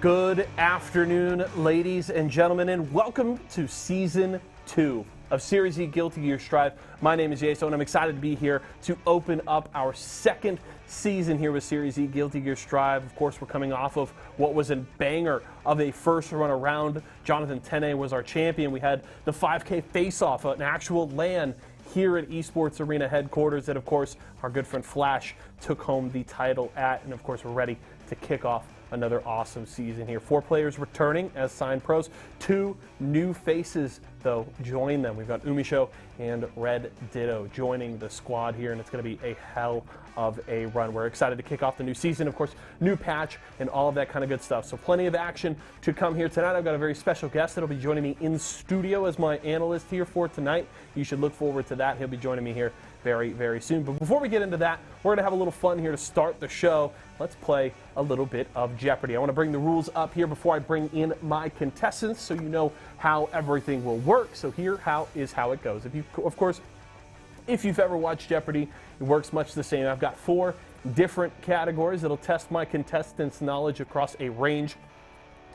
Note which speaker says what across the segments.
Speaker 1: Good afternoon, ladies and gentlemen, and welcome to Season 2 of Series E Guilty Gear Strive. My name is Jason, and I'm excited to be here to open up our second season here with Series E Guilty Gear Strive. Of course, we're coming off of what was a banger of a first run around. Jonathan Tene was our champion. We had the 5K face-off, an actual LAN here at Esports Arena headquarters that, of course, our good friend Flash took home the title at. And, of course, we're ready to kick off another awesome season here. 4 players returning as signed pros. 2 new faces, though, join them. We've got Umisho and Red Ditto joining the squad here, and it's going to be a hell of a run. We're excited to kick off the new season, of course, new patch and all of that kind of good stuff. So plenty of action to come here tonight. I've got a very special guest that'll be joining me in studio as my analyst here for tonight. You should look forward to that. He'll be joining me here very, very soon. But before we get into that, we're going to have a little fun here to start the show. Let's play a little bit of Jeopardy. I want to bring the rules up here before I bring in my contestants so you know how everything will work. So here is how it goes. Of course, if you've ever watched Jeopardy, it works much the same. I've got 4 different categories that'll test my contestants' knowledge across a range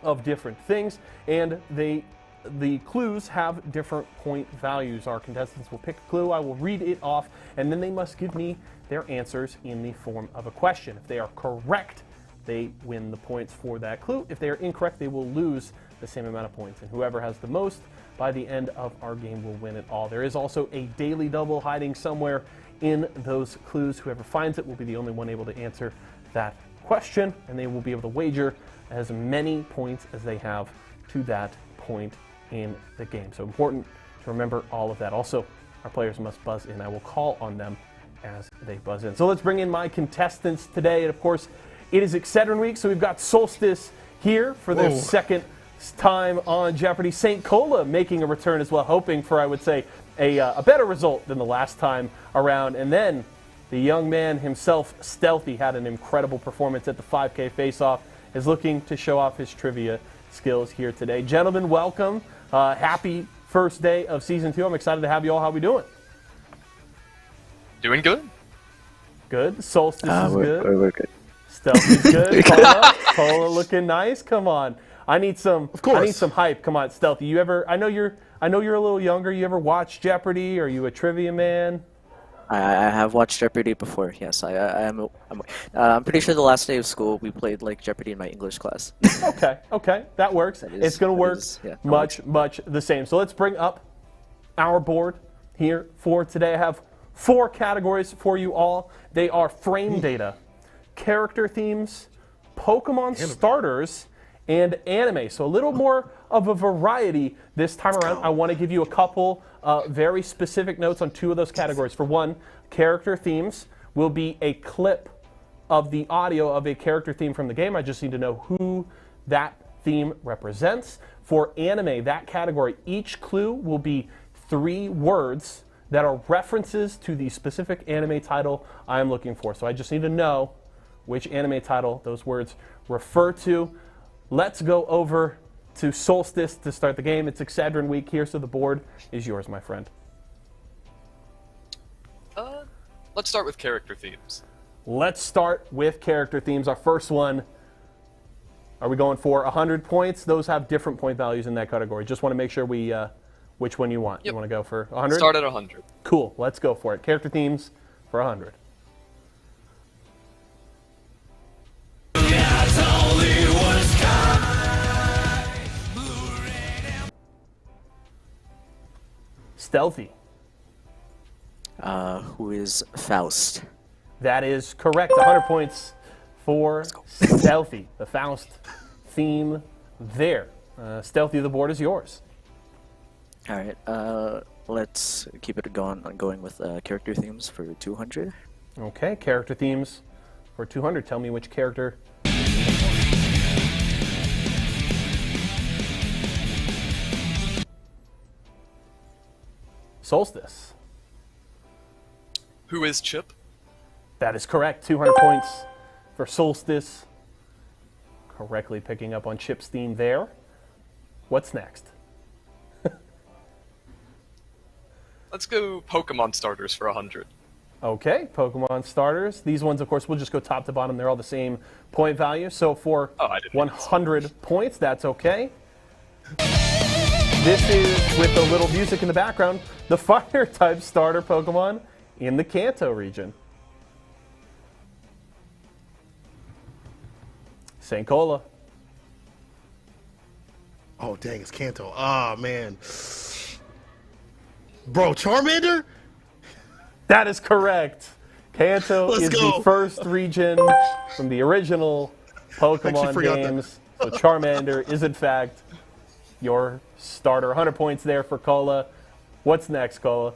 Speaker 1: of different things, and the clues have different point values. Our contestants will pick a clue, I will read it off, and then they must give me their answers in the form of a question. If they are correct, they win the points for that clue. If they are incorrect, they will lose the same amount of points, and whoever has the most by the end of our game will win it all. There is also a daily double hiding somewhere in those clues. Whoever finds it will be the only one able to answer that question, and they will be able to wager as many points as they have to that point in the game. So important to remember all of that. Also, our players must buzz in. I will call on them as they buzz in. So let's bring in my contestants today. And of course, it is Excedrin week, so we've got Solstice here for their second time on Jeopardy. St. Cola making a return as well, hoping for, I would say, a better result than the last time around. And then the young man himself, Stealthy, had an incredible performance at the 5K face-off, is looking to show off his trivia skills here today. Gentlemen, welcome. Happy first day of Season 2. I'm excited to have you all. How are we doing?
Speaker 2: Doing good.
Speaker 1: Good. Solstice is good.
Speaker 3: We're good.
Speaker 1: Stealthy's good. Cola looking nice. Come on. I need some hype. Come on, Stealthy. I know you're a little younger. You ever watch Jeopardy? Are you a trivia man?
Speaker 3: I have watched Jeopardy before. Yes, I'm pretty sure the last day of school we played like Jeopardy in my English class.
Speaker 1: Okay, that works. It's going to work much the same. So let's bring up our board here for today. I have 4 categories for you all. They are frame data, character themes, Pokemon starters, and anime. So a little more of a variety this time around. I want to give you a couple very specific notes on 2 of those categories. For one, character themes will be a clip of the audio of a character theme from the game. I just need to know who that theme represents. For anime, that category, each clue will be 3 words that are references to the specific anime title I am looking for. So I just need to know which anime title those words refer to. Let's go over to Solstice to start the game. It's Excedrin week here, so the board is yours, my friend.
Speaker 2: Let's start with character themes.
Speaker 1: Let's start with character themes. Our first one, are we going for 100 points? Those have different point values in that category. Just want to make sure we, which one you want.
Speaker 2: Yep.
Speaker 1: You want to go for 100?
Speaker 2: Start at 100.
Speaker 1: Cool, let's go for it. Character themes for 100. Stealthy.
Speaker 3: Who is Faust?
Speaker 1: That is correct. 100 points for Stealthy. The Faust theme there. Stealthy, the board is yours.
Speaker 3: All right. Let's keep it going with character themes for 200.
Speaker 1: Okay, character themes for 200. Tell me which character. Solstice.
Speaker 2: Who is Chip?
Speaker 1: That is correct. 200 points for Solstice. Correctly picking up on Chip's theme there. What's next?
Speaker 2: Let's go Pokemon starters for 100.
Speaker 1: Okay, Pokemon starters. These ones, of course, we'll just go top to bottom. They're all the same point value. So for 100 points, that's okay. This is, with a little music in the background, the Fire-type starter Pokemon in the Kanto region. St. Cola.
Speaker 4: Oh, dang, it's Kanto. Ah, man. Bro, Charmander?
Speaker 1: That is correct. Kanto is the first region from the original Pokemon games. So Charmander is, in fact, your starter. 100 points there for Cola. What's next, Cola?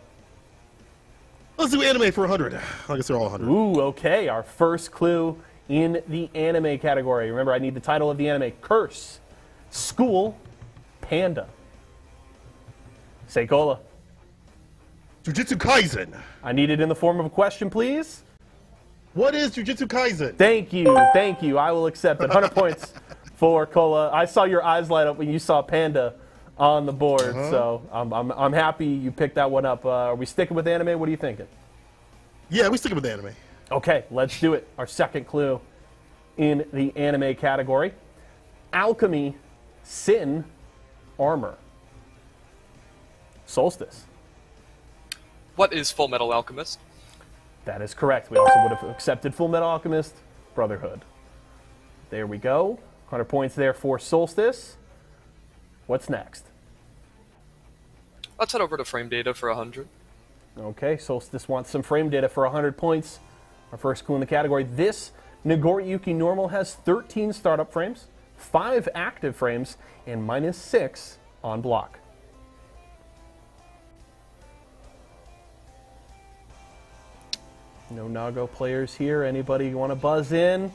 Speaker 4: Let's do anime for 100. I guess they're all 100.
Speaker 1: Ooh, okay. Our first clue in the anime category. Remember, I need the title of the anime. Curse, School, Panda. Say Cola.
Speaker 4: Jujutsu Kaisen.
Speaker 1: I need it in the form of a question, please.
Speaker 4: What is Jujutsu Kaisen?
Speaker 1: Thank you. Thank you. I will accept it. 100 points for Cola. I saw your eyes light up when you saw Panda on the board, so I'm happy you picked that one up. Are we sticking with anime? What are you thinking?
Speaker 4: Yeah, we're sticking with anime.
Speaker 1: Okay, let's do it. Our second clue in the anime category. Alchemy, Sin, Armor. Solstice.
Speaker 2: What is Full Metal Alchemist?
Speaker 1: That is correct. We also would have accepted Full Metal Alchemist, Brotherhood. There we go. 100 points there for Solstice. What's next?
Speaker 2: Let's head over to frame data for 100.
Speaker 1: Okay, Solstice wants some frame data for 100 points. Our first clue in the category. This Nagoriyuki normal has 13 startup frames, 5 active frames, and -6 on block. No Nago players here. Anybody want to buzz in?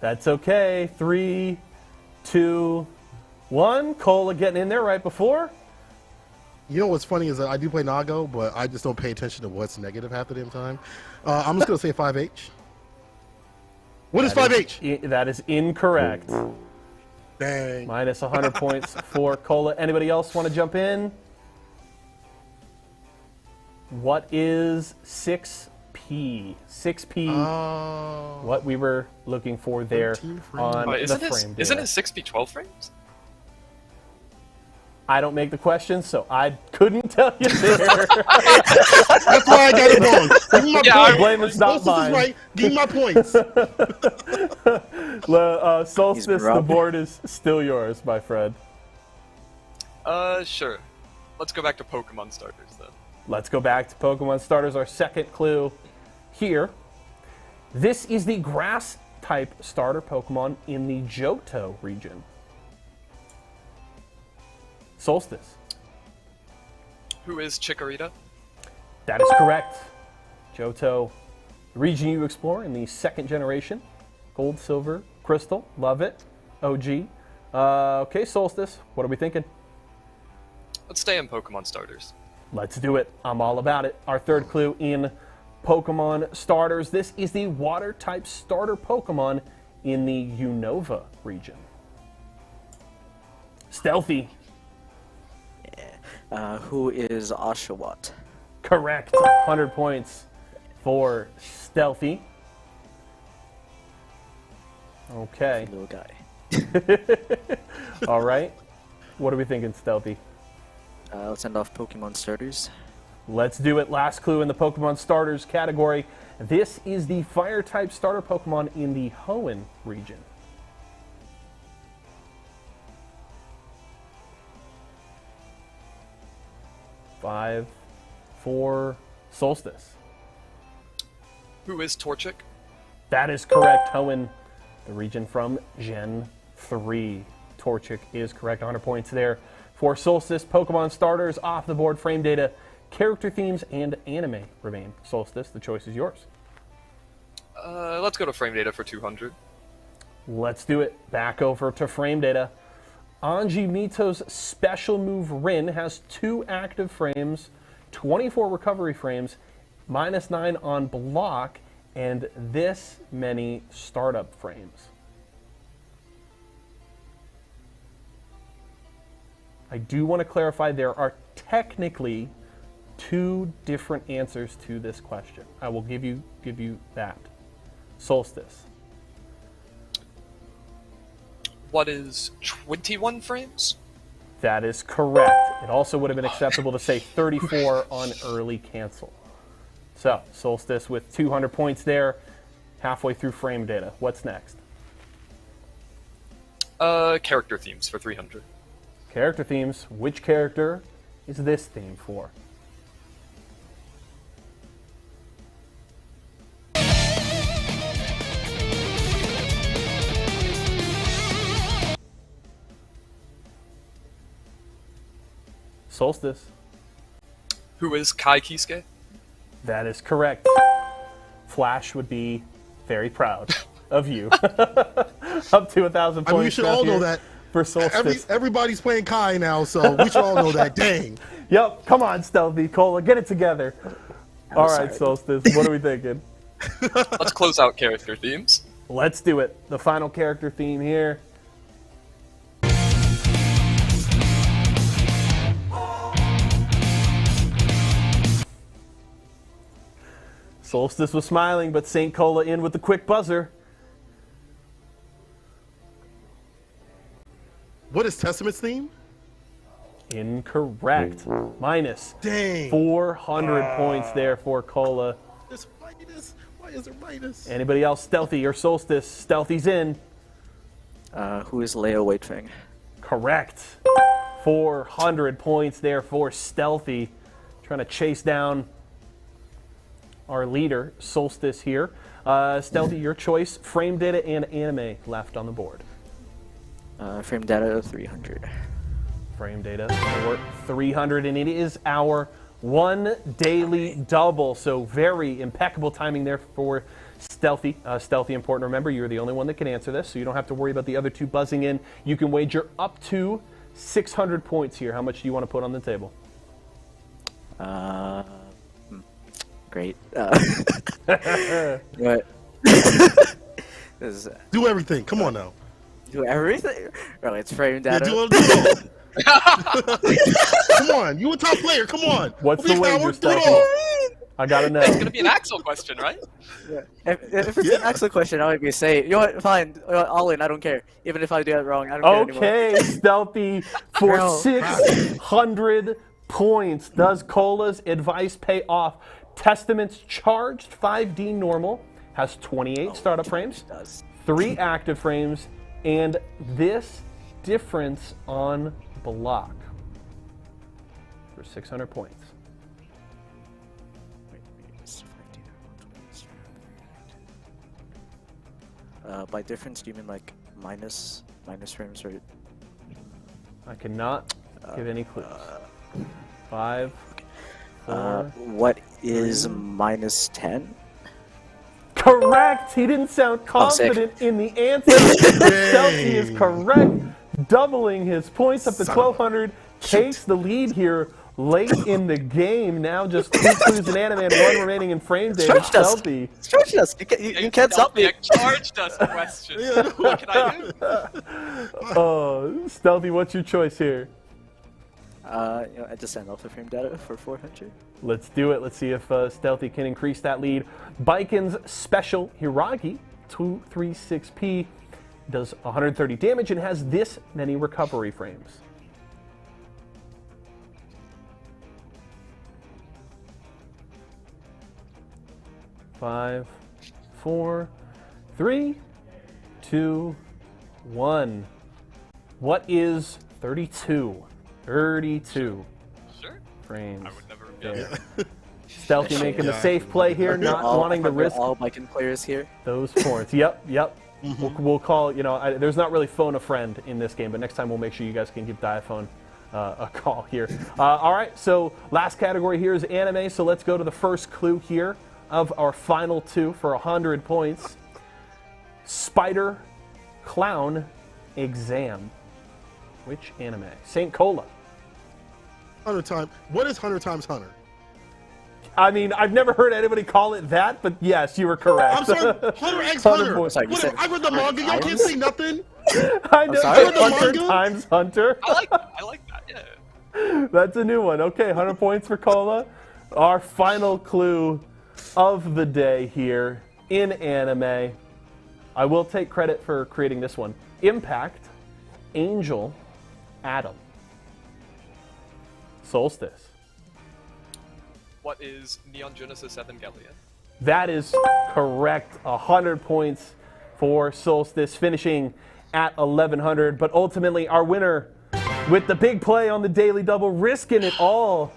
Speaker 1: That's okay. 3, 2, 1. Cola getting in there right before.
Speaker 4: You know what's funny is that I do play Nago, but I just don't pay attention to what's negative half the damn time. I'm just going to say 5H. What is 5H?
Speaker 1: That is incorrect.
Speaker 4: Dang.
Speaker 1: Minus 100 points for Cola. Anybody else want to jump in? What is 6P? 6P, what we were looking for there on the frame data.
Speaker 2: Isn't it 6P 12 frames?
Speaker 1: I don't make the questions, so I couldn't tell you there.
Speaker 4: That's why I got it wrong. Give me my points.
Speaker 1: Blame is not mine.
Speaker 4: Is right. Give me my points.
Speaker 1: Solstice, the board is still yours, my friend.
Speaker 2: Sure. Let's go back to Pokemon starters then.
Speaker 1: Let's go back to Pokemon starters. Our second clue here. This is the grass-type starter Pokemon in the Johto region. Solstice.
Speaker 2: Who is Chikorita?
Speaker 1: That is correct. Johto, the region you explore in the second generation. Gold, silver, crystal. Love it. OG. Okay, Solstice. What are we thinking?
Speaker 2: Let's stay in Pokemon starters.
Speaker 1: Let's do it. I'm all about it. Our third clue in Pokemon starters. This is the water-type starter Pokemon in the Unova region. Stealthy.
Speaker 3: Who is Oshawott?
Speaker 1: Correct. 100 points for Stealthy. Okay.
Speaker 3: Little guy.
Speaker 1: All right. What are we thinking, Stealthy?
Speaker 3: Let's end off Pokemon starters.
Speaker 1: Let's do it. Last clue in the Pokemon starters category. This is the fire-type starter Pokemon in the Hoenn region. Five, 4, Solstice.
Speaker 2: Who is Torchic?
Speaker 1: That is correct. Hoenn, the region from Gen 3. Torchic is correct. 100 points there for Solstice. Pokemon starters off the board. Frame data, character themes, and anime remain. Solstice, the choice is yours.
Speaker 2: Let's go to frame data for 200.
Speaker 1: Let's do it. Back over to frame data. Anji Mito's special move Rin has 2 active frames, 24 recovery frames, -9 on block, and this many startup frames. I do want to clarify there are technically 2 different answers to this question. I will give you that. Solstice.
Speaker 2: What is 21 frames?
Speaker 1: That is correct. It also would have been acceptable to say 34 on early cancel. So, Solstice with 200 points there, halfway through frame data. What's next?
Speaker 2: Character themes for 300.
Speaker 1: Character themes. Which character is this theme for? Solstice.
Speaker 2: Who is Kai Kisuke?
Speaker 1: That is correct. Flash would be very proud of you. Up to 1,000 points.
Speaker 4: I mean, we should all know that.
Speaker 1: For Solstice.
Speaker 4: Everybody's playing Kai now, so we should all know that. Dang.
Speaker 1: Yep. Come on, Stealthy. Cola, get it together. All right,
Speaker 3: sorry.
Speaker 1: Solstice. What are we thinking?
Speaker 2: Let's close out character themes.
Speaker 1: Let's do it. The final character theme here. Solstice was smiling, but St. Cola in with the quick buzzer.
Speaker 4: What is Testament's theme?
Speaker 1: Incorrect. Minus
Speaker 4: Dang.
Speaker 1: 400 points there for Cola.
Speaker 4: It's minus. Why is it minus?
Speaker 1: Anybody else Stealthy or Solstice? Stealthy's in.
Speaker 3: Who is Leo Waitfang?
Speaker 1: Correct. 400 points there for Stealthy. Trying to chase down our leader, Solstice here. Stealthy, your choice. Frame data and anime left on the board.
Speaker 3: Frame data 300.
Speaker 1: Frame data for 300, and it is our 1 daily double. So very impeccable timing there for Stealthy. Stealthy, important to remember, you're the only one that can answer this, so you don't have to worry about the other 2 buzzing in. You can wager up to 600 points here. How much do you want to put on the table?
Speaker 3: Great. What?
Speaker 4: Do everything. Come on now.
Speaker 3: Do everything? Really, it's frame
Speaker 4: Yeah,
Speaker 3: data.
Speaker 4: do it all. Come on. You a top player. Come on.
Speaker 1: What's the
Speaker 4: Please,
Speaker 1: wager,
Speaker 4: Howard, do
Speaker 1: Stealthy?
Speaker 4: it all.
Speaker 1: I gotta know.
Speaker 2: It's gonna be an Axel question, right?
Speaker 3: If it's an excellent question, I would be say, you know what, fine, all in, I don't care. Even if I do it wrong, I don't care anymore.
Speaker 1: Okay, Stealthy for
Speaker 3: No.
Speaker 1: 600 points. Does Cola's advice pay off? Testament's charged 5D normal, has 28 startup frames,
Speaker 3: It does.
Speaker 1: 3 active frames, and this difference on block for 600 points.
Speaker 3: By difference, do you mean like minus frames or?
Speaker 1: I cannot give any clues. 5, 4.
Speaker 3: What is minus 10?
Speaker 1: Correct! He didn't sound confident in the answer. Stealthy is correct, doubling his points up to 1,200. Takes the lead here late in the game. Now just 2 clues in anime and 1 remaining in frame data.
Speaker 3: Stretched us.
Speaker 1: Stealthy.
Speaker 3: Stretch us. You can't stop me.
Speaker 2: Charged us question. What can I do?
Speaker 1: Stealthy, what's your choice here?
Speaker 3: I just send off the frame data for 400.
Speaker 1: Let's do it. Let's see if Stealthy can increase that lead. Baikon's special Hiragi 236P does 130 damage and has this many recovery frames. 5, 4, 3, 2, 1. What is 32? 32
Speaker 2: Sure.
Speaker 1: frames.
Speaker 2: I would never
Speaker 1: there.
Speaker 2: guess.
Speaker 1: Stealthy making the safe play here, not wanting to risk
Speaker 3: all Viking players here.
Speaker 1: those points. Yep. We'll call, there's not really phone a friend in this game, but next time we'll make sure you guys can give Diaphone a call here. All right, so last category here is anime, so let's go to the first clue here of our final 2 for 100 points. Spider Clown Exam. Which anime? St. Cola.
Speaker 4: 100 times. What is 100 times Hunter?
Speaker 1: I mean, I've never heard anybody call it that, but yes, you were correct.
Speaker 4: I'm sorry. Hunter x
Speaker 1: 100
Speaker 4: Hunter.
Speaker 1: points.
Speaker 3: Sorry, you said
Speaker 4: I read the manga. Y'all can't say nothing.
Speaker 1: I know.
Speaker 3: sorry?
Speaker 1: Hunter
Speaker 4: Manga?
Speaker 1: times Hunter.
Speaker 2: I like that, yeah.
Speaker 1: That's a new one. Okay, 100 points for Cola. Our final clue of the day here in anime. I will take credit for creating this one. Impact, Angel, Atom. Solstice.
Speaker 2: What is Neon Genesis Evangelion?
Speaker 1: That is correct. 100 points for Solstice, finishing at 1100. But ultimately, our winner with the big play on the daily double, risking it all.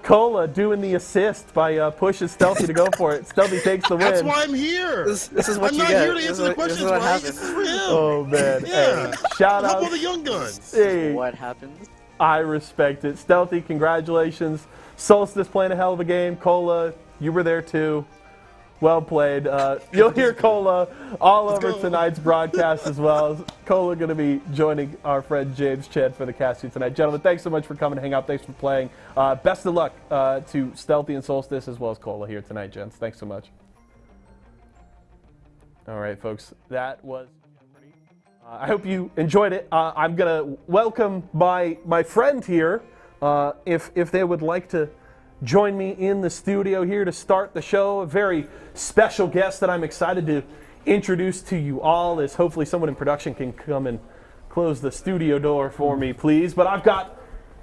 Speaker 1: Cola doing the assist by pushing Stealthy to go for it. Stealthy takes the win.
Speaker 4: That's why I'm here.
Speaker 3: This is what
Speaker 4: I'm
Speaker 3: you
Speaker 4: not
Speaker 3: get.
Speaker 4: here to answer the questions, right? This is for him.
Speaker 1: Oh, man.
Speaker 4: Yeah.
Speaker 1: Hey, shout
Speaker 4: How
Speaker 1: out.
Speaker 4: about the young guns?
Speaker 1: Hey,
Speaker 3: What happens?
Speaker 1: I respect it. Stealthy, congratulations. Solstice playing a hell of a game. Cola, you were there too. Well played. You'll hear Cola all over tonight's broadcast as well. Cola going to be joining our friend James Chen for the cast here tonight. Gentlemen, thanks so much for coming to hang out. Thanks for playing. Best of luck to Stealthy and Solstice as well as Cola here tonight, gents. Thanks so much. All right, folks. That was Jeopardy. I hope you enjoyed it. I'm going to welcome my friend here, if they would like to join me in the studio here to start the show. A very special guest that I'm excited to introduce to you all, is hopefully someone in production can come and close the studio door for me, please. But I've got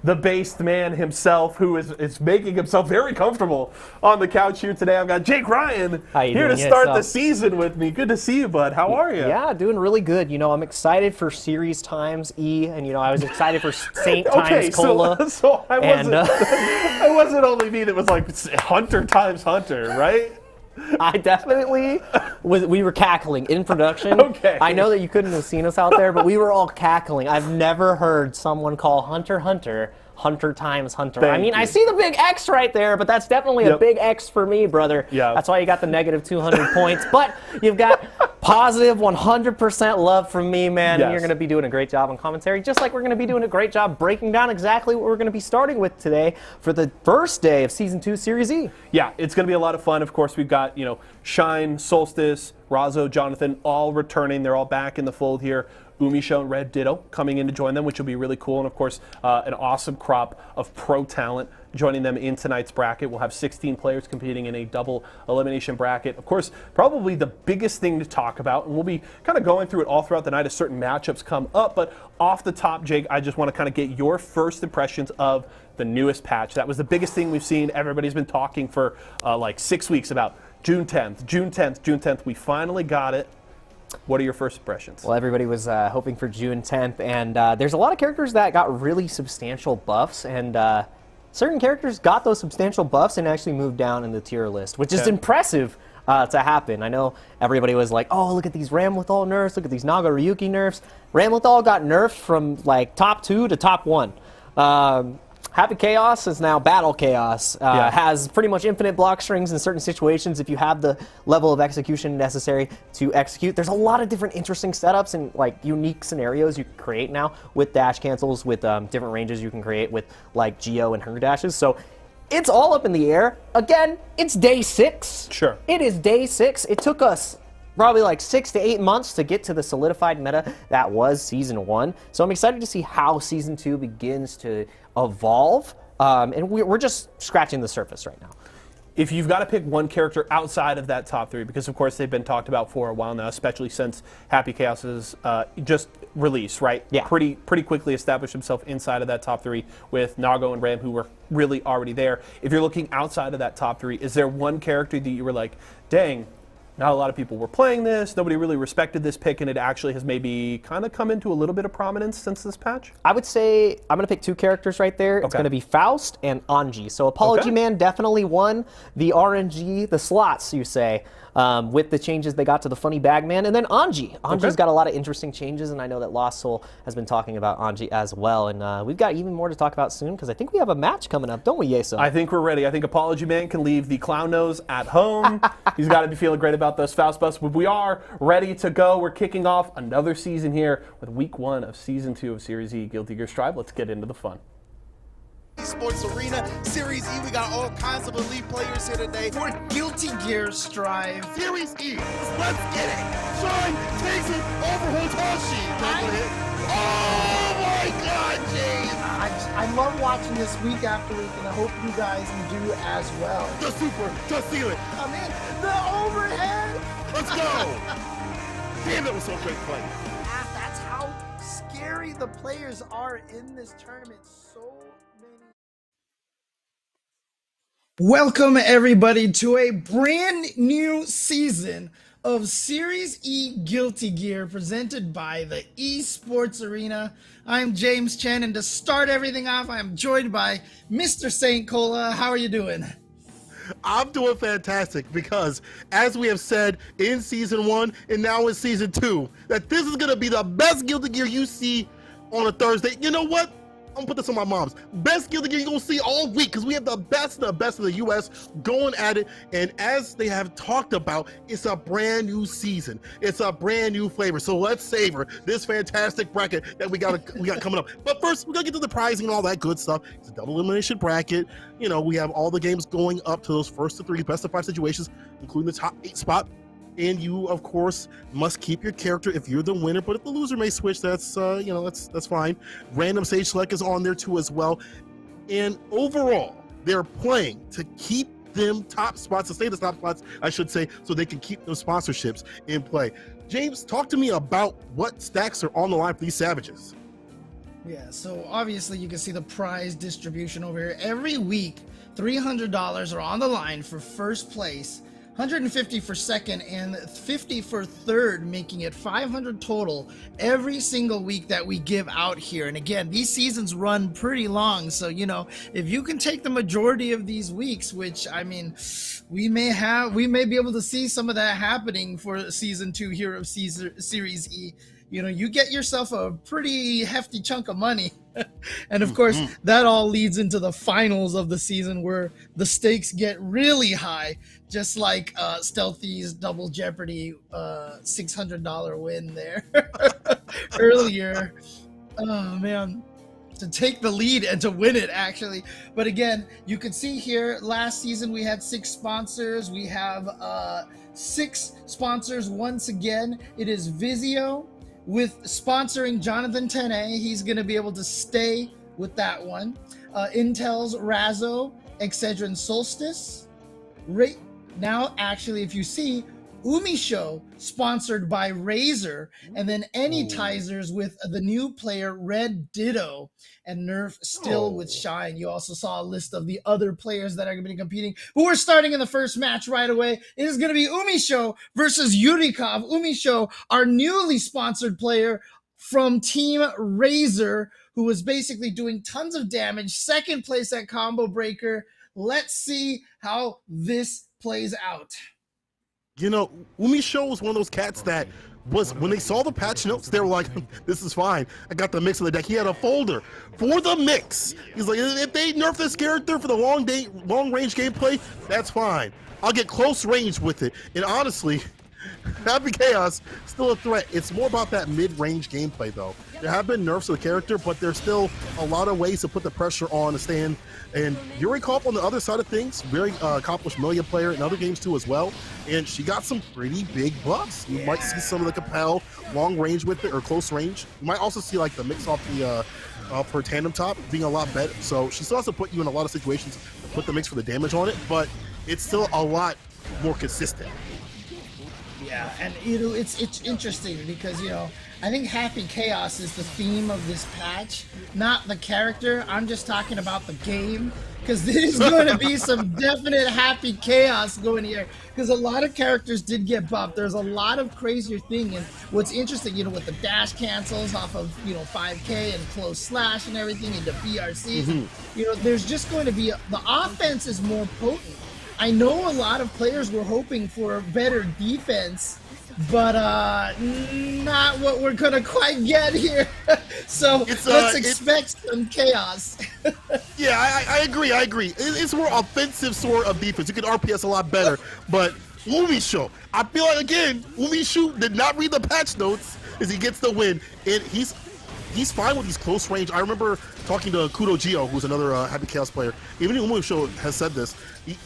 Speaker 1: the based man himself, who is making himself very comfortable on the couch here today. I've got Jake Ryan here to start the season with me. Good to see you, bud. How are you?
Speaker 5: Yeah, doing really good. You know, I'm excited for Series times E, and, you know, I was excited for Saint times Cola.
Speaker 1: So I wasn't only me that was like Hunter times Hunter, right?
Speaker 5: I definitely we were cackling in production.
Speaker 1: Okay.
Speaker 5: I know that you couldn't have seen us out there, but we were all cackling. I've never heard someone call Hunter times Hunter. I mean, I see the big X right there, but that's definitely a big X for me, brother.
Speaker 1: Yeah.
Speaker 5: That's why you got the negative 200 points. But you've got positive 100% love from me, man.
Speaker 1: Yes.
Speaker 5: And you're going to be doing a great job on commentary, just like we're going to be doing a great job breaking down exactly what we're going to be starting with today for the first day of Season 2 Series E.
Speaker 1: Yeah, it's going to be a lot of fun. Of course, we've got, Shine, Solstice, Razo, Jonathan, all returning. They're all back in the fold here. Umisho and Red Ditto coming in to join them, which will be really cool. And, of course, an awesome crop of pro talent joining them in tonight's bracket. We'll have 16 players competing in a double elimination bracket. Of course, probably the biggest thing to talk about, and we'll be kind of going through it all throughout the night as certain matchups come up. But off the top, Jake, I just want to kind of get your first impressions of the newest patch. That was the biggest thing we've seen. Everybody's been talking for like 6 weeks about June 10th, June 10th, June 10th. We finally got it. What are your first impressions?
Speaker 5: Well, everybody was hoping for June 10th, and there's a lot of characters that got really substantial buffs, and certain characters got those substantial buffs and actually moved down in the tier list, which is impressive to happen. I know everybody was like, oh, look at these Ramlethal nerfs, look at these Naga Ryuki nerfs. Ramlethal got nerfed from like top 2 to top 1. Happy Chaos is now Battle Chaos. Has pretty much infinite block strings in certain situations if you have the level of execution necessary to execute. There's a lot of different interesting setups and like unique scenarios you can create now with dash cancels, with different ranges you can create with like Geo and her dashes. So it's all up in the air. Again, it's day 6.
Speaker 1: Sure.
Speaker 5: It is day 6. It took us probably like 6 to 8 months to get to the solidified meta that was Season 1. So I'm excited to see how Season 2 begins to evolve. And we're just scratching the surface right now.
Speaker 1: If you've got to pick one character outside of that top 3, because of course they've been talked about for a while now, especially since Happy Chaos's just release, right?
Speaker 5: Yeah.
Speaker 1: Pretty quickly established himself inside of that top 3 with Nago and Ram, who were really already there. If you're looking outside of that top 3, is there one character that you were like, dang, not a lot of people were playing this, nobody really respected this pick, and it actually has maybe kind of come into a little bit of prominence since this patch?
Speaker 5: I would say I'm going to pick 2 characters right there. It's going to be Faust and Anji. So Apology Man definitely won the RNG, the slots, you say, with the changes they got to the Funny Bagman. And then Anji. Anji's got a lot of interesting changes, and I know that Lost Soul has been talking about Anji as well. And we've got even more to talk about soon, because I think we have a match coming up, don't we, Yeso?
Speaker 1: I think we're ready. I think Apology Man can leave the clown nose at home. He's got to be feeling great about those Faust buffs. But we are ready to go. We're kicking off another season here with week 1 of Season 2 of Series E, Guilty Gear Strive. Let's get into the fun.
Speaker 6: Esports Arena, Series E, we got all kinds of elite players here today.
Speaker 7: For Guilty Gear Strive.
Speaker 6: Series E, let's get it! Shine takes it over Hotashi. Oh my
Speaker 4: God, James!
Speaker 7: I love watching this week after week, and I hope you guys do as well.
Speaker 4: The super, the ceiling.
Speaker 7: I mean, the overhead.
Speaker 4: Let's go! Damn, it was so great play.
Speaker 7: That's how scary the players are in this tournament. So many. Welcome everybody to a brand new season of Series E Guilty Gear presented by the Esports Arena. I'm James Chen, and to start everything off, I'm joined by Mr. St. Cola. How are you doing?
Speaker 4: I'm doing fantastic because, as we have said in Season 1 and now in Season 2, that this is going to be the best Guilty Gear you see on a Thursday. You know what? I'm gonna put this on my mom's. Best Guilty Gear you're gonna see all week because we have the best of the US going at it. And as they have talked about, it's a brand new season. It's a brand new flavor. So let's savor this fantastic bracket that we got coming up. But first, we're gonna get to the prizing and all that good stuff. It's a double elimination bracket. You know, we have all the games going up to those first to 3 best of 5 situations, including the top 8 spot. And you, of course, must keep your character if you're the winner. But if the loser may switch, that's that's fine. Random stage select is on there too as well. And overall, they're playing to keep them top spots, to stay the top spots, I should say, so they can keep those sponsorships in play. James, talk to me about what stacks are on the line for these savages.
Speaker 7: Yeah, so obviously you can see the prize distribution over here. Every week, $300 are on the line for first place, 150 for second, and 50 for third, making it 500 total every single week that we give out here. And again, these seasons run pretty long, so you know, if you can take the majority of these weeks, which I mean, we may be able to see some of that happening for season 2 here of Series E. You know, you get yourself a pretty hefty chunk of money. And of course, that all leads into the finals of the season where the stakes get really high, just like Stealthy's double Jeopardy $600 win there earlier. Oh man, to take the lead and to win it actually. But again, you can see here last season we had 6 sponsors. We have 6 sponsors once again. It is Vizio with sponsoring Jonathan Tene. He's going to be able to stay with that one. Intel's Razzo, Excedrin Solstice. Right now, actually, if you see, Umisho sponsored by Razer, and then Anytizers with the new player Red Ditto, and Nerf still with Shine. You also saw a list of the other players that are going to be competing. But we're starting in the first match right away. It is going to be Umisho versus Yurikov. Umisho, our newly sponsored player from Team Razer, who was basically doing tons of damage. Second place at Combo Breaker. Let's see how this plays out.
Speaker 4: You know, Umisho was one of those cats that was, when they saw the patch notes, they were like, this is fine. I got the mix of the deck. He had a folder for the mix. He's like, if they nerf this character for the long range gameplay, that's fine. I'll get close range with it. And honestly, Happy Chaos still a threat. It's more about that mid-range gameplay though. There have been nerfs of the character, but there's still a lot of ways to put the pressure on to stand. And Yurikov on the other side of things, very accomplished melee player in other games too as well. And she got some pretty big buffs. You might see some of the Capel long range with it, or close range. You might also see like the mix off the her tandem top being a lot better. So she still has to put you in a lot of situations to put the mix for the damage on it, but it's still a lot more consistent.
Speaker 7: Yeah, and you know, it's interesting because, you know, I think Happy Chaos is the theme of this patch, not the character. I'm just talking about the game, because there's going to be some definite Happy Chaos going here, because a lot of characters did get buffed. There's a lot of crazier thing, and what's interesting, you know, with the dash cancels off of, you know, 5K and close slash and everything into BRCs, you know, there's just going to be the offense is more potent. I know a lot of players were hoping for better defense, but not what we're gonna quite get here. So let's expect some chaos.
Speaker 4: Yeah, I agree. It's more offensive sort of defense. You can RPS a lot better, but Umisho, I feel like again, Umisho did not read the patch notes as he gets the win, and he's fine with these close range. I remember talking to Kudo Gio, who's another Happy Chaos player, even Umisho has said this.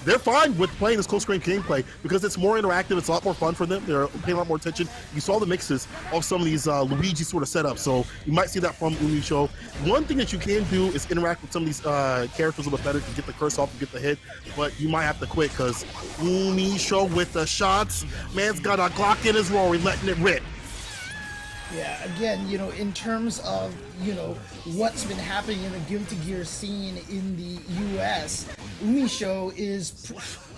Speaker 4: They're fine with playing this close-range gameplay because it's more interactive. It's a lot more fun for them. They're paying a lot more attention. You saw the mixes of some of these Luigi sort of setups, so you might see that from Umisho. One thing that you can do is interact with some of these characters a little bit better to get the curse off and get the hit, but you might have to quit because Umisho with the shots, man's got a Glock in his Rory, letting it rip.
Speaker 7: Yeah, again, in terms of, what's been happening in the Guilty Gear scene in the US, Umisho is...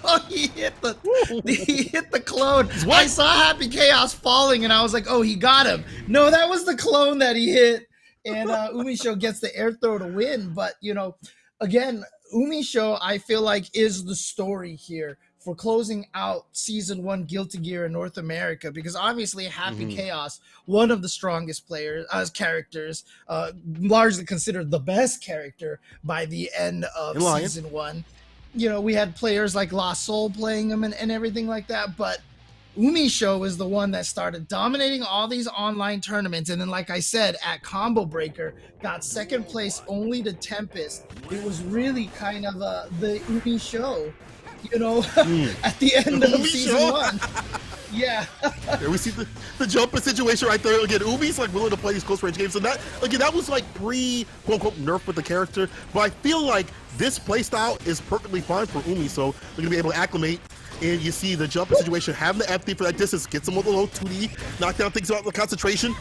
Speaker 7: Oh, he hit the clone. I saw Happy Chaos falling and I was like, oh, he got him. No, that was the clone that he hit. And Umisho gets the air throw to win. But, again, Umisho, I feel like, is the story here for closing out Season 1 Guilty Gear in North America, because obviously Happy Chaos, one of the strongest characters, largely considered the best character by the end of Season 1. We had players like Lost Soul playing him and everything like that, but Umisho is the one that started dominating all these online tournaments, and then, like I said, at Combo Breaker, got second place only to Tempest. It was really kind of the Umisho, at the end of Season 1. Yeah.
Speaker 4: We see the jumper situation right there. Again, Umi's like willing to play these close range games, and that was like pre quote unquote nerf with the character. But I feel like this playstyle is perfectly fine for Umi, so they're gonna be able to acclimate. And you see the jumper situation, having the FD for that distance, gets them with a low 2D, knock down things about the concentration.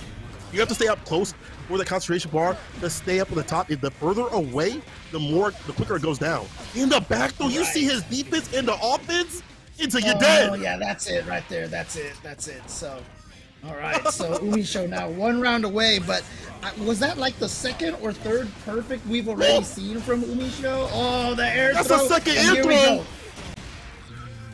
Speaker 4: You have to stay up close for the concentration bar to stay up at the top. The further away, the quicker it goes down. In the back though, you see his defense and the offense until you're dead.
Speaker 7: Oh yeah, that's it right there. That's it. So, all right. So Umisho now 1 round away, but was that like the second or third perfect we've already seen from Umisho? Oh, the air throw.
Speaker 4: That's the second air throw.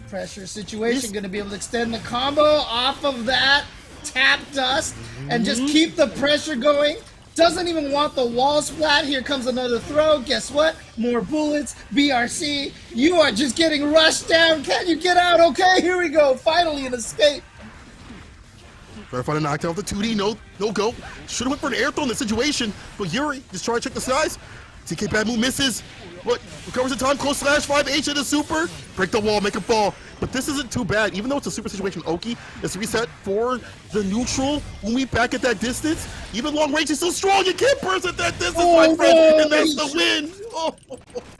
Speaker 7: Pressure situation, going to be able to extend the combo off of that. Tap dust and just keep the pressure going. Doesn't even want the wall splat. Here comes another throw. Guess what? More bullets. BRC. You are just getting rushed down. Can you get out? Okay, here we go. Finally an escape.
Speaker 4: Try to find a knockdown with the 2D. No go. Should have went for an air throw in the situation, but Yuri just trying to check the size. TK bad move misses. But recovers the time. Close slash 5H into super. Break the wall. Make it fall. But this isn't too bad. Even though it's a super situation, Oki, it's reset for the neutral. Umi back at that distance. Even long range is so strong. You can't burst at that distance, my friend. And that's the win. Oh.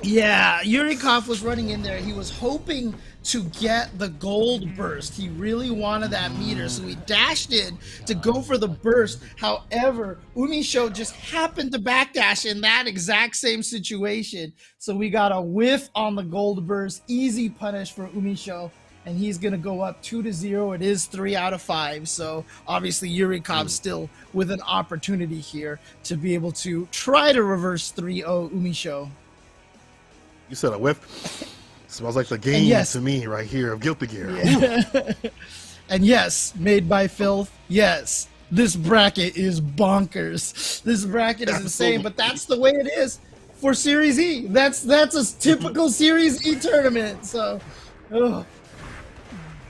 Speaker 7: Yeah, Yurikov was running in there. He was hoping to get the gold burst. He really wanted that meter, so he dashed in to go for the burst. However, Umisho just happened to backdash in that exact same situation. So we got a whiff on the gold burst. Easy punish for Umisho, and he's going to go up 2-0. It is 3 out of 5. So obviously Yurikov still with an opportunity here to be able to try to reverse 3-0 Umisho.
Speaker 4: You said a whiff. Smells like the game to me right here of Guilty Gear.
Speaker 7: Yeah. And yes, made by Filth. Yes, this bracket is bonkers. This bracket is insane, but that's the way it is for Series E. That's a typical Series E tournament. So,
Speaker 4: and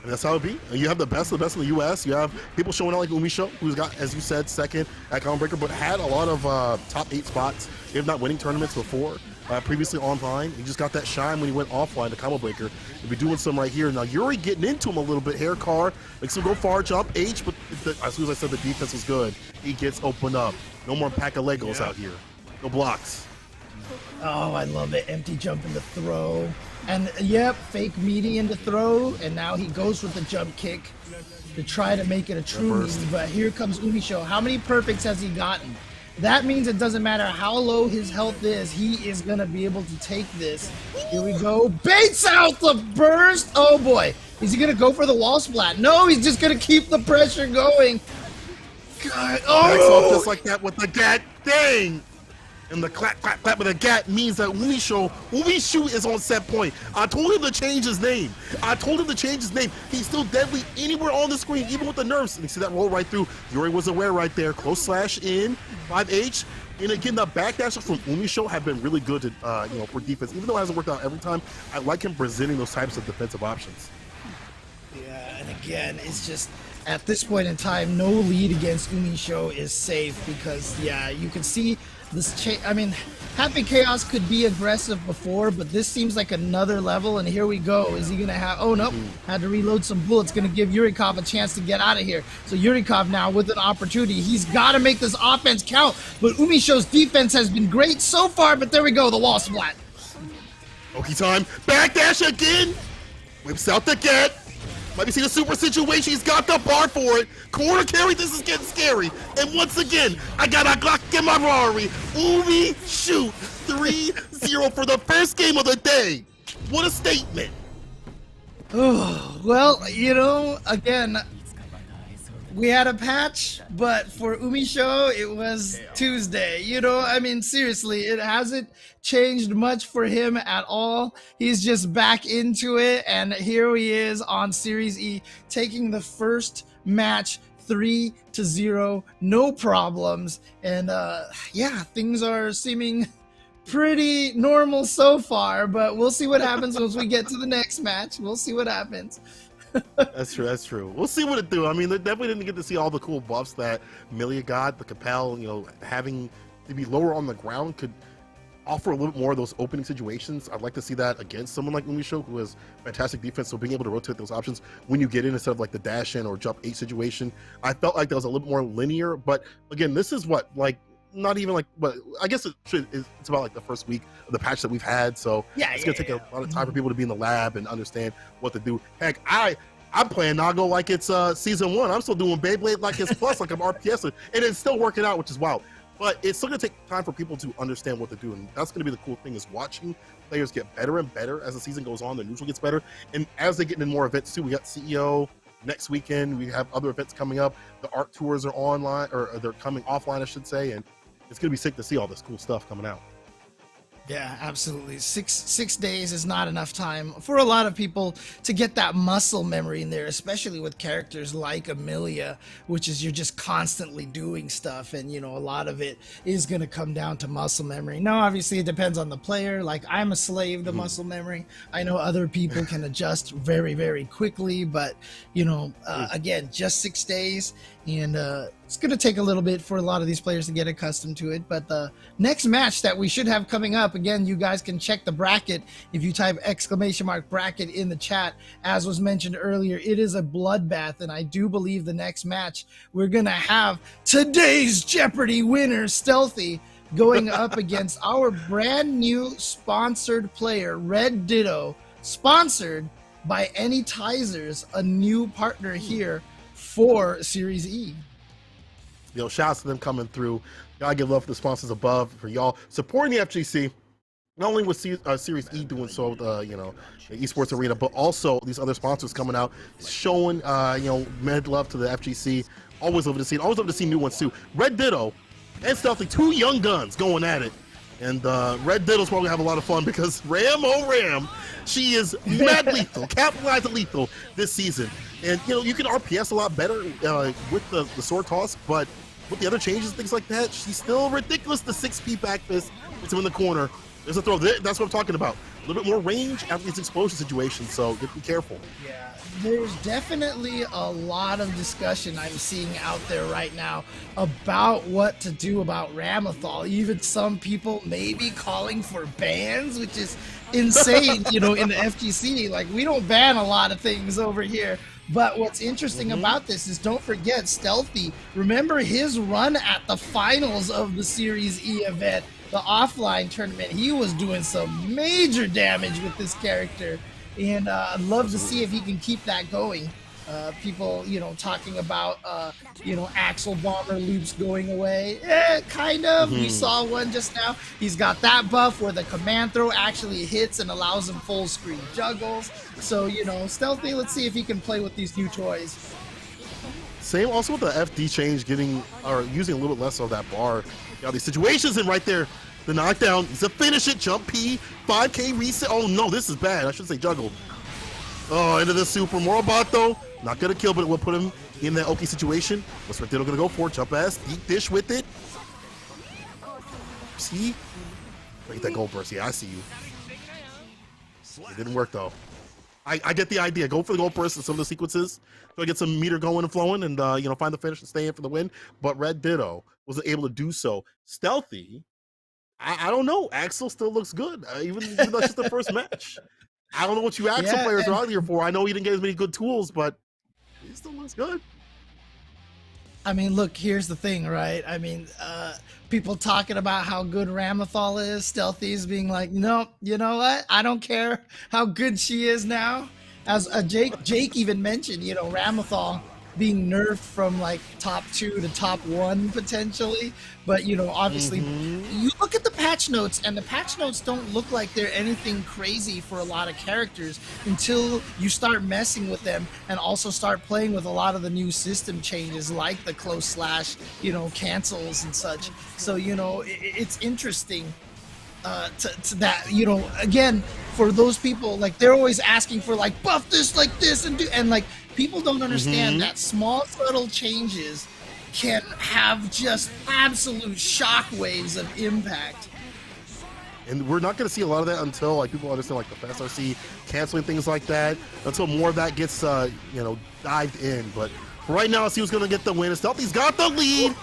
Speaker 4: that's how it be. You have the best of the best in the U.S. You have people showing out like Umisho, who's got, as you said, second at Combo Breaker, but had a lot of top 8 spots, if not winning tournaments before. Previously online, he just got that shine when he went offline to Combo Breaker. He'll be doing some right here. Now Yuri getting into him a little bit. Hair car makes him go far jump H, but as soon as I said the defense was good, he gets opened up. No more pack of Legos out here. No blocks.
Speaker 7: Oh, I love it. Empty jump into throw. And yep, fake meaty into throw. And now he goes with the jump kick to try to make it a true meaty. But here comes Umisho. How many perfects has he gotten? That means it doesn't matter how low his health is, he is going to be able to take this. Here we go. Baits out the burst. Oh, boy. Is he going to go for the wall splat? No, he's just going to keep the pressure going. God. Oh!
Speaker 4: Just like that with the gat thing. And the clap, clap, clap with the gat means that Umisho is on set point. I told him to change his name. He's still deadly anywhere on the screen, even with the nerfs. And you see that roll right through. Yuri was aware right there. Close slash in, 5H. And again, the backdashes from Umisho have been really good to, for defense. Even though it hasn't worked out every time, I like him presenting those types of defensive options.
Speaker 7: Yeah, and again, it's just, at this point in time, no lead against Umisho is safe because, yeah, you can see I mean, Happy Chaos could be aggressive before, but this seems like another level, and here we go. Is he gonna have, oh nope, had to reload some bullets, gonna give Yurikov a chance to get out of here. So Yurikov now with an opportunity, he's gotta make this offense count, but Umisho's defense has been great so far, but there we go, the wall splat.
Speaker 4: Okay, time, backdash again, whips out the get. Might be seeing a super situation. He's got the bar for it. Corner carry. This is getting scary. And once again, I got a Glock in my Rari. Umi shoot 3-0 for the first game of the day. What a statement.
Speaker 7: Oh, well, you know, again, we had a patch, but for Umisho, it was Tuesday. You know, I mean, seriously, it hasn't changed much for him at all. He's just back into it, and here he is on Series E, taking the first match 3-0, no problems. And yeah, things are seeming pretty normal so far, but we'll see what happens once we get to the next match. We'll see what happens.
Speaker 4: That's true. That's true. We'll see what it do. I mean, they definitely didn't get to see all the cool buffs that Milia got. The Capel, you know, having to be lower on the ground could offer a little bit more of those opening situations. I'd like to see that against someone like Umisho, who has fantastic defense. So being able to rotate those options when you get in instead of like the dash in or jump 8 situation, I felt like that was a little bit more linear. But again, this is what, like, not even like, but I guess it's about like the first week of the patch that we've had. So yeah, it's gonna take a lot of time for people to be in the lab and understand what to do. Heck, I'm playing Nago like it's season 1. I'm still doing Beyblade like it's plus, like I'm RPS, and it's still working out, which is wild. But it's still gonna take time for people to understand what to do, and that's gonna be the cool thing, is watching players get better and better as the season goes on. The neutral gets better, and as they get into more events too. We got CEO next weekend. We have other events coming up. The art tours are online, or they're coming offline, I should say, and it's gonna be sick to see all this cool stuff coming out.
Speaker 7: Yeah, absolutely. Six days is not enough time for a lot of people to get that muscle memory in there, especially with characters like Amelia, which is you're just constantly doing stuff, and you know, a lot of it is going to come down to muscle memory. Now, obviously, it depends on the player. Like, I'm a slave to muscle memory. I know other people can adjust very, very quickly, but you know, again, just 6 days, and it's going to take a little bit for a lot of these players to get accustomed to it. But the next match that we should have coming up, again, you guys can check the bracket if you type !bracket in the chat. As was mentioned earlier, it is a bloodbath, and I do believe the next match we're going to have today's Jeopardy winner, Stealthy, going up against our brand new sponsored player, Red Ditto, sponsored by Anytizers, a new partner here for Series E.
Speaker 4: Yo, shouts to them coming through. Gotta give love for the sponsors above, for y'all supporting the FGC. Not only with Series E doing so, you know, the Esports Arena, but also these other sponsors coming out, showing, you know, mad love to the FGC. Always love to see it. Always love to see new ones too. Red Ditto and Stealthy, 2 young guns going at it. And Red Ditto's probably have a lot of fun because Ram, oh Ram, she is mad lethal, capitalized lethal this season. And, you know, you can RPS a lot better with the sword toss, but with the other changes, things like that, she's still ridiculous. The 6P back fist puts him in the corner. There's a throw. That's what I'm talking about. A little bit more range after these explosion situations, so be careful.
Speaker 7: Yeah, there's definitely a lot of discussion I'm seeing out there right now about what to do about Ramathal. Even some people maybe calling for bans, which is insane, you know, in the FGC. Like, we don't ban a lot of things over here. But what's interesting about this is, don't forget, Stealthy, remember his run at the finals of the Series E event, the offline tournament. He was doing some major damage with this character, and I'd love to see if he can keep that going. People, you know, talking about, you know, Axle Bomber loops going away. Kind of. We saw one just now. He's got that buff where the command throw actually hits and allows him full screen juggles. So, you know, Stealthy, let's see if he can play with these new toys.
Speaker 4: Same also with the FD change, getting, or using a little bit less of that bar. You know, these situations, and right there, the knockdown, he's a finish it, jump P, 5K reset. Oh no, this is bad. I should say juggle. Oh, into the super Morobot though. Not gonna kill, but it will put him in that okay situation. What's Red Ditto gonna go for? Jump ass, deep dish with it. See? Get that gold burst. Yeah, I see you. It didn't work though. I get the idea. Go for the gold burst in some of the sequences. So I get some meter going and flowing, and you know, find the finish and stay in for the win. But Red Ditto wasn't able to do so. Stealthy I don't know. Axel still looks good, even though it's just the first match. I don't know what you Axel players are out here for. I know he didn't get as many good tools, but he still looks good.
Speaker 7: I mean, look, here's the thing, right? I mean, people talking about how good Ramathal is, Stealthy's being like, no, you know what? I don't care how good she is now. As Jake even mentioned, you know, Ramathal being nerfed from like top 2 to top 1 potentially, but you know, obviously you look at the patch notes and the patch notes don't look like they're anything crazy for a lot of characters until you start messing with them and also start playing with a lot of the new system changes like the close slash, you know, cancels and such. So you know, it's interesting to that, you know, again, for those people, like they're always asking for like buff this like this and like people don't understand that small subtle changes can have just absolute shockwaves of impact.
Speaker 4: And we're not going to see a lot of that until like people understand like the fast RC canceling things like that, until more of that gets you know, dived in. But right now, I see who's going to get the win. Stealthy's got the lead.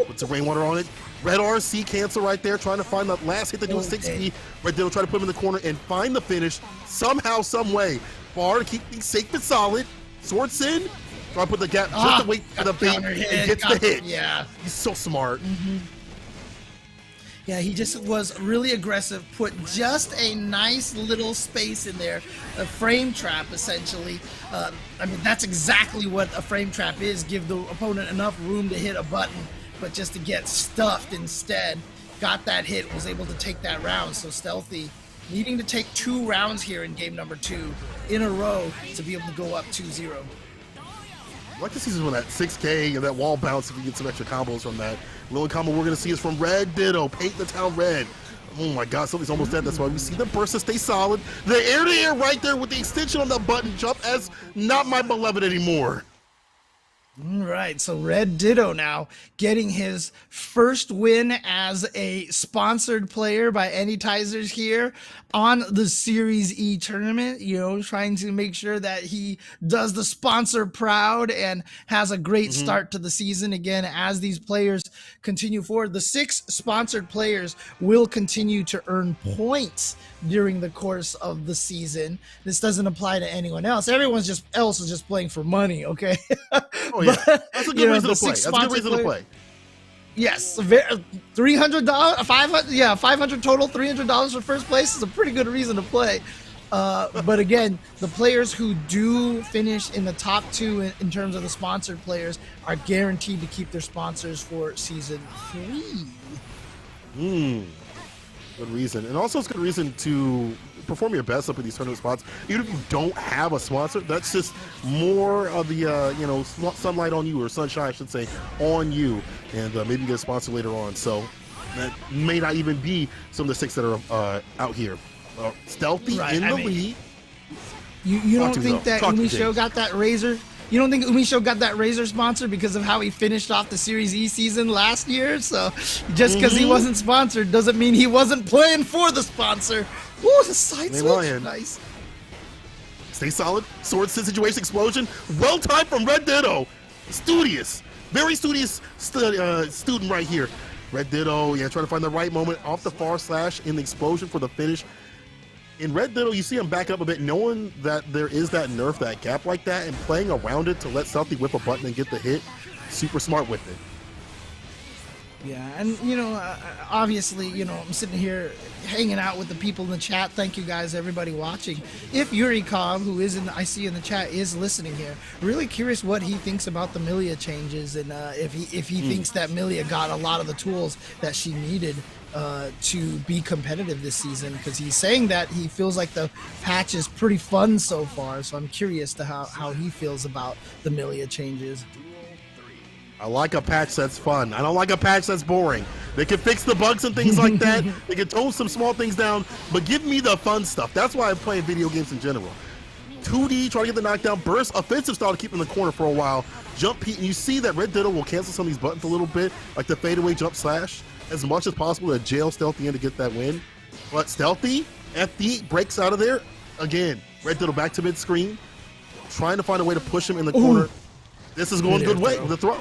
Speaker 4: Puts a rainwater on it. Red RC cancel right there, trying to find the last hit to do a 6P. Red Ditto try to put him in the corner and find the finish somehow, some way. Bar to keep things safe and solid. Swords in. Try to put the gap just to wait for the bait and gets the hit.
Speaker 7: Yeah.
Speaker 4: He's so smart.
Speaker 7: Yeah, he just was really aggressive, put just a nice little space in there, a frame trap essentially. I mean, that's exactly what a frame trap is, give the opponent enough room to hit a button, but just to get stuffed instead. Got that hit, was able to take that round. So Stealthy needing to take 2 rounds here in game number 2 in a row to be able to go up 2-0.
Speaker 4: I like to see some of that 6K and that wall bounce if we get some extra combos from that. The only combo we're going to see is from Red Ditto, paint the town red. Oh my god, something's almost dead. That's why we see the burst to stay solid. The air-to-air right there with the extension on the button jump as not my beloved anymore.
Speaker 7: All right, so Red Ditto now getting his first win as a sponsored player by Anytizers here on the Series E tournament, you know, trying to make sure that he does the sponsor proud and has a great start to the season again as these players continue forward. The 6 sponsored players will continue to earn points during the course of the season. This doesn't apply to anyone else. Everyone else is just playing for money, okay?
Speaker 4: Oh yeah, that's a good reason to play. That's a good reason to play.
Speaker 7: Yes, $300, 500, yeah, 500 total, $300 for first place is a pretty good reason to play. But again, the players who do finish in the top 2 in terms of the sponsored players are guaranteed to keep their sponsors for season 3.
Speaker 4: Good reason, and also it's a good reason to perform your best up in these tournament spots. Even if you don't have a sponsor, that's just more of the you know, sunlight on you, or sunshine I should say, on you, and maybe get a sponsor later on. So that may not even be some of the 6 that are out here. Stealthy in the lead.
Speaker 7: You don't think that Umisho got that Razor? You don't think Umisho got that Razor sponsor because of how he finished off the Series E season last year? So just because he wasn't sponsored doesn't mean he wasn't playing for the sponsor. Ooh, the side switch. Nice.
Speaker 4: Stay solid. Sword situation explosion. Well timed from Red Ditto. Studious. Very studious student right here. Red Ditto, yeah, trying to find the right moment off the far slash in the explosion for the finish. In Red Ditto, you see him back up a bit, knowing that there is that nerf, that gap like that, and playing around it to let Stealthy whip a button and get the hit. Super smart with it.
Speaker 7: Yeah, and you know, obviously, you know, I'm sitting here hanging out with the people in the chat. Thank you guys, everybody watching. If Yurikov, who is I see in the chat, is listening here, really curious what he thinks about the Milia changes, and if he thinks that Milia got a lot of the tools that she needed to be competitive this season, because he's saying that he feels like the patch is pretty fun so far. So I'm curious to how he feels about the Milia changes.
Speaker 4: I like a patch that's fun. I don't like a patch that's boring. They can fix the bugs and things like that. They can tone some small things down, but give me the fun stuff. That's why I'm playing video games in general. 2D, try to get the knockdown, burst, offensive style to keep in the corner for a while. Jump Pete, and you see that Red Ditto will cancel some of these buttons a little bit, like the fadeaway jump slash, as much as possible to jail Stealthy in to get that win. But Stealthy, FD, breaks out of there. Again, Red Ditto back to mid-screen, trying to find a way to push him in the corner. This is going a good way with the throw.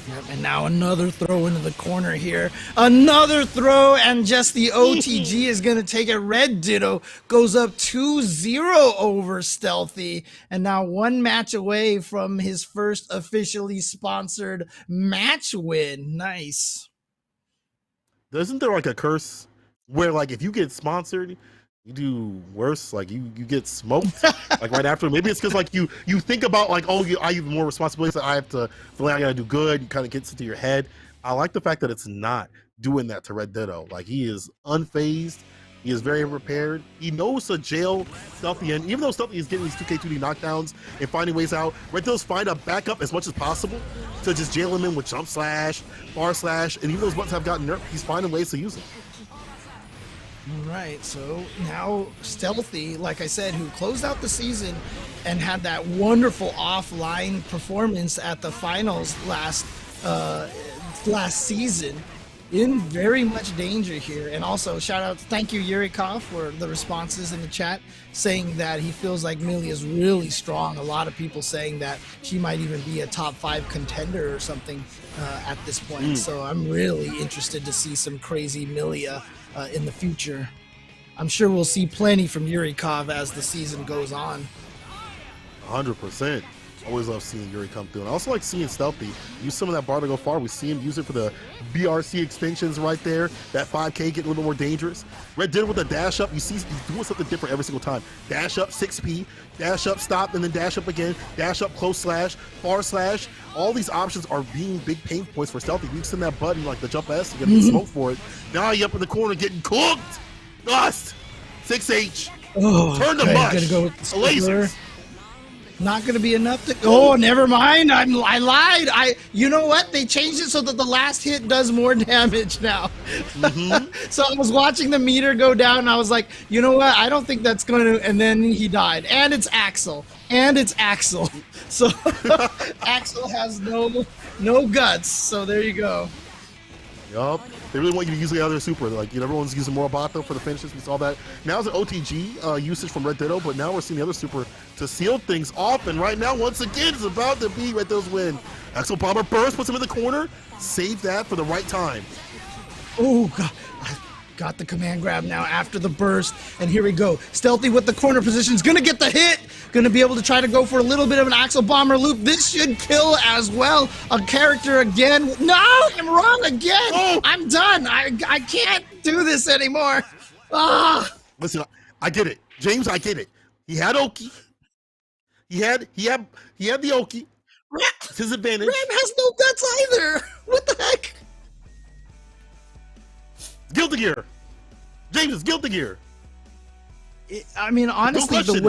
Speaker 7: Yep, and now another throw into the corner here. Another throw, and just the OTG is going to take it. Red Ditto goes up 2-0 over Stealthy, and now one match away from his first officially sponsored match win. Nice.
Speaker 4: Isn't there like a curse where like if you get sponsored, you do worse, like you get smoked like right after? Maybe it's because like you think about like, oh, I have more responsibilities that I have to feel like I gotta do good. You kind of gets into your head. I like the fact that it's not doing that to Red Ditto. Like he is unfazed. He is very prepared. He knows to jail Stealthy, and even though Stealthy is getting these 2K2D knockdowns and finding ways out, Red Ditto's find a backup as much as possible to just jail him in with jump slash, bar slash, and even those buttons have gotten nerfed, he's finding ways to use them.
Speaker 7: All right, so now Stealthy, like I said, who closed out the season and had that wonderful offline performance at the finals last season, in very much danger here. And also, shout out, thank you, Yurikov, for the responses in the chat, saying that he feels like Millie is really strong. A lot of people saying that she might even be a top 5 contender or something at this point. So I'm really interested to see some crazy Milia in the future. I'm sure we'll see plenty from Yurikov as the season goes on.
Speaker 4: 100%. Always love seeing Yuri come through. And I also like seeing Stealthy use some of that bar to go far. We see him use it for the BRC extensions right there. That 5K getting a little bit more dangerous. Red Ditto with the dash up. You see he's doing something different every single time. Dash up 6P, dash up stop, and then dash up again. Dash up close slash, far slash. All these options are being big pain points for Stealthy. You send that button like the jump S to get the smoke for it. Now he up in the corner getting cooked. Dust. 6H.
Speaker 7: Oh,
Speaker 4: Turn the
Speaker 7: okay,
Speaker 4: mush.
Speaker 7: gonna go with the
Speaker 4: Lasers.
Speaker 7: Not going to be enough to... Oh, never mind. I lied. You know what? They changed it so that the last hit does more damage now. So I was watching the meter go down, and I was like, you know what? I don't think that's going to... And then he died. And it's Axel. So Axel has no guts. So there you go.
Speaker 4: Yup. They really want you to use the other super. Like, everyone's using Morobato for the finishes. We saw that. Now it's an OTG usage from Red Ditto, but now we're seeing the other super to seal things off. And right now, once again, it's about to be Red Ditto's win. Axel Bomber burst, puts him in the corner. Save that for the right time.
Speaker 7: Oh, God. Got the command grab now after the burst, and here we go. Stealthy with the corner position is going to get the hit. Going to be able to try to go for a little bit of an Axel Bomber loop. This should kill as well. A character again. No, I'm wrong again. Oh. I'm done. I can't do this anymore. Ah.
Speaker 4: Listen, I get it. James, I get it. He had Oki. He had the Oki. It's his advantage.
Speaker 7: Ram has no guts either. What the heck?
Speaker 4: Guilty Gear. James is Guilty Gear.
Speaker 7: I mean, honestly, the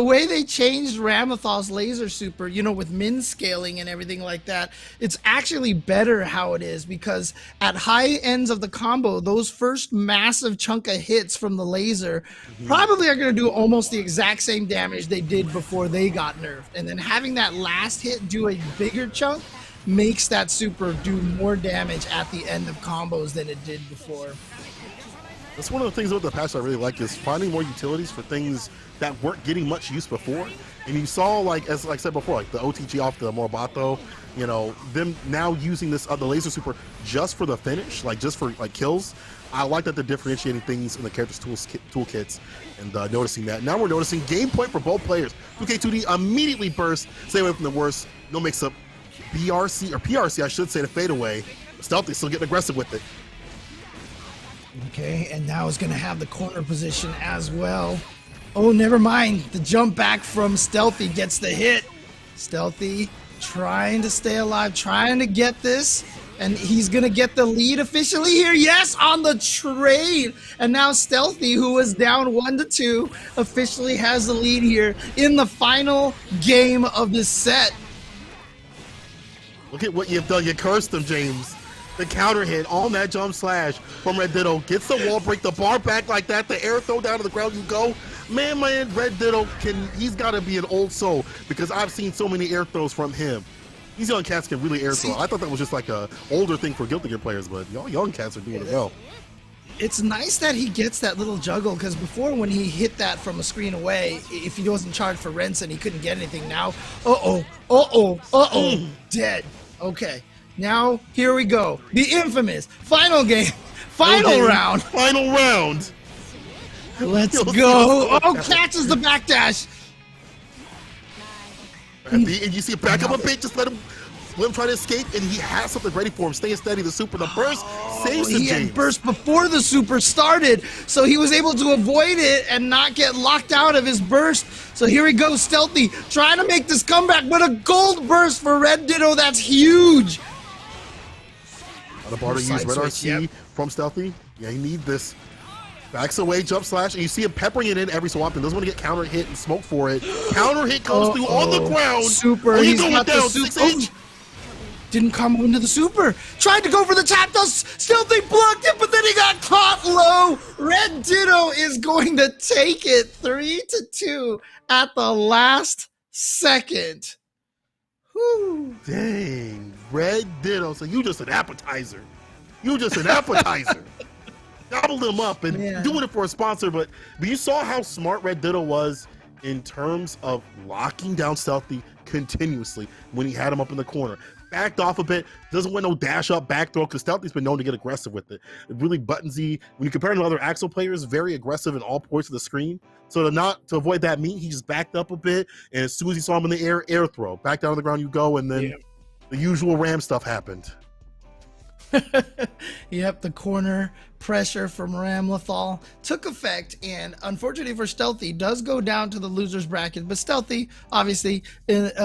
Speaker 7: way they changed Ramathal's laser super, with min scaling and everything like that, it's actually better how it is, because at high ends of the combo, those first massive chunk of hits from the laser probably are going to do almost the exact same damage they did before they got nerfed. And then having that last hit do a bigger chunk makes that super do more damage at the end of combos than it did before.
Speaker 4: That's one of the things about the patch I really like, is finding more utilities for things that weren't getting much use before. And you saw, like I said before, like the OTG off the Morobato, them now using this the laser super just for the finish, like just for like kills. I like that they're differentiating things in the characters' toolkits and noticing that. Now we're noticing game point for both players. 2K2D immediately burst, stay away from the worst, no mix-up. BRC, or PRC, I should say, to fade away. Stealthy still getting aggressive with it.
Speaker 7: Okay, and now is going to have the corner position as well. Oh, never mind. The jump back from Stealthy gets the hit. Stealthy trying to stay alive, trying to get this. And he's going to get the lead officially here. Yes, on the trade. And now Stealthy, who was down 1-2, officially has the lead here in the final game of this set.
Speaker 4: Look at what you've done. You cursed him, James. The counter hit on that jump slash from Red Ditto. Gets the wall break, the bar back like that, the air throw down to the ground you go. Man, Red Ditto, he's got to be an old soul, because I've seen so many air throws from him. These young cats can really air throw. I thought that was just like a older thing for Guilty Gear players, but y'all young cats are doing it well.
Speaker 7: It's nice that he gets that little juggle, because before, when he hit that from a screen away, if he wasn't charged for Renson, he couldn't get anything. Now, dead. Okay. Now, here we go. The infamous final game. Final round.
Speaker 4: Final round.
Speaker 7: Let's go. Oh, catches the backdash.
Speaker 4: And you see it back up a bit, just let him try to escape, and he has something ready for him. Staying steady, the super, the burst saves him.
Speaker 7: He had burst before the super started, so he was able to avoid it and not get locked out of his burst. So here he goes, Stealthy, trying to make this comeback, but a gold burst for Red Ditto, that's huge.
Speaker 4: The bar to use Red RC from Stealthy. Yeah, you need this. Backs away, jump slash, and you see him peppering it in every so often. Doesn't want to get counter hit and smoke for it. Counter hit comes through on the ground.
Speaker 7: Super,
Speaker 4: he's
Speaker 7: going
Speaker 4: down,
Speaker 7: the
Speaker 4: 6-inch.
Speaker 7: Didn't combo into the super. Tried to go for the tap, does Stealthy blocked it, but then he got caught low. Red Ditto is going to take it 3-2 at the last second. Whew.
Speaker 4: Dang, Red Ditto. So you just an appetizer. You just an appetizer. Gobbled him up and doing it for a sponsor, but you saw how smart Red Ditto was in terms of locking down Stealthy continuously when he had him up in the corner. Backed off a bit, doesn't win no dash up back throw, because Stealthy's been known to get aggressive with it. Really buttonsy. When you compare him to other Axel players, very aggressive in all points of the screen. So to avoid that meat, he just backed up a bit, and as soon as he saw him in the air throw. Back down on the ground you go, and then the usual Ram stuff happened.
Speaker 7: Yep, the corner pressure from Ramlethal took effect, and unfortunately for Stealthy, does go down to the losers bracket, but Stealthy obviously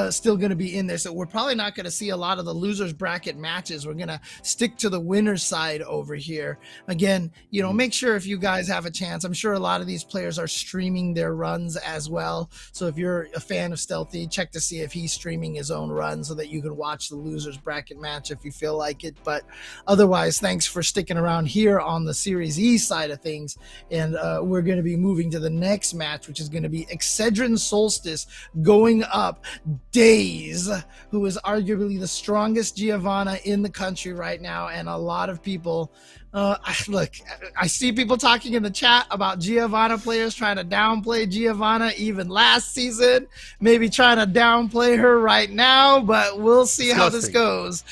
Speaker 7: still going to be in there, so we're probably not going to see a lot of the losers bracket matches. We're going to stick to the winner's side over here. Again, you know, make sure if you guys have a chance, I'm sure a lot of these players are streaming their runs as well, so if you're a fan of Stealthy, check to see if he's streaming his own run so that you can watch the losers bracket match if you feel like it. But otherwise, thanks for sticking around here on the Series E side of things, and we're going to be moving to the next match, which is going to be Excedrin Solstice going up Daze, who is arguably the strongest Giovanna in the country right now, and a lot of people look, I see people talking in the chat about Giovanna players trying to downplay Giovanna even last season, maybe trying to downplay her right now, but we'll see how this goes.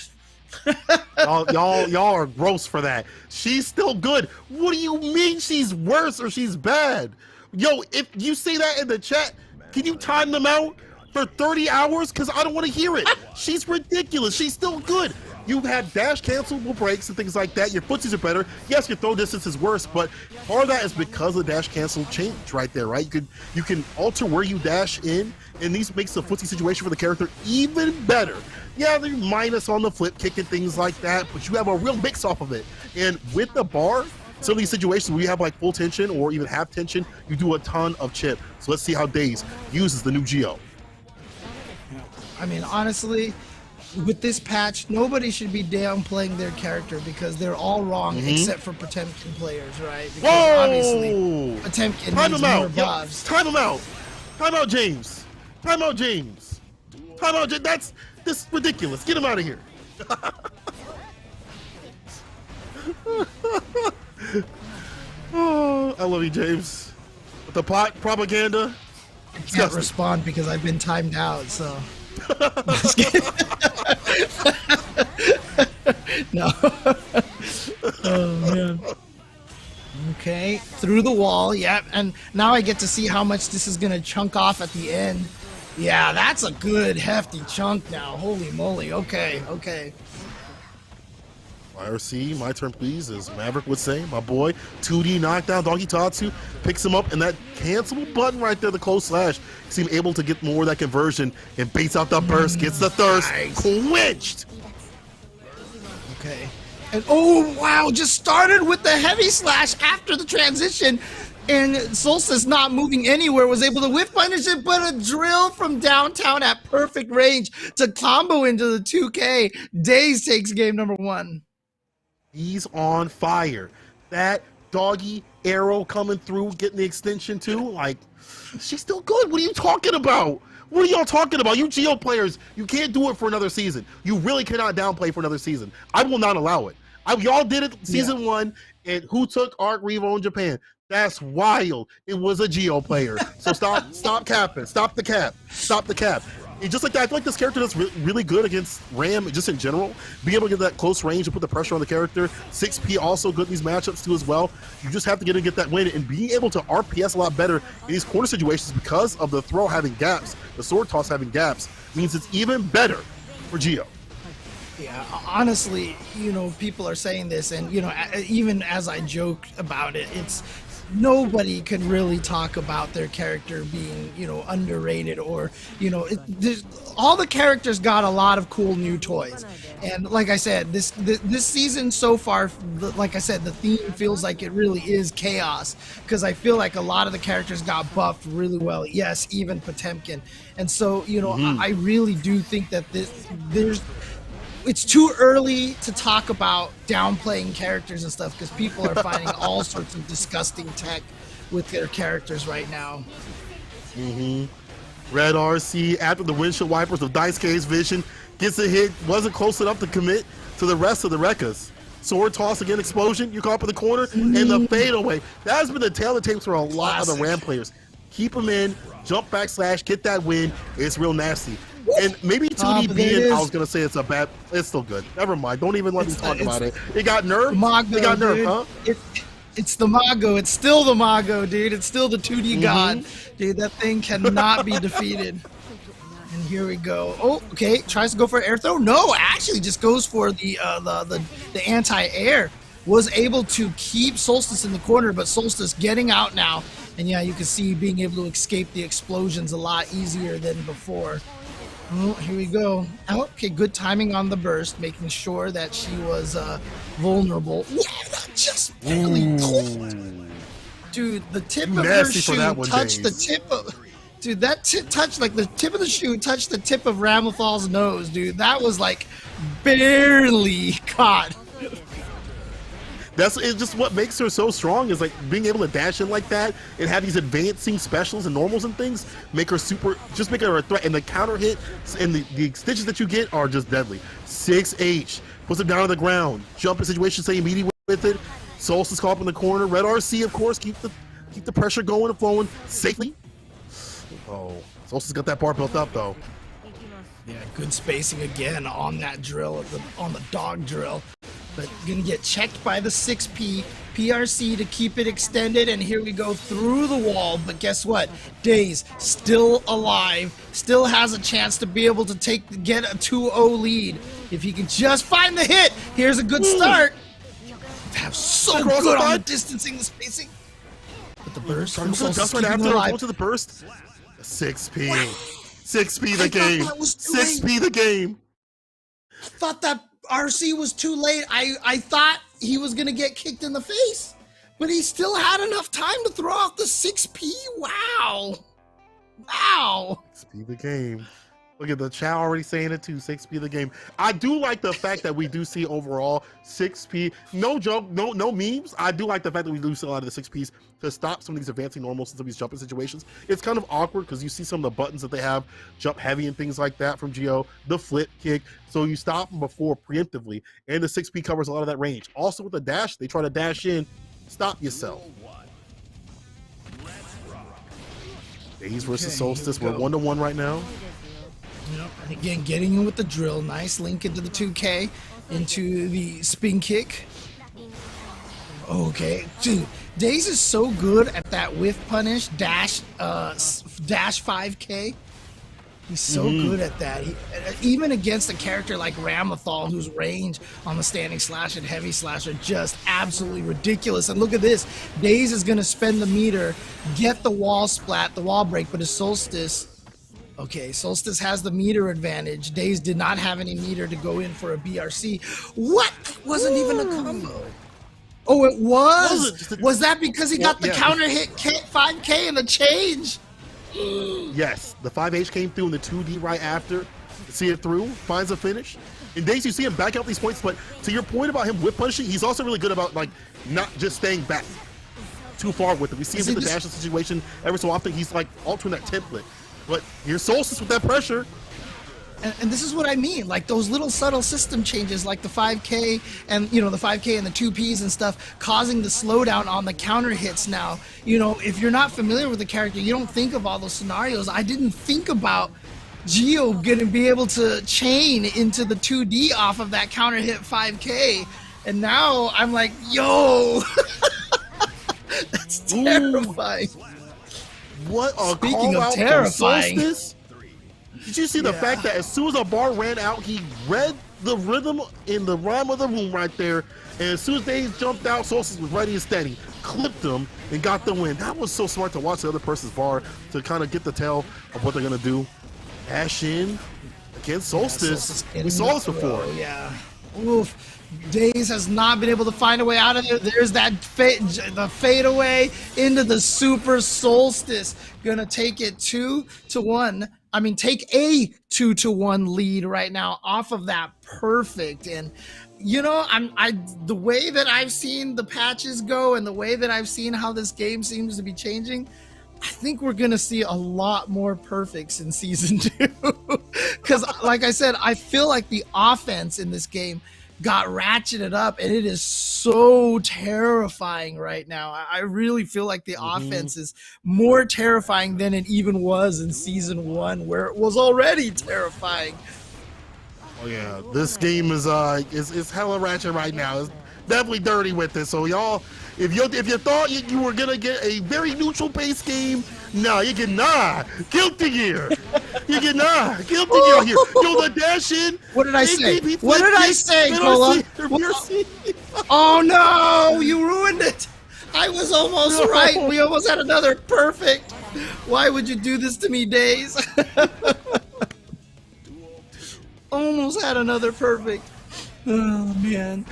Speaker 4: y'all are gross for that. She's still good. What do you mean she's worse or she's bad? Yo, if you say that in the chat, can you time them out for 30 hours? Because I don't want to hear it. She's ridiculous. She's still good. You've had dash cancelable breaks and things like that. Your footsies are better. Yes, your throw distance is worse, but part of that is because of the dash cancel change right there, right? You can alter where you dash in, and these makes the footsie situation for the character even better. Yeah, they're minus on the flip kick and things like that, but you have a real mix off of it. And with the bar, some of these situations where you have like full tension or even half tension, you do a ton of chip. So let's see how Daze uses the new Geo.
Speaker 7: I mean, honestly, with this patch, nobody should be downplaying their character because they're all wrong except for Potemkin players, right? Because obviously Potemkin needs more buffs.
Speaker 4: Time him out. Time out, James. Time out, James. Time out, James. That's ridiculous. Get him out of here. Oh, I love you, James. With the pot propaganda.
Speaker 7: I can't respond because I've been timed out, so. No. Oh man. Okay, through the wall, yep, and now I get to see how much this is gonna chunk off at the end. Yeah, that's a good hefty chunk now. Holy moly. Okay.
Speaker 4: IRC, my turn please, as Maverick would say, my boy. 2D knockdown, Doggy Tatsu picks him up, and that cancelable button right there, the close slash, seemed able to get more of that conversion and baits out the burst, gets the thirst, quenched.
Speaker 7: Okay. And oh wow, just started with the heavy slash after the transition, and Solstice not moving anywhere was able to whiff punish it, but a drill from downtown at perfect range to combo into the 2K. Daze takes game number 1.
Speaker 4: He's on fire. That doggy arrow coming through, getting the extension too, like, she's still good. What are you talking about? What are y'all talking about? You Geo players, you can't do it for another season. You really cannot downplay for another season. I will not allow it. Y'all did it season 1, and who took Arc Revo in Japan? That's wild. It was a Geo player. So stop capping. Stop the cap. And just like that, I feel like this character does really good against Ram, just in general. Being able to get that close range and put the pressure on the character. 6P also good in these matchups too as well. You just have to get that win, and being able to RPS a lot better in these corner situations because of the throw having gaps, the sword toss having gaps, means it's even better for Geo.
Speaker 7: Yeah, honestly, you know, people are saying this, and you know, even as I joke about it, it's nobody can really talk about their character being, you know, underrated, or, you know, all the characters got a lot of cool new toys. And like I said, this season so far, like I said, the theme feels like it really is chaos, because I feel like a lot of the characters got buffed really well. Yes, even Potemkin. And so, you know, I really do think that it's too early to talk about downplaying characters and stuff, because people are finding all sorts of disgusting tech with their characters right now.
Speaker 4: Red RC, after the windshield wipers of Dice K's vision, gets a hit, wasn't close enough to commit to the rest of the Rekkas. Sword toss again, explosion, you caught up in the corner, and the fadeaway. That has been the tail of the tapes for a lot of the Ram players. Keep them in, jump backslash, get that win. It's real nasty. And maybe 2D being, I was going to say it's a bad, it's still good. Never mind. Don't even let me talk about it. It got nerfed.
Speaker 7: Mago,
Speaker 4: it got nerfed,
Speaker 7: dude.
Speaker 4: huh?
Speaker 7: It's the Mago. It's still the Mago, dude. It's still the 2D god. Dude, that thing cannot be defeated. And here we go. Oh, okay. Tries to go for an air throw. No, actually just goes for the anti-air. Was able to keep Solstice in the corner, but Solstice getting out now. And yeah, you can see being able to escape the explosions a lot easier than before. Oh, here we go. Oh, okay, good timing on the burst, making sure that she was vulnerable. Yeah, that just barely caught. Dude, the tip of her shoe touched the tip of... Dude, that touched, like, the tip of the shoe touched the tip of Ramathal's nose, dude. That was, like, barely caught.
Speaker 4: It's just what makes her so strong, is like being able to dash in like that and have these advancing specials and normals and things make her make her a threat. And the counter hit and the extensions that you get are just deadly. 6H puts him down on the ground, jump in situation, stay immediate with it. Solstice caught up in the corner. Red RC, of course, keep the pressure going and flowing safely. Oh, Solstice got that part built up though.
Speaker 7: Yeah, good spacing again on that drill, on the dog drill. But gonna get checked by the 6P PRC to keep it extended, and here we go through the wall. But guess what? Daze still alive, still has a chance to be able to get a 2-0 lead if he can just find the hit. Here's a good start. That's so good on the distancing, the spacing. But the burst from Solstice
Speaker 4: right after going to the burst. 6P, 6P the game. 6P the game.
Speaker 7: I thought that RC was too late. I thought he was going to get kicked in the face, but he still had enough time to throw out the 6P. Wow.
Speaker 4: 6P the game. Look at the chat already saying it too. 6P the game. I do like the fact that we do see overall 6P. No joke, no memes. I do like the fact that we do see a lot of the 6Ps to stop some of these advancing normals and some of these jumping situations. It's kind of awkward because you see some of the buttons that they have, jump heavy and things like that from Geo, the flip kick. So you stop them before preemptively, and the 6P covers a lot of that range. Also with the dash, they try to dash in. Stop yourself. Daze versus Solstice. We're 1-1 right now.
Speaker 7: Yep. And again, getting in with the drill. Nice link into the 2K, into the spin kick. Okay, dude, Daze is so good at that whiff punish dash 5K. He's so good at that. Even against a character like Ramathal, whose range on the standing slash and heavy slash are just absolutely ridiculous. And look at this. Daze is going to spend the meter, get the wall splat, the wall break, but his Solstice... Okay, Solstice has the meter advantage. Daze did not have any meter to go in for a BRC. What? It wasn't even a combo. Oh, it was? Was that because he got the counter hit 5K and the change?
Speaker 4: Yes, the 5H came through in the 2D right after. See it through, finds a finish. And Daze, you see him back out these points, but to your point about him whip punishing, he's also really good about like not just staying back too far with it. We see him in the dash situation every so often. He's like altering that template. But here's Solstice with that pressure.
Speaker 7: And this is what I mean, like those little subtle system changes, like the 5K and, you know, the 5K and the 2Ps and stuff, causing the slowdown on the counter hits now. You know, if you're not familiar with the character, you don't think of all those scenarios. I didn't think about Geo gonna be able to chain into the 2D off of that counter hit 5K, and now I'm like, yo, that's terrifying.
Speaker 4: What a
Speaker 7: Speaking
Speaker 4: call
Speaker 7: of
Speaker 4: out
Speaker 7: terrifying.
Speaker 4: from Solstice. Did you see the fact that as soon as a bar ran out, he read the rhythm in the rhyme of the room right there, and as soon as Daze jumped out, Solstice was ready and steady, clipped him, and got the win. That was so smart to watch the other person's bar to kind of get the tell of what they're going to do. Dash in against Solstice. We saw this before.
Speaker 7: Yeah. Oof. Daze has not been able to find a way out of there. There's that the fadeaway into the Super Solstice. Gonna take it 2-1. I mean, take a 2-1 lead right now off of that perfect. And you know, the way that I've seen the patches go and the way that I've seen how this game seems to be changing, I think we're gonna see a lot more perfects in season 2. Because, like I said, I feel like the offense in this game got ratcheted up, and it is so terrifying right now. I really feel like the offense is more terrifying than it even was in season 1, where it was already terrifying.
Speaker 4: Oh yeah, this game is hella ratchet right now. It's definitely dirty with it. So y'all, if you thought you were gonna get a very neutral pace game, no, you get Guilty Gear. You get Guilty Gear here. Yo, the dash in.
Speaker 7: What did I say? What did I say, Cola? Oh no, you ruined it. I was almost right. We almost had another perfect. Why would you do this to me, Daze? Almost had another perfect. Oh man.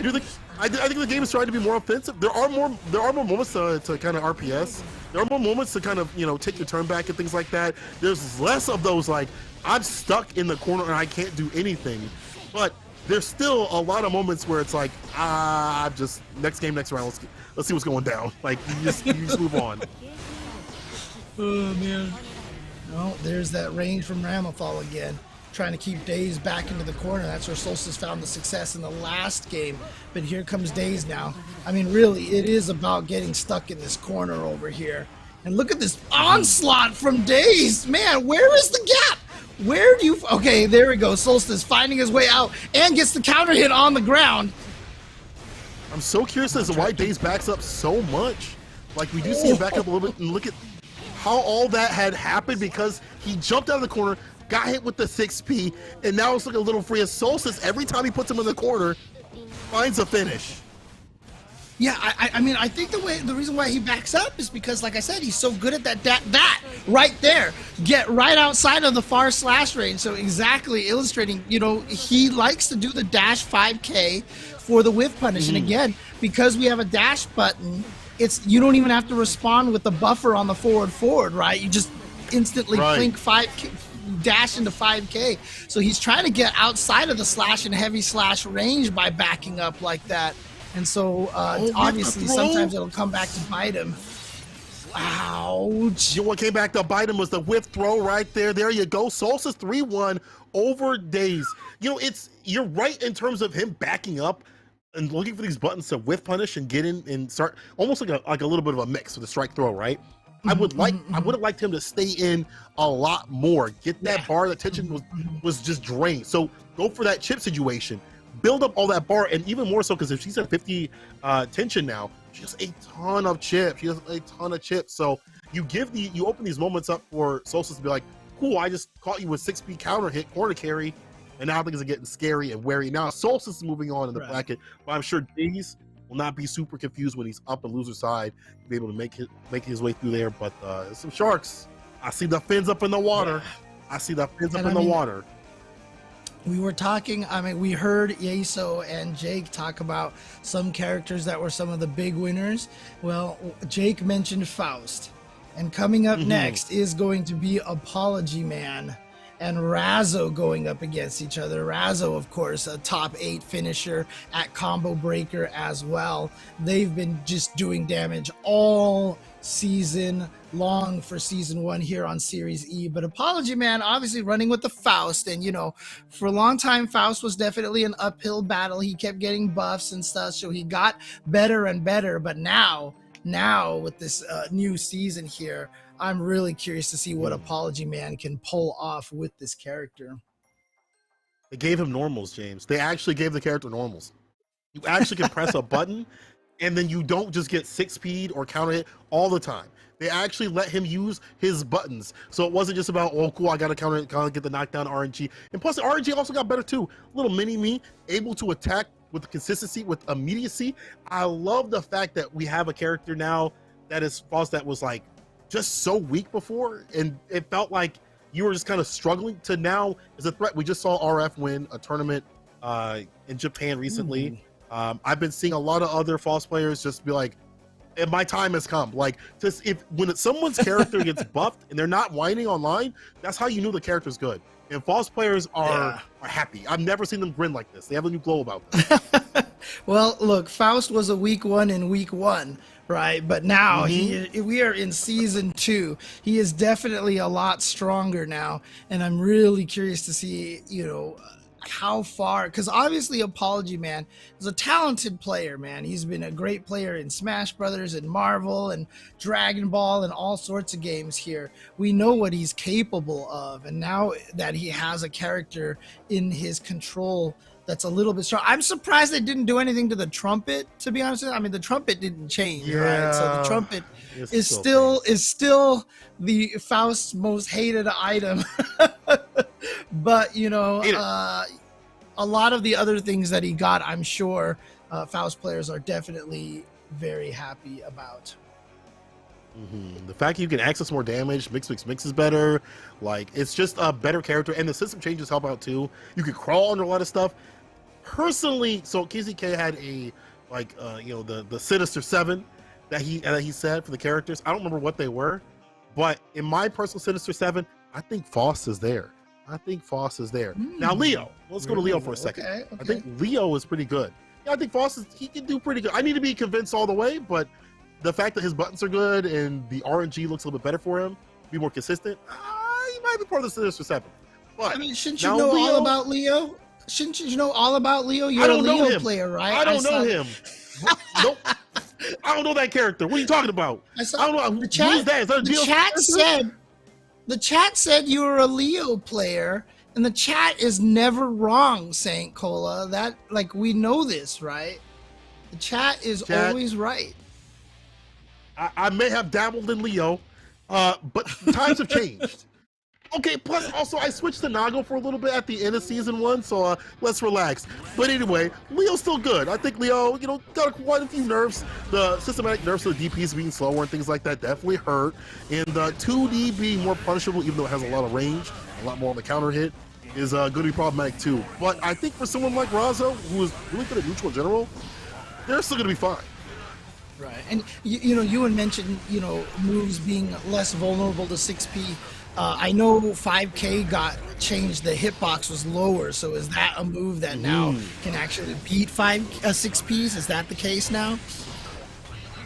Speaker 4: I think the game is trying to be more offensive. There are more moments to kind of RPS. There are more moments to kind of, you know, take your turn back and things like that. There's less of those like, I'm stuck in the corner and I can't do anything. But there's still a lot of moments where it's like, just next game, next round, let's see what's going down. Like, you just move on.
Speaker 7: Oh man. Oh, there's that range from Ramathal again, trying to keep Daze back into the corner. That's where Solstice found the success in the last game. But here comes Daze now. I mean, really, it is about getting stuck in this corner over here. And look at this onslaught from Daze. Man, where is the gap? Where do you... Okay, there we go. Solstice finding his way out and gets the counter hit on the ground.
Speaker 4: I'm so curious as to why Daze backs up so much. Like, we do see him back up a little bit, and look at how all that had happened because he jumped out of the corner, got hit with the 6P, and now it's looking a little free as Solstice, every time he puts him in the corner, finds a finish.
Speaker 7: Yeah, I mean, I think the reason why he backs up is because, like I said, he's so good at that right there. Get right outside of the far slash range. So exactly illustrating, you know, he likes to do the dash 5K for the whiff punish. And again, because we have a dash button, you don't even have to respond with the buffer on the forward, right? You just instantly blink 5K. Dash into 5K. So he's trying to get outside of the slash and heavy slash range by backing up like that. And so obviously sometimes it'll come back to bite him. Ouch.
Speaker 4: You know what came back to bite him was the whiff throw right there. There you go. Solstice 3-1 over Daze. You know, you're right in terms of him backing up and looking for these buttons to whiff punish and get in and start almost like a little bit of a mix with a strike throw, right? I would have liked him to stay in a lot more. Get that bar. The tension was just drained. So go for that chip situation. Build up all that bar, and even more so because if she's at 50 tension now, she has a ton of chips. She has a ton of chips. So you open these moments up for Solstice to be like, cool, I just caught you with 6B counter hit, corner carry, and now things are getting scary and wary. Now Solstice is moving on in the bracket, but I'm sure Daze will not be super confused when he's up the loser side to be able to make his way through there. But some sharks. I see the fins up in the water. I see the fins up in the water.
Speaker 7: We were talking, I mean, we heard Yeso and Jake talk about some characters that were some of the big winners. Well, Jake mentioned Faust. And coming up next is going to be Apology Man and Razzo going up against each other. Razzo, of course, a top 8 finisher at Combo Breaker as well. They've been just doing damage all season long for season 1 here on Series E. But Apology Man obviously running with the Faust, and you know, for a long time Faust was definitely an uphill battle. He kept getting buffs and stuff, so he got better and better. But now with this new season here, I'm really curious to see what Apology Man can pull off with this character.
Speaker 4: They gave him normals, James. They actually gave the character normals. You actually can press a button, and then you don't just get 6 speed or counter hit all the time. They actually let him use his buttons. So it wasn't just about, oh, cool, I got to counter it, kind of get the knockdown RNG. And plus, the RNG also got better too. Little mini-me, able to attack with consistency, with immediacy. I love the fact that we have a character now that is false, that was like just so weak before, and it felt like you were just kind of struggling, to now as a threat. We just saw RF win a tournament in Japan recently. I've been seeing a lot of other false players just be like, and my time has come. Like, just when someone's character gets buffed and they're not whining online, that's how you knew the character's good. And false players are happy. I've never seen them grin like this. They have a new glow about them.
Speaker 7: Well, look, Faust was a weak one in week 1, right? But now we are in season 2. He is definitely a lot stronger now, and I'm really curious to see, how far, because obviously Apology Man is a talented player, man. He's been a great player in Smash Brothers and Marvel and Dragon Ball and all sorts of games here. We know what he's capable of, and now that he has a character in his control that's a little bit strong. I'm surprised they didn't do anything to the trumpet, to be honest with you. I mean, the trumpet didn't change, right? So the trumpet is still the Faust's most hated item. But, a lot of the other things that he got, I'm sure Faust players are definitely very happy about.
Speaker 4: The fact you can access more damage, mix is better. Like, it's just a better character, and the system changes help out too. You can crawl under a lot of stuff. Personally, so KZK had a the Sinister 7 that he said for the characters. I don't remember what they were, but in my personal Sinister 7, I think Faust is there. Now Leo, let's go to Leo for a second.
Speaker 7: Okay.
Speaker 4: I think Leo is pretty good. Yeah, I think Faust he can do pretty good. I need to be convinced all the way, but the fact that his buttons are good and the RNG looks a little bit better for him, be more consistent, he might be part of the Sinister 7. But
Speaker 7: I mean, shouldn't you know all about Leo? Shouldn't you know all about Leo? You're a Leo player, right?
Speaker 4: I don't know him. Nope. I don't know that character. What are you talking about? I don't know.
Speaker 7: The chat said you were a Leo player, and the chat is never wrong, Saint Cola. That, we know this, right? The chat is always right.
Speaker 4: I may have dabbled in Leo, but times have changed. Okay, plus also I switched to Nago for a little bit at the end of season 1, so let's relax. But anyway, Leo's still good. I think Leo, got quite a few nerfs. The systematic nerfs of the DPs being slower and things like that definitely hurt. And the 2D being more punishable, even though it has a lot of range, a lot more on the counter hit, is going to be problematic too. But I think for someone like Razo, who is really good at neutral in general, they're still going to be fine.
Speaker 7: Right, and you had mentioned moves being less vulnerable to 6P. I know 5K got changed. The hitbox was lower, so is that a move that now can actually beat 6Ps? Is that the case now?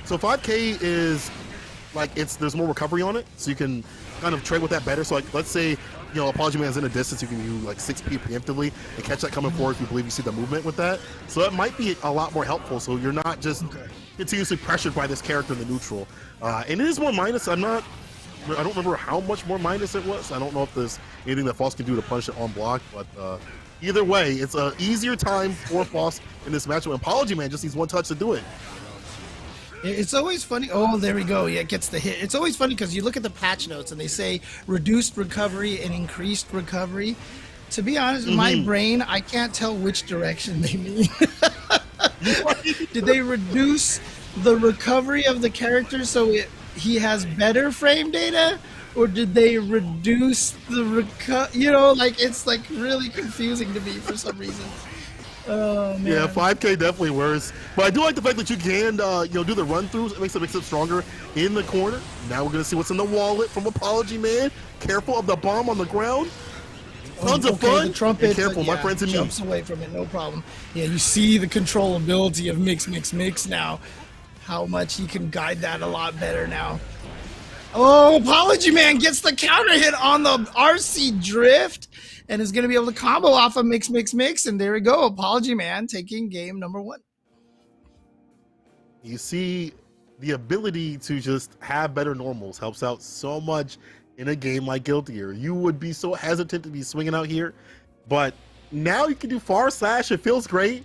Speaker 4: So 5K is there's more recovery on it, so you can kind of trade with that better. So let's say Apology Man's in a distance, you can use 6P preemptively and catch that coming forward if you believe you see the movement with that. So that might be a lot more helpful. So you're not just continuously pressured by this character in the neutral. And it is more minus. I don't remember how much more minus it was. I don't know if there's anything that Faust can do to punish it on block, but either way, it's an easier time for Faust in this matchup. Apology Man just needs one touch to do it.
Speaker 7: It's always funny. Oh, there we go. Yeah, it gets the hit. It's always funny because you look at the patch notes and they say reduced recovery and increased recovery. To be honest, in my brain, I can't tell which direction they mean. Did they reduce the recovery of the character so he has better frame data, or did they reduce the it's really confusing to me for some reason. Oh, man.
Speaker 4: Yeah, 5K definitely worse. But I do like the fact that you can do the run throughs. It makes it stronger in the corner. Now we're gonna see what's in the wallet from Apology Man. Careful of the bomb on the ground. Tons of fun.
Speaker 7: The trumpet,
Speaker 4: careful, my friends and me.
Speaker 7: Jumps away from it, no problem. Yeah, you see the controllability of mix now. How much he can guide that a lot better now. Oh, Apology Man gets the counter hit on the RC drift and is going to be able to combo off of mix. And there we go. Apology Man taking game number 1.
Speaker 4: You see the ability to just have better normals helps out so much in a game like Guilty Gear. You would be so hesitant to be swinging out here, but now you can do far slash. It feels great.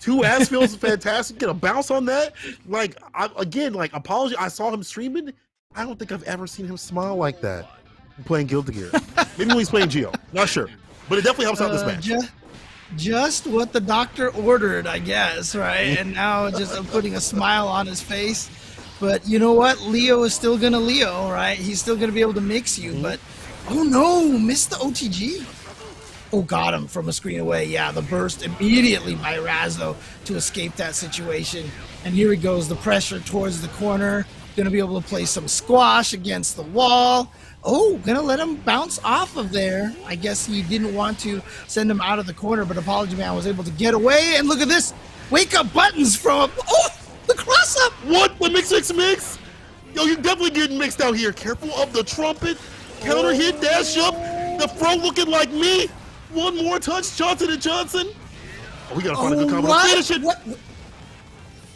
Speaker 4: 2S feels fantastic. Get a bounce on that. Like, apology. I saw him streaming. I don't think I've ever seen him smile like that playing Guilty Gear. Maybe when he's playing Geo. Not sure. But it definitely helps out this match.
Speaker 7: Just what the doctor ordered, I guess, right? And now just putting a smile on his face. But you know what? Leo is still gonna Leo, right? He's still gonna be able to mix you, but oh no, missed the OTG. Oh, got him from a screen away. Yeah, the burst immediately by Razzo to escape that situation. And here he goes, the pressure towards the corner. Gonna be able to play some squash against the wall. Oh, gonna let him bounce off of there. I guess he didn't want to send him out of the corner, but Apology Man was able to get away. And look at this, wake up buttons from, oh, the cross up.
Speaker 4: What, the mix? Yo, you're definitely getting mixed out here. Careful of the trumpet, counter hit, dash up. The throw looking like me. One more touch, Johnson & Johnson. Oh, we gotta find a good combo to finish it.
Speaker 7: What?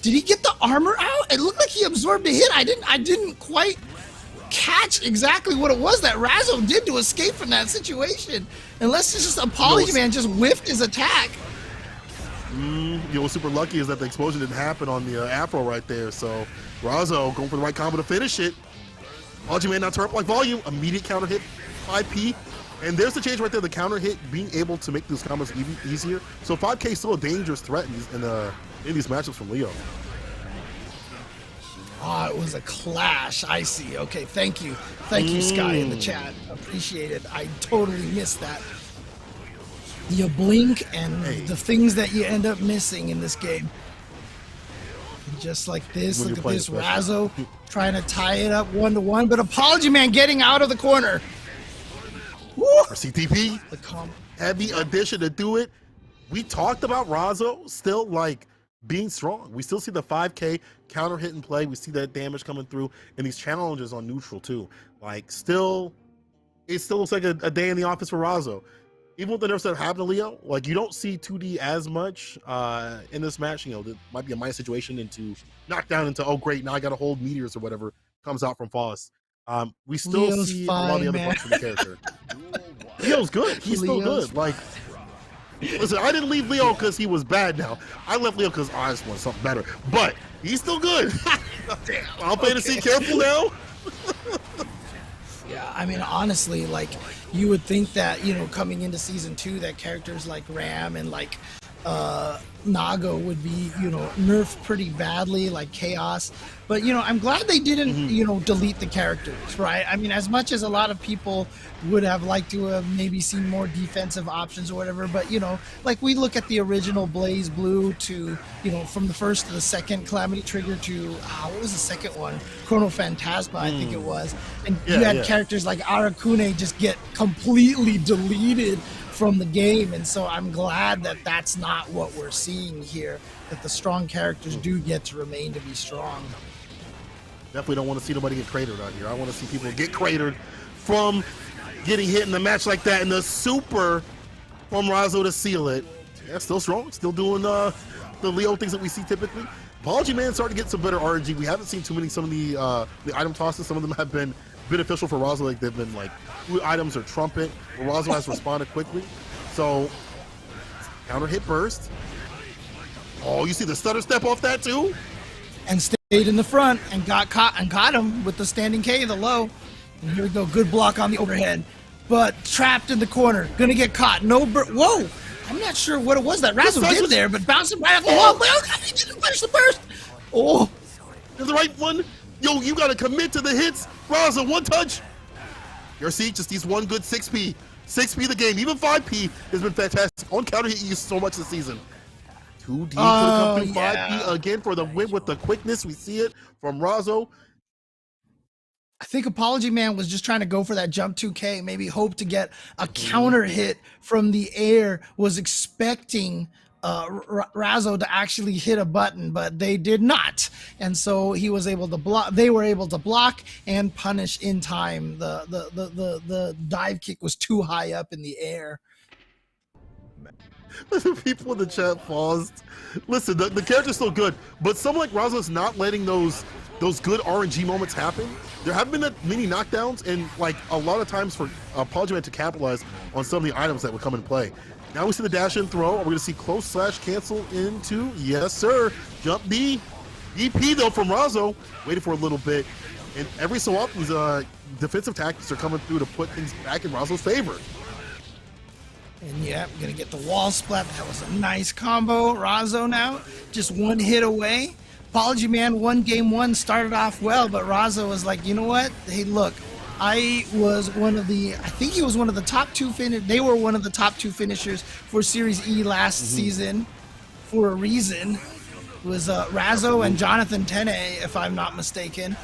Speaker 7: Did he get the armor out? It looked like he absorbed a hit. I didn't quite catch exactly what it was that Razzo did to escape from that situation. Unless it's just Apology Man just whiffed his attack.
Speaker 4: What's super lucky is that the explosion didn't happen on the Afro right there. So Razzo going for the right combo to finish it. Apology Man now turn up like volume. Immediate counter hit, 5P. And there's the change right there, the counter hit, being able to make those combos even easier. So 5K is still a dangerous threat in these matchups from Leo.
Speaker 7: Oh, it was a clash. I see. Okay, thank you. Thank you, Sky, in the chat. Appreciate it. I totally missed that. You blink and the things that you end up missing in this game. And just like this, look at this, Razzo trying to tie it up 1-1, but Apology Man getting out of the corner. Woo!
Speaker 4: For CTP, heavy addition to do it. We talked about Razzo still like being strong. We still see the 5K counter hit and play. We see that damage coming through, and these challenges on neutral too. Like it still looks like a day in the office for Razzo. Even with the nerfs that happened to Leo, like you don't see 2D as much in this match. You know, there might be a minus situation into knockdown into, oh great, now I gotta hold meteors or whatever comes out from Faust. We still
Speaker 7: Leo's
Speaker 4: see
Speaker 7: fine,
Speaker 4: a lot of the other
Speaker 7: man.
Speaker 4: parts of the character. Leo's good. He's still good. Like, listen, I didn't leave Leo because he was bad now. I left Leo because I just want something better. But he's still good. Damn. I'll play to see. Careful now.
Speaker 7: Yeah, I mean, honestly, like, you would think that, you know, coming into Season 2, that characters like Ram and, like, Nago would be, you know, nerfed pretty badly, like Chaos. But, you know, I'm glad they didn't, you know, delete the characters, right? I mean, as much as a lot of people would have liked to have maybe seen more defensive options or whatever, but, you know, like we look at the original Blaze Blue to, you know, from the first to the second Calamity Trigger to, what was the second one? Chrono Phantasma, I think it was. And you had characters like Arakune just get completely deleted from the game, and so I'm glad that that's not what we're seeing here, that the strong characters do get to remain to be strong.
Speaker 4: Definitely don't want to see nobody get cratered out here. I want to see people get cratered from getting hit in the match like that, and the super from Razzo to seal it. Yeah, still strong, still doing the Leo things that we see typically. Apology Man starting to get some better RNG. We haven't seen too many, some of the item tosses. Some of them have been beneficial for Razzo, like they've been like items or trumpet, where Razzo has responded quickly. So counter hit burst. Oh, you see the stutter step off that too?
Speaker 7: And stayed in the front and got caught and caught him with the standing K, the low. And here we go, good block on the overhead, but trapped in the corner, gonna get caught. No, whoa! I'm not sure what it was that Razzo did there, but bouncing right off the wall. Oh God, he didn't finish the burst. Oh,
Speaker 4: is the right one? Yo, you gotta commit to the hits. Razzo, one touch. Your seat just needs one good 6P. 6P the game, even 5P has been fantastic. On counter hit you so much this season. 2D could have come through 5P again for the win with the quickness. We see it from Razzo.
Speaker 7: I think Apology Man was just trying to go for that jump 2K, maybe hope to get a counter hit from the air, was expecting Razzo to actually hit a button, but they did not. And so he was able to block, they were able to block and punish in time. The dive kick was too high up in the air.
Speaker 4: Listen, people in the chat paused. Listen, the character's still good, but someone like Razo's not letting those good RNG moments happen. There have been many knockdowns, and like a lot of times for Apology Man to capitalize on some of the items that would come in play. Now we see the dash and throw. We're going to see close slash cancel into, yes sir, jump B. DP though from Razo, waiting for a little bit. And every so often these defensive tactics are coming through to put things back in Razo's favor.
Speaker 7: And yeah, gonna get the wall splat. That was a nice combo. Razo now, just one hit away. Apology Man won game one, started off well, but Razo was like, you know what? Hey, look, I think he was one of the top two they were one of the top two finishers for Series E last season for a reason. It was Razo and Jonathan Tene, if I'm not mistaken.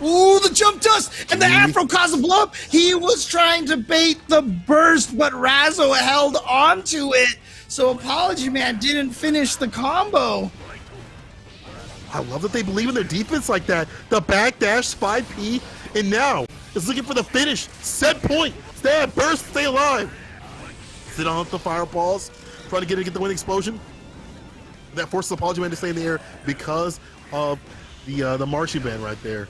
Speaker 7: Ooh, the jump dust and the Afro caused a blow up. He was trying to bait the burst, but Razo held onto it. So Apology Man didn't finish the combo.
Speaker 4: I love that they believe in their defense like that. The backdash, spy P, and now is looking for the finish. Set point. Stay at burst, stay alive. Sit on the fireballs, trying to get the win explosion. That forces Apology Man to stay in the air because of the marching band right there.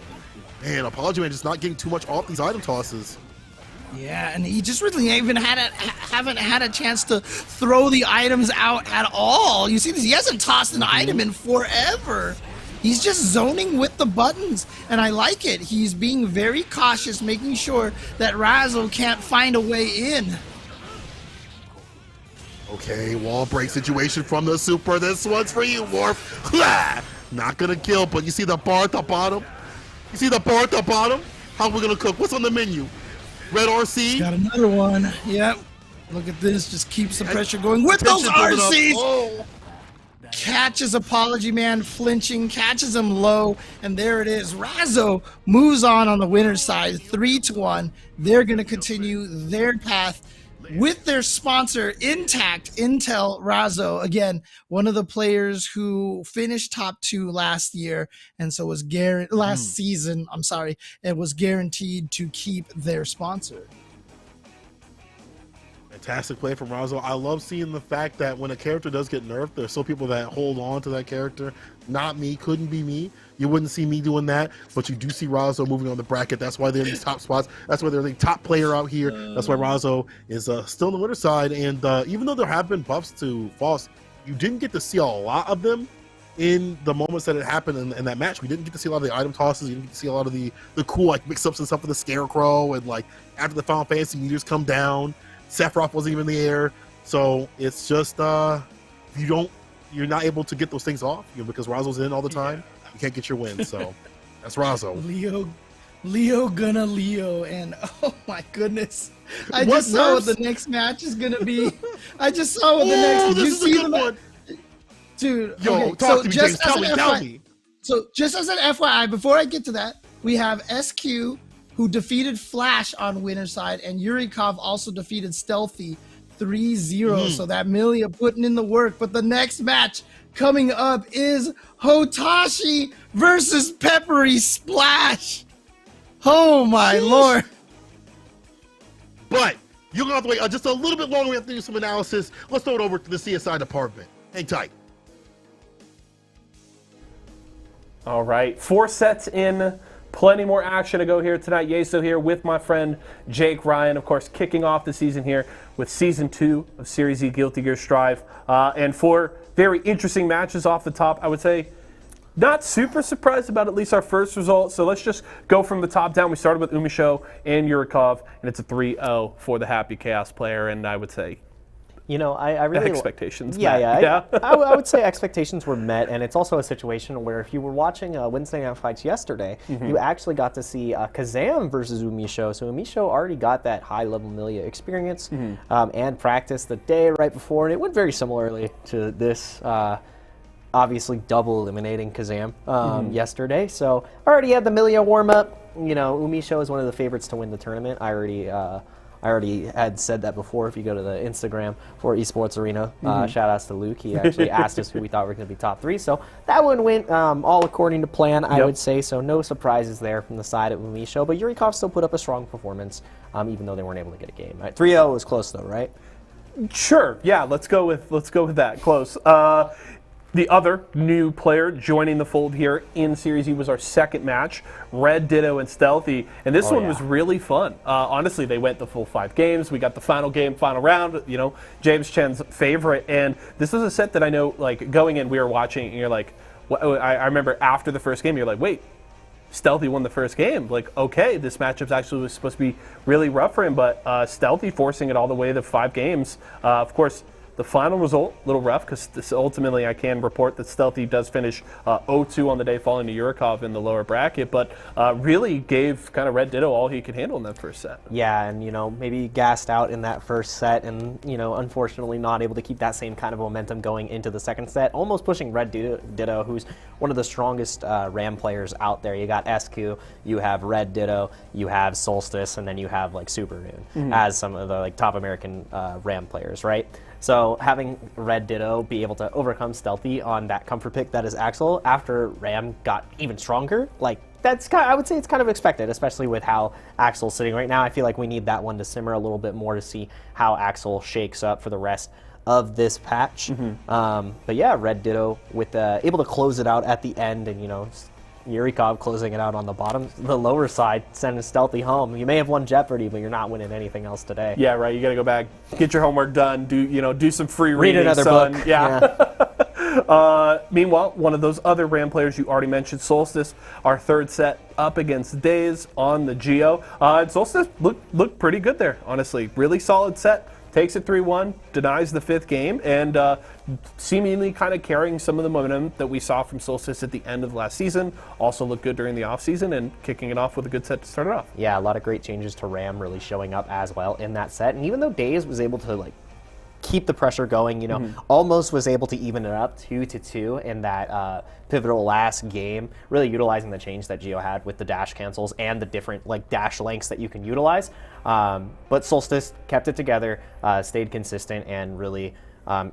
Speaker 4: Man, Apology Man just not getting too much off these item tosses.
Speaker 7: Yeah, and he just really haven't had a chance to throw the items out at all. You see this? He hasn't tossed an item in forever. He's just zoning with the buttons, and I like it. He's being very cautious, making sure that Razo can't find a way in.
Speaker 4: Okay, wall break situation from the super. This one's for you, Morph. Not gonna kill, but you see the bar at the bottom? You see the bar at the bottom? How are we gonna cook? What's on the menu? Red RC?
Speaker 7: Got another one. Yep. Look at this. Just keeps the pressure going with those RCs.
Speaker 4: Oh.
Speaker 7: Catches Apology Man flinching, catches him low, and there it is. Razo moves on the winner's side, 3-1. They're going to continue their path with their sponsor intact, Intel Razo. Again, one of the players who finished top 2 last year, and so was last season, I'm sorry, and was guaranteed to keep their sponsor.
Speaker 4: Fantastic play from Razo. I love seeing the fact that when a character does get nerfed, there's still people that hold on to that character. Not me, couldn't be me. You wouldn't see me doing that, but you do see Razo moving on the bracket. That's why they're in these top spots. That's why they're the top player out here. That's why Razo is still on the winner side. And even though there have been buffs to False, you didn't get to see a lot of them in the moments that it happened in that match. We didn't get to see a lot of the item tosses. You didn't get to see a lot of the cool like mix-ups and stuff with the Scarecrow. And like after the Final Fantasy meteors come down, Sephiroth wasn't even in the air. So it's just you're not able to get those things off, because Razo's in all the time. You can't get your win. So that's Razo.
Speaker 7: Leo gonna Leo, and oh my goodness, I just saw what the next match is gonna be. I just saw what the next. Did you see the one? Dude,
Speaker 4: yo,
Speaker 7: okay,
Speaker 4: talk to me, James. Tell me.
Speaker 7: So just as an FYI, before I get to that, we have SQ, who defeated Flash on winner's side, and Yurikov also defeated Stealthy 3-0. So that Milia putting in the work. But the next match coming up is Hotashi versus Peppery Splash. Oh my lord.
Speaker 4: But you're going to have to wait just a little bit longer. We have to do some analysis. Let's throw it over to the CSI department. Hang tight.
Speaker 1: All right, 4 sets in. Plenty more action to go here tonight. Yeso here with my friend Jake Ryan, of course, kicking off the season here with Season 2 of Series E Guilty Gear Strive. And 4 very interesting matches off the top, I would say. Not super surprised about at least our first result, so let's just go from the top down. We started with Umisho and Yurikov, and it's a 3-0 for the Happy Chaos player, and I would say
Speaker 5: I really
Speaker 1: expectations.
Speaker 5: Yeah. I would say expectations were met, and it's also a situation where if you were watching Wednesday Night Fights yesterday, you actually got to see Kazam versus Umisho. So Umisho already got that high-level Milia experience and practice the day right before, and it went very similarly to this. Obviously, double eliminating Kazam yesterday. So already had the Milia warm-up. Umisho is one of the favorites to win the tournament. I already had said that before. If you go to the Instagram for Esports Arena, shout outs to Luke. He actually asked us who we thought were going to be top 3. So that one went all according to plan, I would say. So no surprises there from the side of Umisho. But Yurikov still put up a strong performance, even though they weren't able to get a game. Right? 3-0 was close, though, right?
Speaker 1: Sure. Yeah. Let's go with that. Close. The other new player joining the fold here in Series E was our second match, Red Ditto and Stealthy, and this one was really fun. Honestly, they went the full 5 games. We got the final game, final round. You know, James Chen's favorite, and this was a set that I know, like going in, we were watching, and you're like, I remember after the first game, you're like, wait. Stealthy won the first game. Like, okay, this matchup's actually was supposed to be really rough for him, but Stealthy forcing it all the way to 5 games. Of course, the final result, a little rough, because ultimately I can report that Stealthy does finish 0-2 on the day, falling to Yurikov in the lower bracket, but really gave kind of Red Ditto all he could handle in that first set.
Speaker 5: Yeah, and maybe gassed out in that first set, and unfortunately not able to keep that same kind of momentum going into the second set, almost pushing Red Ditto, who's one of the strongest RAM players out there. You got SQ, you have Red Ditto, you have Solstice, and then you have like Super Noon as some of the like top American RAM players, right? So having Red Ditto be able to overcome Stealthy on that comfort pick that is Axel after Ram got even stronger, like that's I would say it's kind of expected, especially with how Axel's sitting right now. I feel like we need that one to simmer a little bit more to see how Axel shakes up for the rest of this patch. But yeah, Red Ditto with able to close it out at the end, and Yurikov closing it out on the lower side, sending Stealthy home. You may have won Jeopardy, but you're not winning anything else today.
Speaker 1: Yeah, right. You got to go back, get your homework done, do some free reading.
Speaker 5: Read another book.
Speaker 1: Yeah. Meanwhile, one of those other RAM players you already mentioned, Solstice, our third set up against Daze on the Geo. And Solstice looked pretty good there, honestly. Really solid set. Takes it 3-1, denies the 5th game, and seemingly kind of carrying some of the momentum that we saw from Solstice at the end of last season. Also looked good during the offseason and kicking it off with a good set to start it off.
Speaker 5: Yeah, a lot of great changes to RAM really showing up as well in that set. And even though Daze was able to keep the pressure going, almost was able to even it up 2-2 in that pivotal last game, really utilizing the change that Geo had with the dash cancels and the different dash lengths that you can utilize. But Solstice kept it together, stayed consistent, and really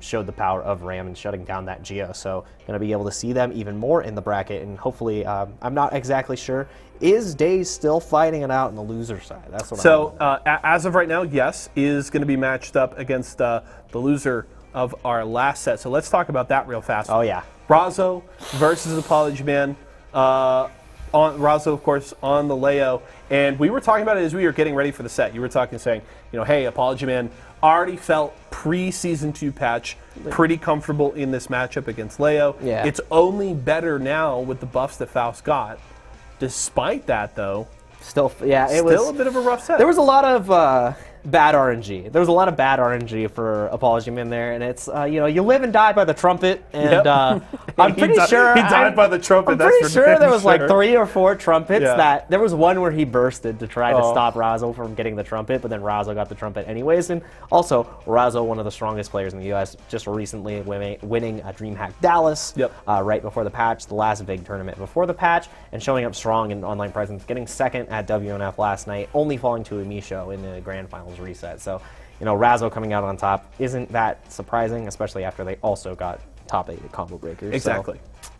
Speaker 5: showed the power of RAM and shutting down that Geo. So going to be able to see them even more in the bracket, and hopefully, I'm not exactly sure, is Daze still fighting it out on the loser side? That's what
Speaker 1: as of right now, yes, is going to be matched up against the loser of our last set. So let's talk about that real fast.
Speaker 5: Oh yeah.
Speaker 1: Razo versus Apology Man. Razo, of course, on the Leo. And we were talking about it as we were getting ready for the set. You were talking, saying, hey, Apology Man already felt pre-Season 2 patch pretty comfortable in this matchup against Leo.
Speaker 5: Yeah.
Speaker 1: It's only better now with the buffs that Faust got. Despite that, though,
Speaker 5: still
Speaker 1: it was a bit of a rough set.
Speaker 5: There was a lot of bad RNG. There was a lot of bad RNG for Apology Man there, and it's you live and die by the trumpet, and I'm pretty sure
Speaker 1: he died by the trumpet.
Speaker 5: I'm pretty sure there was 3 or 4 trumpets that there was one where he bursted to try to stop Razo from getting the trumpet, but then Razo got the trumpet anyways. And also Razo, one of the strongest players in the U.S., just recently winning a DreamHack Dallas right before the patch, the last big tournament before the patch, and showing up strong in online presence, getting second at WNF last night, only falling to Umisho in the grand finals reset. So, Razo coming out on top isn't that surprising, especially after they also got top 8 combo breakers.
Speaker 1: Exactly.
Speaker 5: So,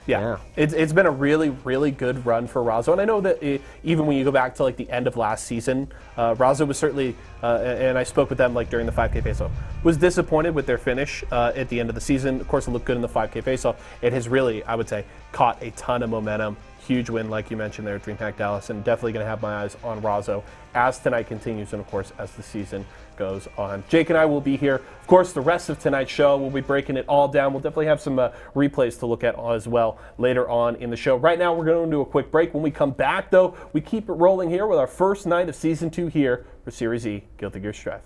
Speaker 1: yeah. It's been a really, really good run for Razo. And I know that even when you go back to the end of last season, Razo was certainly, and I spoke with them during the 5K face-off, was disappointed with their finish at the end of the season. Of course, it looked good in the 5K face-off. It has really, I would say, caught a ton of momentum. Huge win, like you mentioned there at DreamHack Dallas, and definitely going to have my eyes on Razo as tonight continues and, of course, as the season goes on. Jake and I will be here. Of course, the rest of tonight's show, we'll be breaking it all down. We'll definitely have some replays to look at as well later on in the show. Right now, we're going to do a quick break. When we come back, though, we keep it rolling here with our first night of Season 2 here for Series E Guilty Gear Strive.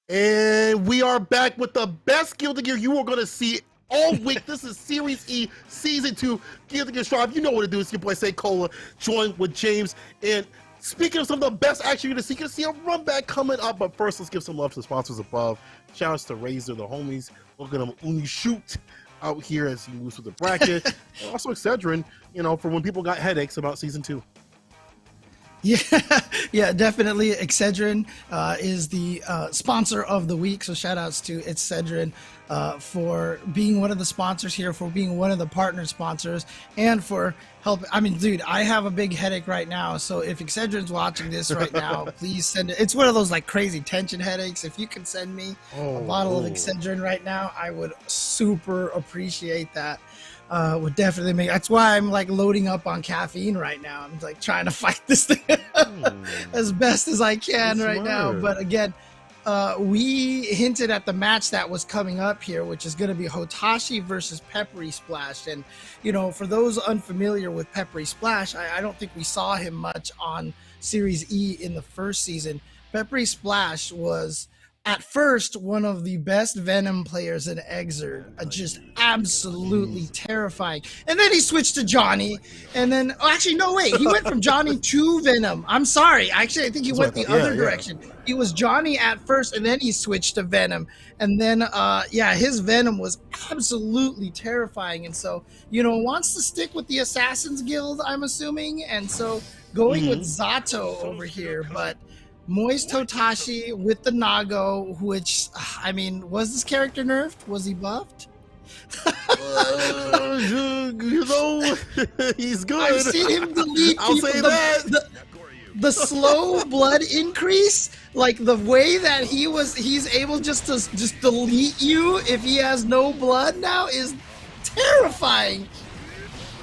Speaker 4: And we are back with the best Guilty Gear you are going to see all week. This is Series E, Season 2, Guilty Gear Strive. You know what to do. It's your boy, Say Cola, joined with James. And speaking of some of the best action you're going to see a run back coming up. But first, let's give some love to the sponsors above. Shout outs to Razor, the homies. Look at them, Umisho out here as he moves with the bracket. And also Excedrin, you know, for when people got headaches about Season 2.
Speaker 7: Yeah, definitely. Excedrin is the sponsor of the week. So shout outs to Excedrin for being one of the sponsors here, for being one of the partner sponsors, and for helping. I mean, dude, I have a big headache right now. So if Excedrin's watching this right now, please send it. It's one of those like crazy tension headaches. If you can send me a bottle of Excedrin right now, I would super appreciate that. Would definitely make. That's why I'm like loading up on caffeine right now. I'm like trying to fight this thing as best as I can right now. But again, we hinted at the match that was coming up here, which is going to be Hotashi versus Peppery Splash. And you know, for those unfamiliar with Peppery Splash, I don't think we saw him much on Series E in the first season. Peppery Splash was at first one of the best Venom players in Excedrin, just absolutely terrifying. And then he switched to Johnny, and then actually no wait, he went from Johnny to Venom. I'm sorry, actually I think he went the other direction. He was Johnny at first, and then he switched to Venom, and then yeah, his Venom was absolutely terrifying. And so, you know, wants to stick with the Assassin's Guild, I'm assuming, and so going with Zato over here. But Moist Hotashi with the Nago, which, I mean, was this character nerfed? Was he buffed?
Speaker 4: You know, he's good.
Speaker 7: I've seen him delete
Speaker 4: I'll
Speaker 7: people.
Speaker 4: say that.
Speaker 7: The slow blood increase, like the way that he's able just to delete you if he has no blood now is terrifying.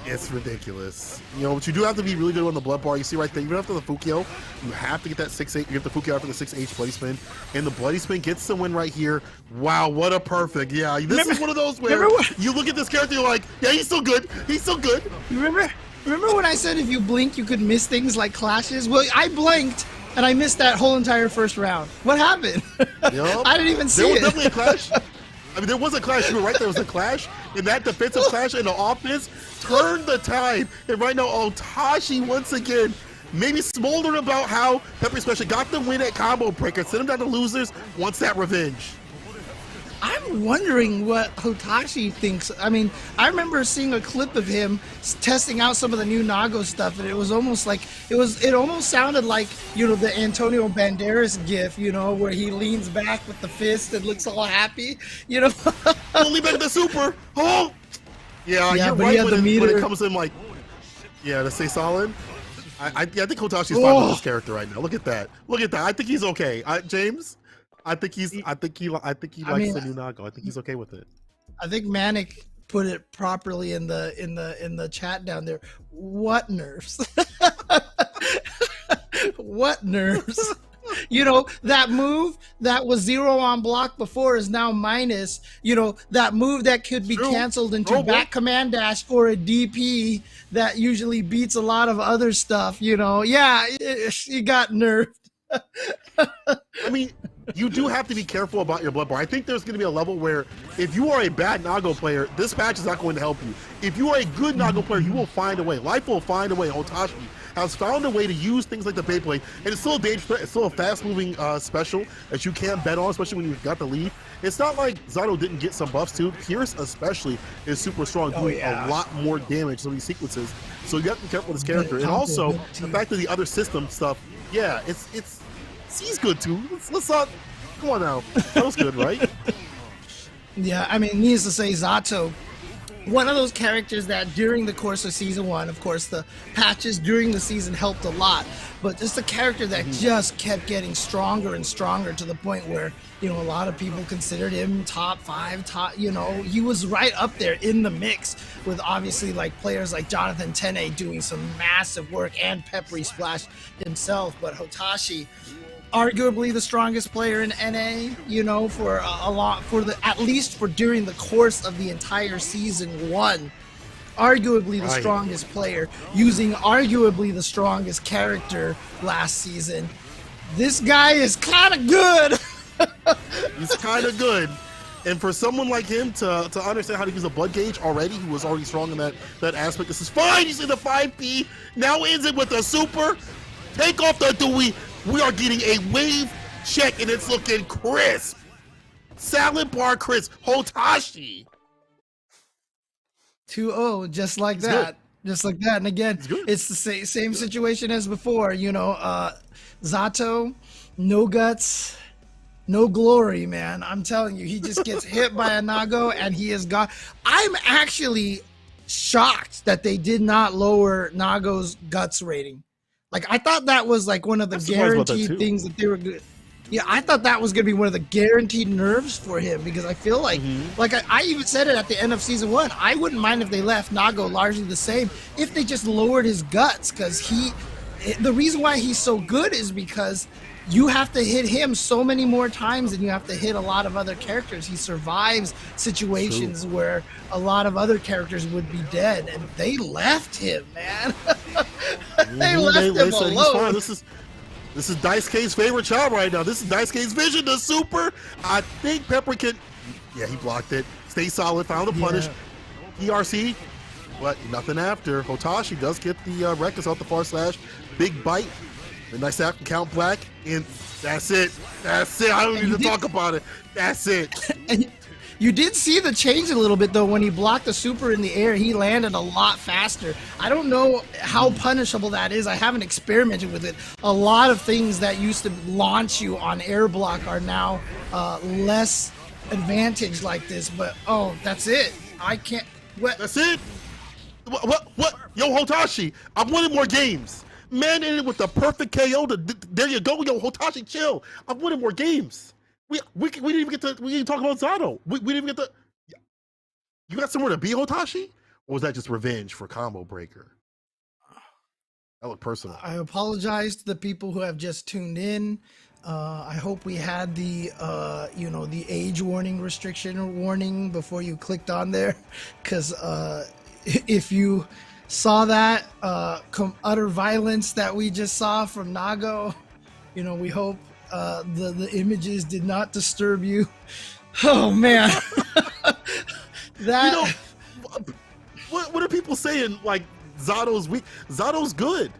Speaker 4: It's ridiculous. You know, but you do have to be really good on the blood bar. You see right there, even after the Fukio, you have to get that 6-8. You get the Fukio after the 6H bloody spin. And the bloody spin gets the win right here. Wow, what a perfect. Yeah, this is one of those where you look at this character, you're like, yeah, he's still good. He's still good.
Speaker 7: Remember when I said if you blink, you could miss things like clashes? Well, I blinked, and I missed that whole entire first round. What happened?
Speaker 4: Yep.
Speaker 7: I didn't even see
Speaker 4: it.
Speaker 7: There
Speaker 4: was definitely a clash. I mean, there was a clash. You were right. There was a clash. And that defensive clash and the offense turned the tide. And right now, Hotashi once again, maybe smoldering about how Peppery Special got the win at Combo Breaker. Send him down to losers, wants that revenge.
Speaker 7: I'm wondering what Hotashi thinks. I mean, I remember seeing a clip of him testing out some of the new Nago stuff, and it was almost like it almost sounded like, you know, the Antonio Banderas gif, you know, where he leans back with the fist and looks all happy, you know.
Speaker 4: Only back the super. Oh, yeah, you're
Speaker 7: but
Speaker 4: right
Speaker 7: when
Speaker 4: it comes in like, yeah, to stay solid. I think Hotashi's fine with this character right now. Look at that. Look at that. I think he's okay. James. I think he likes the new Nago. I think he's okay with it.
Speaker 7: I think Manic put it properly in the chat down there. What nerves? What nerves? You know, that move that was 0 on block before is now minus. You know, that move that could be canceled into back command dash or a DP that usually beats a lot of other stuff. You know, yeah, you got nerfed.
Speaker 4: I mean, you do have to be careful about your blood bar. I think there's going to be a level where if you are a bad Nago player, this patch is not going to help you. If you are a good Nago player, you will find a way. Life will find a way. Hotashi has found a way to use things like the Beyblade, and it's still a dangerous, it's still a fast-moving special that you can't bet on, especially when you've got the lead. It's not like Zato didn't get some buffs too. Pierce especially is super strong, doing a lot more damage in these sequences. So you have to be careful with this character, and also the fact that the other system stuff. Yeah, he's good too. Let's not. Come on now. That was good, right?
Speaker 7: Yeah, I mean, needless to say, Zato, one of those characters that during the course of Season 1, of course, the patches during the season helped a lot, but just a character that just kept getting stronger and stronger to the point where, you know, a lot of people considered him top 5, you know, he was right up there in the mix with obviously like players like Jonathan Tene doing some massive work and Peppery Splash himself, but Hotashi, arguably the strongest player in NA, you know, for at least for during the course of the entire Season 1. Arguably the strongest player, using arguably the strongest character last season. This guy is kind of good.
Speaker 4: He's kind of good. And for someone like him to understand how to use a blood gauge already, who was already strong in that aspect, this is fine. You see the 5P, now ends it with a super. Take off the Dewey. We are getting a wave check, and it's looking crisp. Salad bar crisp. Hotashi.
Speaker 7: 2-0, just like
Speaker 4: It's
Speaker 7: that.
Speaker 4: good.
Speaker 7: Just like that. And again,
Speaker 4: good.
Speaker 7: it's the same situation as before. You know, Zato, no guts, no glory, man. I'm telling you, he just gets hit by a Nago and he is gone. I'm actually shocked that they did not lower Nago's guts rating. Like, I thought that was like one of the
Speaker 4: I'm surprised about that,
Speaker 7: guaranteed
Speaker 4: too.
Speaker 7: things that they were good. Yeah, I thought that was going to be one of the guaranteed nerfs for him because I feel like, I even said it at the end of season 1. I wouldn't mind if they left Nago largely the same if they just lowered his guts, because the reason why he's so good is because you have to hit him so many more times than you have to hit a lot of other characters. He survives situations where a lot of other characters would be dead, and they left him, man. They left him
Speaker 4: said he's fine.
Speaker 7: alone.
Speaker 4: This is Dice K's favorite child right now. This is Dice K's vision, the super. I think Pepper can. Yeah, he blocked it. Stay solid, found the punish. ERC, but nothing after. Hotashi does get the Reckless out the far slash. Big bite. The nice after count black. And that's it. That's it. I don't need to talk about it. That's it.
Speaker 7: And you did see the change a little bit, though, when he blocked the super in the air. He landed a lot faster. I don't know how punishable that is. I haven't experimented with it. A lot of things that used to launch you on air block are now less advantage like this. But, oh, that's it. I can't. What?
Speaker 4: That's it. What? Yo, Hotashi, I wanted more games. Man ended with the perfect KO. There you go. Yo, Hotashi, chill. I wanted more games. We didn't even get to. We didn't talk about Zato. We didn't even get to. You got somewhere to be, Hotashi, or was that just revenge for Combo Breaker? That looked personal.
Speaker 7: I apologize to the people who have just tuned in. I hope we had the the age warning restriction or warning before you clicked on there, because if you saw that utter violence that we just saw from Nago, we hope the images did not disturb you. Oh man. That
Speaker 4: what are people saying? Like, Zato's weak. Zato's good.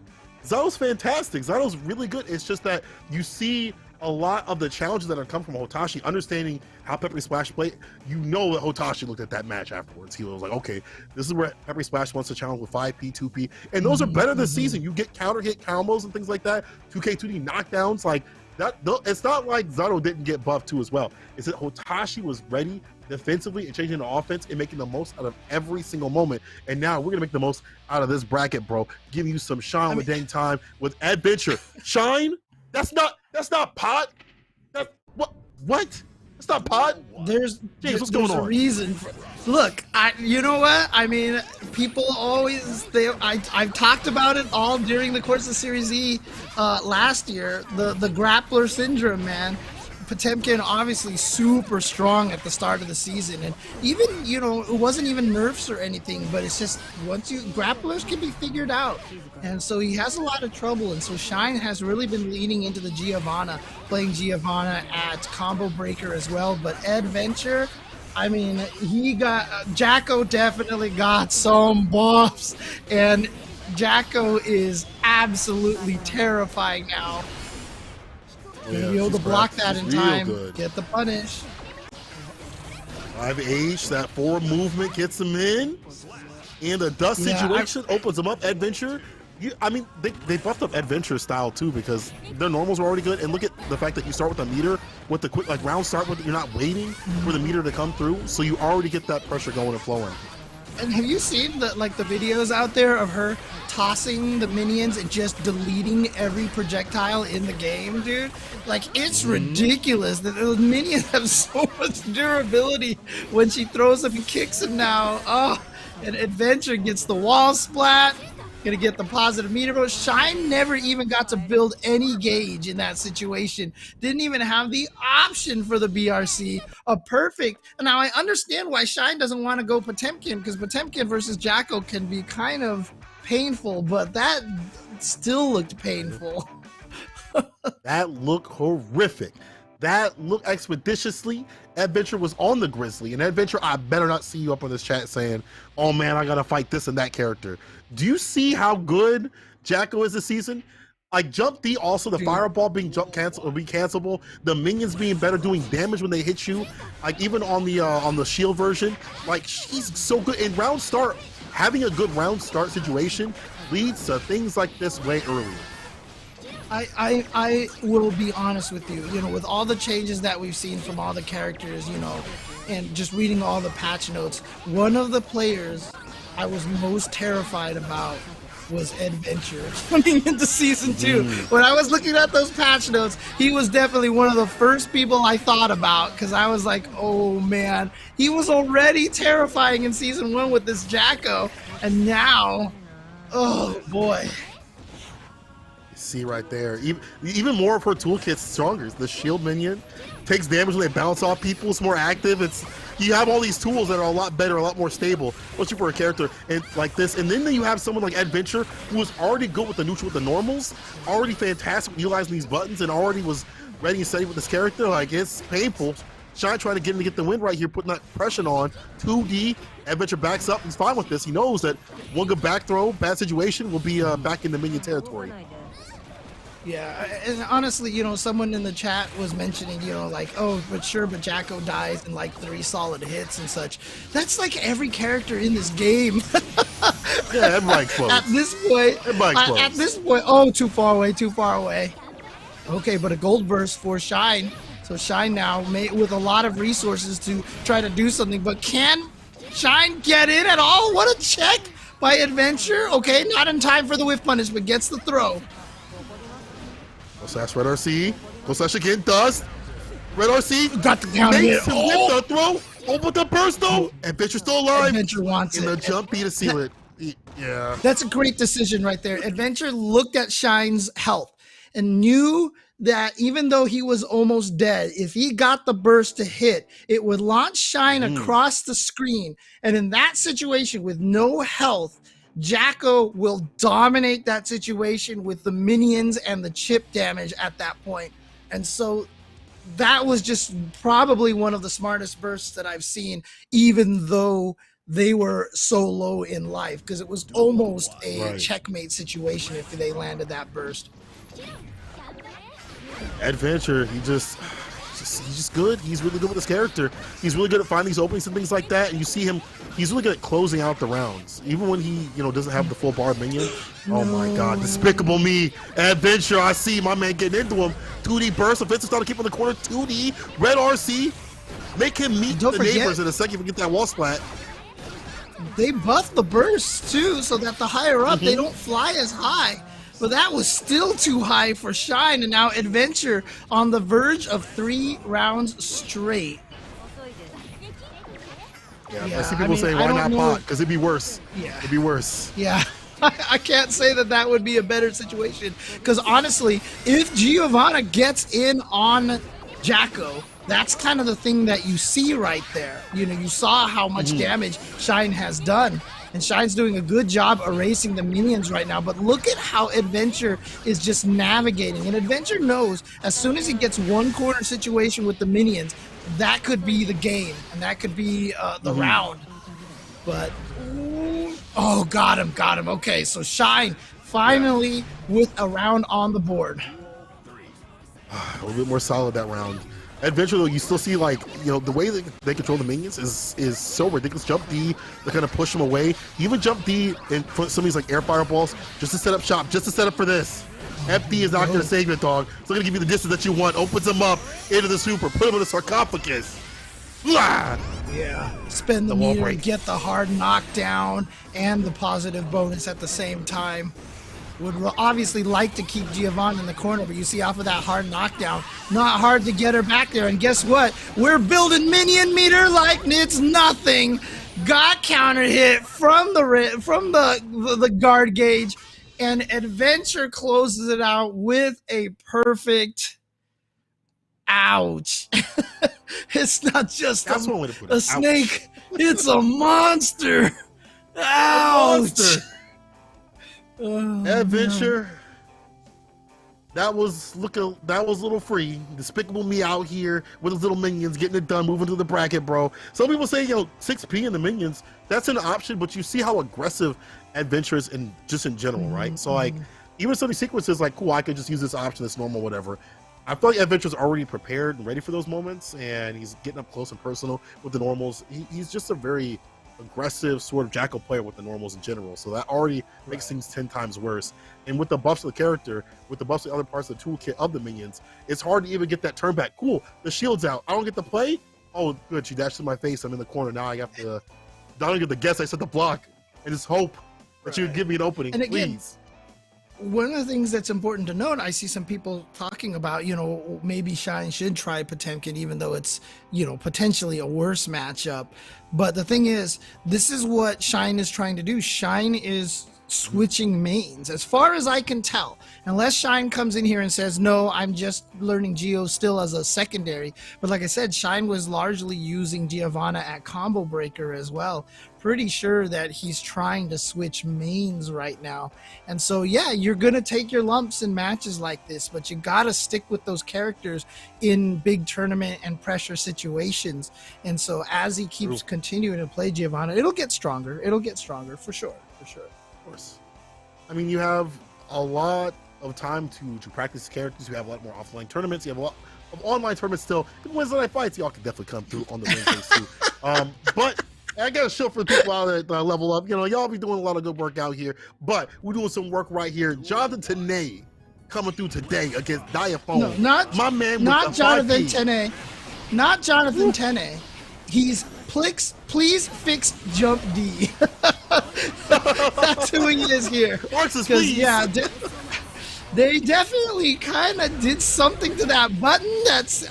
Speaker 4: Zato's fantastic. Zato's really good. It's just that you see a lot of the challenges that have come from Hotashi, understanding how Peppery Splash played. You know that Hotashi looked at that match afterwards. He was like, okay, this is where Peppery Splash wants to challenge with 5P, 2P. And those are better this season. You get counter hit combos and things like that. 2K, 2D knockdowns. Like that. It's not like Zato didn't get buffed too as well. It's that Hotashi was ready defensively and changing the offense and making the most out of every single moment. And now we're gonna make the most out of this bracket, bro. Give you some Shine with dang time with Adventure. Shine? That's not pot. That's what? That's not pot.
Speaker 7: There's
Speaker 4: what's going
Speaker 7: a
Speaker 4: on?
Speaker 7: reason for, look, you know what? I mean, people always I've talked about it all during the course of Series E last year. The grappler syndrome, man. Potemkin obviously super strong at the start of the season, and even it wasn't even nerfs or anything, but it's just once grapplers can be figured out, and so he has a lot of trouble. And so Shine has really been leaning into the Giovanna, playing Giovanna at Combo Breaker as well. But Adventure, I mean, he got Jacko definitely got some buffs, and Jacko is absolutely terrifying now. Be able to block that in time. Get the punish.
Speaker 4: 5H, that forward movement gets him in. And the dust situation opens him up. Adventure. I mean, they buffed up Adventure style too, because their normals are already good. And look at the fact that you start with a meter with the quick round start with you're not waiting for the meter to come through, so you already get that pressure going and flowing.
Speaker 7: And have you seen the videos out there of her tossing the minions and just deleting every projectile in the game, dude? Like, it's ridiculous that those minions have so much durability when she throws them and kicks them now. Oh, and Adventure gets the wall splat. Gonna get the positive meter bro. Shine never even got to build any gauge in that situation. Didn't even have the option for the BRC. A perfect. Now I understand why Shine doesn't want to go Potemkin, because Potemkin versus Jacko can be kind of painful, but that still looked painful.
Speaker 4: That looked horrific. that look expeditiously, Adventure was on the Grizzly. And Adventure, I better not see you up on this chat saying, oh man, I gotta fight this and that character. Do you see how good Jacko is this season? Like Jump D, also the fireball being cancelable, the minions being better, doing damage when they hit you. Like even on the shield version, like she's so good in round start. Having a good round start situation leads to things like this way early.
Speaker 7: I will be honest with you, you know, with all the changes that we've seen from all the characters, you know, and just reading all the patch notes, one of the players I was most terrified about was Adventure coming into Season 2. When I was looking at those patch notes, he was definitely one of the first people I thought about, because I was like, oh man, he was already terrifying in Season 1 with this Jacko, and now, oh boy.
Speaker 4: See right there, even more of her toolkit's stronger. The shield minion takes damage when they bounce off people. It's more active. You have all these tools that are a lot better, a lot more stable, especially for a character and like this. And then you have someone like Adventure who was already good with the neutral, with the normals, already fantastic with utilizing these buttons, and already was ready and steady with this character. Like, it's painful. Shine trying to get him to get the win right here, putting that pressure on. 2D, Adventure backs up. He's fine with this. He knows that one good back throw, bad situation, will be back in the minion territory.
Speaker 7: Yeah, and honestly, you know, someone in the chat was mentioning, you know, like, oh, but Jacko dies in like 3 solid hits and such. That's like every character in this game.
Speaker 4: Yeah, everybody close.
Speaker 7: At this point, oh, too far away. Okay, but a gold burst for Shine. So Shine now with a lot of resources to try to do something, but can Shine get in at all? What a check by Adventure. Okay, not in time for the whiff punish, but gets the throw.
Speaker 4: Go slash Red RC. Go slash again. Does. Red RC.
Speaker 7: Got the counter hit.
Speaker 4: Oh. The throw. Oh, but the burst though. Adventure still alive.
Speaker 7: Adventure wants
Speaker 4: in
Speaker 7: it.
Speaker 4: the jump B to seal it. Yeah.
Speaker 7: That's a great decision right there. Adventure looked at Shine's health and knew that even though he was almost dead, if he got the burst to hit, it would launch Shine across the screen. And in that situation with no health, Jacko will dominate that situation with the minions and the chip damage at that point. And so that was just probably one of the smartest bursts that I've seen, even though they were so low in life, because it was almost a checkmate situation if they landed that burst.
Speaker 4: Adventure, he's just good. He's really good with his character. He's really good at finding these openings and things like that. And you see him, he's really good at closing out the rounds. Even when he, you know, doesn't have the full bar minion. Oh my God, Despicable Me. Adventure, I see my man getting into him. 2D burst, offensive start to keep in the corner. 2D, Red RC. Make him meet the neighbors in a second to get that wall splat.
Speaker 7: They buffed the burst too, so that the higher up, they don't fly as high. But that was still too high for Shine, and now Adventure on the verge of 3 rounds straight.
Speaker 4: Yeah, I see people saying, why not pot? Because it'd be worse.
Speaker 7: Yeah.
Speaker 4: It'd be worse.
Speaker 7: Yeah. I can't say that would be a better situation, because honestly, if Giovanna gets in on Jacko, that's kind of the thing that you see right there. You know, you saw how much damage Shine has done. And Shine's doing a good job erasing the minions right now, but look at how Adventure is just navigating. And Adventure knows as soon as he gets one corner situation with the minions, that could be the game, and that could be the round. But, oh, got him. Okay, so Shine finally with a round on the board.
Speaker 4: A little bit more solid that round. Adventure, though, you still see, like, you know, the way that they control the minions is so ridiculous. Jump D, they kind of push them away. Even Jump D and some of these, like, air fireballs, just to set up shop, just to set up for this. FD is not going to save your dog. It's not going to give you the distance that you want. Opens them up into the super, put them in the sarcophagus. Blah!
Speaker 7: Yeah, spend the meter to get the hard knockdown and the positive bonus at the same time. Would obviously like to keep Giovanna in the corner, but you see off of that hard knockdown, not hard to get her back there. And guess what? We're building minion meter like it's nothing. Got counter hit from the guard gauge, and Adventure closes it out with a perfect. Ouch! It's not just a snake; it's a monster. Ouch!
Speaker 4: Adventure. that was a little free. Despicable Me out here with his little minions getting it done, moving to the bracket, bro. Some people say, 6P in the minions, that's an option, but you see how aggressive Adventure is in general, right? So like, even some of these sequences, like, cool, I could just use this option, it's normal, whatever. I feel like Adventure's already prepared and ready for those moments, and he's getting up close and personal with the normals. He's just a very aggressive sort of Jackal player with the normals in general, so that already makes things 10 times worse. And with the buffs of the character, with the buffs of the other parts of the toolkit of the minions, it's hard to even get that turn back. Cool, the shield's out, I don't get to play. Oh good, she dashed in my face, I'm in the corner, now I have to don't get the guess, I set the block and just hope that you would give me an opening. And again, please.
Speaker 7: One of the things that's important to note, I see some people talking about, maybe Shine should try Potemkin, even though it's, potentially a worse matchup. But the thing is, this is what Shine is trying to do. Shine is switching mains, as far as I can tell. Unless Shine comes in here and says, no, I'm just learning Geo still as a secondary. But like I said, Shine was largely using Giovanna at Combo Breaker as well. Pretty sure that he's trying to switch mains right now. And so, yeah, you're going to take your lumps in matches like this, but you got to stick with those characters in big tournament and pressure situations. And so as he keeps continuing to play Giovanna, it'll get stronger. It'll get stronger for sure. For sure.
Speaker 4: Of course. I mean, you have a lot of time to practice characters. You have a lot more offline tournaments. You have a lot of online tournaments still. Even Wednesday night fights, y'all can definitely come through on the Wednesdays too. But I got to show for the people out that level up. Y'all be doing a lot of good work out here. But we're doing some work right here. Jonathan Tenay coming through today against Diaphone.
Speaker 7: No, not
Speaker 4: my man.
Speaker 7: Not
Speaker 4: with
Speaker 7: Jonathan Tenay. Not Jonathan Tenay. He's please fix Jump D. That's who he is here.
Speaker 4: Marxist, please.
Speaker 7: Yeah, they definitely kind of did something to that button.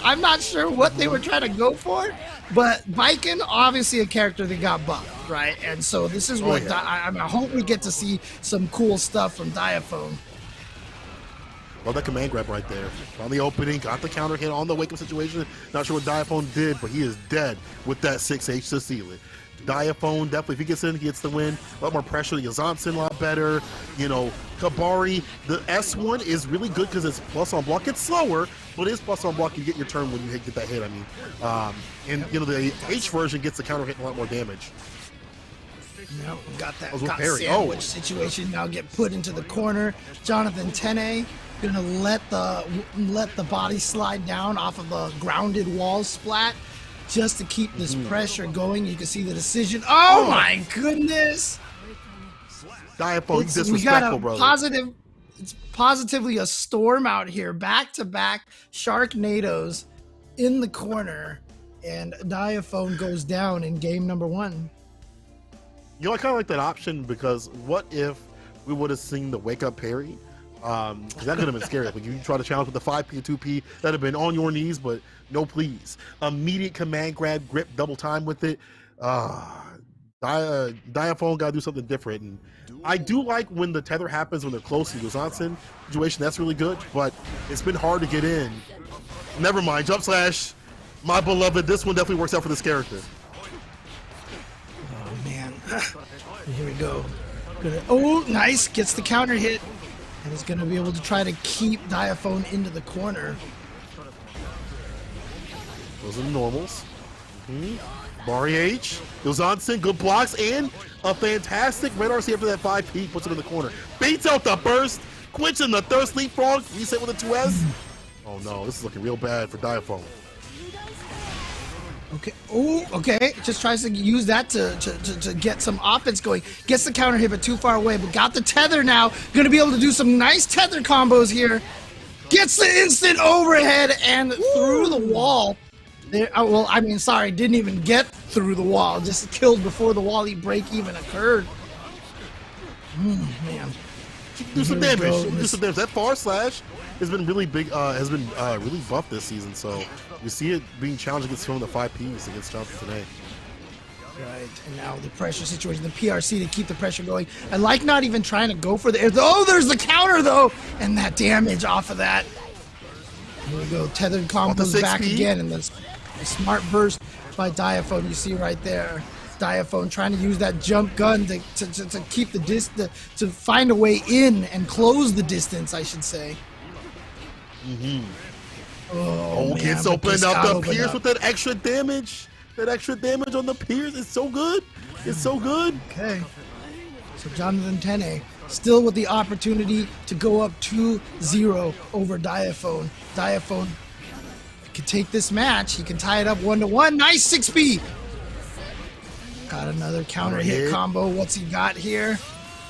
Speaker 7: I'm not sure what they were trying to go for, but Viking, obviously a character that got buffed, right? And so this is what I hope we get to see some cool stuff from Diaphone.
Speaker 4: Love that command grab right there. On the opening, got the counter hit on the wake-up situation. Not sure what Diaphone did, but he is dead with that 6H to seal it. Diaphone, definitely, if he gets in, he gets the win. A lot more pressure. Yazansen a lot better. Kabari, the S1 is really good because it's plus on block. It's slower, but it is plus on block. You get your turn when you get that hit, and the H version gets the counter hit and a lot more damage.
Speaker 7: Yep, got that sandwich situation. Now get put into the corner. Jonathan Tenay gonna let the body slide down off of the grounded wall splat just to keep this pressure going. You can see the decision. Oh my goodness!
Speaker 4: Diaphone, disrespectful, brother.
Speaker 7: It's positively a storm out here. Back-to-back Sharknadoes in the corner, and Diaphone goes down in game number 1.
Speaker 4: I kind of like that option because what if we would have seen the wake-up parry? Because that could have been scary. Like you try to challenge with the 5P or 2P, that'd have been on your knees, but no please. Immediate command grab, grip, double time with it. Diaphone got to do something different. And I do like when the tether happens when they're close in the Johnson situation. That's really good, but it's been hard to get in. Never mind. Jump slash, my beloved. This one definitely works out for this character.
Speaker 7: Oh, man. Here we go. Oh, nice. Gets the counter hit. And he's going to be able to try to keep Diaphone into the corner.
Speaker 4: Those are the normals. Bari H, Ilzansen, good blocks, and a fantastic red RC after that 5P, puts him in the corner. Baits out the burst, quenching the thirst leapfrog, reset with a 2S. Oh no, this is looking real bad for Diaphone.
Speaker 7: Okay. Oh, okay. Just tries to use that to get some offense going. Gets the counter hit, but too far away. But got the tether now. Going to be able to do some nice tether combos here. Gets the instant overhead and through the wall. There, well, I mean, sorry, didn't even get through the wall. Just killed before the wall break even occurred. Man.
Speaker 4: Do some damage. Do some damage. That far slash has been really big. Has been really buffed this season. So you see it being challenged against some of the 5Ps against Jonathan today.
Speaker 7: Right, and now the pressure situation, the PRC to keep the pressure going. I like not even trying to go for the air. Oh, there's the counter though, and that damage off of that. Here we go, tethered combos back again, and the smart burst by Diaphone. You see right there, Diaphone trying to use that jump gun to keep the to find a way in and close the distance, I should say.
Speaker 4: Oh,
Speaker 7: man,
Speaker 4: gets
Speaker 7: but
Speaker 4: opened
Speaker 7: this
Speaker 4: up.
Speaker 7: got
Speaker 4: The
Speaker 7: opened
Speaker 4: Pierce
Speaker 7: up.
Speaker 4: with that extra damage. That extra damage on the Pierce is so good. It's so good.
Speaker 7: Okay. So Jonathan Tene still with the opportunity to go up 2-0 over Diaphone. Diaphone can take this match. He can tie it up 1-1. Nice 6B. Got another counter hit combo. What's he got here?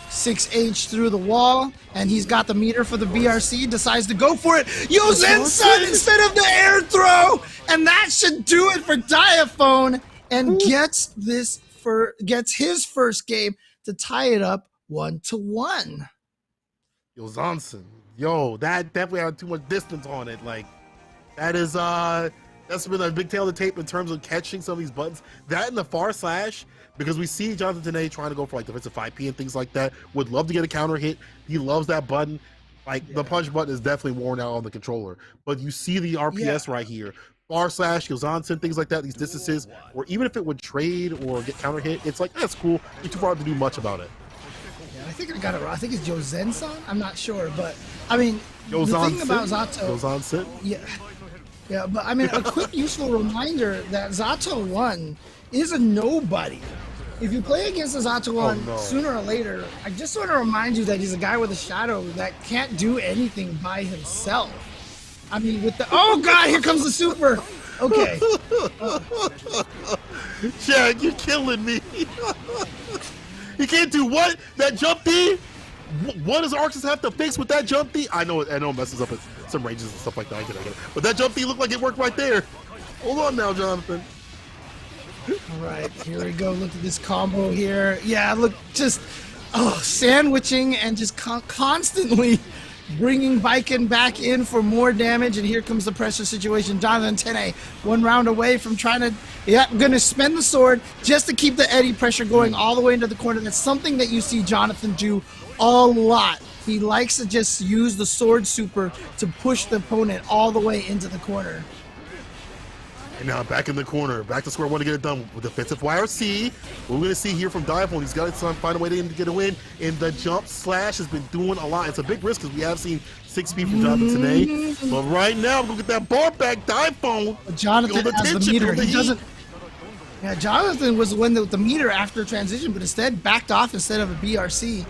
Speaker 7: 6H through the wall, and he's got the meter for the BRC. Decides to go for it. Yozensun instead of the air throw, and that should do it for Diaphone, and gets his first game to tie it up 1-1.
Speaker 4: Yo, Zonson. Yo, that definitely had too much distance on it. Like, that is that's been a big tail of the tape in terms of catching some of these buttons. That and the far slash, because we see Jonathan Tene trying to go for like defensive 5P and things like that. Would love to get a counter hit. He loves that button. Like the punch button is definitely worn out on the controller. But you see the RPS right here. Far slash, Yozanson, things like that, these distances, or even if it would trade or get counter hit, it's like, that's cool. You're too far to do much about it.
Speaker 7: Yeah, I think I got it wrong. I think it's Yozensun. I'm not sure, but I mean, the thing about Zato.
Speaker 4: Yozanson.
Speaker 7: Yeah, but I mean, a quick useful reminder that Zato 1 is a nobody. If you play against a Zato 1 sooner or later, I just want to remind you that he's a guy with a shadow that can't do anything by himself. I mean, with the oh god, here comes the super. Okay.
Speaker 4: Jack, you're killing me. He can't do what? That jump D? What does Arxis have to fix with that jump D? I know it messes up some ranges and stuff like that. I get it. But that jump D looked like it worked right there. Hold on now, Jonathan.
Speaker 7: All right, here we go. Look at this combo here. Yeah, look, just sandwiching and just constantly bringing Viken back in for more damage. And here comes the pressure situation. Jonathan Tene, 1 round away from trying to, gonna spend the sword just to keep the eddy pressure going all the way into the corner. That's something that you see Jonathan do a lot. He likes to just use the sword super to push the opponent all the way into the corner.
Speaker 4: And now back in the corner, back to square one to get it done with defensive YRC. We're going to see here from Diaphone, he's got to find a way to get a win. And the jump slash has been doing a lot. It's a big risk because we have seen 6B from Jonathan today. But right now, we're going to get that bar back. Diaphone.
Speaker 7: Jonathan has the meter. He doesn't. Yeah, Jonathan was the one with the meter after transition, but instead backed off instead of a BRC.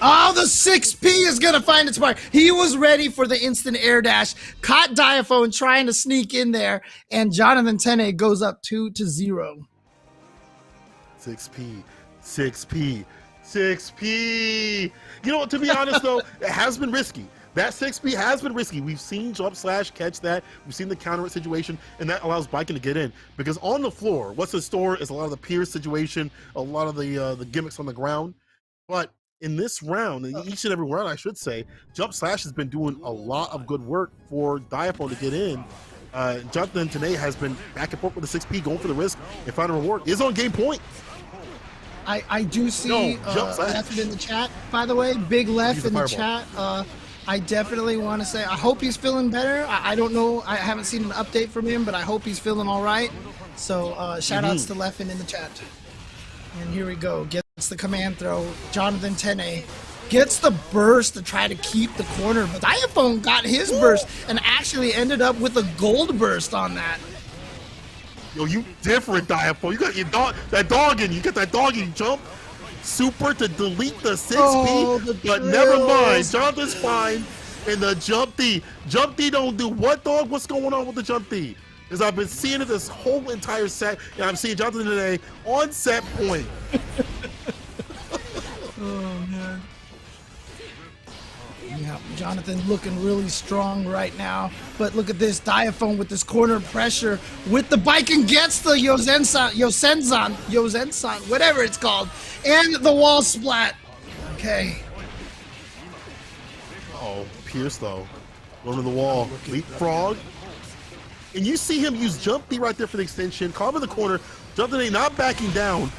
Speaker 7: Oh, the 6P is going to find its mark. He was ready for the instant air dash. Caught Diaphone trying to sneak in there, and Jonathan Tene goes up 2-0.
Speaker 4: 6P, 6P, 6P. You know what, to be honest, though, it has been risky. That 6P has been risky. We've seen jump slash catch that. We've seen the counter situation, and that allows Viken to get in. Because on the floor, what's in store is a lot of the Pierce situation, a lot of the gimmicks on the ground. But in this round, each and every round, I should say, jump slash has been doing a lot of good work for Diaphone to get in. Jonathan Tene has been back and forth with the 6P, going for the risk and find a reward. Is on game point.
Speaker 7: I do see Left in the chat, by the way. Big Left in the chat. I definitely want to say I hope he's feeling better. I don't know. I haven't seen an update from him, but I hope he's feeling all right. So shout outs to Left in the chat. And here we go. Gets the command throw. Jonathan Tene gets the burst to try to keep the corner, but Diaphone got his burst and actually ended up with a gold burst on that.
Speaker 4: Yo, you different, Diaphone. You got your dog, that dog in you. Get that dog in you. Jump super to delete the 6P, but never mind. Jonathan's fine. And the jump D. Jump D don't do what, dog? What's going on with the jump D? Because I've been seeing it this whole entire set, and I'm seeing Jonathan today on set point.
Speaker 7: Oh, man. Yeah, Jonathan looking really strong right now. But look at this, Diaphone with this corner pressure with the bike and gets the Yozensun, whatever it's called, and the wall splat. Okay.
Speaker 4: Oh, Pierce though. Going to the wall. Leapfrog. And you see him use jump D right there for the extension. Calm in the corner. Jonathan A not backing down.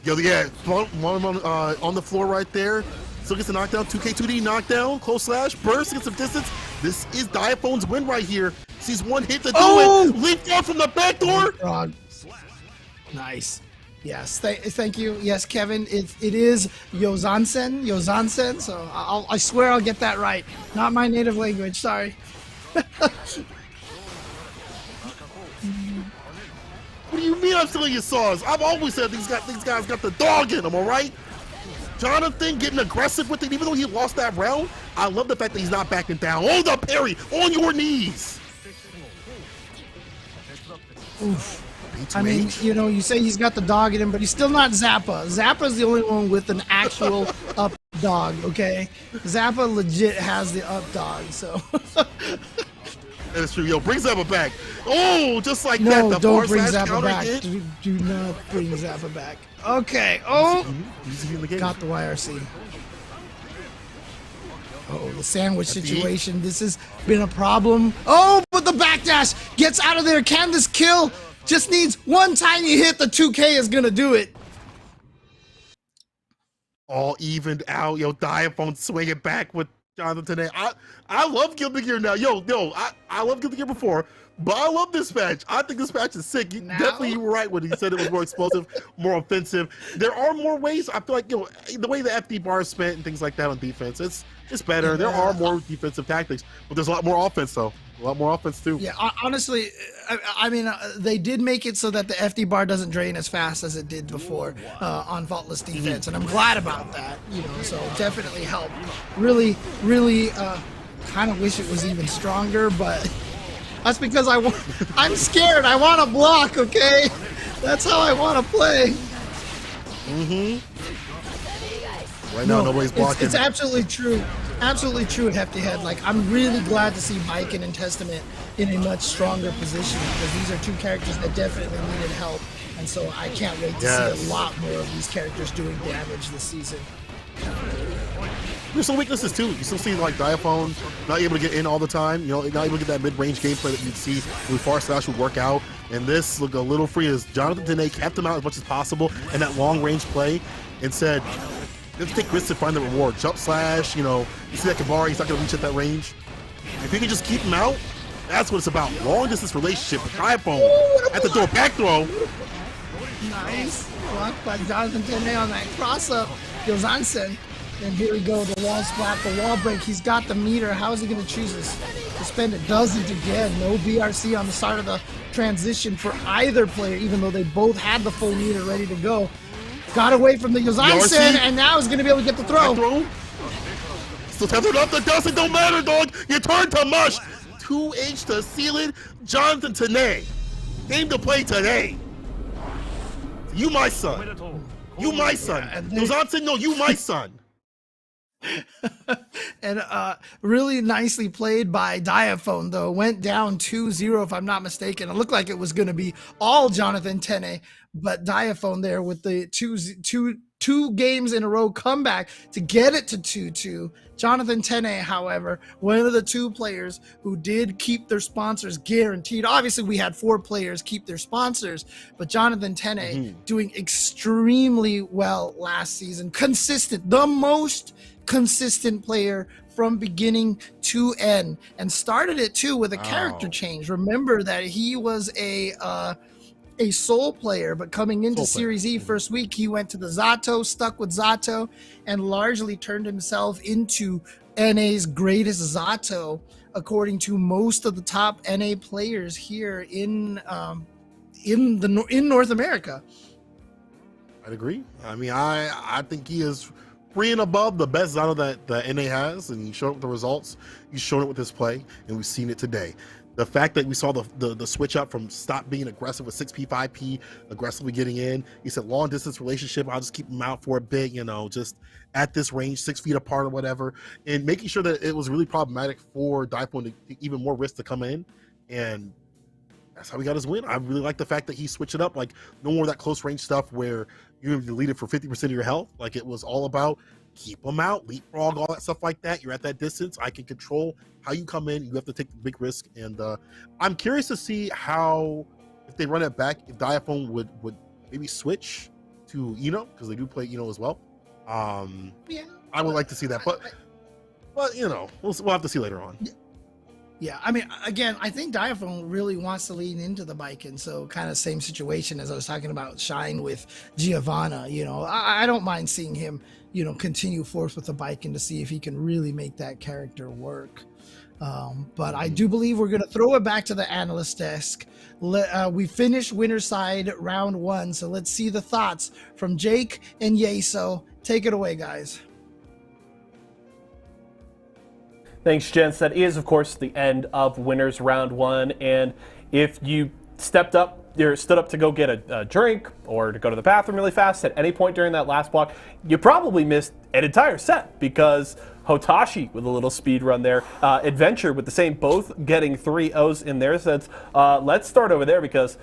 Speaker 4: Yo, yeah, on the floor right there. Still gets a knockdown. 2K2D knockdown. Close slash. Burst. Gets some distance. This is Diaphone's win right here. Sees one hit to do it. Leapfrog from the back door.
Speaker 7: Leapfrog. Nice. Yes, thank you. Yes, Kevin, it is Yozensun. So I swear I'll get that right. Not my native language, sorry.
Speaker 4: What do you mean I'm stealing your sauce? I've always said these guys got the dog in them, all right? Jonathan getting aggressive with it, even though he lost that round. I love the fact that he's not backing down. Hold up, parry, on your knees.
Speaker 7: Oof. I mean, you know, you say he's got the dog in him, but he's still not Zappa. Zappa's the only one with an actual up dog, okay? Zappa legit has the up dog, so.
Speaker 4: That's true. Yo, bring Zappa back. Oh, just like that.
Speaker 7: No,
Speaker 4: The
Speaker 7: don't bring
Speaker 4: bar slash
Speaker 7: Zappa
Speaker 4: counter
Speaker 7: back.
Speaker 4: hit.
Speaker 7: Do not bring Zappa back. Okay. Oh,
Speaker 4: Easy in the game.
Speaker 7: got the YRC. Oh, the sandwich situation. This has been a problem. Oh, but the backdash gets out of there. Can this kill? Just needs one tiny hit. The 2K is going to do it.
Speaker 4: All evened out. Yo, Diaphone swinging back with Jonathan today. I love Guilty Gear now. Yo, I love Guilty Gear before, but I love this match. I think this match is sick. Definitely you were right when he said it was more explosive, more offensive. There are more ways. I feel like, you know, the way the FD bar is spent and things like that on defense, it's better. There are more defensive tactics, but there's a lot more offense though. A lot more offense too.
Speaker 7: Yeah, honestly, I mean, they did make it so that the FD bar doesn't drain as fast as it did before on faultless defense, and I'm glad about that. You know, so definitely helped. Really, kind of wish it was even stronger, but that's because I'm scared. I want to block. Okay, that's how I want to play.
Speaker 4: Right now, nobody's blocking.
Speaker 7: It's absolutely true. Absolutely true at Hefty Head. Like, I'm really glad to see Viking and Testament in a much stronger position because these are two characters that definitely needed help. And so I can't wait to see a lot more of these characters doing damage this season.
Speaker 4: There's some weaknesses too. You still see like Diaphone not able to get in all the time. You know, not able to get that mid-range gameplay that you'd see with Far Slash would work out. And this looked a little free as Jonathan today kept him out as much as possible in that long-range play and said, let's take risks to find the reward. Jump slash, you know, you see that Kabari, he's not going to reach at that range. If you can just keep him out, that's what it's about. Long-distance relationship with Diaphone at the door, back throw.
Speaker 7: Nice. Blocked by Jonathan Tene on that cross-up. Goes Ansen. And here we go, the wall splat, the wall break. He's got the meter. How is he going to choose this? To spend it doesn't again. No BRC on the start of the transition for either player, even though they both had the full meter ready to go. Got away from the Yozansen, and now he's going to be able to get the throw.
Speaker 4: Still tethered up, the dust, it don't matter, dog. You turn to mush. 2H to seal it. Jonathan Tene. Game to play today. You my son. You my son. Yozansen, no, you my son.
Speaker 7: And really nicely played by Diaphone, though. Went down 2-0, if I'm not mistaken. It looked like it was going to be all Jonathan Tene, but Diaphone there with the two games in a row comeback to get it to 2-2. Jonathan Tene, however, one of the two players who did keep their sponsors guaranteed. Obviously, we had 4 players keep their sponsors, but Jonathan Tene doing extremely well last season. Consistent, the most consistent player from beginning to end, and started it too with a character change. Remember that he was a Soul player, but coming into Series E first week, he went to the Zato, stuck with Zato, and largely turned himself into NA's greatest Zato, according to most of the top NA players here in North America.
Speaker 4: I'd agree. I mean, I think he is free and above the best Zato that the NA has, and he showed it with the results. He's shown it with his play, and we've seen it today. The fact that we saw the switch up from stop being aggressive with 6P, 5P, aggressively getting in. He said long distance relationship, I'll just keep him out for a bit, you know, just at this range, 6 feet apart or whatever, and making sure that it was really problematic for Diaphone to even more risk to come in. And that's how we got his win. I really like the fact that he switched it up, like no more of that close range stuff where you're deleted for 50% of your health. Like it was all about keep them out, leapfrog, all that stuff like that. You're at that distance. I can control how you come in. You have to take the big risk. And I'm curious to see how, if they run it back, if Diaphone would maybe switch to Eno, because they do play Eno as well. Yeah, I would like to see that. But you know, we'll have to see later on.
Speaker 7: Yeah, I mean, again, I think Diaphone really wants to lean into the Baiken, so kind of same situation as I was talking about Shine with Giovanna. I don't mind seeing him, continue forth with the Baiken to see if he can really make that character work. But I do believe we're going to throw it back to the analyst desk. We finished winner side round 1, so let's see the thoughts from Jake and Yeso. Take it away, guys.
Speaker 1: Thanks, gents. That is, of course, the end of winners round 1. And if you stood up to go get a drink or to go to the bathroom really fast at any point during that last block, you probably missed an entire set because Hotashi with a little speed run there, Adventure with the same, both getting 3 O's in their sets. Let's start over there because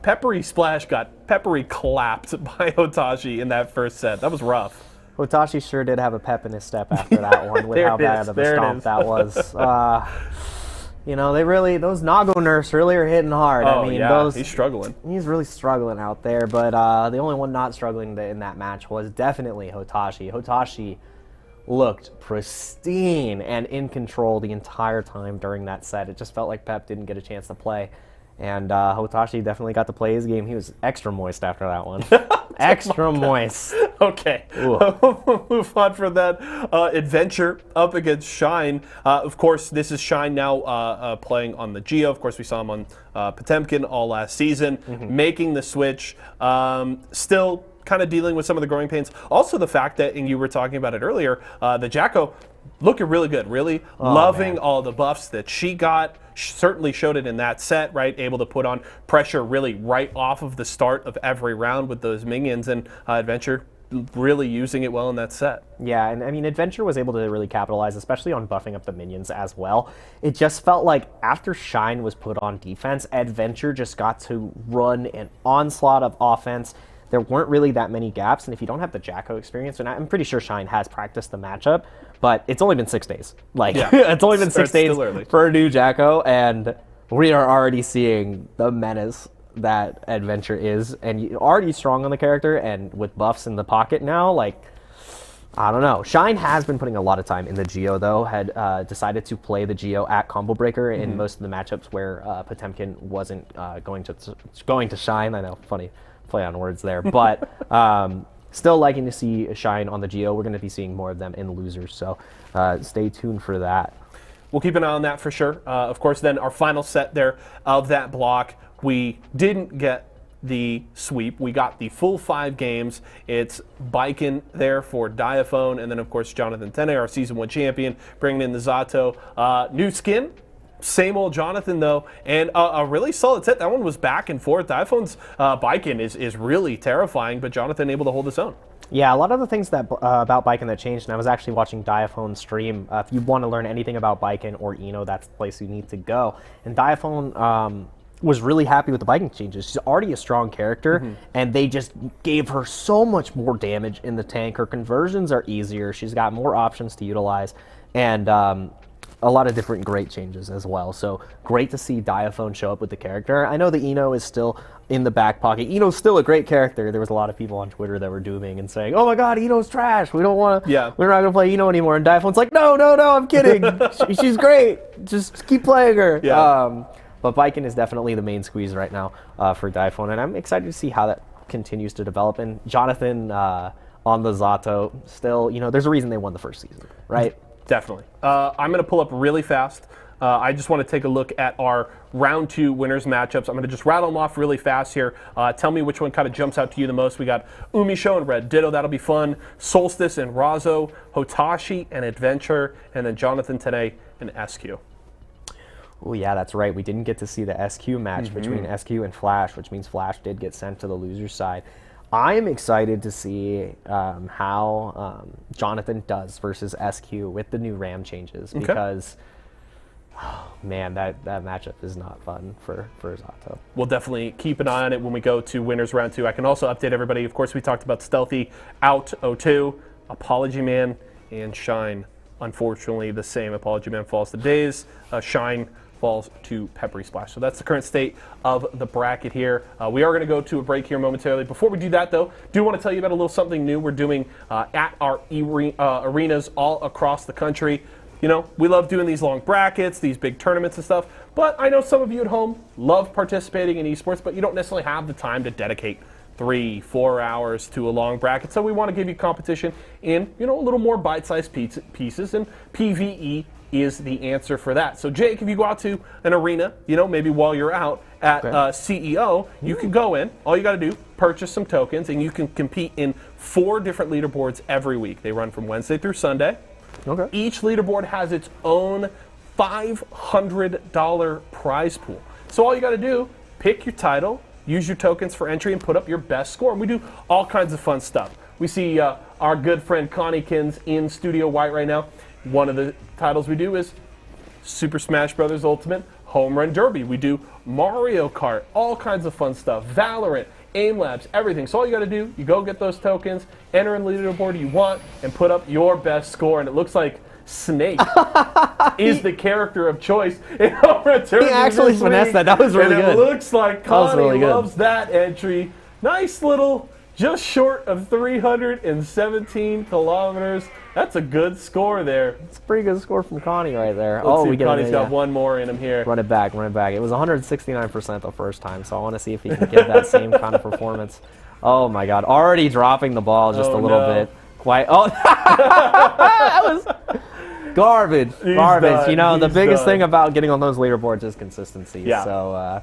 Speaker 1: Peppery Splash got peppery clapped by Hotashi in that first set. That was rough.
Speaker 5: Hotashi sure did have a pep in his step after that one with how bad of a stomp that was. Those Nago nerfs really are hitting hard.
Speaker 1: He's struggling.
Speaker 5: He's really struggling out there, but the only one not struggling in that match was definitely Hotashi. Hotashi looked pristine and in control the entire time during that set. It just felt like Pep didn't get a chance to play. And Hotashi definitely got to play his game. He was extra moist after that one. Extra moist.
Speaker 1: Okay. We'll move on from that. Adventure up against Shine. Of course, this is Shine now playing on the Geo. Of course, we saw him on Potemkin all last season, making the switch. Still kind of dealing with some of the growing pains. Also the fact that, and you were talking about it earlier, the Jacko looking really good, really loving all the buffs that she got. Certainly showed it in that set, right? Able to put on pressure really right off of the start of every round with those minions, and Adventure really using it well in that set.
Speaker 5: Yeah, and I mean, Adventure was able to really capitalize, especially on buffing up the minions as well. It just felt like after Shine was put on defense, Adventure just got to run an onslaught of offense. There weren't really that many gaps, and if you don't have the Jacko experience, and I'm pretty sure Shine has practiced the matchup, but it's only been 6 days. It's only been 6 days for a new Jacko, and we are already seeing the menace that Adventure is, and already strong on the character, and with buffs in the pocket now, I don't know. Shine has been putting a lot of time in the Geo, though, had decided to play the Geo at Combo Breaker in most of the matchups where Potemkin wasn't going to Shine. I know, funny play on words there, but still liking to see Shine on the Geo. We're going to be seeing more of them in losers, so stay tuned for that.
Speaker 1: We'll keep an eye on that for sure. Of course, then our final set there of that block, we didn't get the sweep. We got the full 5 games. It's Baiken there for Diaphone, and then of course Jonathan Tene, our Season 1 champion, bringing in the Zato. New skin. Same old Jonathan, though, and a really solid set. That one was back and forth. Diaphone's Baiken is really terrifying, but Jonathan able to hold his own.
Speaker 5: Yeah, a lot of the things that about Baiken that changed, and I was actually watching Diaphone stream. If you want to learn anything about Baiken or Eno, that's the place you need to go. And Diaphone was really happy with the Baiken changes. She's already a strong character, and they just gave her so much more damage in the tank. Her conversions are easier. She's got more options to utilize, and a lot of different great changes as well. So great to see Diaphone show up with the character. I know the Eno is still in the back pocket. Eno's still a great character. There was a lot of people on Twitter that were dooming and saying, "Oh my God, Eno's trash. We don't want to. Yeah, we're not gonna play Eno anymore." And Diaphone's like, "No, I'm kidding. She's great. Just keep playing her." Yeah. But Baiken is definitely the main squeeze right now for Diaphone, and I'm excited to see how that continues to develop. And Jonathan on the Zato, still, there's a reason they won the first season, right?
Speaker 1: Definitely. I'm going to pull up really fast. I just want to take a look at our round 2 winners matchups. I'm going to just rattle them off really fast here. Tell me which one kind of jumps out to you the most. We got Umisho and Red Ditto. That'll be fun. Solstice and Razo. Hotashi and Adventure. And then Jonathan Tene and SQ.
Speaker 5: Oh, yeah, that's right. We didn't get to see the SQ match between SQ and Flash, which means Flash did get sent to the loser side. I am excited to see how Jonathan does versus SQ with the new RAM changes because, oh, man, that matchup is not fun for Zato.
Speaker 1: We'll definitely keep an eye on it when we go to winners round 2. I can also update everybody. Of course, we talked about Stealthy out 0-2, Apology Man, and Shine. Unfortunately, the same. Apology Man falls to Daze. Shine falls to Peppery Splash. So that's the current state of the bracket here. We are going to go to a break here momentarily. Before we do that, though, do want to tell you about a little something new we're doing at our arenas all across the country. You know, we love doing these long brackets, these big tournaments and stuff, but I know some of you at home love participating in esports, but you don't necessarily have the time to dedicate 3-4 hours to a long bracket. So we want to give you competition in, you know, a little more bite-sized pieces, and PvE is the answer for that. So Jake, if you go out to an arena, you know, maybe while you're out at CEO, you can go in. All you got to do, purchase some tokens, and you can compete in 4 different leaderboards every week. They run from Wednesday through Sunday.
Speaker 5: Okay.
Speaker 1: Each leaderboard has its own $500 prize pool. So all you got to do, pick your title, use your tokens for entry, and put up your best score. And we do all kinds of fun stuff. We see our good friend Conniekins in Studio White right now. One of the titles we do is Super Smash Bros. Ultimate Home Run Derby. We do Mario Kart, all kinds of fun stuff, Valorant, Aim Labs, everything. So all you got to do, you go get those tokens, enter in the leaderboard you want, and put up your best score. And it looks like Snake is the character of choice in Home Run Derby.
Speaker 5: He actually finessed that. That was really
Speaker 1: and
Speaker 5: good.
Speaker 1: It looks like Connie
Speaker 5: really good.
Speaker 1: loves that entry. Nice little, just short of 317 kilometers. That's a good score there.
Speaker 5: It's a pretty good score from Connie right there.
Speaker 1: Let's see,
Speaker 5: we get
Speaker 1: Connie's
Speaker 5: it.
Speaker 1: got one more in him here.
Speaker 5: Run it back, run it back. It was 169% the first time, so I want to see if he can give that same kind of performance. Oh my God, already dropping the ball just a little bit. Oh, that was garbage. Garbage.
Speaker 1: Done.
Speaker 5: You know, the
Speaker 1: He's
Speaker 5: biggest
Speaker 1: done.
Speaker 5: thing about getting on those leaderboards is consistency.
Speaker 1: Yeah.
Speaker 5: So,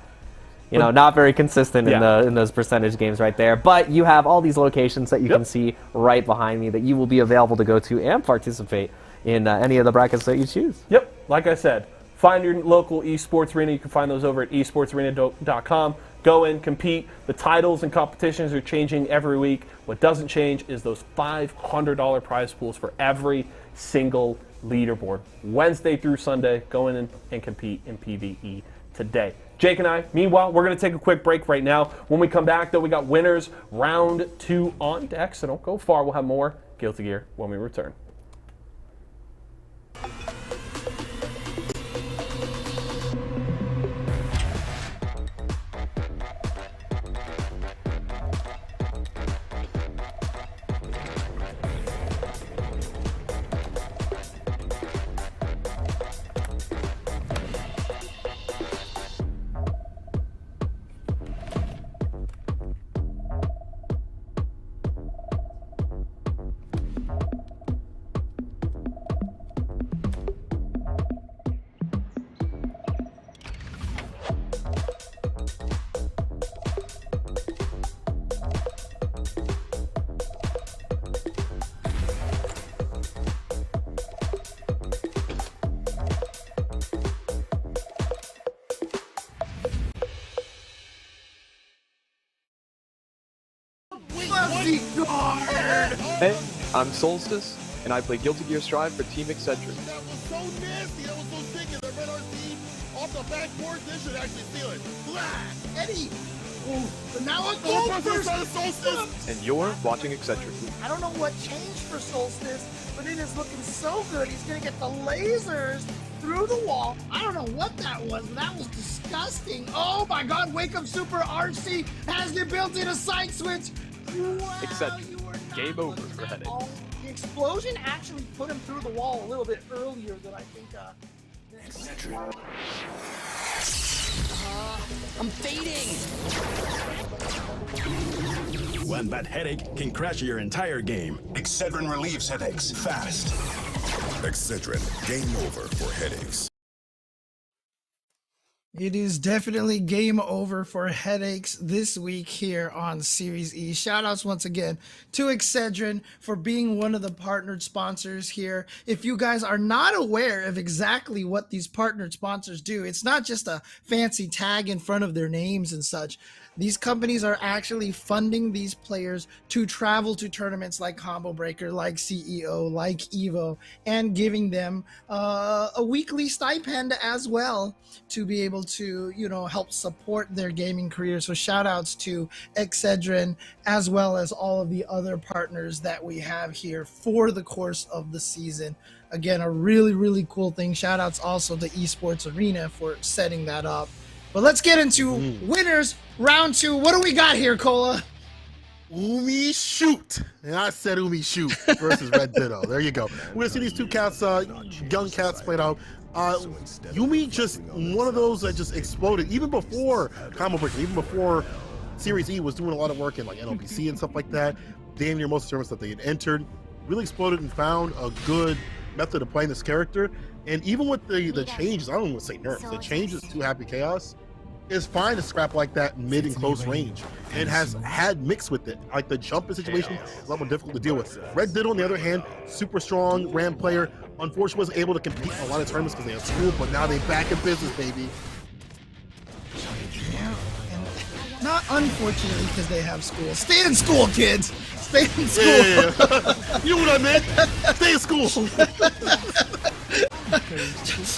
Speaker 5: you know, not very consistent in those percentage games right there. But you have all these locations that you can see right behind me that you will be available to go to and participate in any of the brackets that you choose.
Speaker 1: Yep, like I said, find your local esports arena. You can find those over at esportsarena.com. Go in, compete. The titles and competitions are changing every week. What doesn't change is those $500 prize pools for every single leaderboard. Wednesday through Sunday, go in and compete in PvE today. Jake and I, meanwhile, we're going to take a quick break right now. When we come back, though, we got winners round 2 on deck, so don't go far. We'll have more Guilty Gear when we return.
Speaker 2: Hey, I'm Solstice, and I play Guilty Gear Strive for Team Excedrin.
Speaker 4: That was so nasty. That was so sticky. That red RC off the backboard. This should actually steal it. Blah.
Speaker 7: Eddie! Oh, but now a
Speaker 4: Oh,
Speaker 7: gold
Speaker 4: first
Speaker 7: first.
Speaker 4: Solstice.
Speaker 2: And you're watching Excedrin.
Speaker 8: I don't know what changed for Solstice, but it is looking so good. He's gonna get the lasers through the wall. I don't know what that was, but that was disgusting. Oh my God, Wake Up Super RC has the ability to side switch. Wow,
Speaker 2: Excedrin.
Speaker 8: you were not
Speaker 2: Game over
Speaker 8: looking
Speaker 2: for
Speaker 8: at
Speaker 2: Headache.
Speaker 8: all. The explosion actually put him through the wall a little bit earlier than I think.
Speaker 9: I'm fading.
Speaker 10: One bad headache can crash your entire game.
Speaker 6: Excedrin relieves headaches fast.
Speaker 11: Excedrin, game over for headaches.
Speaker 7: It is definitely game over for headaches this week here on Series E. Shoutouts once again to Excedrin for being one of the partnered sponsors here. If you guys are not aware of exactly what these partnered sponsors do, it's not just a fancy tag in front of their names and such. These companies are actually funding these players to travel to tournaments like Combo Breaker, like CEO, like Evo, and giving them a weekly stipend as well to be able to, you know, help support their gaming career. So shout outs to Excedrin as well as all of the other partners that we have here for the course of the season. Again, a really, really cool thing. Shout outs also to Esports Arena for setting that up. But let's get into winners round 2. What do we got here, Cola?
Speaker 4: Umisho. And I said Umisho versus Red Ditto. There you go. We're gonna see these two cats, young cats, played out. Yumi just one of those that just exploded even before Combo Breaker, even before Series E was doing a lot of work in like NLPC and stuff like that. Damn near most service that they had entered, really exploded and found a good method of playing this character. And even with the changes, I don't want to say nerfs, the changes to Happy Chaos, it's fine to scrap like that mid and close range. It has had mixed with it. Like the jumping situation is a lot more difficult to deal with. Red Ditto, on the other hand, super strong RAM player. Unfortunately, wasn't able to compete in a lot of tournaments because they have school, but now they back in business, baby.
Speaker 7: Yeah, and not unfortunately because they have school. Stay in school, kids. Stay in school.
Speaker 4: Yeah. You know what I meant? Stay in school.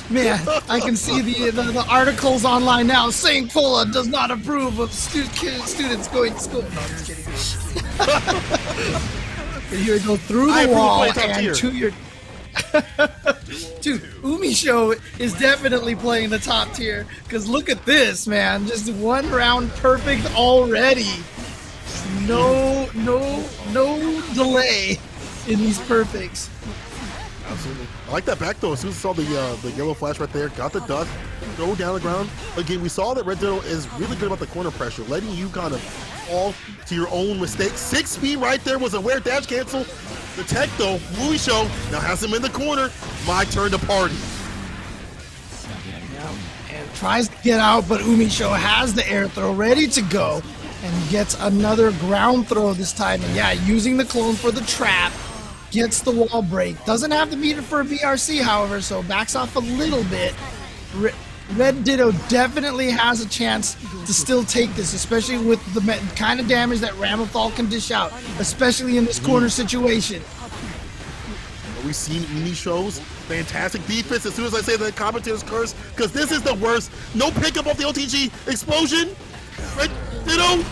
Speaker 7: Man, I can see the articles online now saying Pola does not approve of students going to school. No, I'm just kidding. Here we go through the wall and to your... Dude, Umisho is definitely playing the top tier, because look at this, man. Just one round perfect already. No delay in these perfects.
Speaker 4: Absolutely. I like that back though. As soon as I saw the yellow flash right there, got the duck, throw down the ground. Again, we saw that Red Ditto is really good about the corner pressure, letting you kind of fall to your own mistakes. 6 speed right there was a weird dash cancel. The tech though, Umisho now has him in the corner. My turn to party.
Speaker 7: And tries to get out, but Umisho has the air throw ready to go and gets another ground throw this time. And yeah, using the clone for the trap. Gets the wall break. Doesn't have to beat it for a BRC, however, so backs off a little bit. Red Ditto definitely has a chance to still take this, especially with the kind of damage that Ramethal can dish out, especially in this corner situation.
Speaker 4: We've seen Umisho's fantastic defense. As soon as I say the commentator's curse, because this is the worst. No pickup off the OTG explosion. Red Ditto.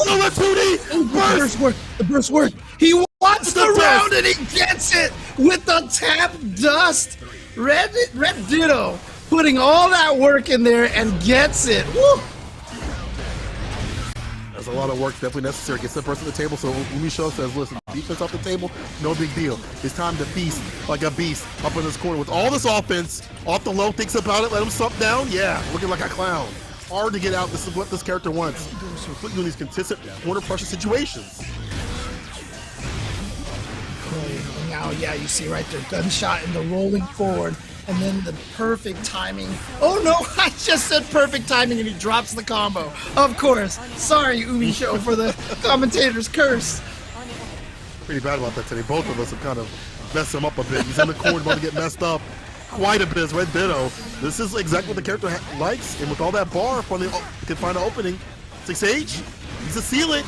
Speaker 4: No, that's 2D. Burst.
Speaker 7: The burst worked. He wants the round and he gets it with the tap dust. Red Ditto putting all that work in there and gets it. Woo!
Speaker 4: There's a lot of work definitely necessary. Gets the person at the table, so Umisho says, listen, defense off the table, no big deal. It's time to feast like a beast up in this corner with all this offense. Off the low, thinks about it, let him slump down. Yeah, looking like a clown. Hard to get out. This is what this character wants. Put you in these consistent corner pressure situations.
Speaker 7: Now, yeah, you see right there, gunshot and the rolling forward, and then the perfect timing. Oh no, I just said perfect timing and he drops the combo. Of course. Sorry, Umisho, for the commentator's curse.
Speaker 4: Pretty bad about that today. Both of us have kind of messed him up a bit. He's in the corner about to get messed up quite a bit as Red Ditto. This is exactly what the character likes, and with all that bar, finally can find an opening. 6H, he's to seal it.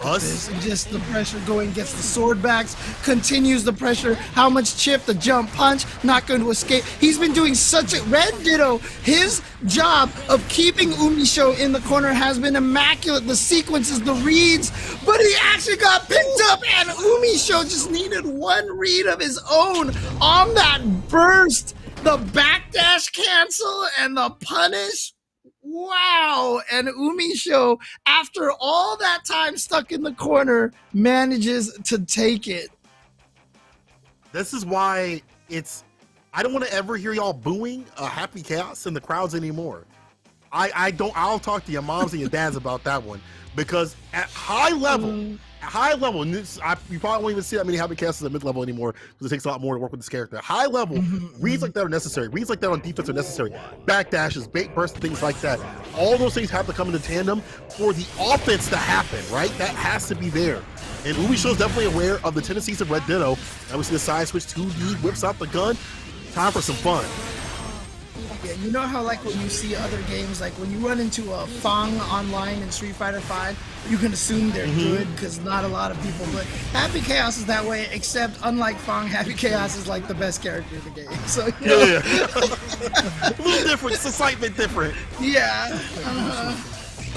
Speaker 7: Us. And just the pressure going, gets the sword backs, continues the pressure. How much chip, the jump punch, not going to escape. He's been doing such a... Red Ditto, his job of keeping Umisho in the corner has been immaculate. The sequences, the reads, but he actually got picked up and Umisho just needed one read of his own on that burst. The backdash cancel and the punish. Wow, and Umisho, after all that time stuck in the corner, manages to take it.
Speaker 4: This is why I don't want to ever hear y'all booing Happy Chaos in the crowds anymore. I'll talk to your moms and your dads about that one, because at high level, you probably won't even see that many Happy Chaos at mid-level anymore, because it takes a lot more to work with this character. High level, reads like that are necessary. Reads like that on defense are necessary. Backdashes, bait bursts, things like that. All those things have to come into tandem for the offense to happen, right? That has to be there. And Umisho is definitely aware of the tendencies of Red Ditto. And we see the side switch 2D, whips out the gun. Time for some fun.
Speaker 7: Yeah, you know how like when you see other games, like when you run into a Fang online in Street Fighter V, you can assume they're good because not a lot of people, but Happy Chaos is that way, except unlike Fang, Happy Chaos is like the best character in the game. So, you know.
Speaker 4: Yeah. A little different, it's a slight bit different.
Speaker 7: Yeah.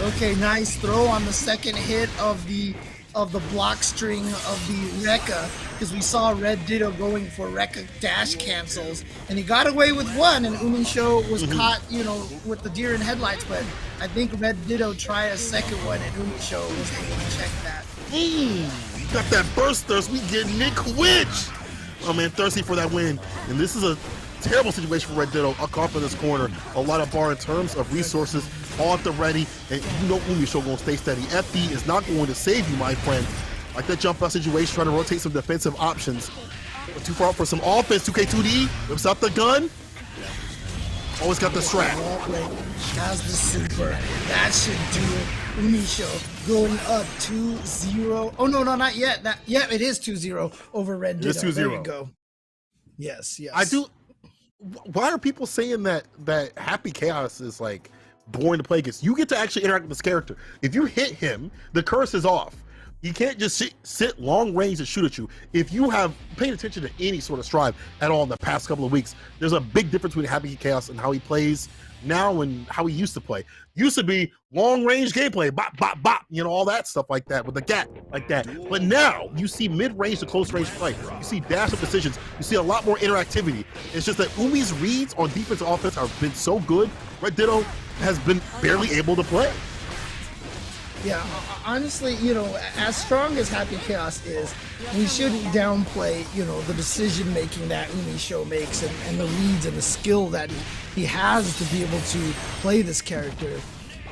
Speaker 7: Okay, nice throw on the second hit of the of the block string of the Rekka, because we saw Red Ditto going for Rekka dash cancels, and he got away with one, and Umisho was caught, you know, with the deer in headlights, but I think Red Ditto tried a second one, and Umisho was able to check that.
Speaker 4: Got that burst thirst. We get Nick Witch. Oh man, thirsty for that win. And this is a terrible situation for Red Ditto. Up off in this corner. A lot of bar in terms of resources all at the ready. And you know Umisho gonna stay steady. FD is not going to save you, my friend. Like that jump out situation, trying to rotate some defensive options. But too far out for some offense. 2K2D whips out the gun. Always got the strap.
Speaker 7: Has the super. That should do it. Umisho going up 2-0. Oh, no, not yet. Yeah, it is 2-0 over Red Ditto.
Speaker 4: It's 2-0.
Speaker 7: There you go. Yes.
Speaker 4: I do. Why are people saying that Happy Chaos is like boring to play against? You get to actually interact with this character. If you hit him, the curse is off. You can't just sit long range and shoot at you. If you have paid attention to any sort of strive at all in the past couple of weeks, there's a big difference between Happy Chaos and how he plays now and how he used to play. Used to be long range gameplay, bop, bop, bop, you know, all that stuff like that with the gap like that. But now you see mid range to close range play. You see dash up decisions. You see a lot more interactivity. It's just that Umi's reads on defense and offense have been so good. Red Ditto has been barely able to play.
Speaker 7: Yeah, honestly, you know, as strong as Happy Chaos is, we shouldn't downplay, you know, the decision making that Umisho makes and the reads and the skill that he has to be able to play this character.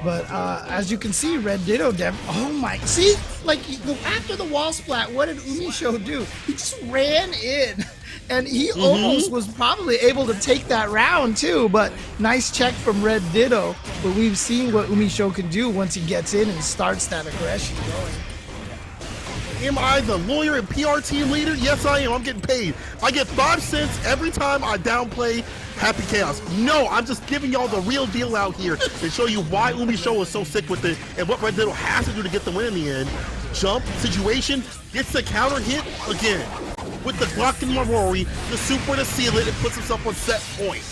Speaker 7: But as you can see, Red Ditto, oh my, see, like after the wall splat, what did Umisho do? He just ran in. And he almost was probably able to take that round too, but nice check from Red Ditto. But we've seen what Umisho can do once he gets in and starts that aggression going.
Speaker 4: Am I the lawyer and PR team leader? Yes, I am. I'm getting paid. I get 5 cents every time I downplay Happy Chaos. No, I'm just giving y'all the real deal out here and show you why Umisho is so sick with it and what Red Ditto has to do to get the win in the end. Jump situation, gets the counter hit again. With the Glock and Marori, the super to seal it, and puts himself on set point.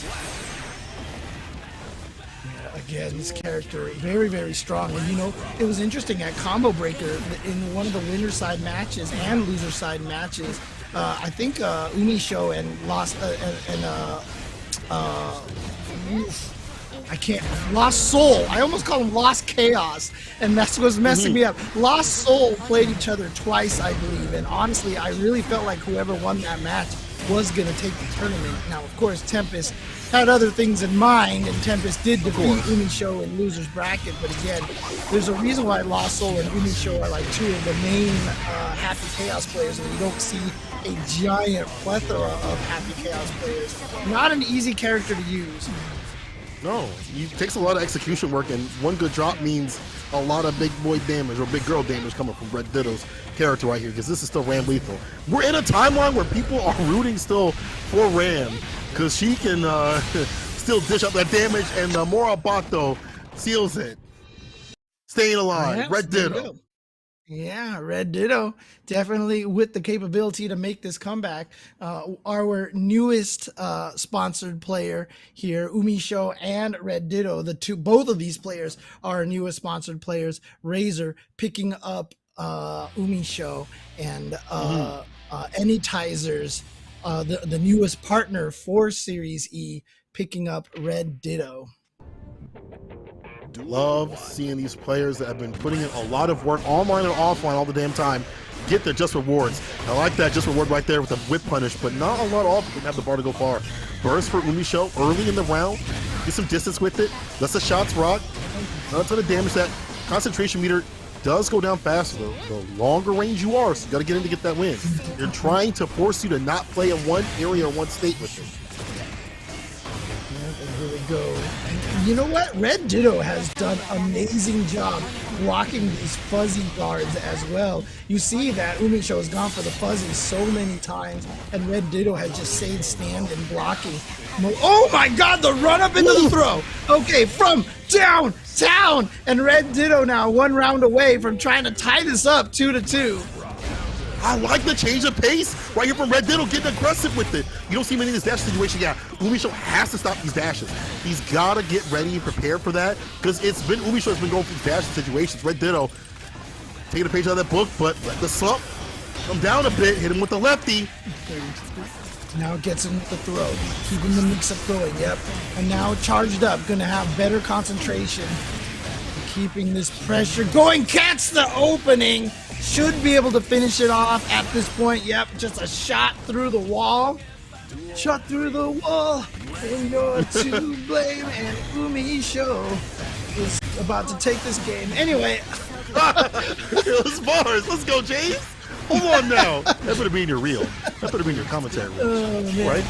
Speaker 7: Yeah, again, this character, very, very strong. And you know, it was interesting at Combo Breaker, in one of the winner side matches and loser side matches, I think Umisho and Lost Soul. I almost call him Lost Chaos, and that's what's messing me up. Lost Soul played each other twice, I believe, and honestly, I really felt like whoever won that match was going to take the tournament. Now, of course, Tempest had other things in mind, and Tempest did defeat Umisho in loser's bracket, but again, there's a reason why Lost Soul and Umisho are like two of the main Happy Chaos players, and you don't see a giant plethora of Happy Chaos players. Not an easy character to use.
Speaker 4: No, it takes a lot of execution work, and one good drop means a lot of big boy damage or big girl damage coming from Red Ditto's character right here, because this is still Ram lethal. We're in a timeline where people are rooting still for Ram, because she can still dish out that damage, and Morabato seals it. Staying alive,
Speaker 7: Yes,
Speaker 4: Red Ditto.
Speaker 7: Yeah, Red Ditto definitely with the capability to make this comeback. Our newest sponsored player here, Umisho and Red Ditto, both of these players are our newest sponsored players. Razor picking up Umisho, and Anytizers, the newest partner for Series E, picking up Red Ditto.
Speaker 4: Love seeing these players that have been putting in a lot of work online and offline all the damn time get their just rewards. I like that just reward right there with the whip punish, but not a lot of them have the bar to go far. Burst for Umisho early in the round, get some distance with it, lets the shots rock, not a ton of damage. That concentration meter does go down faster though. The longer range you are, so you gotta get in to get that win. They're trying to force you to not play in one area or one state with them.
Speaker 7: Here we go. And you know what? Red Ditto has done an amazing job blocking these fuzzy guards as well. You see that Umisho has gone for the fuzzy so many times, and Red Ditto has just stayed stand and blocking. Oh my god, the run up into the throw! Okay, from downtown! And Red Ditto now 1 round away from trying to tie this up 2-2.
Speaker 4: I like the change of pace right here from Red Ditto, getting aggressive with it. You don't see many of these dash situations. Yeah, Umisho has to stop these dashes. He's got to get ready and prepared for that, because it's been Umisho has been going through dash situations. Red Ditto taking a page out of that book, but let the slump come down a bit, hit him with the lefty.
Speaker 7: Now gets him with the throw, keeping the mix-up going, yep. And now charged up, gonna have better concentration. Keeping this pressure going, catch the opening. Should be able to finish it off at this point, yep. Just a shot through the wall. Shot through the wall, and you're to blame. And Umisho is about to take this game. Anyway.
Speaker 4: Those bars, let's go, James. Hold on now. That better be in your reel. That better be in your commentary reel. Right?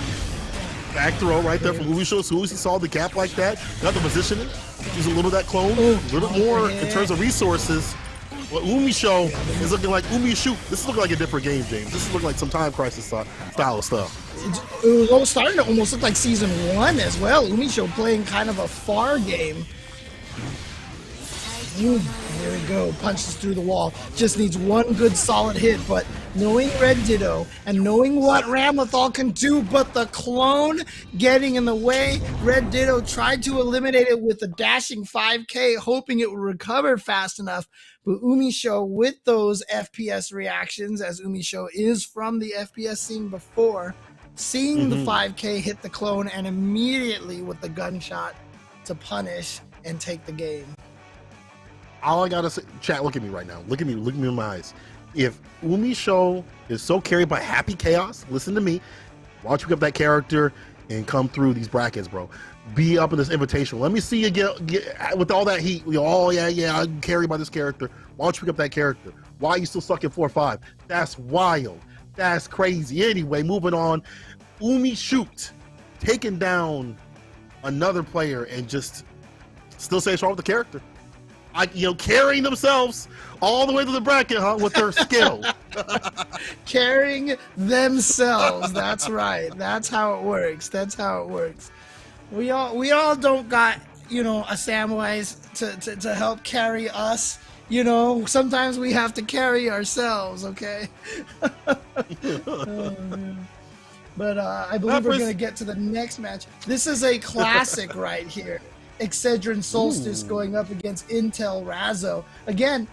Speaker 4: Back throw right there from Umisho. As soon as he saw the gap like that, got the positioning. Use a little of that clone, a little bit more in terms of resources. Well, Umisho is looking like Umisho. This is looking like a different game, James. This is looking like some Time Crisis style of stuff.
Speaker 7: It was starting to almost look like Season 1 as well. Umisho playing kind of a far game. There we go, punches through the wall. Just needs one good solid hit, but knowing Red Ditto and knowing what Ramlethal can do, but the clone getting in the way, Red Ditto tried to eliminate it with a dashing 5K, hoping it would recover fast enough. But Umisho, with those FPS reactions, as Umisho is from the FPS scene before, seeing the 5K hit the clone and immediately with the gunshot to punish and take the game.
Speaker 4: All I gotta say, chat, look at me right now. Look at me in my eyes. If Umisho is so carried by happy chaos, listen to me. Why don't you pick up that character and come through these brackets, bro? Be up in this invitation. Let me see you get with all that heat. Oh yeah, I'm carried by this character. Why don't you pick up that character? Why are you still stuck in 4-5? That's wild. That's crazy. Anyway, moving on. Umisho taking down another player and just still staying strong with the character. Carrying themselves all the way to the bracket, with their skill.
Speaker 7: Carrying themselves. That's right. That's how it works. That's how it works. We all don't got, a Samwise to help carry us. Sometimes we have to carry ourselves, okay? Oh, man. But I believe we're going to get to the next match. This is a classic right here. Excedrin Solstice going up against Intel Razzo. Again,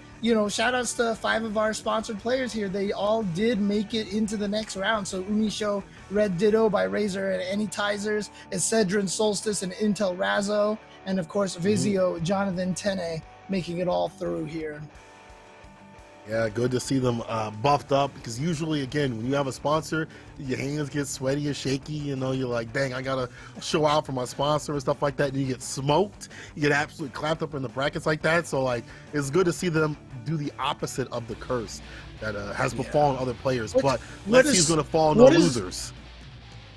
Speaker 7: shout outs to 5 of our sponsored players here. They all did make it into the next round. So Umisho, Red Ditto by Razor and Anytizers, Excedrin Solstice and Intel Razzo, and of course Vizio, Jonathan Tene making it all through here.
Speaker 4: Yeah, good to see them buffed up, because usually, again, when you have a sponsor, your hands get sweaty and shaky. You're like, dang, I gotta show out for my sponsor and stuff like that. And you get smoked, you get absolutely clapped up in the brackets like that. So, it's good to see them do the opposite of the curse that has befallen other players. But let's see who's gonna fall on the losers.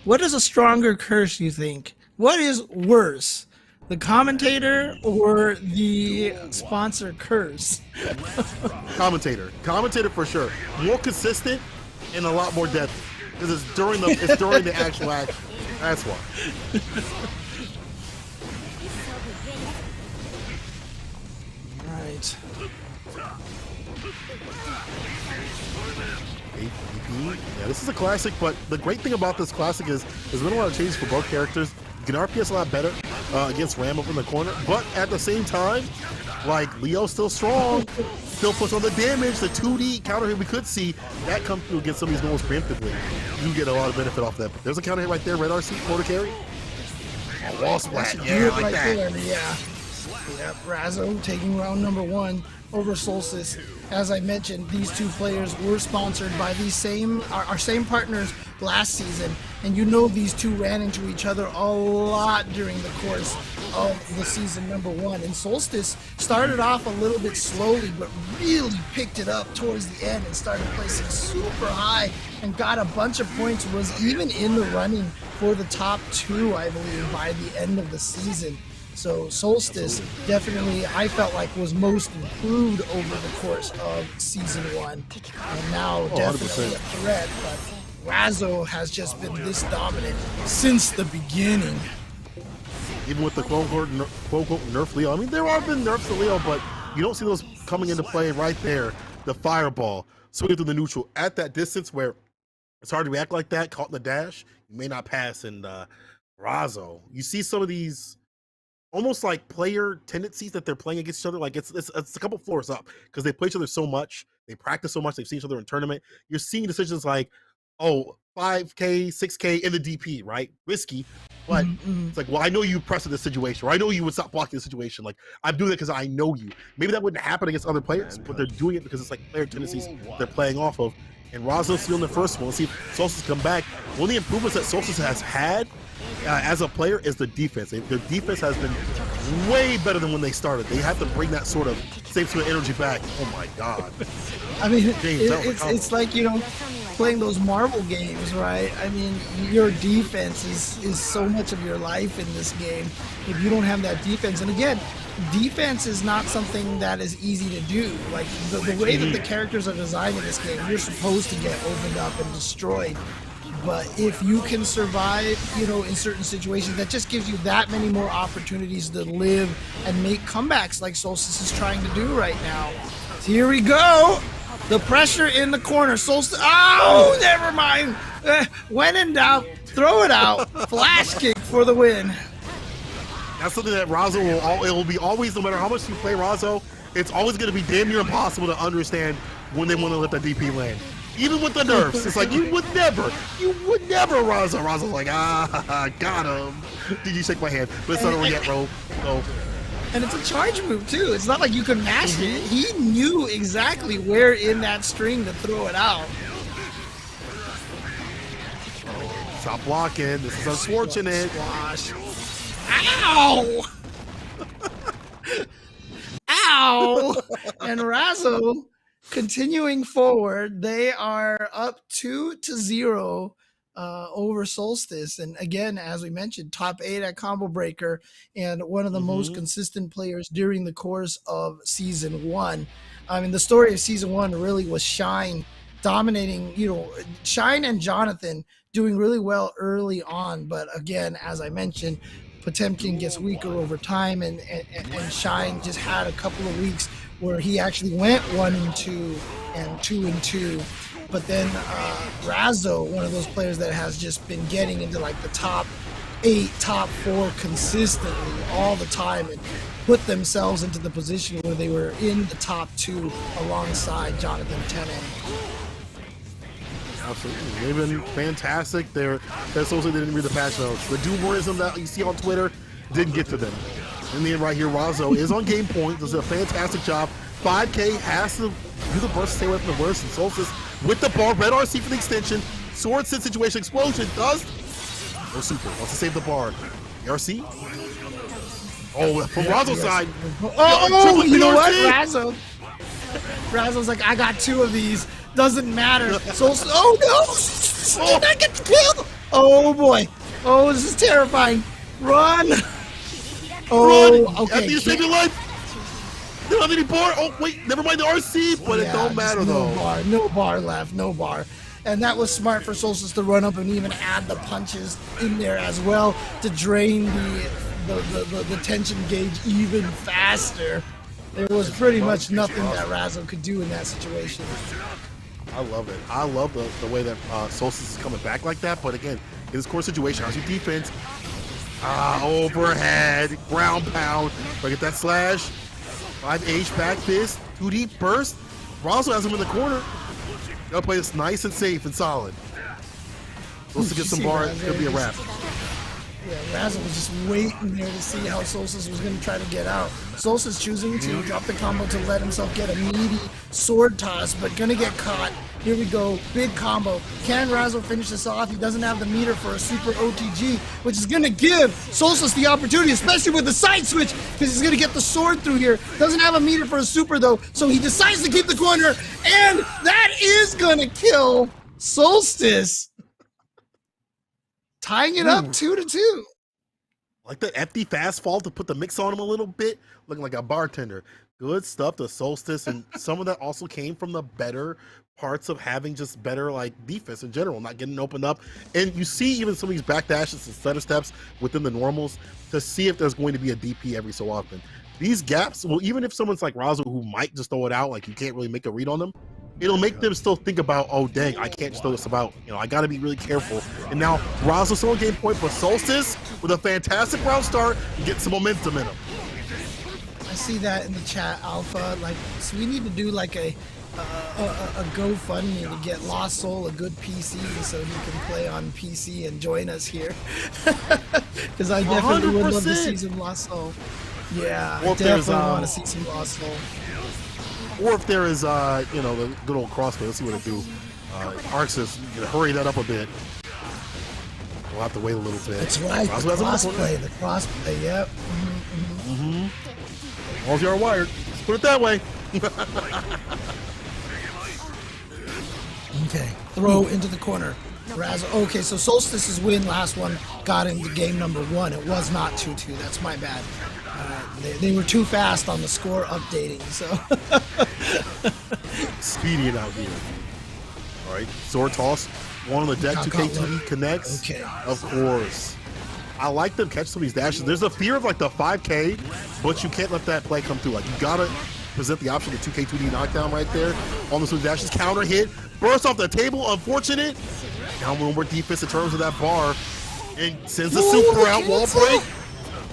Speaker 7: What is a stronger curse, you think? What is worse? The commentator or the sponsor curse?
Speaker 4: Commentator for sure. More consistent and a lot more deadly, because it's during the actual action. That's why.
Speaker 7: Right.
Speaker 4: Yeah, this is a classic, but the great thing about this classic is there's been a lot of changes for both characters. You can RPS a lot better against Ram up in the corner, but at the same time, Leo's still strong, still puts on the damage. The 2D counter hit we could see that come through against some of these goals preemptively. You get a lot of benefit off that. But there's a counter hit right there, Red RC, quarter carry. Wall splat, yeah, like that.
Speaker 7: There, yeah. Yep, Razzo taking round number 1 over Solstice. As I mentioned, these two players were sponsored by our same partners last season, and these two ran into each other a lot during the course of the season number 1. And Solstice started off a little bit slowly, but really picked it up towards the end and started placing super high and got a bunch of points, was even in the running for the top 2, I believe, by the end of the season. So Solstice definitely, I felt like, was most improved over the course of season 1, and now definitely 100%. A threat. But Razzo has just been this dominant since the beginning.
Speaker 4: Even with the quote-unquote nerf Leo. I mean, there have been nerfs to Leo, but you don't see those coming into play right there. The fireball, swinging through the neutral at that distance where it's hard to react like that, caught in the dash, you may not pass. And Razzo, you see some of these almost like player tendencies that they're playing against each other. Like it's a couple floors up because they play each other so much, they practice so much, they've seen each other in tournament. You're seeing decisions like, oh, 5K, 6K in the DP, right? Risky, but it's like, well, I know you press in this situation, or I know you would stop blocking the situation. Like, I'm doing it because I know you. Maybe that wouldn't happen against other players, but they're doing it because it's like player tendencies they're playing off of. And Razo's stealing the first one. Let's see if Solstice come back. One of the improvements that Solstice has had as a player is the defense. Their defense has been way better than when they started. They have to bring that sort of same sort of energy back. Oh my God.
Speaker 7: I mean,
Speaker 4: James,
Speaker 7: it's like, you know, playing those Marvel games, right? I mean, your defense is so much of your life in this game. If you don't have that defense, and again, defense is not something that is easy to do. Like the way that the characters are designed in this game, you're supposed to get opened up and destroyed. But if you can survive, you know, in certain situations, that just gives you that many more opportunities to live and make comebacks like Solstice is trying to do right now. So here we go. The pressure in the corner. Solstice. Oh, never mind. When in doubt, throw it out. Flash kick for the win.
Speaker 4: That's something that Razo it will be always, no matter how much you play Razo, it's always going to be damn near impossible to understand when they want to let that DP land. Even with the nerfs, it's like you would never, Razo. Razo's like, got him. Did you shake my hand? But it's not over yet, bro. No.
Speaker 7: And it's a charge move too. It's not like you can mash it. He knew exactly where in that string to throw it out.
Speaker 4: Stop blocking. This is unfortunate.
Speaker 7: Squash. Ow! Ow! And Razo continuing forward. They are up 2-0 over Solstice. And again, as we mentioned, top 8 at Combo Breaker and one of the most consistent players during the course of Season 1. I mean, the story of Season 1 really was Shine dominating, you know, Shine and Jonathan doing really well early on. But again, as I mentioned, Potemkin gets weaker over time, and Shine just had a couple of weeks where he actually went 1-2 and 2-2. But then Razo, one of those players that has just been getting into like the top 8, top 4 consistently all the time, and put themselves into the position where they were in the top 2 alongside Jonathan Tenen.
Speaker 4: Absolutely. They've been fantastic. That's also didn't read the patch notes. The doomerism that you see on Twitter didn't get to them. In the end, right here, Razo is on game point. Does a fantastic job. 5K has to do the burst to stay away from the worst. And Solstice with the bar. Red RC for the extension. Sword sit situation explosion. Does. No super. Wants to save the bar. The RC. Oh, from Razo's side.
Speaker 7: Oh, you know what? Razo's like, I got 2 of these. Doesn't matter. Solstice. Oh no! Did I get the kill? Oh boy. Oh, this is terrifying. Run! Oh,
Speaker 4: run.
Speaker 7: Okay.
Speaker 4: After you save your life. They don't have any bar. Oh wait, never mind the RC, but it don't matter though.
Speaker 7: No bar left. No bar. And that was smart for Solstice to run up and even add the punches in there as well to drain the tension gauge even faster. There was pretty much nothing that Razo could do in that situation.
Speaker 4: I love it. I love the way that Solstice is coming back like that. But again, in this core situation, how's your defense? Overhead, ground pound. Look at that slash. 5H back fist, 2D burst. Razo has him in the corner. Gotta play this nice and safe and solid. Supposed to get some bars. It's gonna be a wrap.
Speaker 7: Yeah, Razo was just waiting there to see how Solstice was going to try to get out. Solstice choosing to drop the combo to let himself get a meaty sword toss, but going to get caught. Here we go, big combo. Can Razo finish this off? He doesn't have the meter for a super OTG, which is going to give Solstice the opportunity, especially with the side switch, because he's going to get the sword through here. Doesn't have a meter for a super, though, so he decides to keep the corner, and that is going to kill Solstice. Tying it up 2-2.
Speaker 4: Like the FD fast fall to put the mix on him a little bit, looking like a bartender. Good stuff to Solstice, and some of that also came from the better parts of having just better like defense in general, not getting opened up. And you see even some of these back dashes and stutter steps within the normals to see if there's going to be a DP every so often. These gaps, well, even if someone's like Razo who might just throw it out, like you can't really make a read on them, it'll make them still think about, oh dang, I can't just throw this about. You know, I got to be really careful. And now Razo's still on game point, but Solstice with a fantastic round start and get some momentum in him.
Speaker 7: I see that in the chat, Alpha. Like, so we need to do like a GoFundMe to get Lost Soul a good PC so he can play on PC and join us here. Because I definitely would love to see some Lost Soul. Yeah, I definitely want to see some Lost Soul.
Speaker 4: Or if there is, you know, the good old crossplay. Let's see what it do. Arxis, you can hurry that up a bit. We'll have to wait a little bit.
Speaker 7: That's right, the crossplay, yep.
Speaker 4: All of you are wired. Let's put it that way.
Speaker 7: Okay, throw into the corner. Razo. Okay, so Solstice's win last one got into game number 1. It was not 2-2. That's my bad. They were too fast on the score updating, so.
Speaker 4: Speedy it out here. All right, sword toss. One on the deck, 2K2D connects.
Speaker 7: Okay.
Speaker 4: Of course. I like them catch some of these dashes. There's a fear of like the 5K, but you can't let that play come through. Like you gotta present the option of 2K2D knockdown right there on the swing dashes. Counter hit, burst off the table. Unfortunate. Now a little more defense in terms of that bar, and sends the super out. Wall break.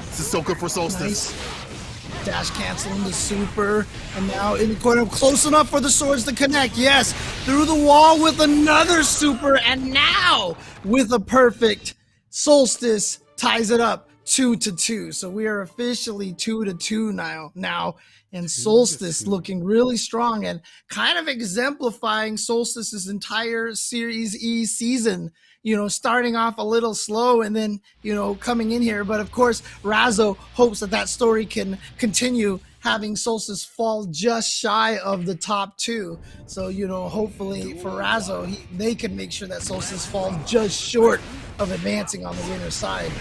Speaker 4: This is so good for Solstice.
Speaker 7: Nice. Dash canceling the super, and now in the corner, close enough for the swords to connect. Yes, through the wall with another super, and now with a perfect, Solstice ties it up 2-2. So we are officially 2-2 now, and Solstice looking really strong and kind of exemplifying Solstice's entire Series E season. You know, starting off a little slow and then, you know, coming in here. But of course, Razo hopes that story can continue, having Solstice fall just shy of the top 2. So, you know, hopefully for Razo, they can make sure that Solstice falls just short of advancing on the winner's side.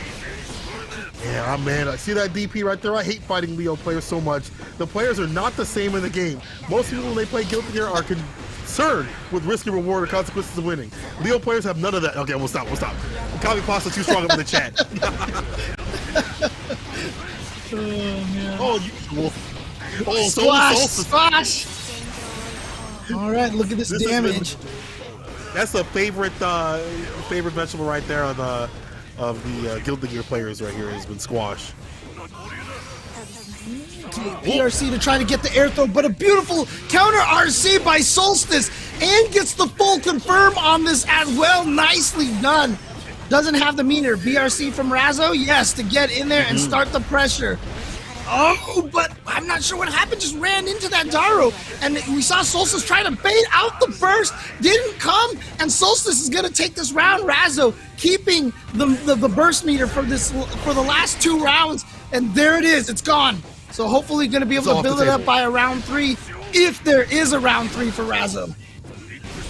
Speaker 4: Yeah, man, I see that DP right there. I hate fighting Leo players so much. The players are not the same in the game. Most people, when they play Guilty Gear, are concerned with risk and reward or consequences of winning. Leo players have none of that. Okay, we'll stop. Copy pasta too strong up in the chat.
Speaker 7: Oh, man.
Speaker 4: Oh, you. Oh,
Speaker 7: splash! All right, look at this damage.
Speaker 4: That's a favorite vegetable right there on the Guilty Gear players right here has been squash.
Speaker 7: PRC to try to get the air throw, but a beautiful counter RC by Solstice, and gets the full confirm on this as well. Nicely done. Doesn't have the meter. BRC from Razo, yes, to get in there and start the pressure. Oh, but I'm not sure what happened. Just ran into that Daru, and we saw Solstice try to bait out the burst. Didn't come, and Solstice is gonna take this round. Razo keeping the burst meter for the last 2 rounds, and there it is. It's gone. So hopefully gonna be able to build it up by a round 3, if there is a round 3 for Razo.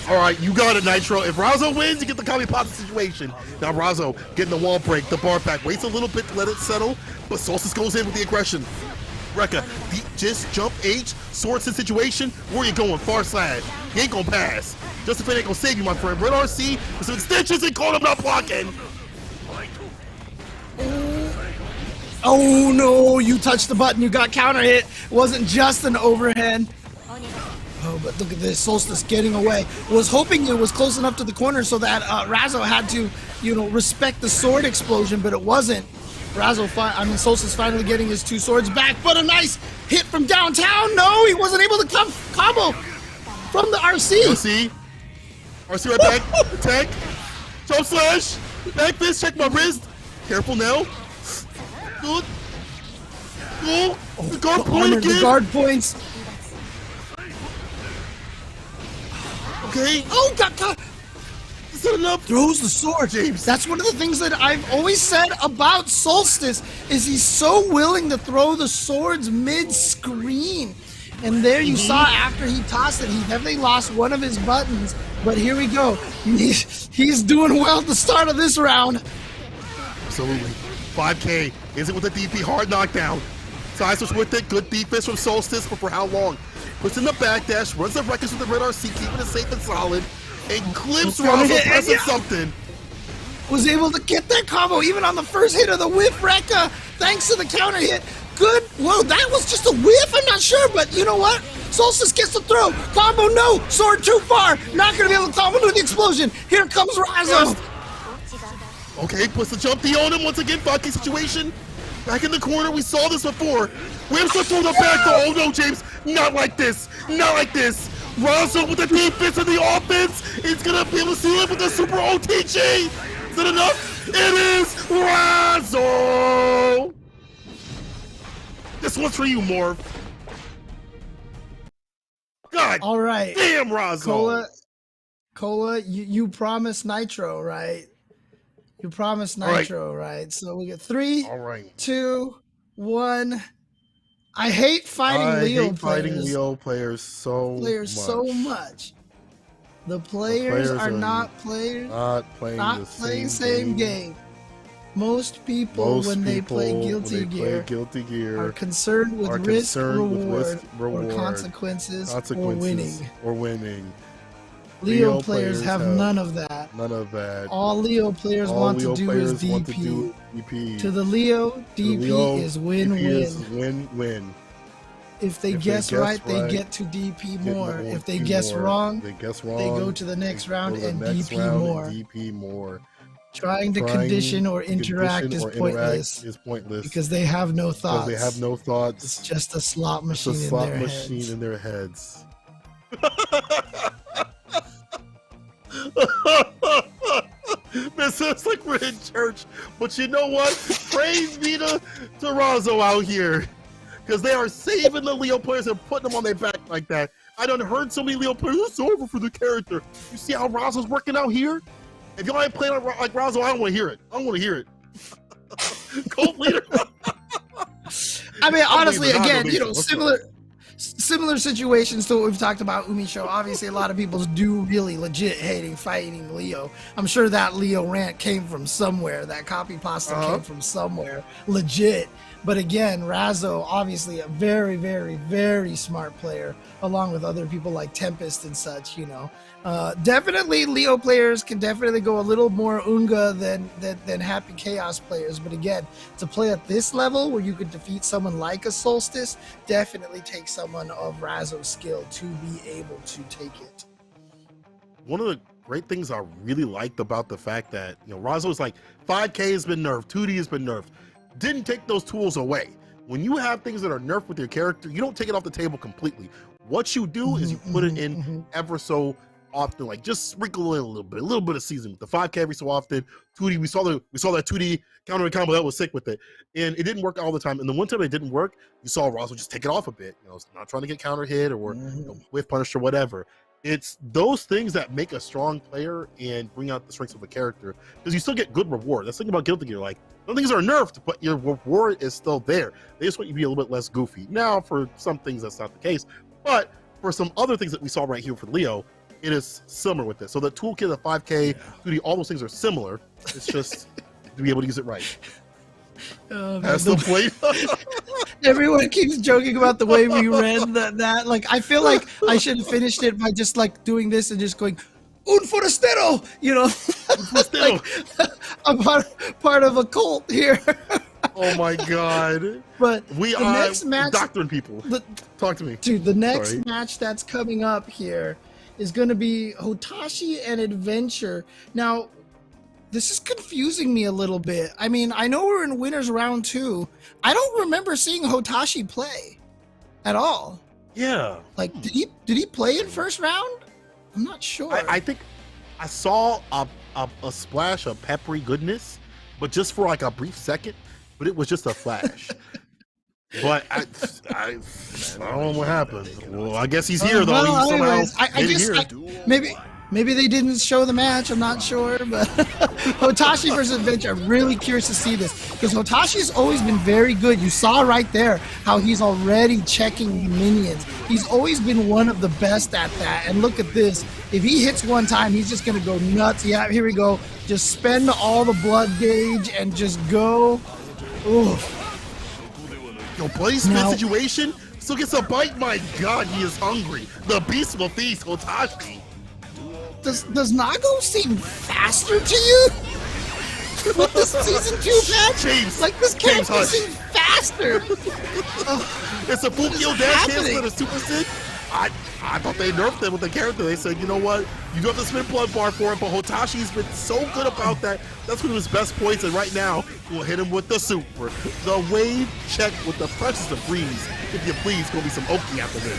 Speaker 4: All right, you got it, Nitro. If Razo wins, you get the Kami Pasta situation. Now Razo getting the wall break, the bar pack, waits a little bit to let it settle, but Solstice goes in with the aggression. Rekka, just jump H, swords in situation. Where you going? Far side. He ain't gonna pass. Justin ain't gonna save you, my friend. Red RC with some extensions and caught him not blocking.
Speaker 7: Oh no, you touched the button, you got counter hit. It wasn't just an overhead. Oh, but look at this, Solstice getting away. Was hoping it was close enough to the corner so that Razo had to, you know, respect the sword explosion, but it wasn't. Solstice finally getting his 2 swords back, but a nice hit from downtown. No, he wasn't able to combo from the RC.
Speaker 4: RC right back, attack, jump slash, back fist, check my wrist. Careful now. Good. Oh, the guard point again.
Speaker 7: The guard points.
Speaker 4: Okay.
Speaker 7: Oh, got.
Speaker 4: Is that enough?
Speaker 7: Throws the sword, James. That's one of the things that I've always said about Solstice, is he's so willing to throw the swords mid-screen. And there you saw after he tossed it, he definitely lost one of his buttons. But here we go. He's doing well at the start of this round.
Speaker 4: Absolutely. 5K. Is it with the DP? Hard knockdown. Side switch with it. Good defense from Solstice, but for how long? Puts in the backdash, runs the records with the Red RC, keeping it safe and solid, and clips Razo pressing something.
Speaker 7: Was able to get that combo even on the first hit of the whip Rekka, thanks to the counter hit. good. Whoa, that was just a whiff. I'm not sure, but you know what? Solstice gets the throw. Combo, no. Sword too far. Not going to be able to combo with the explosion. Here comes Razo.
Speaker 4: Okay, puts the jump D on him once again. 5K situation. Back in the corner. We saw this before. Whips the throw the back door. Oh no, James. Not like this. Not like this. Razo with the defense and the offense. It's going to be able to seal it with the super OTG. Is it enough? It is Razo. This one's for you, Morph. God.
Speaker 7: All right.
Speaker 4: Damn, Razo.
Speaker 7: Cola, you promised Nitro, right? You promised Nitro, right? So we get 3, 2, 1. I hate fighting Leo players so much. The players are not playing the same game. Most people, when they play Guilty Gear, are concerned with risk, reward, or consequences, or winning. Leo players have none of that. All Leo players want to do is DP. To the Leo, DP is win-win. If they guess right, they get to DP more. If they guess wrong, they go to the next round and DP more. Trying to condition or interact is pointless because they have no thoughts. It's just a slot machine in their heads.
Speaker 4: Man, sounds like we're in church, but you know what? Praise be to Razo out here, because they are saving the Leo players and putting them on their back like that. I done heard so many Leo players, it's over for the character. You see how Razo's working out here? If y'all ain't playing like Razo, I don't want to hear it. I don't want to hear it. Cult leader.
Speaker 7: I mean, honestly, again, you know, similar situations to what we've talked about Umisho. Obviously, a lot of people do really legit fighting Leo. I'm sure that Leo rant came from somewhere. That copy pasta came from somewhere. Legit. But again, Razo, obviously a very, very, very smart player, along with other people like Tempest and such, you know. Definitely Leo players can definitely go a little more Unga than Happy Chaos players. But again, to play at this level where you could defeat someone like a Solstice, definitely takes someone of Razo's skill to be able to take it.
Speaker 4: One of the great things I really liked about the fact that, you know, Razo is like 5K has been nerfed, 2D has been nerfed. Didn't take those tools away. When you have things that are nerfed with your character, you don't take it off the table completely. What you do is you put it in ever so often, like just sprinkle in a little bit of season with the 5K every so often. 2D, we saw that 2D counter combo that was sick with it, and it didn't work all the time. And the one time it didn't work, you saw Razo just take it off a bit. You know, it's not trying to get counter hit or whiff punished or whatever. It's those things that make a strong player and bring out the strengths of a character, because you still get good reward. That's the thing about Guilty Gear. Like, some things are nerfed, but your reward is still there. They just want you to be a little bit less goofy. Now, for some things, that's not the case. But for some other things that we saw right here for Leo, it is similar with this. So the toolkit, the 5K, 2D, all those things are similar. It's just to be able to use it right. That's the point.
Speaker 7: Everyone keeps joking about the way we read that. Like, I feel like I should have finished it by just like doing this and just going, Un forastero, you know. Like, I'm part of a cult here.
Speaker 4: Oh my god.
Speaker 7: But
Speaker 4: we
Speaker 7: the
Speaker 4: are
Speaker 7: next match,
Speaker 4: doctoring people. Talk to me.
Speaker 7: Dude, the next match that's coming up here is going to be Hotashi and Adventure. Now, this is confusing me a little bit. I mean, I know we're in winners round 2. I don't remember seeing Hotashi play at all.
Speaker 4: Yeah.
Speaker 7: Like, did he play in first round? I'm not sure.
Speaker 4: I think I saw a splash of peppery goodness, but just for like a brief second. But it was just a flash. But I don't know what happened. Well, I guess he's here though.
Speaker 7: Well,
Speaker 4: anyways,
Speaker 7: maybe they didn't show the match. I'm not sure, but Hotashi versus Adventure. I'm really curious to see this because Hotashi's always been very good. You saw right there how he's already checking minions. He's always been one of the best at that. And look at this. If he hits one time, he's just gonna go nuts. Yeah, here we go. Just spend all the blood gauge and just go. Oof.
Speaker 4: Yo, play spin situation. Still gets a bite. My God, he is hungry. The beast will feast Hotashi.
Speaker 7: Does Nago seem faster to you? with this season 2 patch,
Speaker 4: James,
Speaker 7: like this
Speaker 4: James
Speaker 7: character seems faster.
Speaker 4: It's a Fukio dash cancel and a super sit. I thought they nerfed it with the character. They said, you know what, you don't have to spend blood bar for it, but Hotashi's been so good about that. That's one of his best points, and right now, we'll hit him with the super. The wave check with the freshest of breeze. If you please, gonna be some Oki after this.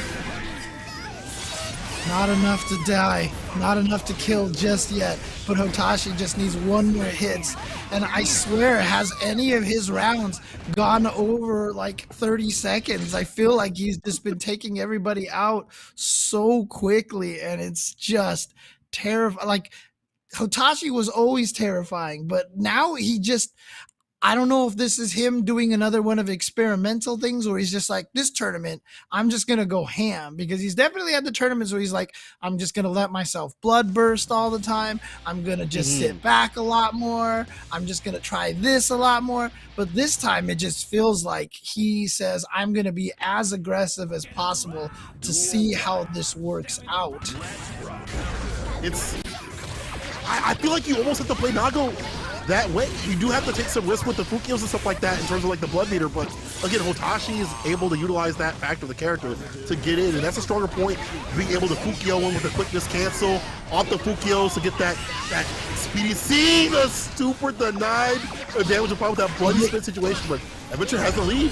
Speaker 7: Not enough to die, not enough to kill just yet, but Hotashi just needs one more hits, and I swear, has any of his rounds gone over like 30 seconds? I feel like he's just been taking everybody out so quickly, and it's just terrifying. Like, Hotashi was always terrifying, but now he just, I don't know if this is him doing another one of experimental things, or he's just like, this tournament, I'm just going to go ham, because he's definitely had the tournaments where he's like, I'm just going to let myself blood burst all the time. I'm going to just sit back a lot more. I'm just going to try this a lot more. But this time it just feels like he says, I'm going to be as aggressive as possible to see how this works out.
Speaker 4: I feel like you almost have to play Nago that way. You do have to take some risks with the Fukios and stuff like that in terms of like the blood meter, but again, Hotashi is able to utilize that factor of the character to get in, and that's a stronger point, being able to Fukio in with a quickness cancel off the Fukios to get that speedy, see the super denied damage of with that bloody spin situation, but Adventure has the lead.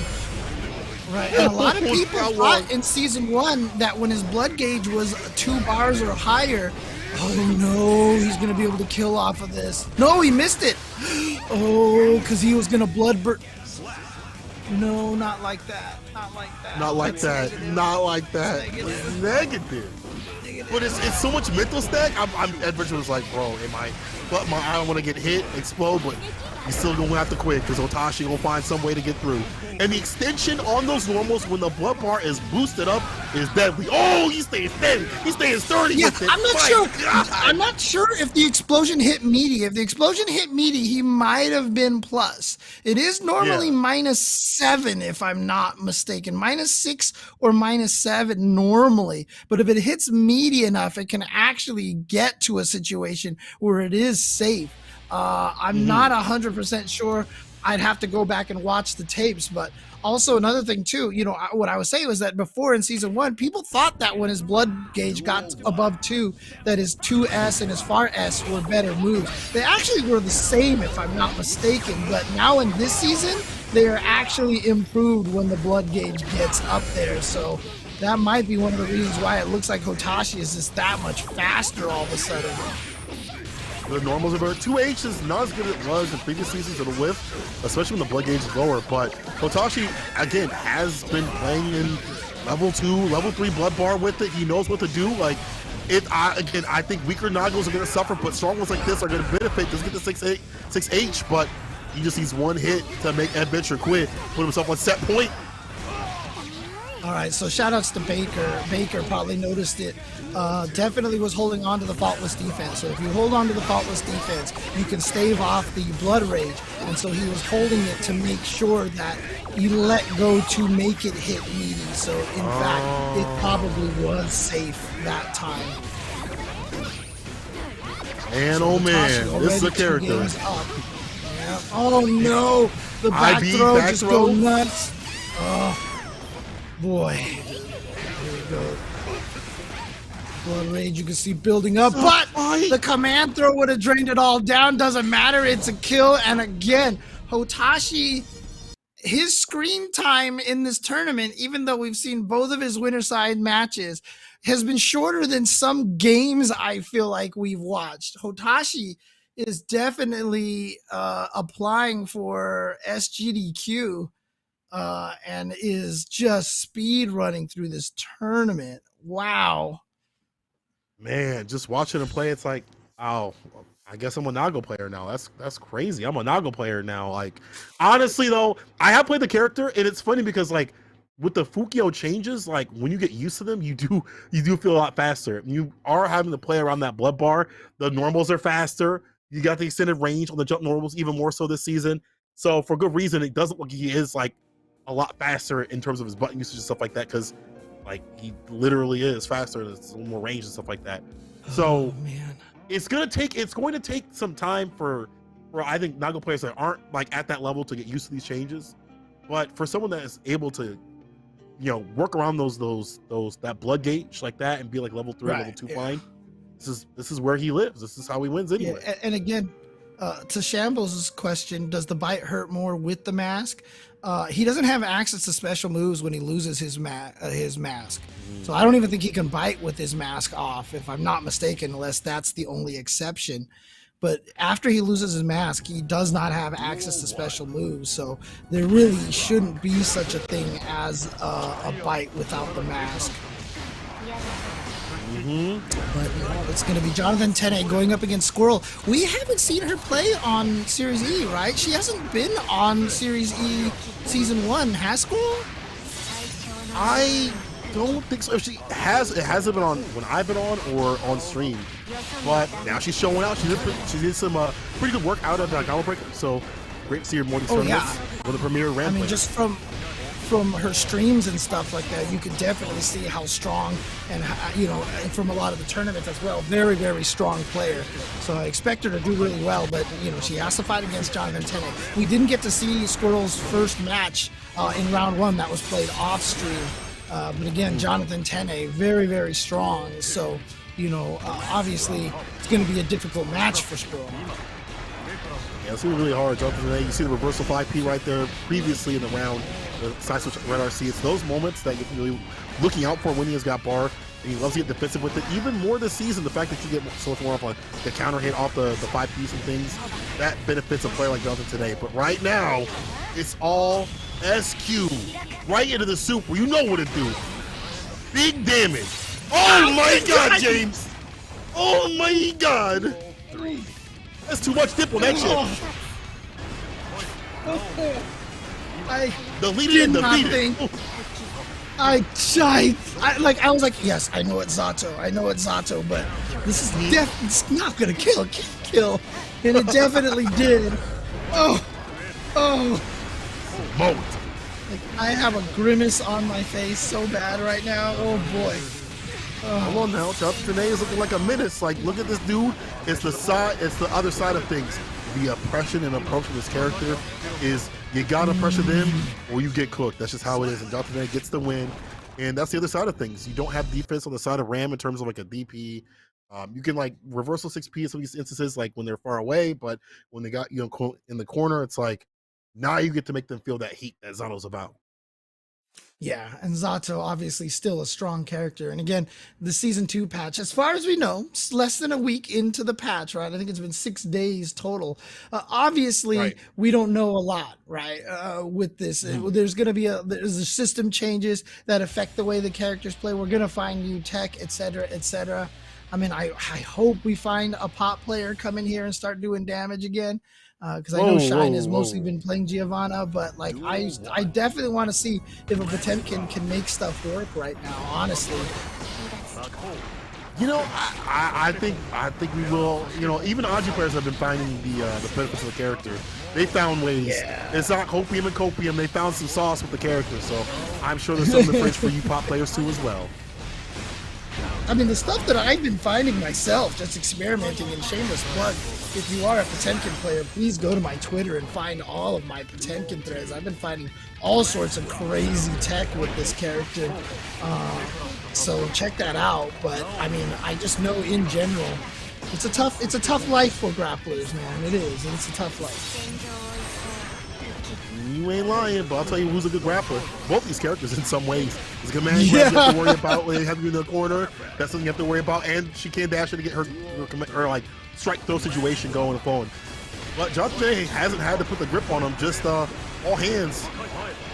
Speaker 7: Right, and a lot of people thought in season 1 that when his blood gauge was 2 bars or higher, oh no, he's going to be able to kill off of this. No, he missed it. Oh, because he was going to blood burn. No, not like that. Not like that.
Speaker 4: Not like that.
Speaker 7: Negative.
Speaker 4: Not like that.
Speaker 7: Negative.
Speaker 4: Negative. But it's so much mental stack. Adventure was like, bro, I don't want to get hit, explode, but you still gonna have to quit because Hotashi will find some way to get through. And the extension on those normals when the blood bar is boosted up is deadly. Oh, he's staying steady. He's staying sturdy.
Speaker 7: Yeah,
Speaker 4: with it.
Speaker 7: I'm not sure. I'm not sure if the explosion hit meaty. If the explosion hit meaty, he might have been plus. It is normally -7 if I'm not mistaken. -6 or -7 normally. But if it hits meaty enough, it can actually get to a situation where it is safe. I'm not 100% sure. I'd have to go back and watch the tapes, but also another thing too, you know, what I was saying was that before in season 1, people thought that when his blood gauge got above 2, that his 2S and his far S were better moves. They actually were the same if I'm not mistaken, but now in this season, they are actually improved when the blood gauge gets up there, so that might be one of the reasons why it looks like Hotashi is just that much faster all of a sudden.
Speaker 4: The normals are better. 2H is not as good as it was in previous seasons of the whiff, especially when the blood gauge is lower, but Hotashi, again, has been playing in level 2, level 3 blood bar with it. He knows what to do. Like, I think weaker Nagos are going to suffer, but strong ones like this are going to benefit. Just get the 6H, but he just needs one hit to make Adventure quit, put himself on set point.
Speaker 7: All right, so shout-outs to Baker. Baker probably noticed it. Definitely was holding on to the faultless defense. So if you hold on to the faultless defense, you can stave off the blood rage. And so he was holding it to make sure that you let go to make it hit meaty. So in fact, it probably was safe that time.
Speaker 4: Man, oh man, this is a character.
Speaker 7: Yeah. Oh no, the back throw just go nuts. Oh. Boy, here we go. Blood rage you can see building up, but the command throw would have drained it all down. Doesn't matter, it's a kill. And again, Hotashi, his screen time in this tournament, even though we've seen both of his winner side matches, has been shorter than some games I feel like we've watched. Hotashi is definitely applying for SGDQ. And is just speed running through this tournament. Wow.
Speaker 4: Man, just watching him play, it's like, oh, I guess I'm a Nago player now. That's crazy. I'm a Nago player now. Like, honestly though, I have played the character, and it's funny because like with the Fukio changes, like when you get used to them, you do feel a lot faster. You are having to play around that blood bar. The normals are faster. You got the extended range on the jump normals even more so this season. So for good reason, it doesn't look like he is like a lot faster in terms of his button usage and stuff like that, because like he literally is faster. There's a little more range and stuff like that. So man, it's going to take some time for I think Nago players that aren't like at that level to get used to these changes. But for someone that is able to, work around that blood gauge like that and be like level 3, level 2 fine, this is where he lives. This is how he wins anyway.
Speaker 7: Yeah, and again, to Shambles' question, does the bite hurt more with the mask? He doesn't have access to special moves when he loses his mask. So I don't even think he can bite with his mask off, if I'm not mistaken, unless that's the only exception. But after he loses his mask, he does not have access to special moves. So there really shouldn't be such a thing as a bite without the mask. But it's going to be Jonathan Tene going up against Squirrel. We haven't seen her play on Series E, right? She hasn't been on Series E Season 1, has Squirrel?
Speaker 4: I don't think so. She has. It hasn't been on when I've been on or on stream. But now she's showing out. She did some pretty good work out of that Gala Breaker. So great to see her more these tournaments with the premier ramp.
Speaker 7: I mean, just from her streams and stuff like that, you could definitely see how strong and and from a lot of the tournaments as well. Very, very strong player. So I expect her to do really well, but she has to fight against Jonathan Tene. We didn't get to see Squirrel's first match in round 1 that was played off stream. But again, Jonathan Tene, very, very strong. So, obviously it's going to be a difficult match for Squirrel.
Speaker 4: Yeah, it's really hard. You see the reversal 5P right there previously in the round, the side switch Red RC. It's those moments that you're really looking out for when he has got bar, and he loves to get defensive with it. Even more this season, the fact that you get so much more off like the counter hit off the 5Ps and things, that benefits a player like Jonathan today. But right now, it's all SQ right into the soup where you know what to do. Big damage. Oh my God, James. Oh my God. That's too much dip on that shit. Delete it and delete it.
Speaker 7: I was like, yes, I know it's Zato, but this is it's not gonna kill, and it definitely did.
Speaker 4: Moat.
Speaker 7: I have a grimace on my face so bad right now. Oh boy.
Speaker 4: Hold on now, Jonathan Tene is looking like a menace. Like, look at this dude. It's the other side of things. The oppression and approach of this character is you gotta pressure them or you get cooked. That's just how it is. And Jonathan Tene gets the win. And that's the other side of things. You don't have defense on the side of Ram in terms of like a DP. You can like reversal 6P in some of these instances, like when they're far away, but when they got in the corner, it's like now you get to make them feel that heat that Zato's about.
Speaker 7: Yeah, and Zato obviously still a strong character. And again, the Season 2 patch, as far as we know, it's less than a week into the patch, right? I think it's been 6 days total. Obviously, we don't know a lot, right, with this. There's going to be there's system changes that affect the way the characters play. We're going to find new tech, etc., etc. I mean, I hope we find a pot player come in here and start doing damage again. Because I know Shine has mostly been playing Giovanna, but like I definitely want to see if a Potemkin can make stuff work right now. Honestly,
Speaker 4: I think we will. Even Aji players have been finding the benefits of the character. They found ways. Yeah. It's not copium and copium. They found some sauce with the character. So I'm sure there's some in the fridge for you pop players too as well.
Speaker 7: I mean, the stuff that I've been finding myself, just experimenting in shameless plug. If you are a Potemkin player, please go to my Twitter and find all of my Potemkin threads. I've been finding all sorts of crazy tech with this character. So check that out. But I mean, I just know in general, it's a tough life for grapplers, man. It is. It's a tough life.
Speaker 4: You ain't lying, but I'll tell you who's a good grappler. Both these characters in some ways. There's a command grab you have to worry about when they have you in the corner. That's something you have to worry about. And she can dash her to get her like strike throw situation going forward. But Jonathan Tene hasn't had to put the grip on him, just all hands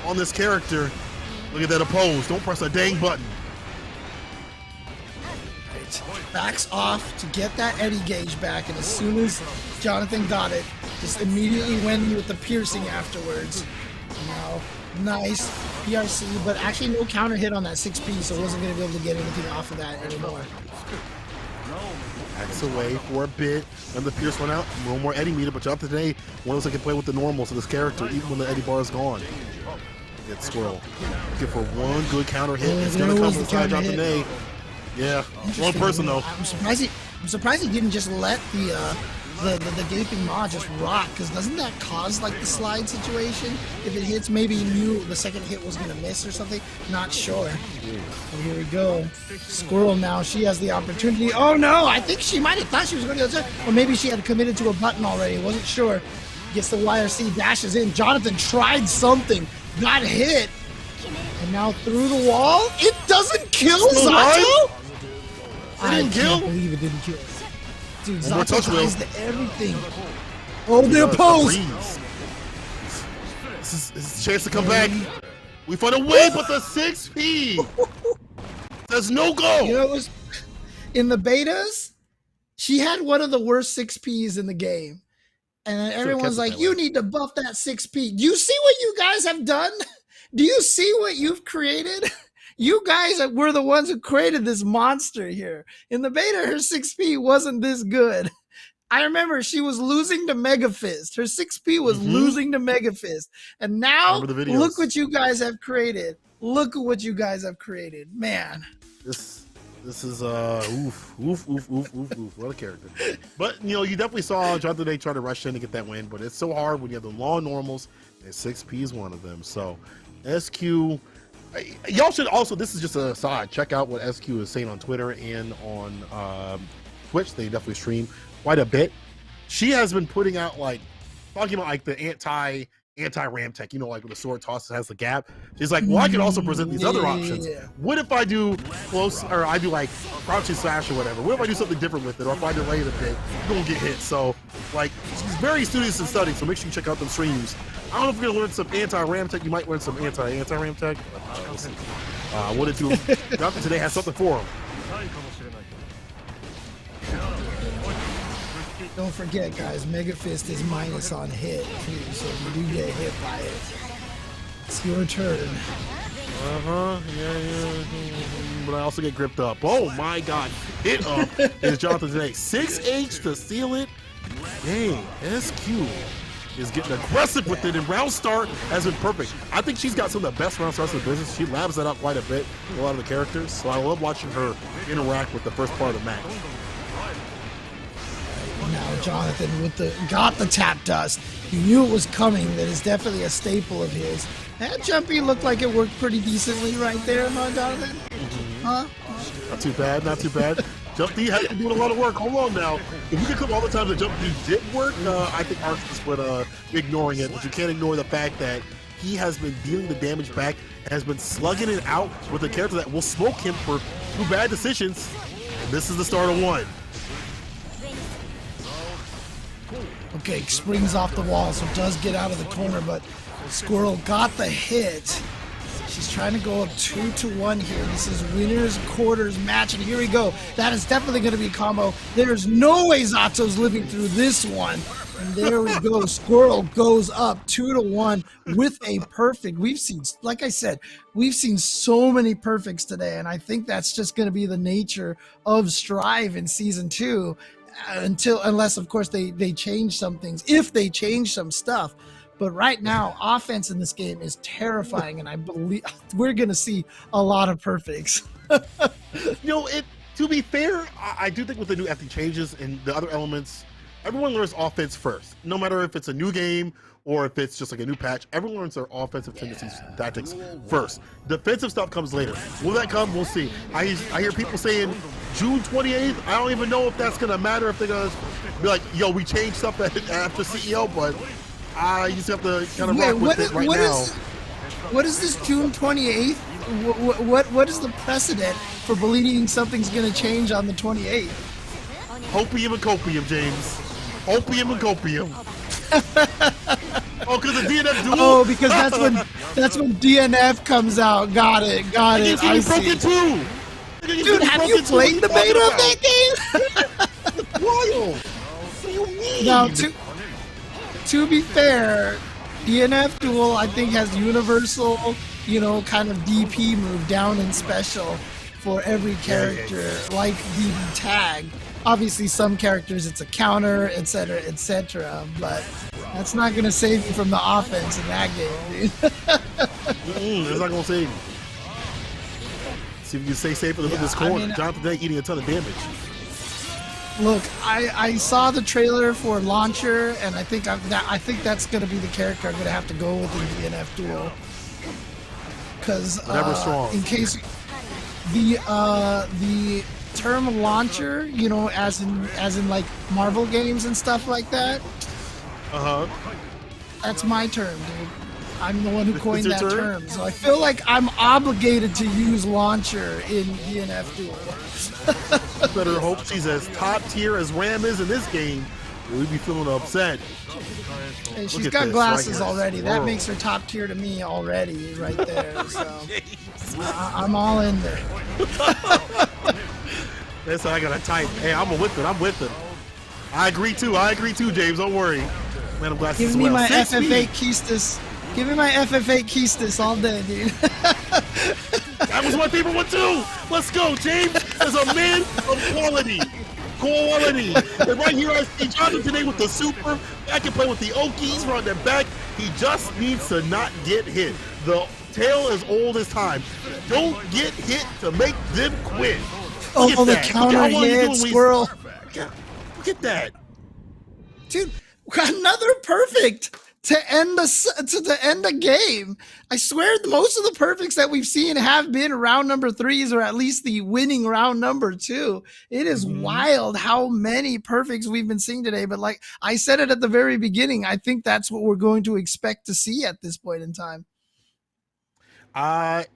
Speaker 4: on this character. Look at that oppose. Don't press a dang button.
Speaker 7: Backs off to get that Eddie gauge back, and as soon as Jonathan got it, just immediately went in with the piercing afterwards. Now, nice PRC, but actually no counter hit on that 6P, so wasn't going to be able to get anything off of that anymore.
Speaker 4: Backs away for a bit, and the pierce went out. No more Eddie meter, but Jonathan Tene, one of those that can play with the normals of this character, even when the Eddie bar is gone. Get Squirrel. Looking for one good counter hit. It's going to come from side Jonathan Tene. Yeah, one person though.
Speaker 7: I'm surprised he didn't just let the the gaping maw just rock, because doesn't that cause like the slide situation? If it hits, maybe you knew the second hit was gonna miss or something. Not sure. And here we go. Squirrel now, she has the opportunity. Oh no, I think she might have thought she was going to go, or maybe she had committed to a button already. Wasn't sure. Gets the YRC, dashes in. Jonathan tried something, got hit, and now through the wall. It doesn't kill Zato. I can't believe it didn't kill. Dude, Zato ties to everything. Oh, the post!
Speaker 4: This is a chance to come back. We find a way, but the 6P says no go.
Speaker 7: You know, it was in the betas. She had one of the worst 6Ps in the game, and everyone's like, "You need to buff that 6P." Do you see what you guys have done? Do you see what you've created? You guys were the ones who created this monster here. In the beta, her 6P wasn't this good. I remember she was losing to Mega Fist. Her 6P was losing to Mega Fist. And now, look what you guys have created. Look at what you guys have created. Man.
Speaker 4: This is, oof. What a character. But, you know, you definitely saw Jonathan Day try to rush in to get that win, but it's so hard when you have the long normals, and 6P is one of them. So, SQ... Y'all should also, this is just a side, check out what SQ is saying on Twitter and on Twitch. They definitely stream quite a bit. She has been putting out, like, talking about like the anti-ram tech, you know, like when the sword tosses has the gap. She's like, well, I can also present these other options. What if I do close, or I do like crouching slash or whatever? What if I do something different with it, or if I delay it a bit, you don't get hit. So, like, she's very studious and studying, so make sure you check out them streams. I don't know if you're gonna learn some anti-ram tech. You might learn some anti-ram tech. What did you? Jonathan today has something for him.
Speaker 7: Don't forget, guys, Mega Fist is minus on hit, too, so if you do get hit by it, it's your turn.
Speaker 4: Yeah. But I also get gripped up. Oh my God. Hit up is Jonathan today. 6H to seal it. Dang, SQ is getting aggressive with it, and round start has been perfect. I think she's got some of the best round starts in the business. She labs that out quite a bit with a lot of the characters, so I love watching her interact with the first part of the match.
Speaker 7: Now Jonathan got the tap dust. You knew it was coming. That is definitely a staple of his. That jumpy looked like it worked pretty decently right there, huh, Jonathan? Huh?
Speaker 4: Not too bad, not too bad. Jump D has been doing a lot of work. Hold on now. If we could come all the times that Jump D did work, I think Arceus would ignoring it, but you can't ignore the fact that he has been dealing the damage back and has been slugging it out with a character that will smoke him for 2 bad decisions. And this is the start of 1.
Speaker 7: Okay, springs off the wall, so does get out of the corner, but Squirrel got the hit. She's trying to go up 2-1 here. This is winners quarters match, and here we go. That is definitely going to be a combo. There's no way Zato's living through this one. And there we go. Squirrel goes up 2-1 with a perfect. We've seen, like I said, we've seen so many perfects today, and I think that's just going to be the nature of Strive in Season 2. Unless of course they change some things, if they change some stuff. But right now, offense in this game is terrifying, and I believe we're gonna see a lot of perfects.
Speaker 4: To be fair, I do think with the new FD changes and the other elements, everyone learns offense first. No matter if it's a new game or if it's just like a new patch, everyone learns their offensive tendencies, tactics first. Defensive stuff comes later. Will that come? We'll see. I hear people saying June 28th. I don't even know if that's gonna matter, if they're gonna be like, yo, we changed stuff after CEO, but I just have to kind of rock with it right now.
Speaker 7: What is this June 28th? What is the precedent for believing something's gonna change on the 28th?
Speaker 4: Hopium and copium, James. Opium and copium. Oh, because the DNF duel?
Speaker 7: Oh, because that's when DNF comes out. Got it. I see.
Speaker 4: Too.
Speaker 7: Dude, have you played the beta of that game?
Speaker 4: Wild. What do you mean?
Speaker 7: Now, to be fair, DNF duel I think has universal, kind of DP move down in special for every character, like DB tag. Obviously, some characters it's a counter, etc., but that's not going to save you from the offense in that game, dude.
Speaker 4: It's not going to save you. See if you can stay safe in this corner. Jonathan Day eating a ton of damage.
Speaker 7: Look, I saw the trailer for Launcher, and I think that's gonna be the character I'm gonna have to go with in DNF Duel. Because in case the term Launcher, you know, as in like Marvel games and stuff like that. That's my term, dude. I'm the one who coined that term, so I feel like I'm obligated to use Launcher in DNF Duel.
Speaker 4: Better hope she's as top tier as Ram is in this game. We'd be feeling upset.
Speaker 7: Hey, she's got glasses already. That makes her top tier to me already, right there. So I'm all in there.
Speaker 4: That's how I gotta type. Hey, I'm with it. I'm with it. I agree too, James. Don't worry. Man, glasses.
Speaker 7: Give me my FF8 Keystis. Give me my FF8 Keystis all day, dude.
Speaker 4: That was my favorite one too. Let's go, James. As a man of quality. And right here I see Jonathan today with the super. I can play with the Okies, run them back. He just needs to not get hit. The tale is old as time. Don't get hit to make them quit.
Speaker 7: Oh, the counter hit, Squirrel.
Speaker 4: Look at that.
Speaker 7: Dude, another perfect to end the game. I swear most of the perfects that we've seen have been round number 3s, or at least the winning round number 2. It is wild how many perfects we've been seeing today. But like I said it at the very beginning, I think that's what we're going to expect to see at this point in time.
Speaker 4: I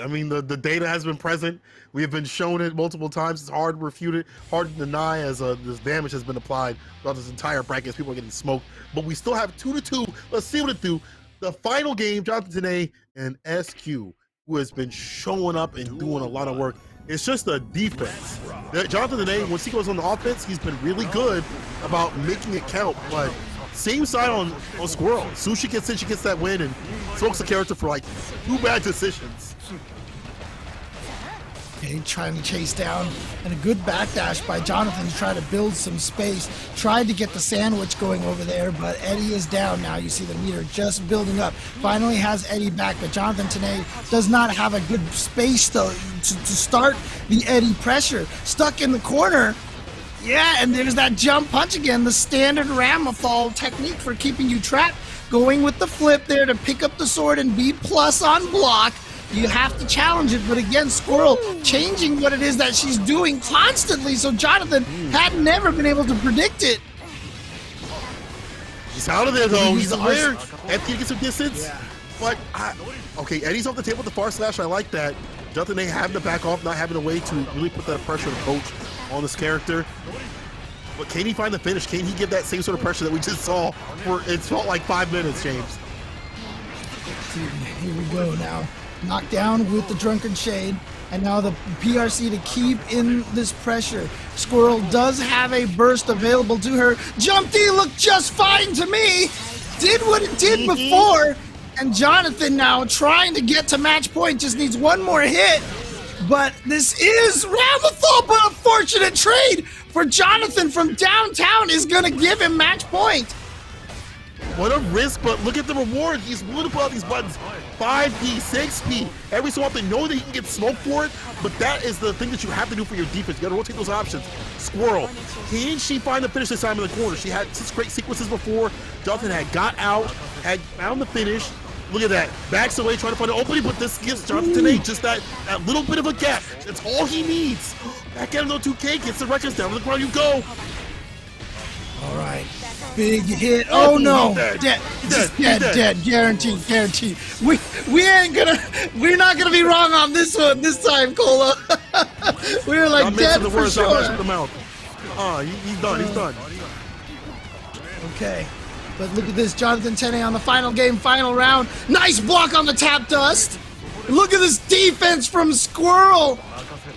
Speaker 4: mean, the data has been present. We have been shown it multiple times. It's hard to refute it, hard to deny, as this damage has been applied throughout this entire bracket as people are getting smoked. But we still have 2-2. Let's see what it do. The final game, Jonathan Tene and SQ, who has been showing up and doing a lot of work. It's just the defense. Jonathan Tene, once he goes on the offense, he's been really good about making it count. But same side on Squirrel. As soon as she gets in, she gets that win and smokes the character for like 2 bad decisions.
Speaker 7: Okay, trying to chase down, and a good backdash by Jonathan to try to build some space. Tried to get the sandwich going over there, but Eddie is down now. You see the meter just building up. Finally has Eddie back, but Jonathan Tene does not have a good space to start the Eddie pressure. Stuck in the corner. Yeah, and there's that jump punch again, the standard Ramafall technique for keeping you trapped. Going with the flip there to pick up the sword and be plus on block. You have to challenge it, but again, Squirrel changing what it is that she's doing constantly, so Jonathan had never been able to predict it.
Speaker 4: He's out of there, though. He's aware. After he gets some distance. Yeah. But, okay, Eddie's off the table with the far slash. I like that. Jonathan, they having to back off, not having a way to really put that pressure and coach on this character. But can he find the finish? Can he give that same sort of pressure that we just saw for, it felt like 5 minutes, James?
Speaker 7: Here we go now. Knocked down with the Drunken Shade, and now the PRC to keep in this pressure. Squirrel does have a burst available to her. Jump D looked just fine to me. Did what it did before, and Jonathan now trying to get to match point, just needs one more hit. But this is Ramathal, but a fortunate trade for Jonathan from downtown is going to give him match point.
Speaker 4: What a risk, but look at the reward. He's willing to put out these buttons. 5P, 6P. Every so often, know that you can get smoked for it, but that is the thing that you have to do for your defense. You got to rotate those options. Squirrel, can she find the finish this time in the corner? She had such great sequences before. Jonathan had got out, had found the finish. Look at that. Backs away, trying to find an opening, but this gives Jonathan today just that little bit of a gap. That's all he needs. Back at him, though, 2K gets the records down. To the ground you go.
Speaker 7: All right. Big hit. Oh no. Dead. Guaranteed. We're not gonna be wrong on this one this time, Cola. We're like dead for sure.
Speaker 4: He's done.
Speaker 7: Okay. But look at this, Jonathan Tene on the final game, final round. Nice block on the tap dust. Look at this defense from Squirrel.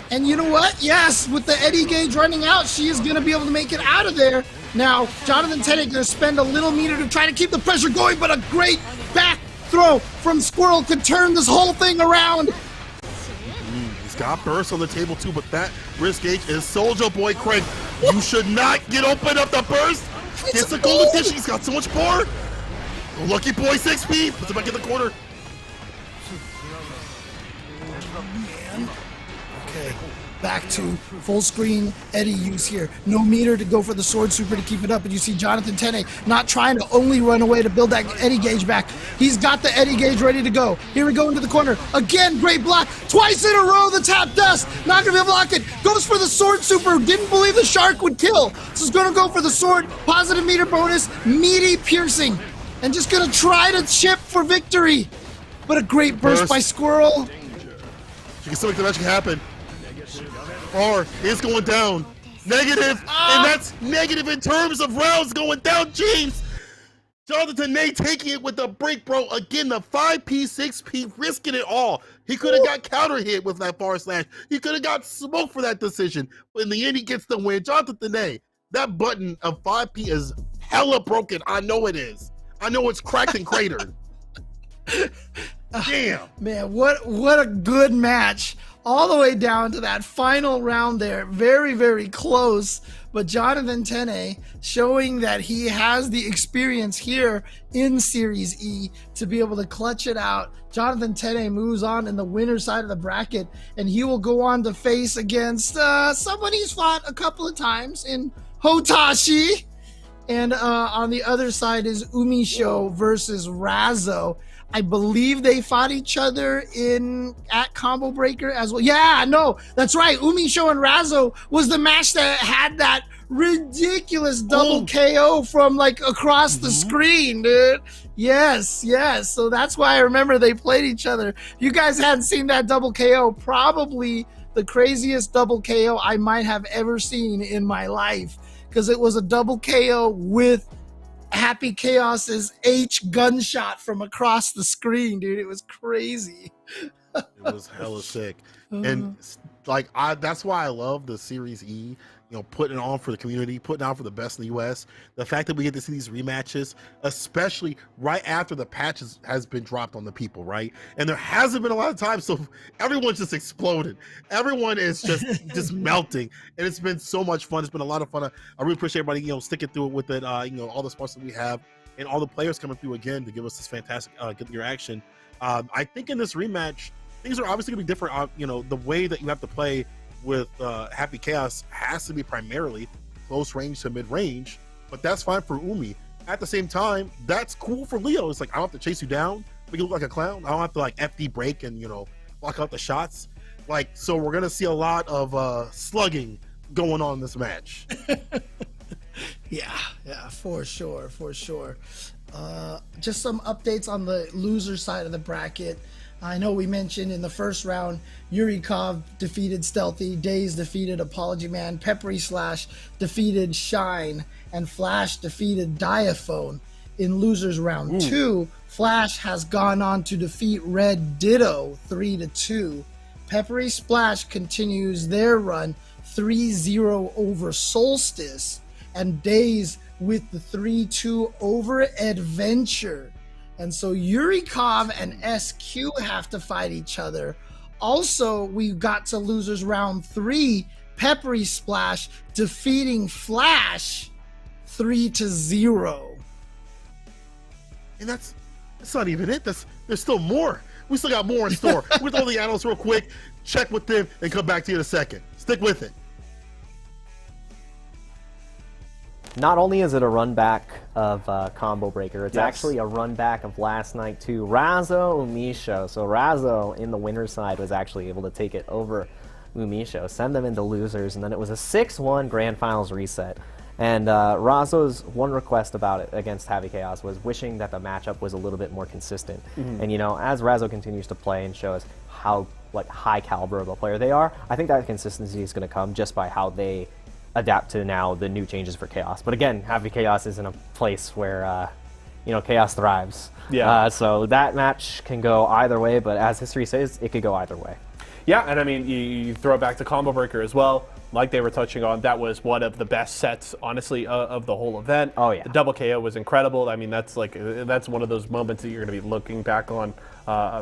Speaker 7: And you know what? Yes, with the Eddie gauge running out, she is going to be able to make it out of there. Now, Jonathan Tene going to spend a little meter to try to keep the pressure going, but a great back throw from Squirrel could turn this whole thing around.
Speaker 4: He's got burst on the table too, but that risk gauge is Soldier Boy Craig. You should not get open up the burst. It's a golden dish. He's got so much power. Lucky boy 6P. Puts him back in the corner.
Speaker 7: Man. Okay. back to full screen Eddie use here. No meter to go for the sword super to keep it up, and you see Jonathan Tene not trying to only run away to build that Eddie gauge back. He's got the Eddie gauge ready to go. Here we go into the corner. Again, great block. Twice in a row, the tap dust. Not gonna be able to block it. Goes for the sword super. Didn't believe the shark would kill. So he's gonna go for the sword. Positive meter bonus. Meaty piercing. And just gonna try to chip for victory. But a great burst by Squirrel.
Speaker 4: You can still make the match happen. Or it's going down. Negative, and that's negative in terms of rounds going down, James. Jonathan Tene taking it with the break, bro. Again, the 5P, 6P, risking it all. He could have got counter hit with that far slash. He could have got smoked for that decision. But in the end, he gets the win. Jonathan Tene, that button of 5P is hella broken. I know it is. I know it's cracked and cratered. Damn.
Speaker 7: Man, what a good match. All the way down to that final round there. Very, very close. But Jonathan Tene showing that he has the experience here in Series E to be able to clutch it out. Jonathan Tene moves on in the winner's side of the bracket, and he will go on to face against someone he's fought a couple of times in Hotashi. And on the other side is Umisho versus Razzo. I believe they fought each other at Combo Breaker as well. Yeah, no, that's right. Umisho and Razzo was the match that had that ridiculous double KO from like across the screen, dude. Yes. So that's why I remember they played each other. You guys hadn't seen that double KO. Probably the craziest double KO I might have ever seen in my life, because it was a double KO with Happy Chaos's H gunshot from across the screen, dude. It was crazy.
Speaker 4: It was hella sick. And like that's why I love the Series E, you know, putting it on for the community, putting on for the best in the US. The fact that we get to see these rematches, especially right after the patch has been dropped on the people, right? And there hasn't been a lot of time, so everyone's just exploded. Everyone is just melting, and it's been so much fun. It's been a lot of fun. I really appreciate everybody, you know, sticking through it with it. You know, all the sports that we have and all the players coming through again to give us this fantastic good gear action. I think in this rematch, things are obviously gonna be different. You know, the way that you have to play with Happy Chaos has to be primarily close range to mid range, but that's fine for Umi. At the same time, that's cool for Leo. It's like, I don't have to chase you down, make you look like a clown. I don't have to like FD break and, you know, block out the shots. Like, so we're gonna see a lot of slugging going on in this match.
Speaker 7: Yeah, for sure. Just some updates on the loser side of the bracket. I know we mentioned in the first round, Yurikov defeated Stealthy, Daze defeated Apology Man, Peppery Slash defeated Shine, and Flash defeated Diaphone. In losers round 2, Flash has gone on to defeat Red Ditto 3-2. Peppery Splash continues their run 3-0 over Solstice, and Daze with the 3-2 over Adventure. And so Yurikov and SQ have to fight each other. Also, we got to losers round 3, Peppery Splash defeating Flash 3-0.
Speaker 4: And that's not even it. There's still more. We still got more in store. With all the analysts real quick, check with them and come back to you in a second. Stick with it.
Speaker 5: Not only is it a run back of Combo Breaker, it's actually a run back of last night too. Razzo, Umisho. So Razzo in the winner's side was actually able to take it over Umisho, send them into losers, and then it was a 6-1 grand finals reset. And Razzo's one request about it against Happy Chaos was wishing that the matchup was a little bit more consistent. And you know, as Razzo continues to play and show us how like high caliber of a player they are, I think that consistency is going to come just by how they adapt to now the new changes for Chaos. But again, Happy Chaos is in a place where you know, Chaos thrives. So that match can go either way, but as history says, it could go either way.
Speaker 1: Yeah, and I mean, you throw it back to Combo Breaker as well. Like they were touching on, that was one of the best sets, honestly, of the whole event. Oh yeah, the double KO was incredible. I mean, that's one of those moments that you're going to be looking back on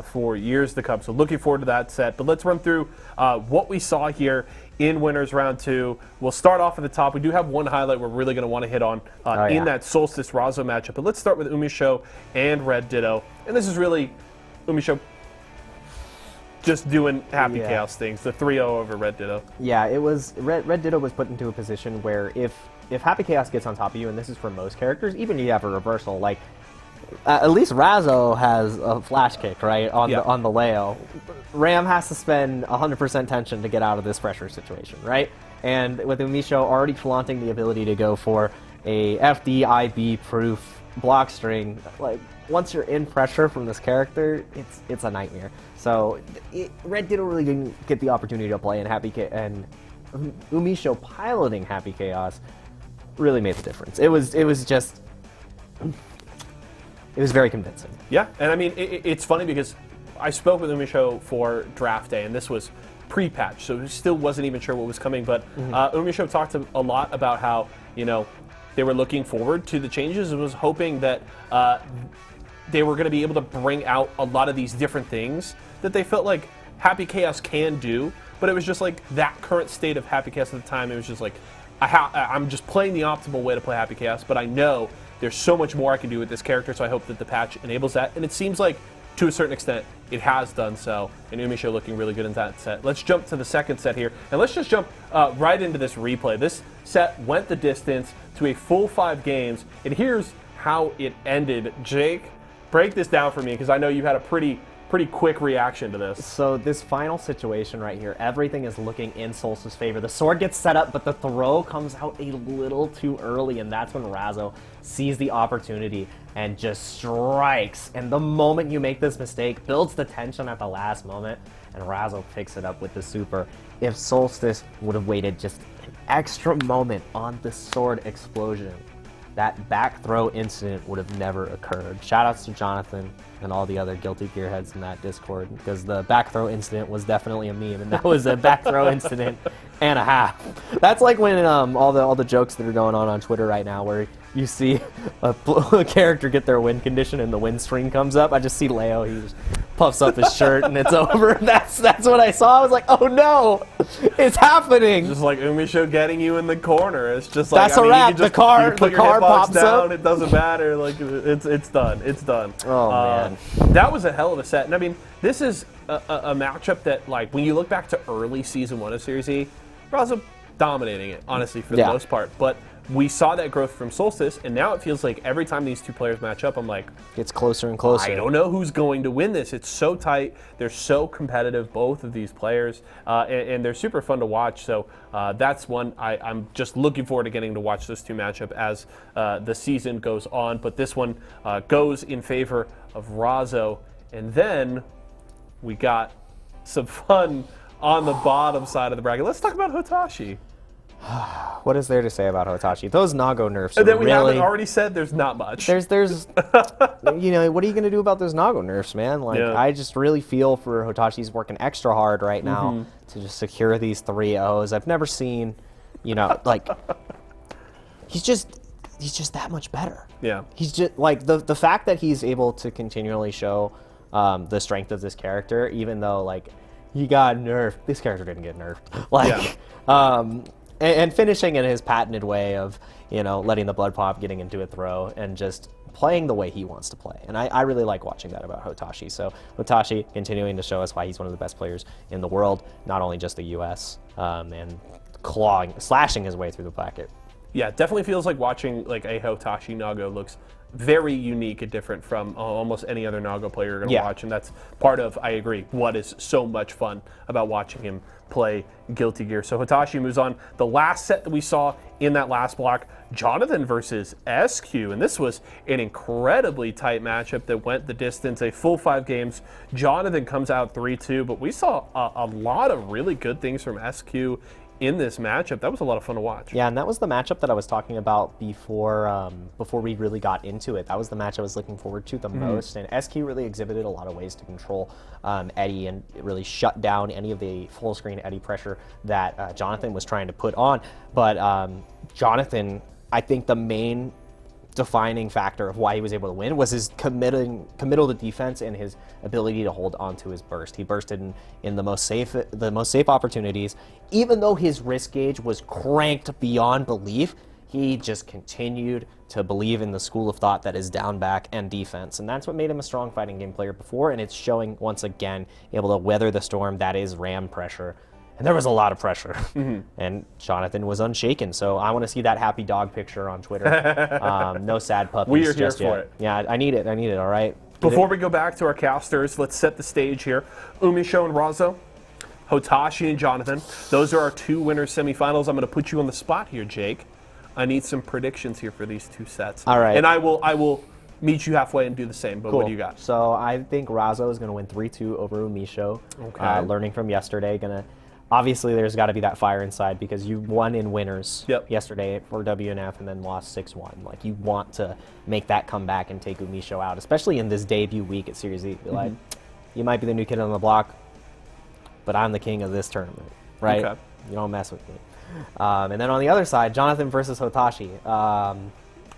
Speaker 1: for years to come. So looking forward to that set. But let's run through what we saw here in winners round 2. We'll start off at the top. We do have one highlight we're really going to want to hit on in that Solstice Razzo matchup. But let's start with Umisho and Red Ditto. And this is really Umisho just doing Happy Chaos things. The 3-0 over Red Ditto.
Speaker 5: Yeah, it was Red Ditto was put into a position where if Happy Chaos gets on top of you, and this is for most characters, even if you have a reversal, like at least Razzo has a flash kick, right, on the Leo. Ram has to spend 100% tension to get out of this pressure situation, right? And with Umisho already flaunting the ability to go for a FDIB proof block string, like once you're in pressure from this character, it's a nightmare. So Red Ditto really didn't get the opportunity to play, and Umisho piloting Happy Chaos really made the difference. It was very convincing.
Speaker 1: Yeah, and I mean it's funny because I spoke with Umisho for draft day, and this was pre-patch, so he still wasn't even sure what was coming. But Umisho talked a lot about how they were looking forward to the changes and was hoping that they were going to be able to bring out a lot of these different things that they felt like Happy Chaos can do. But it was just like that current state of Happy Chaos at the time. It was just like I'm just playing the optimal way to play Happy Chaos, but I know there's so much more I can do with this character. So I hope that the patch enables that, and it seems like to a certain extent, it has done so, and Umisho looking really good in that set. Let's jump to the second set here, and let's just jump right into this replay. This set went the distance to a full 5 games, and here's how it ended. Jake, break this down for me, because I know you had a pretty quick reaction to this.
Speaker 5: So this final situation right here, everything is looking in Solstice's favor. The sword gets set up, but the throw comes out a little too early, and that's when Razzo sees the opportunity and just strikes. And the moment you make this mistake, builds the tension at the last moment, and Razzo picks it up with the super. If Solstice would have waited just an extra moment on the sword explosion, that back throw incident would have never occurred. Shoutouts to Jonathan and all the other Guilty Gearheads in that Discord, because the back throw incident was definitely a meme, and that was a back throw incident and a half. That's like when all the jokes that are going on Twitter right now, where you see a character get their win condition and the win string comes up. I just see Leo, he just puffs up his shirt and it's over. That's what I saw. I was like, oh no, it's happening.
Speaker 1: Just like Umisho getting you in the corner. It's just like,
Speaker 5: that's a wrap. The car pops
Speaker 1: down,
Speaker 5: up.
Speaker 1: It doesn't matter. Like it's done. It's done.
Speaker 5: Oh man,
Speaker 1: that was a hell of a set. And I mean, this is a matchup that, like, when you look back to early Season 1 of Series E, Razzo dominating it, honestly, for the most part. But we saw that growth from Solstice, and now it feels like every time these two players match up, I'm like,
Speaker 5: it's closer and closer.
Speaker 1: I don't know who's going to win this. It's so tight. They're so competitive, both of these players, and they're super fun to watch. So that's one I'm just looking forward to getting to watch this two matchup as the season goes on. But this one goes in favor of Razzo. And then we got some fun on the bottom side of the bracket. Let's talk about Hotashi.
Speaker 5: What is there to say about Hotashi? Those Nago nerfs are
Speaker 1: that we
Speaker 5: really...
Speaker 1: haven't already said. There's not much.
Speaker 5: There's what are you going to do about those Nago nerfs, man? Like, I just really feel for Hotashi's working extra hard right now to just secure these 3-0s. I've never seen, like, he's just that much better. Yeah. He's just, like, the fact that he's able to continually show the strength of this character, even though, like, he got nerfed. This character didn't get nerfed. Like, and finishing in his patented way of, letting the blood pop, getting into a throw, and just playing the way he wants to play. And I really like watching that about Hotashi. So Hotashi continuing to show us why he's one of the best players in the world, not only just the US, and slashing his way through the bracket.
Speaker 1: Yeah, it definitely feels like watching like a Hotashi Nago looks very unique and different from almost any other Nago player you're going to watch, and that's part of, I agree, what is so much fun about watching him play Guilty Gear. So Hotashi moves on. The last set that we saw in that last block, Jonathan versus SQ, and this was an incredibly tight matchup that went the distance, a full 5 games. Jonathan comes out 3-2, but we saw a lot of really good things from SQ in this matchup. That was a lot of fun to watch.
Speaker 5: Yeah, and that was the matchup that I was talking about before we really got into it. That was the match I was looking forward to the most, and SQ really exhibited a lot of ways to control Eddie and really shut down any of the full screen Eddie pressure that Jonathan was trying to put on. But Jonathan, I think the main defining factor of why he was able to win was his committal to defense and his ability to hold on to his burst. He bursted in the most safe opportunities. Even though his risk gauge was cranked beyond belief, he just continued to believe in the school of thought that is down back and defense. And that's what made him a strong fighting game player before. And it's showing once again, able to weather the storm that is Ram pressure. And there was a lot of pressure. And Jonathan was unshaken. So I want to see that happy dog picture on Twitter. No sad puppies.
Speaker 1: We are here
Speaker 5: just
Speaker 1: for
Speaker 5: yet.
Speaker 1: it.
Speaker 5: Yeah, I need it. I need it, all right?
Speaker 1: Before we go back to our casters, let's set the stage here. Umisho and Razo, Hotashi and Jonathan. Those are our 2 winners semifinals. I'm going to put you on the spot here, Jake. I need some predictions here for these 2 sets.
Speaker 5: All right.
Speaker 1: And I will meet you halfway and do the same, but
Speaker 5: Cool.
Speaker 1: what do you got?
Speaker 5: So I think Razo is going to win 3-2 over Umisho.
Speaker 1: Okay.
Speaker 5: Learning from yesterday, obviously there's got to be that fire inside because you won in winners yesterday for WNF and then lost 6-1. Like, you want to make that comeback and take Umisho out, especially in this debut week at Series E. Be like, you might be the new kid on the block, but I'm the king of this tournament, right?
Speaker 1: Okay.
Speaker 5: You don't mess with me. And then on the other side, Jonathan versus Hotashi.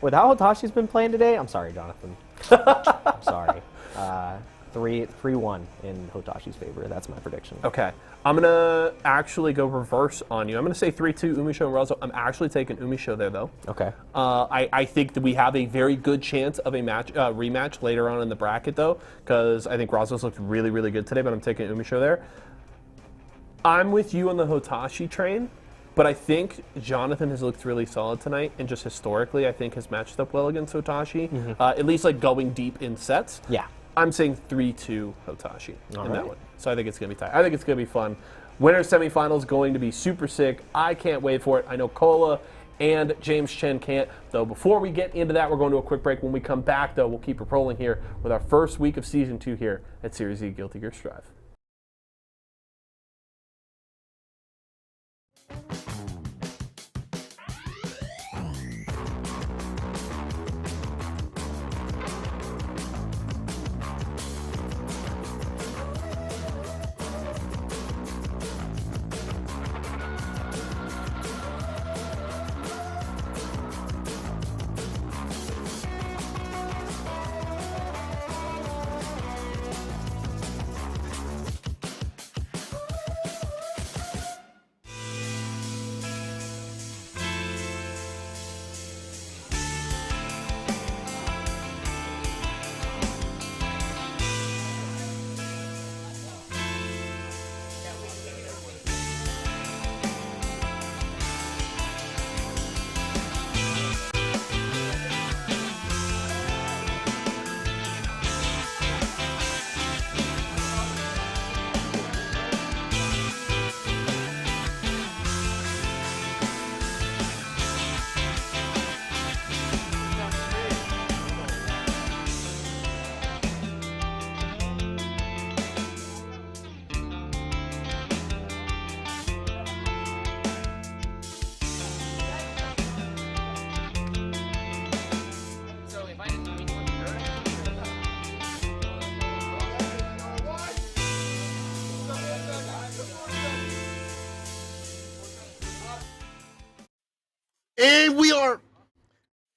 Speaker 5: With how Hotashi's been playing today, I'm sorry, Jonathan. I'm sorry. 3-1 in Hotashi's favor. That's my prediction.
Speaker 1: Okay. I'm going to actually go reverse on you. I'm going to say 3-2 Umisho and Razo. I'm actually taking Umisho there, though.
Speaker 5: Okay.
Speaker 1: I think that we have a very good chance of a rematch later on in the bracket, though, because I think Razo's looked really, really good today, but I'm taking Umisho there. I'm with you on the Hotashi train, but I think Jonathan has looked really solid tonight, and just historically, I think has matched up well against Hotashi, at least like going deep in sets.
Speaker 5: Yeah.
Speaker 1: I'm saying 3-2 Hotashi in that one. So I think it's going to be tight. I think it's going to be fun. Winner semifinals going to be super sick. I can't wait for it. I know Kola and James Chen can't. Though before we get into that, we're going to a quick break. When we come back, though, we'll keep it rolling here with our first week of Season 2 here at Series E Guilty Gear Strive.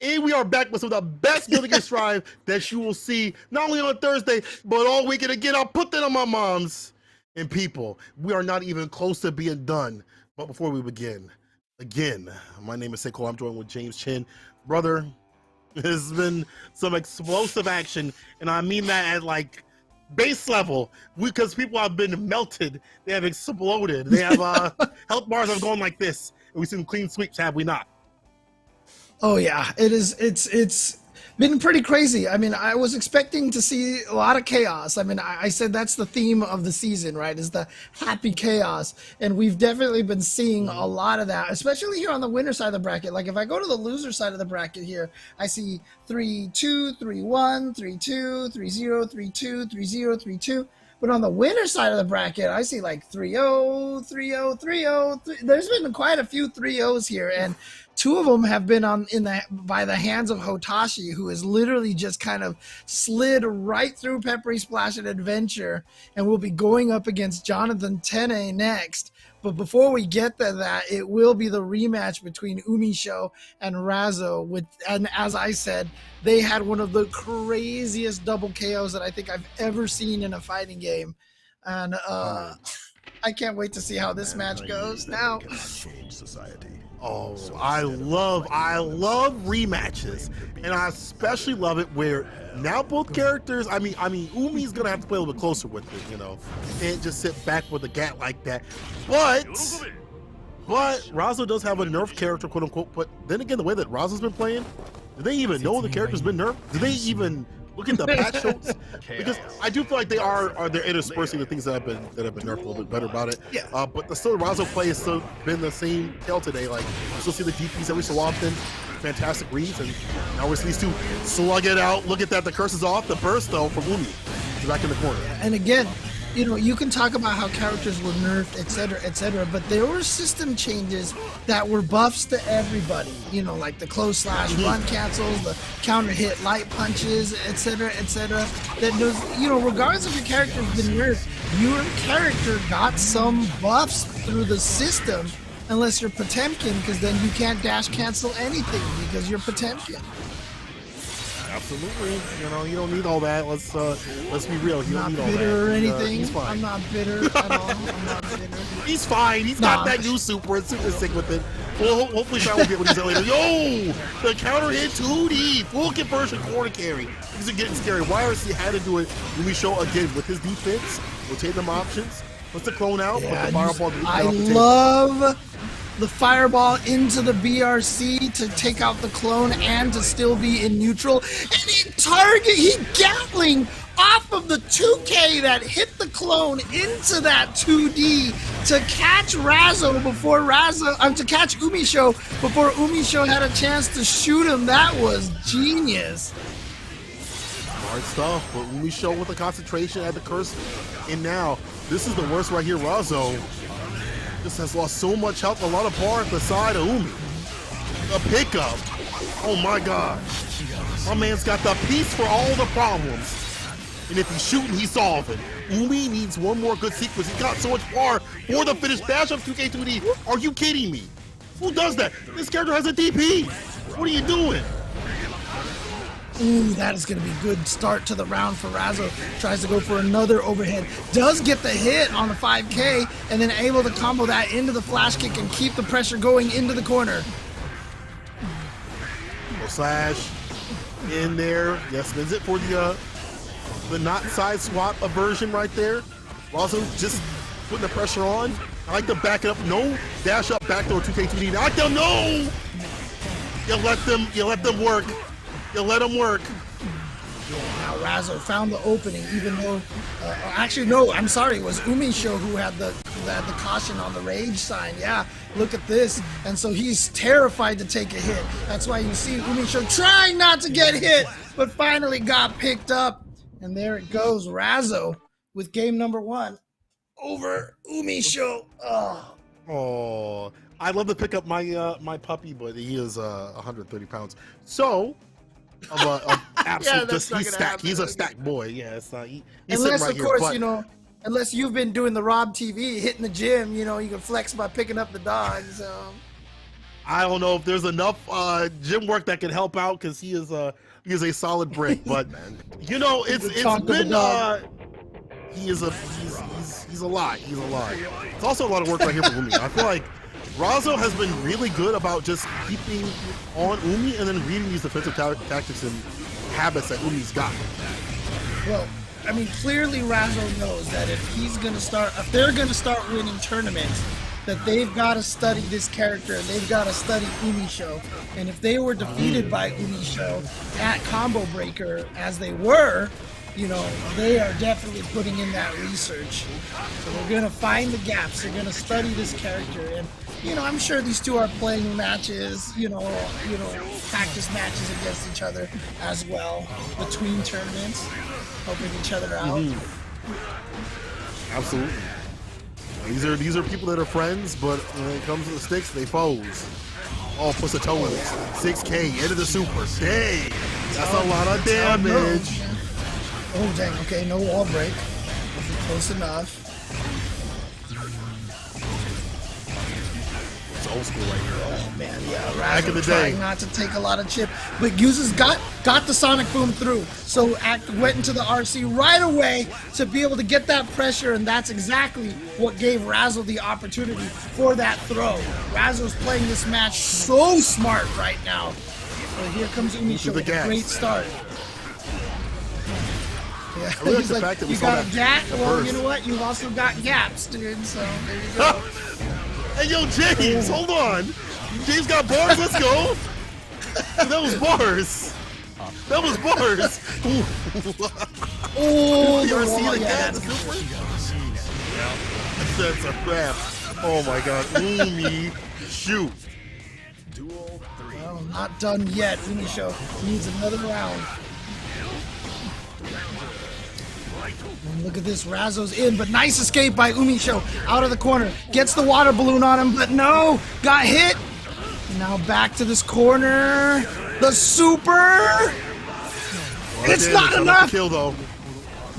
Speaker 4: And we are back with some of the best Guilty Gear Strive that you will see not only on Thursday, but all weekend. Again, I'll put that on my moms and people. We are not even close to being done. But before we begin, again, my name is Seiko. I'm joined with James Chen. Brother, there's been some explosive action, and I mean that at like base level, because people have been melted. They have exploded. They have health bars have gone like this. And we've seen clean sweeps, have we not?
Speaker 7: Oh yeah, it's been pretty crazy. I mean, I was expecting to see a lot of chaos. I mean, I said that's the theme of the season, right? Is the happy chaos. And we've definitely been seeing a lot of that, especially here on the winner side of the bracket. Like if I go to the loser side of the bracket here, I see 3-2, 3-1, 3-2, 3-0, 3-2, 3-0, 3-2. But on the winner side of the bracket, I see like 3-0, 3-0, 3-0. There's been quite a few 3-0s here, and two of them have been by the hands of Hotashi, who has literally just kind of slid right through Peppery Splash and Adventure, and will be going up against Jonathan Tene next. But before we get to that, it will be the rematch between Umisho and Razo. And as I said, they had one of the craziest double KOs that I think I've ever seen in a fighting game. And I can't wait to see how this match goes now.
Speaker 11: Cannot change society.
Speaker 4: Oh, I love rematches, and I especially love it where now both characters. I mean, Umi's gonna have to play a little bit closer with it, you know, and just sit back with a gat like that. But Razo does have a nerf character, quote unquote. But then again, the way that Razo's been playing, do they even know the character's been nerfed? Do they even look at the patch notes? Because I do feel like they're interspersing the things that have been nerfed a little bit better about it.
Speaker 7: Yeah.
Speaker 4: But the still Razo play has still been the same tale today. Like you still see the DPs every so often, fantastic reads, and now we see these two slug it out. Look at that, the curse is off. The burst though from Umi, he's back in the corner.
Speaker 7: And again, you know, you can talk about how characters were nerfed, etc., but there were system changes that were buffs to everybody. You know, like the close slash run cancels, the counter hit light punches, etc. That knows, you know, regardless if your character's been nerfed, your character got some buffs through the system, unless you're Potemkin, because then you can't dash cancel anything because you're Potemkin.
Speaker 4: Absolutely, you know, you don't need all that. Let's be real. You don't need all that.
Speaker 7: Not bitter or anything.
Speaker 4: He's fine.
Speaker 7: I'm not bitter at all. I'm not bitter.
Speaker 4: He's fine. He's got that new super and super sick with it. Well, hopefully Sean will be able to use that later. Yo, the counter hit 2D, full conversion corner carry. These are getting scary. YRC had to do it. Umisho again with his defense, rotate them options. Puts the clone out, put the fireball.
Speaker 7: I love the fireball into the BRC to take out the clone and to still be in neutral. And he Gatling off of the 2K that hit the clone into that 2D to catch Razo before to catch Umisho before Umisho had a chance to shoot him. That was genius.
Speaker 4: Hard stuff, but Umisho with the concentration at the curse. And now, this is the worst right here. Razo just has lost so much health, a lot of bar at the side of Umi. The pickup. Oh my God. My man's got the piece for all the problems. And if he's shooting, he's solving. Umi needs one more good sequence. He got so much bar for the finish dash of 2K2D. Are you kidding me? Who does that? This character has a DP. What are you doing?
Speaker 7: Ooh, that is going to be a good start to the round for Razo. Tries to go for another overhead. Does get the hit on the 5K, and then able to combo that into the flash kick and keep the pressure going into the corner.
Speaker 4: Slash in there. Yes, that's it for the not side swap aversion right there. Also just putting the pressure on. I like to back it up. No dash up backdoor 2K2D. Knockdown. No. You let them work. You let them work.
Speaker 7: Yeah, now Razo found the opening, even though, actually no, I'm sorry, it was Umisho who had the caution on the rage sign. Yeah, look at this, and so he's terrified to take a hit. That's why you see Umisho trying not to get hit, but finally got picked up, and there it goes, Razo with game number 1 over Umisho.
Speaker 4: Oh, I love to pick up my puppy, but he is 130 pounds. So. Of absolute, he's stacked. He's a stacked boy. Yeah, it's not. He's
Speaker 7: unless,
Speaker 4: right
Speaker 7: of course,
Speaker 4: here,
Speaker 7: you know, unless you've been doing the Rob TV, hitting the gym, you know, you can flex by picking up the dogs.
Speaker 4: I don't know if there's enough gym work that can help out because he is a solid brick. But you know, it's been he's a lot. He's a lot. It's also a lot of work right here for Umi. I feel like Razo has been really good about just keeping on Umi and then reading these defensive tactics and habits that Umi's got.
Speaker 7: Well, I mean, clearly Razo knows that if they're gonna start winning tournaments, that they've got to study this character and they've got to study Umisho. And if they were defeated by Umisho at Combo Breaker, as they were, you know, they are definitely putting in that research. So they're going to find the gaps. They're going to study this character. And, you know, I'm sure these two are playing matches, you know, practice matches against each other as well between tournaments, helping each other out.
Speaker 4: Absolutely. These are people that are friends, but when it comes to the sticks, they foes. Oh, puts a toe in it. 6K into the super. Dang, that's a lot of damage.
Speaker 7: Oh, dang, okay, no wall break. Close enough.
Speaker 4: It's old school right here.
Speaker 7: Oh man, yeah,
Speaker 4: Back in the
Speaker 7: Razo
Speaker 4: day.
Speaker 7: trying not to take a lot of chip, but got the Sonic Boom through. So went into the RC right away to be able to get that pressure, and that's exactly what gave Razo the opportunity for that throw. Razo's playing this match so smart right now. So here comes Umisho with a great start. Yeah,
Speaker 4: I really
Speaker 7: he's
Speaker 4: like the
Speaker 7: like,
Speaker 4: fact that we
Speaker 7: you
Speaker 4: saw
Speaker 7: got
Speaker 4: that
Speaker 7: a gap? Well,
Speaker 4: burst.
Speaker 7: you know what? You've also got gaps, dude, so there you go.
Speaker 4: Hey, yo, James, hold on. James got bars, let's go. That was bars. That was bars.
Speaker 7: Oh,
Speaker 4: you ever
Speaker 7: the
Speaker 4: see
Speaker 7: wall,
Speaker 4: like
Speaker 7: yeah,
Speaker 4: that? That's a wrap. Oh my god. Umi, shoot.
Speaker 7: Well, not done yet. Umisho needs another round. And look at this, Razo's in, but nice escape by Umisho out of the corner. Gets the water balloon on him, but no, got hit. Now back to this corner. The super. It's not enough.
Speaker 4: Kill though.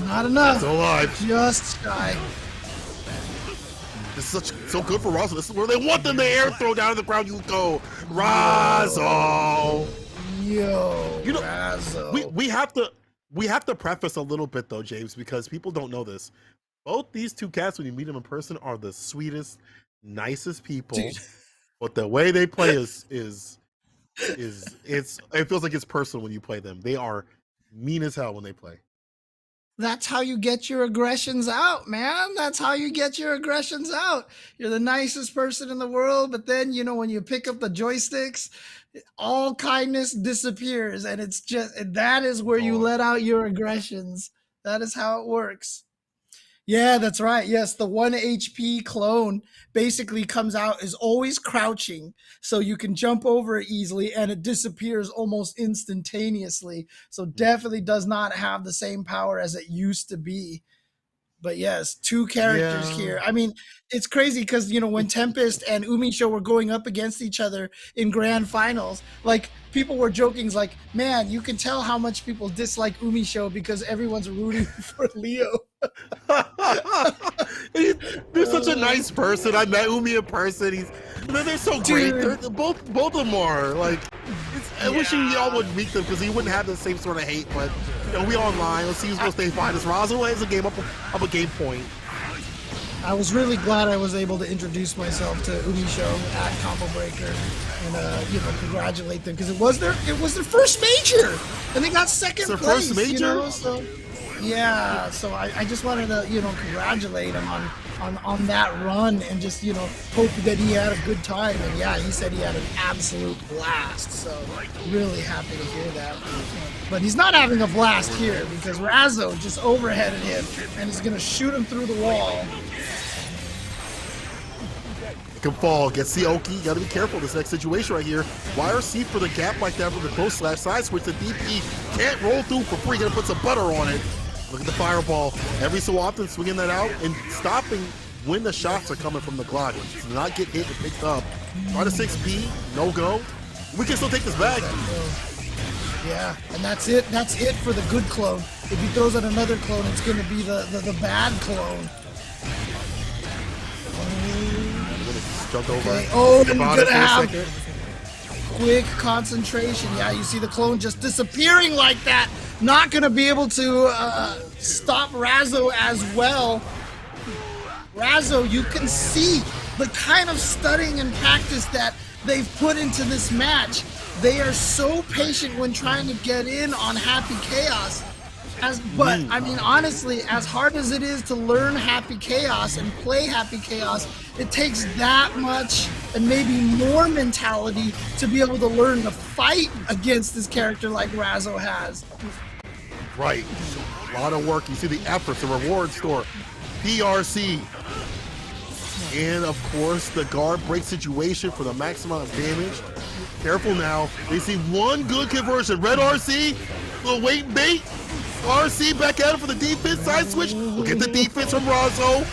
Speaker 7: Not enough.
Speaker 4: Still alive.
Speaker 7: Just shy.
Speaker 4: This is so good for Razo. This is where they want them to air throw down to the ground. You go, Razo.
Speaker 7: Yo,
Speaker 4: you know,
Speaker 7: Razo.
Speaker 4: we have to preface a little bit though, James, because people don't know this. Both these two cats, when you meet them in person, are the sweetest, nicest people. Dude. But the way they play it feels like it's personal when you play them. They are mean as hell when they play.
Speaker 7: That's how you get your aggressions out, man. That's how you get your aggressions out. You're the nicest person in the world, but then, you know, when you pick up the joysticks, all kindness disappears, and it's just, that is where you let out your aggressions. That is how it works. Yeah, that's right. Yes, the 1 HP clone basically comes out, is always crouching, so you can jump over it easily, and it disappears almost instantaneously. So definitely does not have the same power as it used to be. But yes, two characters here. I mean, it's crazy because, you know, when Tempest and Umisho were going up against each other in grand finals, like, people were joking, like, man, you can tell how much people dislike Umisho because everyone's rooting for Leo.
Speaker 4: They're such a nice person. I met Umi in person. They're so great. Both of them are. Like, I wish y'all would meet them because he wouldn't have the same sort of hate. But, you know, we online. Let's see who's going to stay fine. As Razo is a game up a game point.
Speaker 7: I was really glad I was able to introduce myself to Umisho at Combo Breaker and you know, congratulate them because it was their first major and they got second place.
Speaker 4: First major?
Speaker 7: You know, so yeah, so I just wanted to, you know, congratulate him on that run and just, you know, hope that he had a good time. And yeah, he said he had an absolute blast. So really happy to hear that. But he's not having a blast here because Razo just overheaded him and is gonna shoot him through the wall.
Speaker 4: Can fall, gets the Oki. You gotta be careful this next situation right here. YRC for the gap like that with the close slash side switch. The DP can't roll through for free. Gotta put some butter on it. Look at the fireball. Every so often swinging that out and stopping when the shots are coming from the Glock. To not get hit and picked up. Try to 6P, no go. We can still take this back.
Speaker 7: Yeah, and that's it. That's it for the good clone. If he throws out another clone, it's gonna be the bad clone.
Speaker 4: Jumped over.
Speaker 7: Okay. Oh, and gonna have quick concentration. Yeah, you see the clone just disappearing like that. Not gonna be able to stop Razo as well. Razo, you can see the kind of studying and practice that they've put into this match. They are so patient when trying to get in on Happy Chaos. But I mean, honestly, as hard as it is to learn Happy Chaos and play Happy Chaos, it takes that much and maybe more mentality to be able to learn to fight against this character like Razo has.
Speaker 4: Right. A lot of work. You see the efforts, the reward store, PRC. And of course, the guard break situation for the maximum amount of damage. Careful now. They see one good conversion. Red RC, little wait and bait. RC back at it for the defense side switch. Look at the defense from Razo.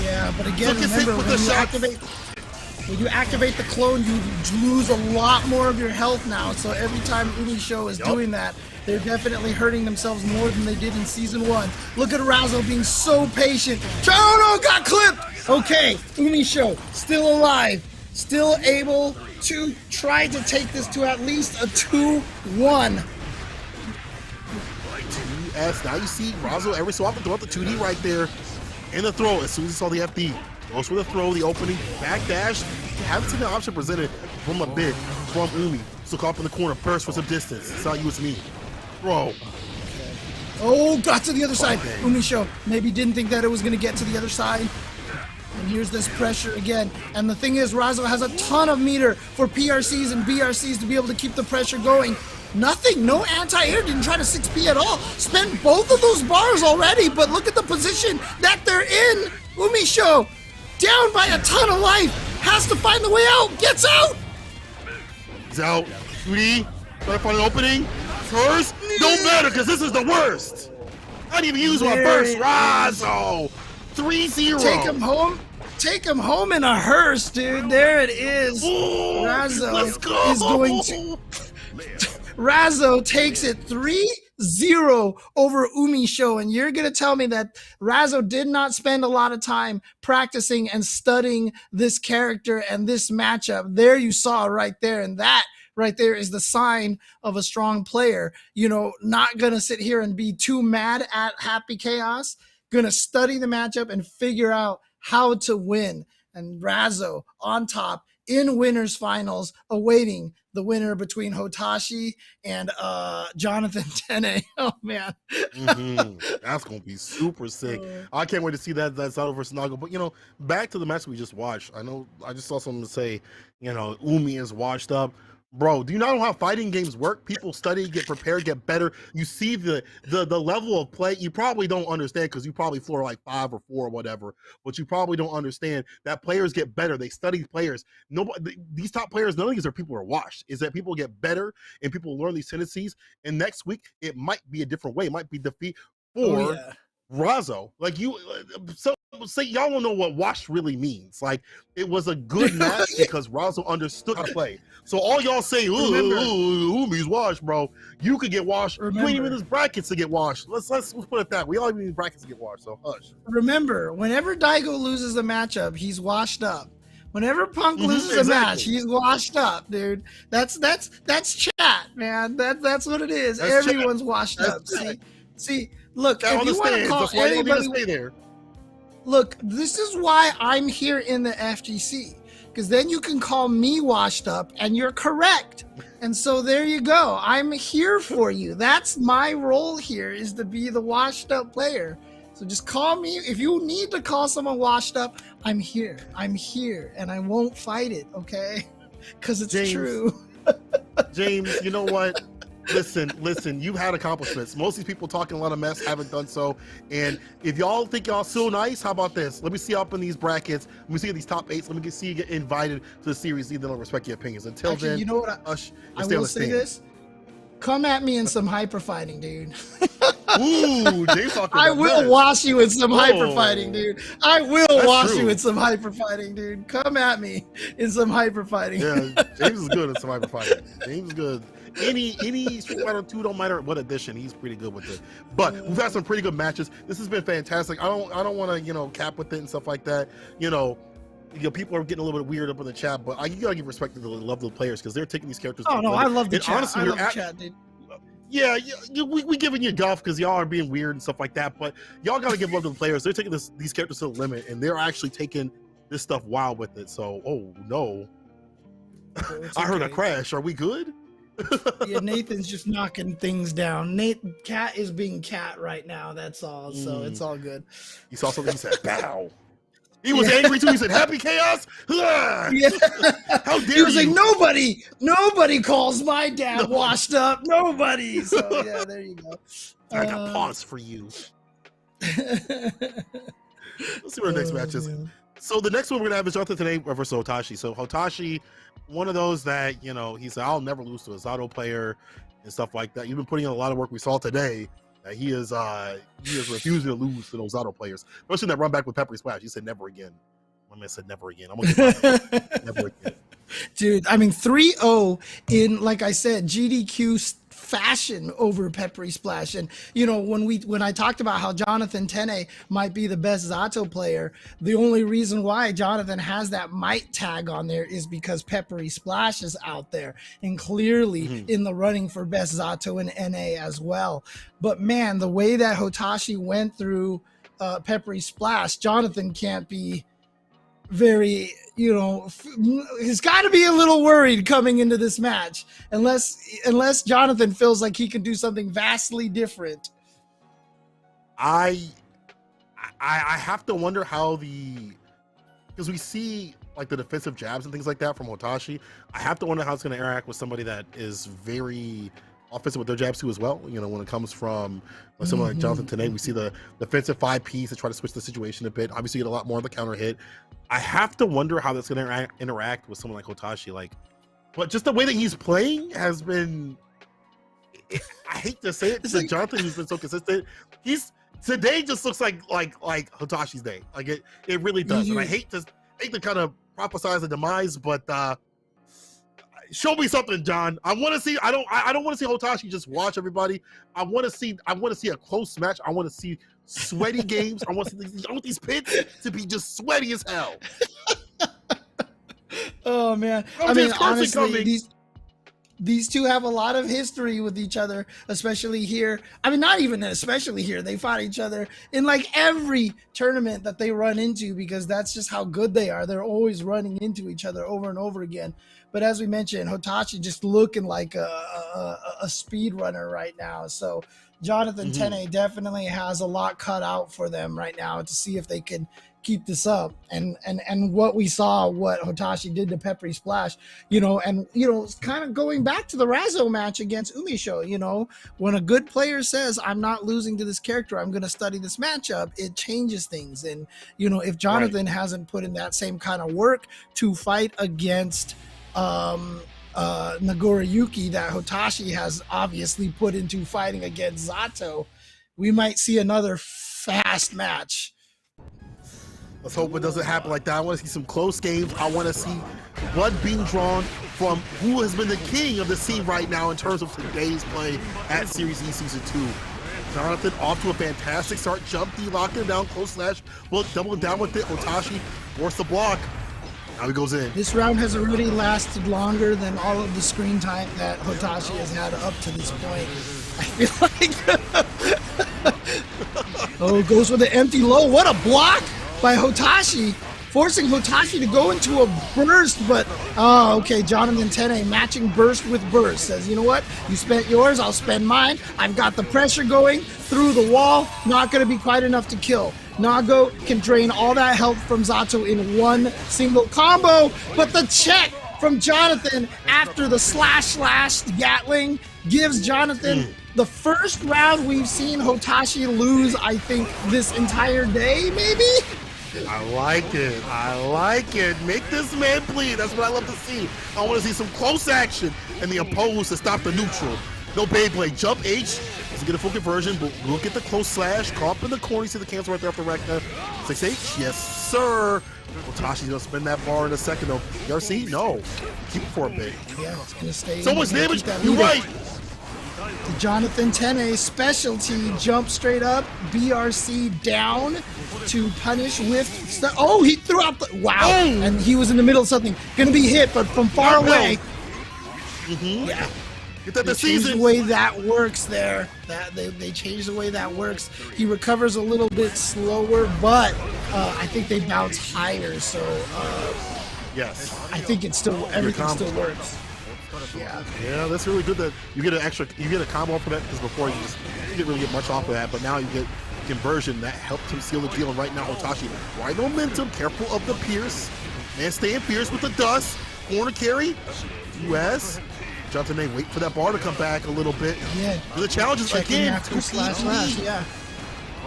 Speaker 7: Yeah, but again, remember, when you activate the clone, you lose a lot more of your health now. So every time Umisho is doing that, they're definitely hurting themselves more than they did in Season 1. Look at Razo being so patient. Oh no, got clipped! Okay, Umisho, still alive. still able to try to take this to at least a 2-1.
Speaker 4: As now you see Razo every so often throw out the 2D right there in the throw. As soon as he saw the FD, goes for the throw, the opening, backdash. Haven't seen the option presented from a bit from Umi. So caught up in the corner, burst for some distance. It's not you, it's me. Throw.
Speaker 7: Oh, got to the other side. Umisho maybe didn't think that it was going to get to the other side. And here's this pressure again. And the thing is, Razo has a ton of meter for PRCs and BRCs to be able to keep the pressure going. Nothing, no anti-air, didn't try to 6P at all. Spent both of those bars already, but look at the position that they're in. Umisho, down by a ton of life, has to find the way out, gets out.
Speaker 4: He's out. 2D, trying to find an opening. First, don't matter, because this is the worst. I didn't even use my first. Razo, 3-0.
Speaker 7: Take him home in a hearse, dude. There it is.
Speaker 4: Ooh,
Speaker 7: Razo is going to... Razo takes it 3-0 over Umisho, and you're going to tell me that Razo did not spend a lot of time practicing and studying this character and this matchup. There you saw right there, and that right there is the sign of a strong player. You know, not going to sit here and be too mad at Happy Chaos, going to study the matchup and figure out how to win. And Razo on top in winners finals, awaiting the winner between Hotashi and Jonathan Tene. Oh man,
Speaker 4: that's gonna be super sick. I can't wait to see that Sato versus Nago. But you know, back to the match we just watched. I know I just saw someone say, you know, Umi is washed up. Bro, do you not know how fighting games work? People study, get prepared, get better. You see the level of play. You probably don't understand because you probably floor like 5 or 4 or whatever, but you probably don't understand that players get better. They study players. Nobody, these top players, none of these are people who are washed. Is that people get better and people learn these tendencies. And next week, it might be a different way. It might be defeat for Razo. Like you, so say y'all don't know what wash really means. Like it was a good match because Razo understood how to play. So all y'all say, ooh, Umi's washed, bro. You could get washed. You ain't even in his brackets to get washed. Let's put it that. We all even need brackets to get washed. So hush.
Speaker 7: Remember, whenever Daigo loses a matchup, he's washed up. Whenever Punk loses a match, he's washed up, dude. That's chat, man. That's what it is. That's everyone's chat. Washed that's up. See, look, if you want to call anybody, look, this is why I'm here in the FGC. Because then you can call me washed up and you're correct. And so there you go. I'm here for you. That's my role here, is to be the washed up player. So just call me. If you need to call someone washed up, I'm here. I'm here and I won't fight it, okay? Because it's true.
Speaker 4: James, you know what? Listen, you've had accomplishments. Most of these people talking a lot of mess haven't done so. And if y'all think y'all so nice, how about this? Let me see you up in these brackets. Let me see these top 8s. Let me see you get invited to the series. Then I'll respect your opinions. Until then,
Speaker 7: you know what? I will say this. Come at me in some hyper fighting, dude.
Speaker 4: Ooh, James talking
Speaker 7: I will wash you in some hyper fighting, dude. I will wash you in some hyper fighting, dude. Come at me in some hyper fighting.
Speaker 4: Yeah, James is good in some hyper fighting. James is good. Any Street Fighter 2, don't matter what edition, he's pretty good with it. But we've had some pretty good matches. This has been fantastic. I don't want to cap with it and stuff like that. You know, people are getting a little bit weird up in the chat, but you gotta give respect to the level of the players because they're taking these characters.
Speaker 7: Oh no, I love the chat. Honestly, I love the chat, dude.
Speaker 4: Yeah, we giving you guff because y'all are being weird and stuff like that, but y'all gotta give love to the players. They're taking these characters to the limit, and they're actually taking this stuff wild with it. So, oh no, I heard a crash. Are we good?
Speaker 7: Yeah, Nathan's just knocking things down. Cat is being cat right now. That's all. So it's all good.
Speaker 4: He saw something. He said, "Bow." He was angry too. He said, "Happy Chaos."
Speaker 7: Yeah.
Speaker 4: How dare you?
Speaker 7: He was like, "Nobody calls my dad washed up. Nobody." So yeah, there you go.
Speaker 4: I got pause for you. Let's see what our next match is. So the next one we're gonna have is Jonathan today versus Hotashi. So Hotashi, one of those that he said, "I'll never lose to a Zato player," and stuff like that. You've been putting in a lot of work. We saw today that he is refusing to lose to those Zato players, especially that run back with Peppery Splash. He said, "Never again." My man said, "Never again." I'm gonna get never again.
Speaker 7: Dude, I mean 3-0 in, like I said, GDQ fashion over Peppery Splash. And you know, when I talked about how Jonathan Tene might be the best Zato player, the only reason why Jonathan has that might tag on there is because Peppery Splash is out there and clearly in the running for best Zato in NA as well. But man, the way that Hotashi went through Peppery Splash, Jonathan can't be very, you know, he's got to be a little worried coming into this match, unless Jonathan feels like he can do something vastly different.
Speaker 4: I have to wonder how because we see like the defensive jabs and things like that from Hotashi. I have to wonder how it's going to interact with somebody that is very offensive with their jabs too as well. You know, when it comes from someone like Jonathan Tene, we see the defensive 5Ps to try to switch the situation a bit. Obviously, you get a lot more of the counter hit. I have to wonder how that's going to interact with someone like Hotashi. Like, but just the way that he's playing has been. I hate to say it, to Jonathan, who's been so consistent. Today just looks like Hotashi's day. Like it really does. And I hate to kind of prophesize the demise, but. Show me something, John. I want to see. I don't want to see Hotashi just watch everybody. I want to see a close match. I want to see sweaty games. I want these pits to be just sweaty as hell.
Speaker 7: Oh man! I mean, honestly, these two have a lot of history with each other, especially here. I mean, not even especially here. They fought each other in like every tournament that they run into because that's just how good they are. They're always running into each other over and over again. But as we mentioned, Hotashi just looking like a speed runner right now. So Jonathan Tene definitely has a lot cut out for them right now to see if they can keep this up. And what we saw, what Hotashi did to Peppery Splash, you know, and, you know, it's kind of going back to the Razzo match against Umisho, you know, when a good player says, I'm not losing to this character, I'm going to study this matchup, it changes things. And, you know, if Jonathan hasn't put in that same kind of work to fight against Nagoriyuki that Hotashi has obviously put into fighting against Zato, we might see another fast match.
Speaker 4: Let's hope it doesn't happen like that. I want to see some close games. I want to see blood being drawn from who has been the king of the scene right now in terms of today's play at Series E Season 2. Jonathan off to a fantastic start. Jump D, locking it down, close slash. Well, doubling down with it. Hotashi forced the block. Now he goes in.
Speaker 7: This round has already lasted longer than all of the screen time that Hotashi has had up to this point. I feel like... Oh, goes with an empty low. What a block by Hotashi, forcing Hotashi to go into a burst, but, oh, okay, Jonathan Tene matching burst with burst. Says, you know what, you spent yours, I'll spend mine. I've got the pressure going through the wall, not going to be quite enough to kill. Nago can drain all that health from Zato in one single combo, but the check from Jonathan after the slash Gatling gives Jonathan the first round we've seen Hotashi lose, I think, this entire day, maybe?
Speaker 4: I like it. I like it. Make this man bleed. That's what I love to see. I want to see some close action and the opposed to stop the neutral. No Beyblade. Jump H. Doesn't get a full conversion, but we'll get the close slash. Caught up in the corner. You see the cancel right there off the recta. 6H. Yes, sir. Hotashi's going to spin that bar in a second, though. BRC? No. Keep it for a bit.
Speaker 7: Yeah, it's going to stay.
Speaker 4: So much damage. You're right.
Speaker 7: The Jonathan Tene specialty jump straight up, BRC down to punish with. Oh, he threw out the. Wow. Oh. And he was in the middle of something. Going to be hit, but from far away. Yeah.
Speaker 4: Get that
Speaker 7: they
Speaker 4: the season.
Speaker 7: Changed the way that works there. They changed the way that works. He recovers a little bit slower, but I think they bounce higher. So
Speaker 4: yes,
Speaker 7: I think it's still everything still works.
Speaker 4: Yeah, that's really good that you get a combo for that, because before you didn't really get much off of that, but now you get conversion that helped him seal the deal. And right now, Hotashi, right momentum, careful of the Pierce, and staying Pierce with the dust, corner carry, US. Jonathan Tene wait for that bar to come back a little bit.
Speaker 7: Yeah.
Speaker 4: The challenges again.
Speaker 7: Slash. Yeah.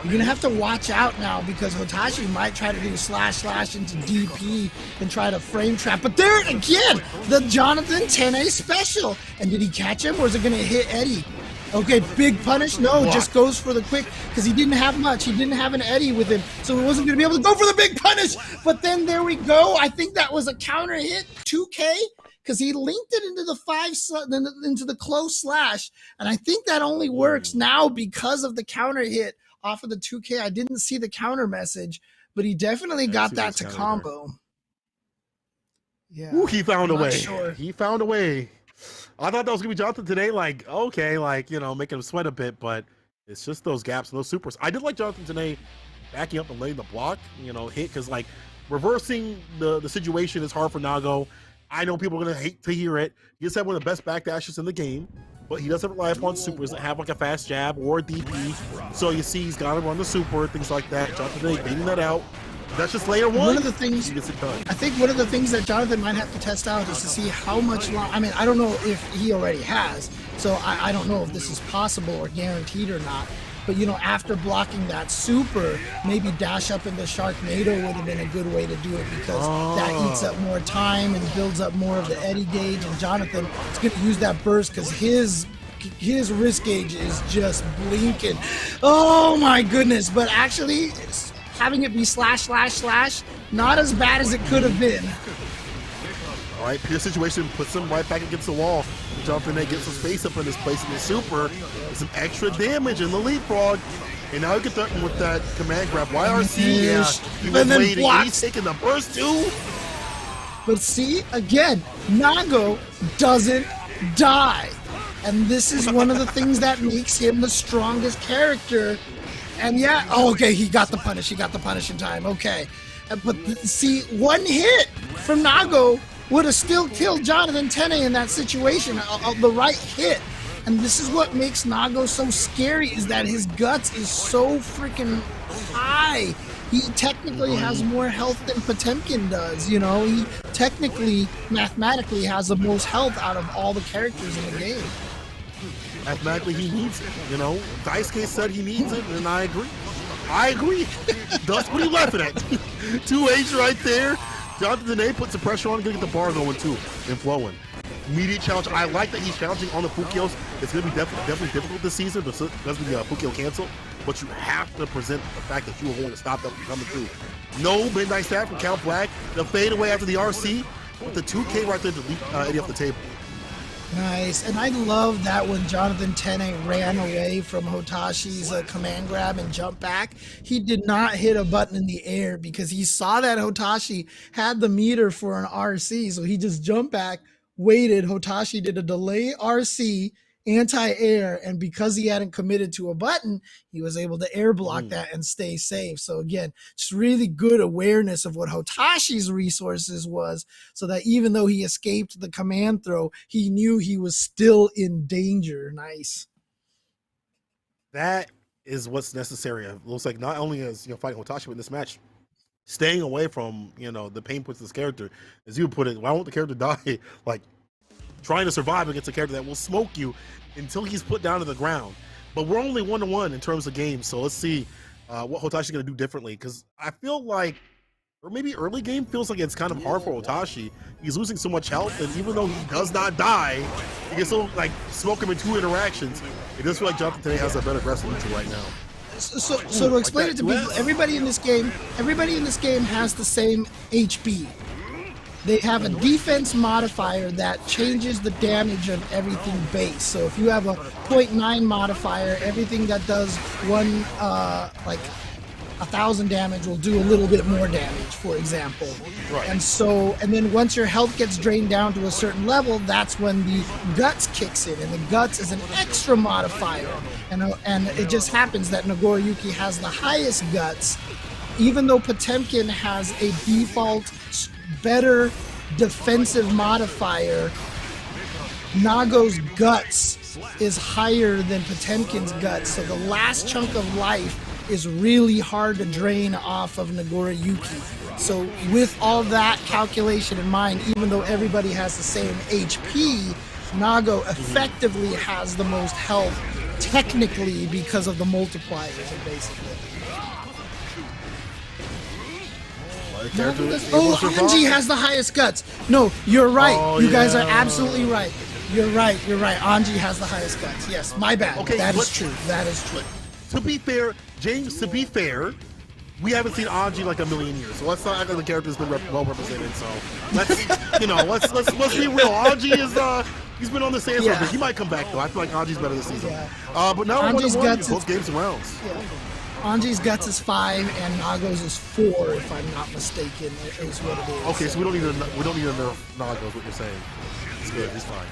Speaker 7: You're gonna have to watch out now because Hotashi might try to do slash into DP and try to frame trap. But there again, the Jonathan Tene special. And did he catch him, or is it gonna hit Eddie? Okay, big punish. No, just goes for the quick because he didn't have much. He didn't have an Eddie with him, so he wasn't gonna be able to go for the big punish. But then there we go. I think that was a counter hit. 2K. because he linked it into the close slash, and I think that only works now because of the counter hit off of the 2K. I didn't see the counter message, but he definitely got that to combo. Yeah.
Speaker 4: Ooh, he found a way.
Speaker 7: Sure.
Speaker 4: He found a way. I thought that was gonna be Jonathan today. Like, okay, like, you know, making him sweat a bit, but it's just those gaps and those supers. I did like Jonathan today backing up and laying the block, you know, hit, because like reversing the situation is hard for Nago. I know people are gonna hate to hear it. He just had one of the best backdashes in the game, but he doesn't rely upon supers that have like a fast jab or a DP. So you see he's gotta run the super, things like that. Jonathan today baiting that out. That's just layer one.
Speaker 7: One of the things, I think one of the things that Jonathan might have to test out is to see how much long, I mean, I don't know if he already has, so I don't know if this is possible or guaranteed or not. But, you know, after blocking that super, maybe dash up into Sharknado would have been a good way to do it, because that eats up more time and builds up more of the eddy gauge. And Jonathan is going to use that burst because his risk gauge is just blinking. Oh my goodness. But actually, having it be slash, not as bad as it could have been.
Speaker 4: All right, Pierce situation puts him right back against the wall. Jonathan there gets some space up in this place in the super. Some extra damage in the leapfrog. And now he can threaten with that command grab. YRC, he was waiting. He's taking the burst too.
Speaker 7: But see, again, Nago doesn't die. And this is one of the things that makes him the strongest character. And yeah, oh, okay, he got the punish in time, okay. But see, one hit from Nago would have still killed Jonathan Tene in that situation, the right hit. And this is what makes Nago so scary, is that his guts is so freaking high. He technically has more health than Potemkin does, you know? He technically, mathematically, has the most health out of all the characters in the game.
Speaker 4: Mathematically, he needs it, you know? Daisuke said he needs it, and I agree. That's what he left it at. 2H right there. Jonathan Tene puts some pressure on, gonna get the bar going too, and flowing. Immediate challenge. I like that he's challenging on the Fukios. It's gonna be definitely difficult this season because the Fukio cancel, but you have to present the fact that you are going to stop that from coming through. No midnight stab from Count Black. The fade away after the RC with the 2K right there to leap Eddie off the table.
Speaker 7: Nice, and I love that when Jonathan Tene ran away from Hotashi's command grab and jump back, he did not hit a button in the air because he saw that Hotashi had the meter for an RC, so he just jumped back, waited. Hotashi did a delay RC, anti-air, and because he hadn't committed to a button, he was able to air block that and stay safe. So again, just really good awareness of what Hotashi's resources was, so that even though he escaped the command throw, he knew he was still in danger. Nice.
Speaker 4: That is what's necessary. It looks like not only is, you know, fighting Hotashi in this match, staying away from, you know, the pain points of this character, as you put it. Why won't the character die? Like, trying to survive against a character that will smoke you until he's put down to the ground. But we're only 1-1 in terms of games, so let's see what Hotashi's going to do differently, because I feel like, or maybe early game feels like it's kind of hard for Hotashi. He's losing so much health, and even though he does not die, he can still like smoke him in 2 interactions. It does feel like Jonathan today has a better wrestling neutral right now.
Speaker 7: So to explain it to people, everybody in this game has the same HP. They have a defense modifier that changes the damage of everything base. So if you have a 0.9 modifier, everything that does like 1,000 damage will do a little bit more damage, for example.
Speaker 4: Right.
Speaker 7: And then once your health gets drained down to a certain level, that's when the guts kicks in, and the guts is an extra modifier. And it just happens that Nagoriyuki has the highest guts, even though Potemkin has a default better defensive modifier. Nago's guts is higher than Potemkin's guts, so the last chunk of life is really hard to drain off of Nagoriyuki. So with all that calculation in mind, even though everybody has the same HP, Nago effectively has the most health technically because of the multipliers, basically. Anji has the highest guts. No, you're right. You guys are absolutely right. You're right. Anji has the highest guts. Yes, my bad. Okay, that is true. To be fair, James,
Speaker 4: we haven't seen Anji like a million years, so let's not act like the character's been well represented. So let's let's be real. Anji is he's been on the sand surface. He might come back though. I feel like Anji's better this season. But now
Speaker 7: Anji's
Speaker 4: Guts both games and rounds.
Speaker 7: Yeah. Anji's Guts is 5 and Nago's is 4, if I'm not mistaken. Is what it is.
Speaker 4: Okay, so we don't need to nerf Nago. Is what you're saying? It's good. He's fine.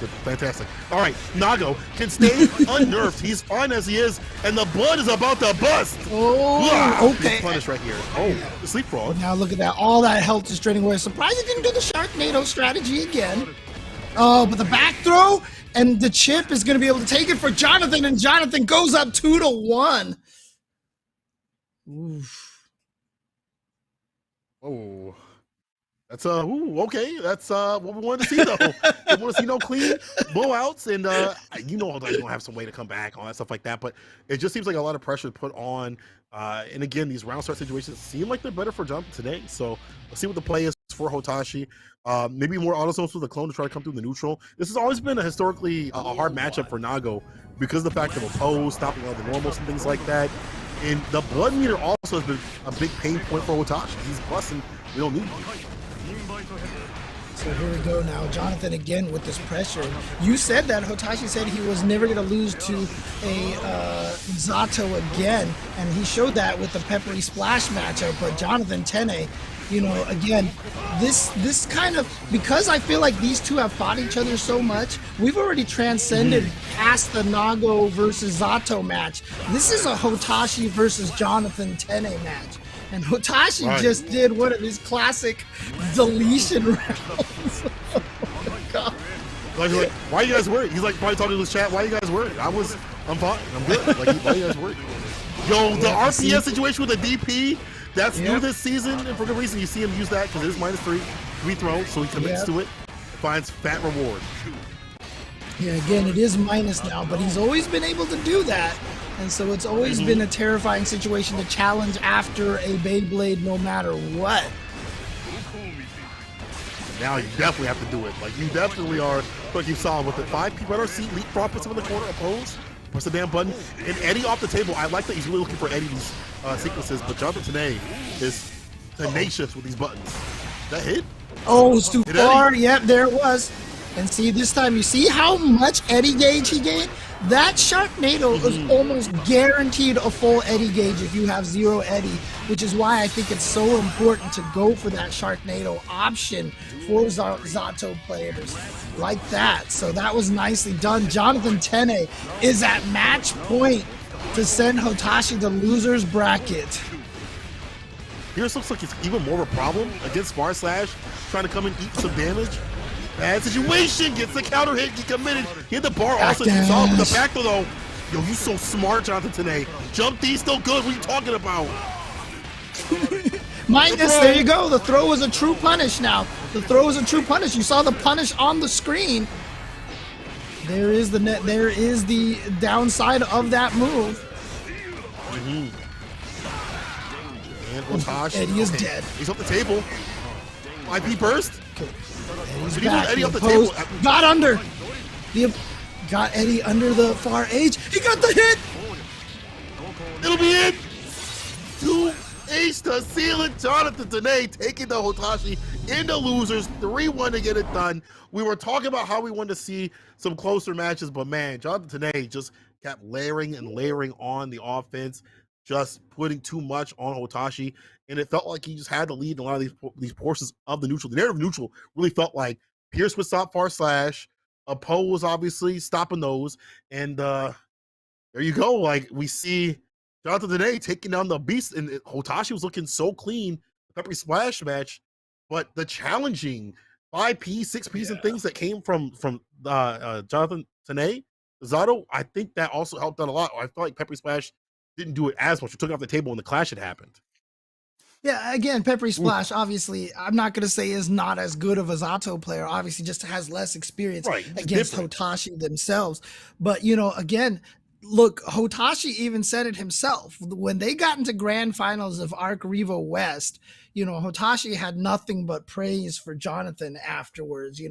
Speaker 4: Good. Fantastic. All right, Nago can stay unnerved. He's fine as he is, and the blood is about to bust.
Speaker 7: Oh, okay.
Speaker 4: He's punished right here. Oh, the sleep fraud.
Speaker 7: Now look at that. All that health is draining away. Surprised he didn't do the Sharknado strategy again. Oh, but the back throw, and the chip is going to be able to take it for Jonathan, and Jonathan goes up 2-1. Oof.
Speaker 4: Oh. That's okay. That's what we want to see though. We want to see no clean blowouts, and you know they're gonna have some way to come back, all that stuff like that. But it just seems like a lot of pressure put on. And again, these round start situations seem like they're better for Jonathan today. So let's see what the play is for Hotashi. Maybe more auto zones for the clone to try to come through the neutral. This has always been a historically a hard matchup for Nago because of the fact of oppose, stopping all the normals and things like that. And the blood meter also has been a big pain point for Hotashi. He's busting. We don't need him.
Speaker 7: So here we go now. Jonathan again with this pressure. You said that. Hotashi said he was never going to lose to a Zato again. And he showed that with the Peppery Splash matchup. But Jonathan Tene, you know, again, this kind of, because I feel like these two have fought each other so much, we've already transcended past the Nago versus Zato match. This is a Hotashi versus Jonathan Tene match. And Hotashi just did one of his classic deletion rounds. Oh my god.
Speaker 4: Like, why are you guys worried? He's like probably talking to his chat, why are you guys worried? I'm fine. I'm good. Like, why are you guys worried? Yo, the RPS situation with the DP, that's new this season, and for good reason. You see him use that because it is -3 throws, so he commits to it, finds fat reward.
Speaker 7: Yeah, again, it is minus now, but he's always been able to do that. And so it's always been a terrifying situation to challenge after a Beyblade no matter what.
Speaker 4: Now you definitely have to do it. Like, you definitely are, like you saw with the 5 people at our seat, leapfrog, puts him in the corner, oppose, press the damn button, and Eddie off the table. I like that he's really looking for Eddie these sequences, but Jonathan today is tenacious with these buttons. That hit?
Speaker 7: Oh, it's too far. Yep, there it was. And see, this time, you see how much Eddie gauge he gained? That Sharknado is almost guaranteed a full Eddie gauge if you have 0 Eddie, which is why I think it's so important to go for that Sharknado option for Zato players like that. So that was nicely done. Jonathan Tene is at match point to send Hotashi to loser's bracket.
Speaker 4: Here's looks like it's even more of a problem against Far Slash, trying to come and eat some damage. Bad situation, gets the counter hit, get committed. He hit the bar also, solid with the back though. Yo, you so smart, Jonathan, today. Jump D still good, what are you talking about?
Speaker 7: Minus, there you go. The throw is a true punish now. The throw is a true punish. You saw the punish on the screen. There is the net. There is the downside of that move.
Speaker 4: And Hotashi.
Speaker 7: Eddie is dead.
Speaker 4: He's up the table. IP burst.
Speaker 7: Eddie's back. Eddie up the table. Got under. Got Eddie under the far edge. He got the hit.
Speaker 4: It'll be it. 2 ace to seal it. Jonathan today taking the Hotashi into losers. 3-1 to get it done. We were talking about how we wanted to see some closer matches, but man, Jonathan today just kept layering and layering on the offense, just putting too much on Hotashi, and it felt like he just had to lead in a lot of these portions of the neutral. The narrative neutral really felt like Pierce would stop Far Slash, oppose obviously stopping those, and there you go. Like, we see Jonathan today taking down the beast, and Hotashi was looking so clean, the Peppery Splash match, but the challenging 5P, 6Ps and things that came from Jonathan today, Zato, I think that also helped out a lot. I felt like Peppery Splash didn't do it as much. It took it off the table when the clash had happened.
Speaker 7: Yeah, again, Peppery Splash, obviously, I'm not going to say is not as good of a Zato player. Obviously, just has less experience against Hotashi themselves. But, you know, again, look, Hotashi even said it himself. When they got into grand finals of Arc Revo West, Hotashi had nothing but praise for Jonathan afterwards.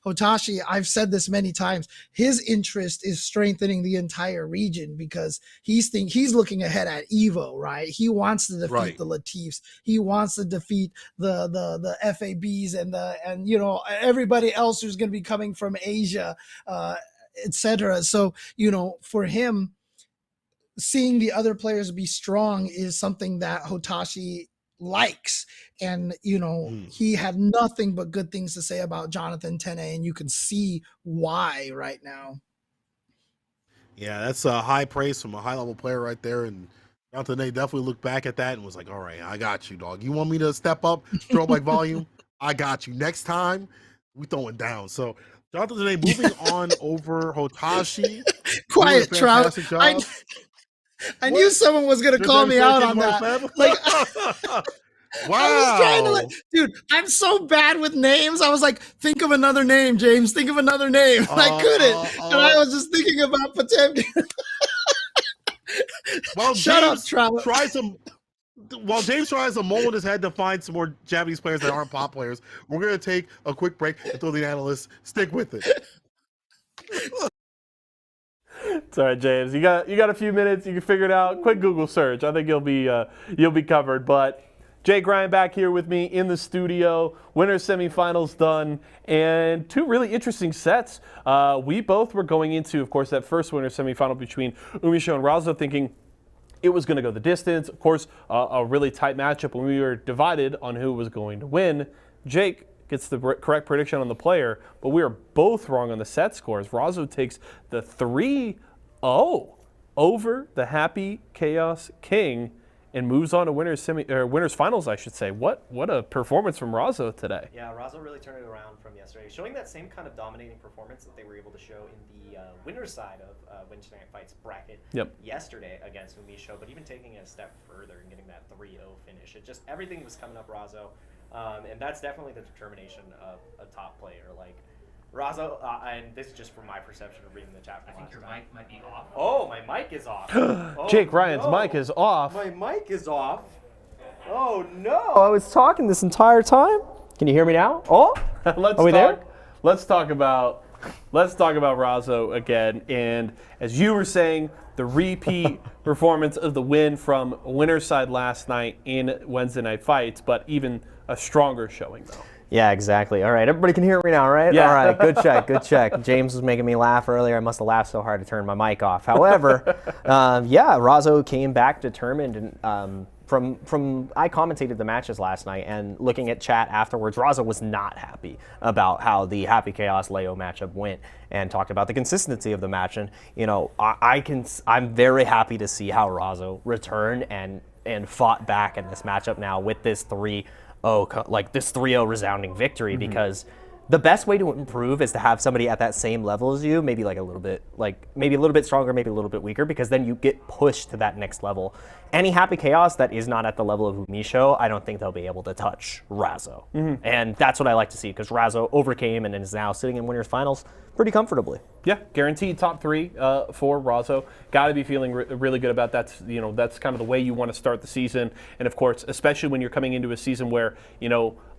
Speaker 7: Hotashi, I've said this many times, his interest is strengthening the entire region because he's looking ahead at Evo, right? He wants to defeat the Latifs. He wants to defeat the FABs and everybody else who's going to be coming from Asia, etc. So, for him, seeing the other players be strong is something that Hotashi likes. And, he had nothing but good things to say about Jonathan Tene, and you can see why right now.
Speaker 4: Yeah, that's a high praise from a high-level player right there. And Jonathan Tene definitely looked back at that and was like, all right, I got you, dog. You want me to step up, throw up like volume? I got you. Next time, we throwing down. So, Jonathan Tene moving on over Hotashi.
Speaker 7: Quiet, Trout. I knew someone was going to call me out on that.
Speaker 4: Wow.
Speaker 7: I was trying to dude, I'm so bad with names. I was like, think of another name, James. Think of another name. And I couldn't. And I was just thinking about Potemkin.
Speaker 4: Well,
Speaker 7: Shut up, Trout.
Speaker 4: While James tries to mold his head to find some more Japanese players that aren't pop players, we're going to take a quick break and throw the analysts. Stick with it.
Speaker 1: It's all right, James. You got a few minutes. You can figure it out. Quick Google search. I think you'll be covered. But Jake Ryan back here with me in the studio. Winners semifinals done, and two really interesting sets. We both were going into, of course, that first winners semifinal between Umisho and Razo, thinking it was going to go the distance. Of course, a really tight matchup when we were divided on who was going to win. Jake gets the correct prediction on the player, but we are both wrong on the set scores. Razo takes the 3-0 over the Happy Chaos King and moves on to winners finals, I should say. What a performance from Razo today.
Speaker 5: Yeah, Razo really turned it around from yesterday, showing that same kind of dominating performance that they were able to show in the winners side of Wednesday Night Fights bracket yesterday against Umisho, but even taking it a step further and getting that 3-0 finish. Everything was coming up Razo. And that's definitely the determination of a top player like Razo. And this is just from my perception of reading the chat from last time. I think your mic might be off. Oh, my mic is off.
Speaker 1: Jake Ryan's mic is off.
Speaker 5: My mic is off. Oh, no. I was talking this entire time. Can you hear me now? Oh, are we there?
Speaker 1: Let's talk about Razo again. And as you were saying, the repeat performance of the win from winner's side last night in Wednesday Night Fights, but even a stronger showing, though.
Speaker 5: Yeah, exactly. All right, everybody can hear me now, right?
Speaker 1: Yeah.
Speaker 5: All right, good check. James was making me laugh earlier. I must have laughed so hard to turn my mic off. However, Razo came back determined, and from I commentated the matches last night, and looking at chat afterwards, Razo was not happy about how the Happy Chaos Leo matchup went, and talked about the consistency of the match. And I'm very happy to see how Razo returned and fought back in this matchup now with this 3-0 resounding victory, because the best way to improve is to have somebody at that same level as you, maybe a little bit stronger, maybe a little bit weaker, because then you get pushed to that next level. Any Happy Chaos that is not at the level of Umisho, I don't think they'll be able to touch Razo. And that's what I like to see, because Razo overcame and is now sitting in winners finals pretty comfortably.
Speaker 1: Yeah, guaranteed top 3 for Razo. Got to be feeling really good about that. That's kind of the way you want to start the season. And of course, especially when you're coming into a season where,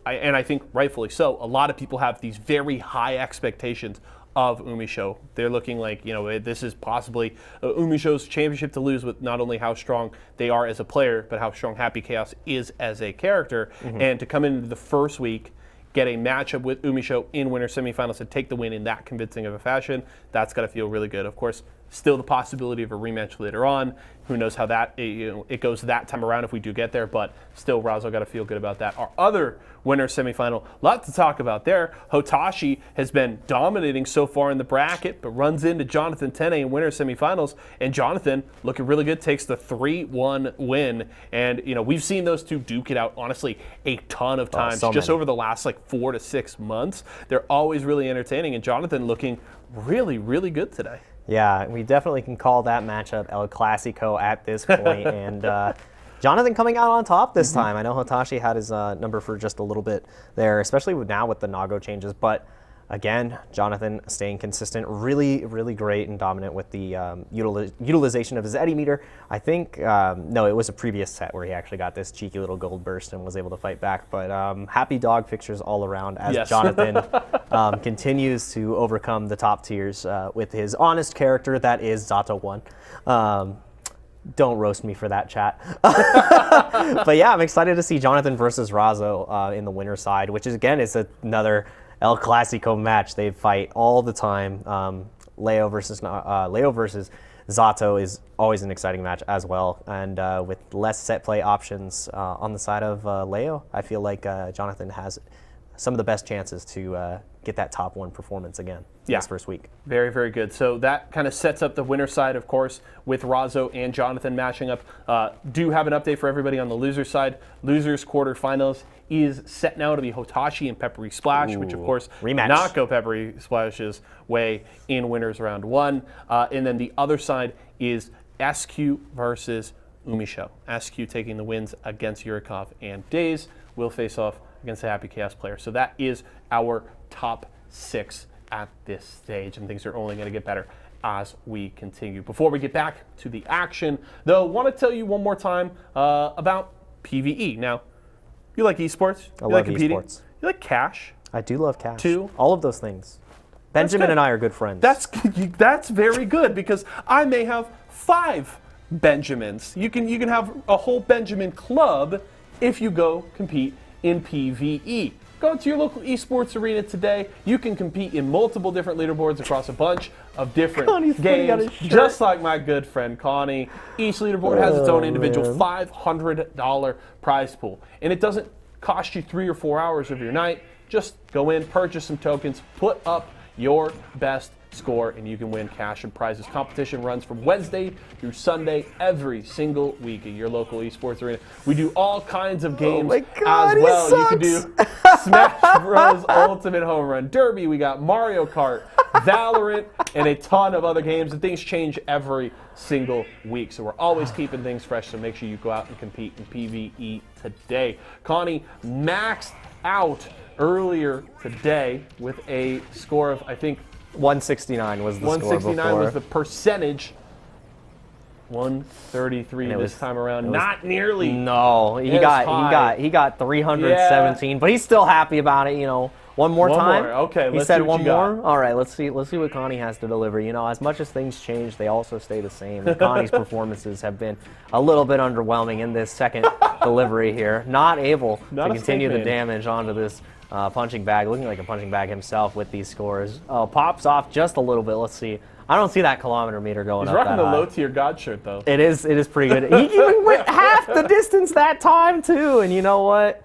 Speaker 1: I think rightfully so, a lot of people have these very high expectations of Umisho. They're looking like, this is possibly Umisho's championship to lose, with not only how strong they are as a player, but how strong Happy Chaos is as a character. And to come into the first week, get a matchup with Umisho in winter semifinals and take the win in that convincing of a fashion, that's got to feel really good. Of course, still the possibility of a rematch later on. Who knows how that it goes that time around if we do get there, but still Razo got to feel good about that. Our other winner semifinal, a lot to talk about there. Hotashi has been dominating so far in the bracket, but runs into Jonathan Tene in winner semifinals, and Jonathan, looking really good, takes the 3-1 win. And we've seen those two duke it out, honestly, a ton of times just over the last 4 to 6 months. They're always really entertaining, and Jonathan looking really, really good today.
Speaker 5: Yeah, we definitely can call that matchup El Clasico at this point. And Jonathan coming out on top this time. I know Hotashi had his number for just a little bit there, especially now with the Nago changes. But Again, Jonathan staying consistent, really, really great and dominant with the utilization of his Eddy meter. I think, no, it was a previous set where he actually got this cheeky little gold burst and was able to fight back. But happy dog pictures all around as Jonathan continues to overcome the top tiers with his honest character that is Zato 1. Don't roast me for that, chat. But yeah, I'm excited to see Jonathan versus Razo in the winner's side, which is, again, is another El Clasico match. They fight all the time. Leo versus Zato is always an exciting match as well. And with less set play options on the side of Leo, I feel like Jonathan has some of the best chances to get that top 1 performance again this first week.
Speaker 1: Very, very good. So that kind of sets up the winner side, of course, with Razo and Jonathan matching up. Do have an update for everybody on the loser side. Losers quarterfinals is set now to be Hotashi and Peppery Splash, which of course
Speaker 5: rematch.
Speaker 1: Not go Peppery Splash's way in winners round 1. And then the other side is SQ versus Umisho. SQ taking the wins against Yurikov, and Daze will face off against the Happy Chaos player. So that is our top 6 at this stage, and things are only going to get better as we continue. Before we get back to the action, though, I want to tell you one more time about PvE. Now, you like esports?
Speaker 5: I
Speaker 1: you
Speaker 5: love
Speaker 1: like competing?
Speaker 5: esports.
Speaker 1: You like cash?
Speaker 5: I do love cash.
Speaker 1: Too?
Speaker 5: All of those things. Benjamin and I are good friends.
Speaker 1: That's very good, because I may have 5 Benjamins. You can have a whole Benjamin club if you go compete in PvE. Go to your local esports arena today. You can compete in multiple different leaderboards across a bunch of different games, just like my good friend Connie. Each leaderboard has its own individual $500 prize pool, and it doesn't cost you 3 or 4 hours of your night. Just go in, purchase some tokens, put up your best score, and you can win cash and prizes. Competition runs from Wednesday through Sunday every single week at your local esports arena. We do all kinds of games as well. You can do Smash Bros. Ultimate Home Run Derby. We got Mario Kart, Valorant, and a ton of other games. And things change every single week, so we're always keeping things fresh. So make sure you go out and compete in PvE today. Connie maxed out earlier today with a score of, I think,
Speaker 5: 169 was the score before.
Speaker 1: 169 was the percentage. 133 this time around. Not nearly.
Speaker 5: No, he got 317, but he's still happy about it. You know, one more time.
Speaker 1: Okay,
Speaker 5: he said one more. All right, let's see what Connie has to deliver. You know, as much as things change, they also stay the same. And Connie's performances have been a little bit underwhelming in this second delivery here. Not able to continue the damage onto this punching bag, looking like a punching bag himself with these scores. Oh, pops off just a little bit. Let's see. I don't see that kilometer meter going
Speaker 1: up. He's rocking the low-tier God shirt, though.
Speaker 5: It is pretty good. He even went half the distance that time, too. And you know what?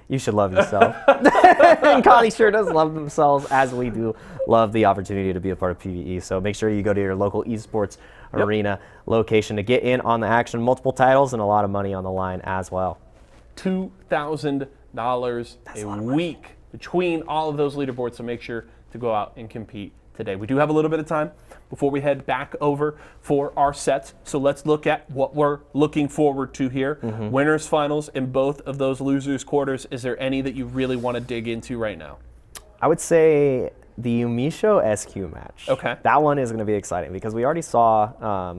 Speaker 5: You should love yourself. And Connie sure does love themselves, as we do love the opportunity to be a part of PvE. So make sure you go to your local esports arena location to get in on the action. Multiple titles and a lot of money on the line as well.
Speaker 1: $2,000 a week between all of those leaderboards, so make sure to go out and compete today. We do have a little bit of time before we head back over for our sets, so let's look at what we're looking forward to here. Winners finals in both of those losers quarters. Is there any that you really want to dig into right now?
Speaker 5: I would say the Umisho SQ match.
Speaker 1: Okay.
Speaker 5: That one is going to be exciting because we already saw,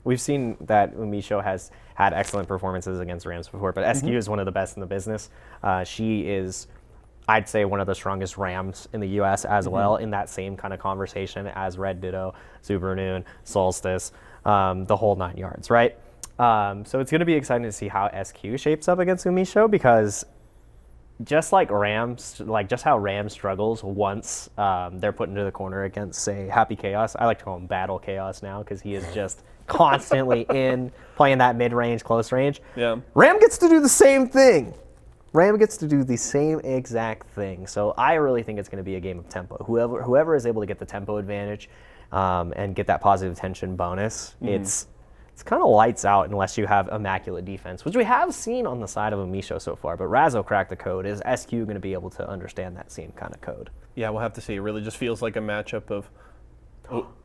Speaker 5: we've seen that Umisho has had excellent performances against Rams before, but SQ is one of the best in the business. She is, I'd say, one of the strongest Rams in the U.S. as well, in that same kind of conversation as Red Ditto, Super Noon, Solstice, the whole 9 yards, right? So it's going to be exciting to see how SQ shapes up against Umisho, because just like Rams, like just how Rams struggles once they're put into the corner against, say, Happy Chaos. I like to call him Battle Chaos now, because he is just constantly in playing that mid-range, close range.
Speaker 1: Yeah.
Speaker 5: Ram gets to do the same thing. Ram gets to do the same exact thing. So I really think it's going to be a game of tempo. Whoever is able to get the tempo advantage and get that positive tension bonus, it's kind of lights out unless you have immaculate defense, which we have seen on the side of Umisho so far. But Razo cracked the code. Is SQ going to be able to understand that same kind of code?
Speaker 1: Yeah, we'll have to see. It really just feels like a matchup of...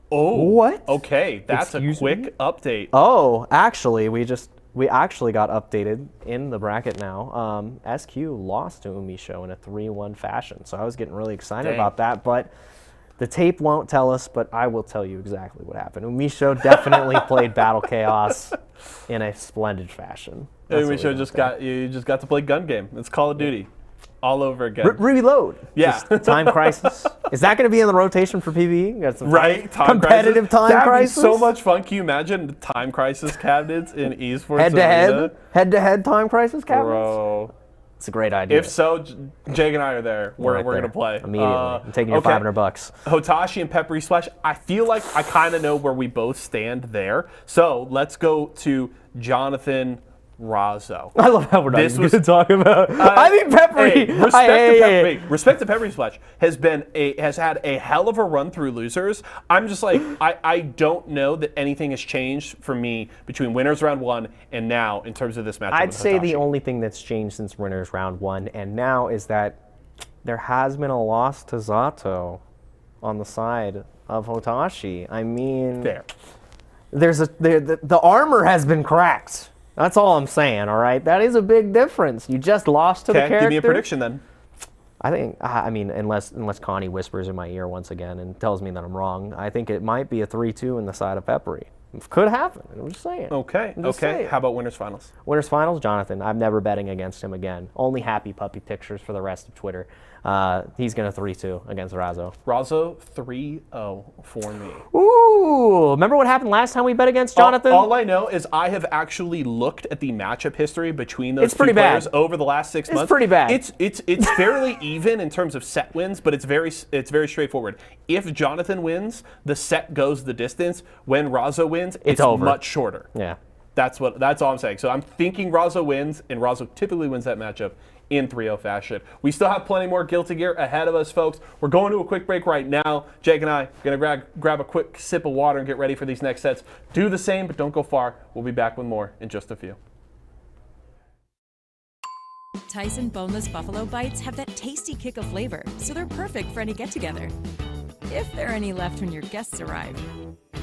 Speaker 5: What?
Speaker 1: Okay, that's a quick update.
Speaker 5: Oh, actually, we just we actually got updated in the bracket now. SQ lost to Umisho in a 3-1 fashion, so I was getting really excited about that, but the tape won't tell us, but I will tell you exactly what happened. Umisho definitely played Battle Chaos in a splendid fashion.
Speaker 1: Umisho just got to play gun game. It's Call of Duty. All over again.
Speaker 5: Reload.
Speaker 1: Yeah.
Speaker 5: Just Time Crisis. Is that going to be in the rotation for PvE? Got some
Speaker 1: right.
Speaker 5: Competitive Time Crisis.
Speaker 1: That'd be so much fun. Can you imagine the Time Crisis cabinets in Esports?
Speaker 5: Head-to-head Time Crisis cabinets?
Speaker 1: Bro.
Speaker 5: It's a great idea.
Speaker 1: If so, Jake and I are there. We're going to play.
Speaker 5: Immediately. I'm taking your $500.
Speaker 1: Hotashi and Peppery Splash. I feel like I kind of know where we both stand there. So let's go to Jonathan Razzo.
Speaker 5: I love how we're not even going to talk about. I think Peppery.
Speaker 1: Respect to Peppery Splash has had a hell of a run through losers. I'm just like I don't know that anything has changed for me between winners round 1 and now in terms of this matchup.
Speaker 5: I'd say the only thing that's changed since winners round 1 and now is that there has been a loss to Zato on the side of Hotashi. I mean, the armor has been cracked. That's all I'm saying, all right? That is a big difference. You just lost to the character.
Speaker 1: Give me a prediction then.
Speaker 5: I mean, unless Connie whispers in my ear once again and tells me that I'm wrong, I think it might be a 3-2 in the side of Peppery. It could happen. I'm just saying.
Speaker 1: Okay. How about winners finals?
Speaker 5: Winners finals, Jonathan. I'm never betting against him again. Only happy puppy pictures for the rest of Twitter. He's going to 3-2 against Razzo.
Speaker 1: Razzo 3-0 for me.
Speaker 5: Ooh, remember what happened last time we bet against Jonathan?
Speaker 1: All I know is I have actually looked at the matchup history between those two players over the last 6 months.
Speaker 5: It's pretty bad.
Speaker 1: It's fairly even in terms of set wins, but it's very straightforward. If Jonathan wins, the set goes the distance. When Razzo wins, it's over. Much shorter.
Speaker 5: Yeah.
Speaker 1: That's all I'm saying. So I'm thinking Razzo wins, and Razzo typically wins that matchup in 3-0 fashion. We still have plenty more Guilty Gear ahead of us, folks. We're going to a quick break right now. Jake and I are going to grab a quick sip of water and get ready for these next sets. Do the same, but don't go far. We'll be back with more in just a few.
Speaker 9: Tyson boneless buffalo bites have that tasty kick of flavor, so they're perfect for any get-together. If there are any left when your guests arrive.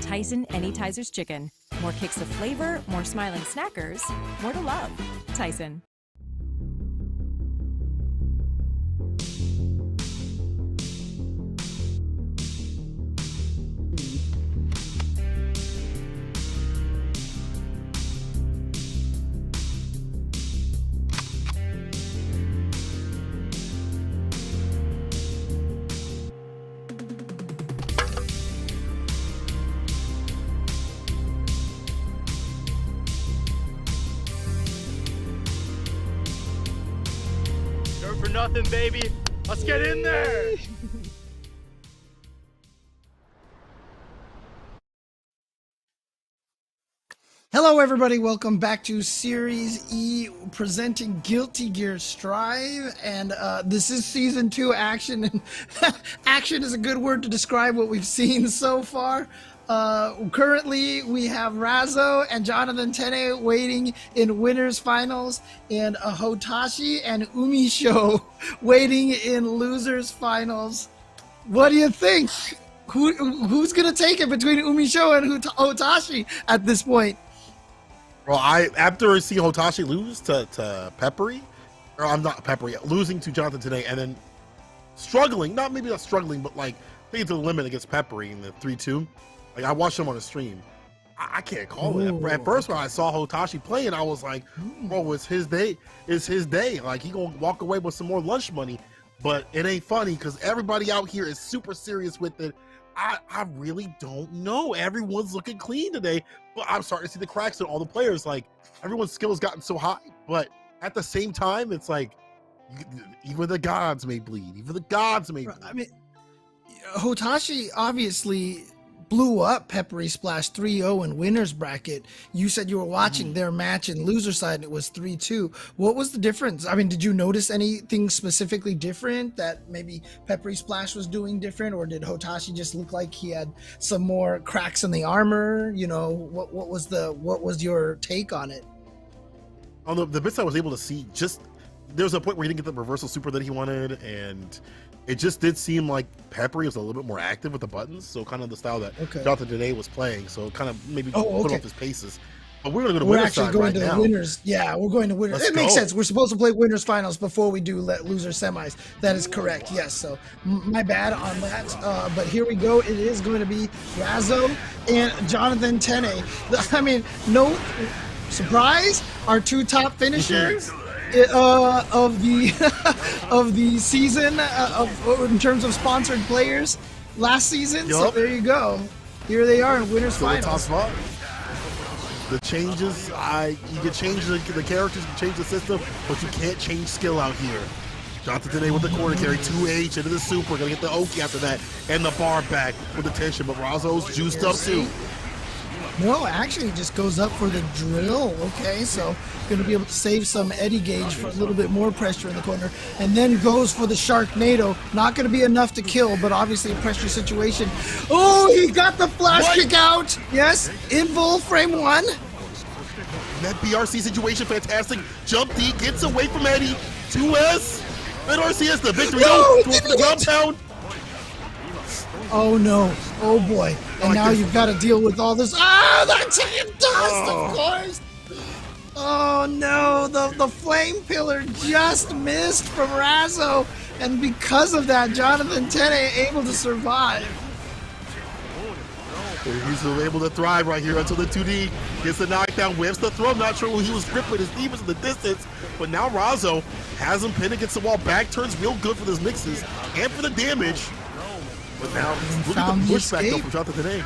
Speaker 9: Tyson Anytizers Chicken. More kicks of flavor, more smiling snackers, more to love. Tyson.
Speaker 6: For nothing, baby. Let's get in there.
Speaker 7: Hello, everybody. Welcome back to Series E, presenting Guilty Gear Strive, and this is Season 2 action. And action is a good word to describe what we've seen so far. Currently, we have Razzo and Jonathan Tene waiting in winners finals, and Hotashi and Umisho waiting in losers finals. What do you think? Who's gonna take it between Umisho and Hotashi at this point?
Speaker 4: Well, after seeing Hotashi lose to Peppery, or I'm not Peppery, losing to Jonathan today, and then struggling, maybe not struggling, but like taking to the limit against Peppery in the 3-2. Like, I watched him on the stream. I can't call it. At first, when I saw Hotashi playing, I was like, bro, it's his day. It's his day. Like, he gonna walk away with some more lunch money. But it ain't funny because everybody out here is super serious with it. I really don't know. Everyone's looking clean today, but I'm starting to see the cracks in all the players. Like, everyone's skill has gotten so high, but at the same time, it's like, even the gods may bleed. Even the gods may bleed.
Speaker 7: I mean, Hotashi obviously blew up Peppery Splash 3-0 in winners bracket. You said you were watching their match in loser side and it was 3-2. What was the difference? I mean, did you notice anything specifically different that maybe Peppery Splash was doing different, or did Hotashi just look like he had some more cracks in the armor? You know, what was your take on it?
Speaker 4: On the bits I was able to see, just there was a point where he didn't get the reversal super that he wanted, and it just did seem like Peppery was a little bit more active with the buttons, so kind of the style that Jonathan today was playing, so kind of maybe put off his paces. But we're going to go to
Speaker 7: We're
Speaker 4: winner's
Speaker 7: actually
Speaker 4: side
Speaker 7: going
Speaker 4: right
Speaker 7: to the
Speaker 4: now.
Speaker 7: winners. Yeah, we're going to winners.
Speaker 4: Let's
Speaker 7: It makes
Speaker 4: go.
Speaker 7: sense. We're supposed to play winners finals before we do loser semis. That is correct. Yes. So my bad on that. But here we go. It is going to be Razzo and Jonathan Tene. I mean, no surprise. Our two top finishers of the of the season in terms of sponsored players last season.
Speaker 4: Yup.
Speaker 7: So there you go. Here they are in winners
Speaker 4: Still the top
Speaker 7: finals.
Speaker 4: spot. The changes, you can change the characters, you can change the system, but you can't change skill out here. Jonathan today with the corner carry, 2H into the super, gonna get the Oki after that, and the bar back with the tension, but Razzo's juiced up too.
Speaker 7: No, actually he just goes up for the drill. Okay, so gonna be able to save some Eddie gauge for a little bit more pressure in the corner, and then goes for the Sharknado. Not gonna be enough to kill, but obviously a pressure situation. Oh, he got the flash kick out. Yes, invul frame 1.
Speaker 4: That BRC situation, fantastic. Jump D gets away from Eddie. 2S. And RC has the victory.
Speaker 7: No,
Speaker 4: Towards the ground pound.
Speaker 7: Oh no, oh boy. And now you've got to deal with all this. Ah, that chicken dust, of course. Oh no, the flame pillar just missed from Razzo. And because of that, Jonathan Tene able to survive.
Speaker 4: He's able to thrive right here until the 2D gets the knockdown, whips the throw. Not sure who he was gripped with his defense in the distance, but now Razzo has him pinned against the wall. Back turns real good for those mixes and for the damage. But now, look at the pushback though from Jonathan today.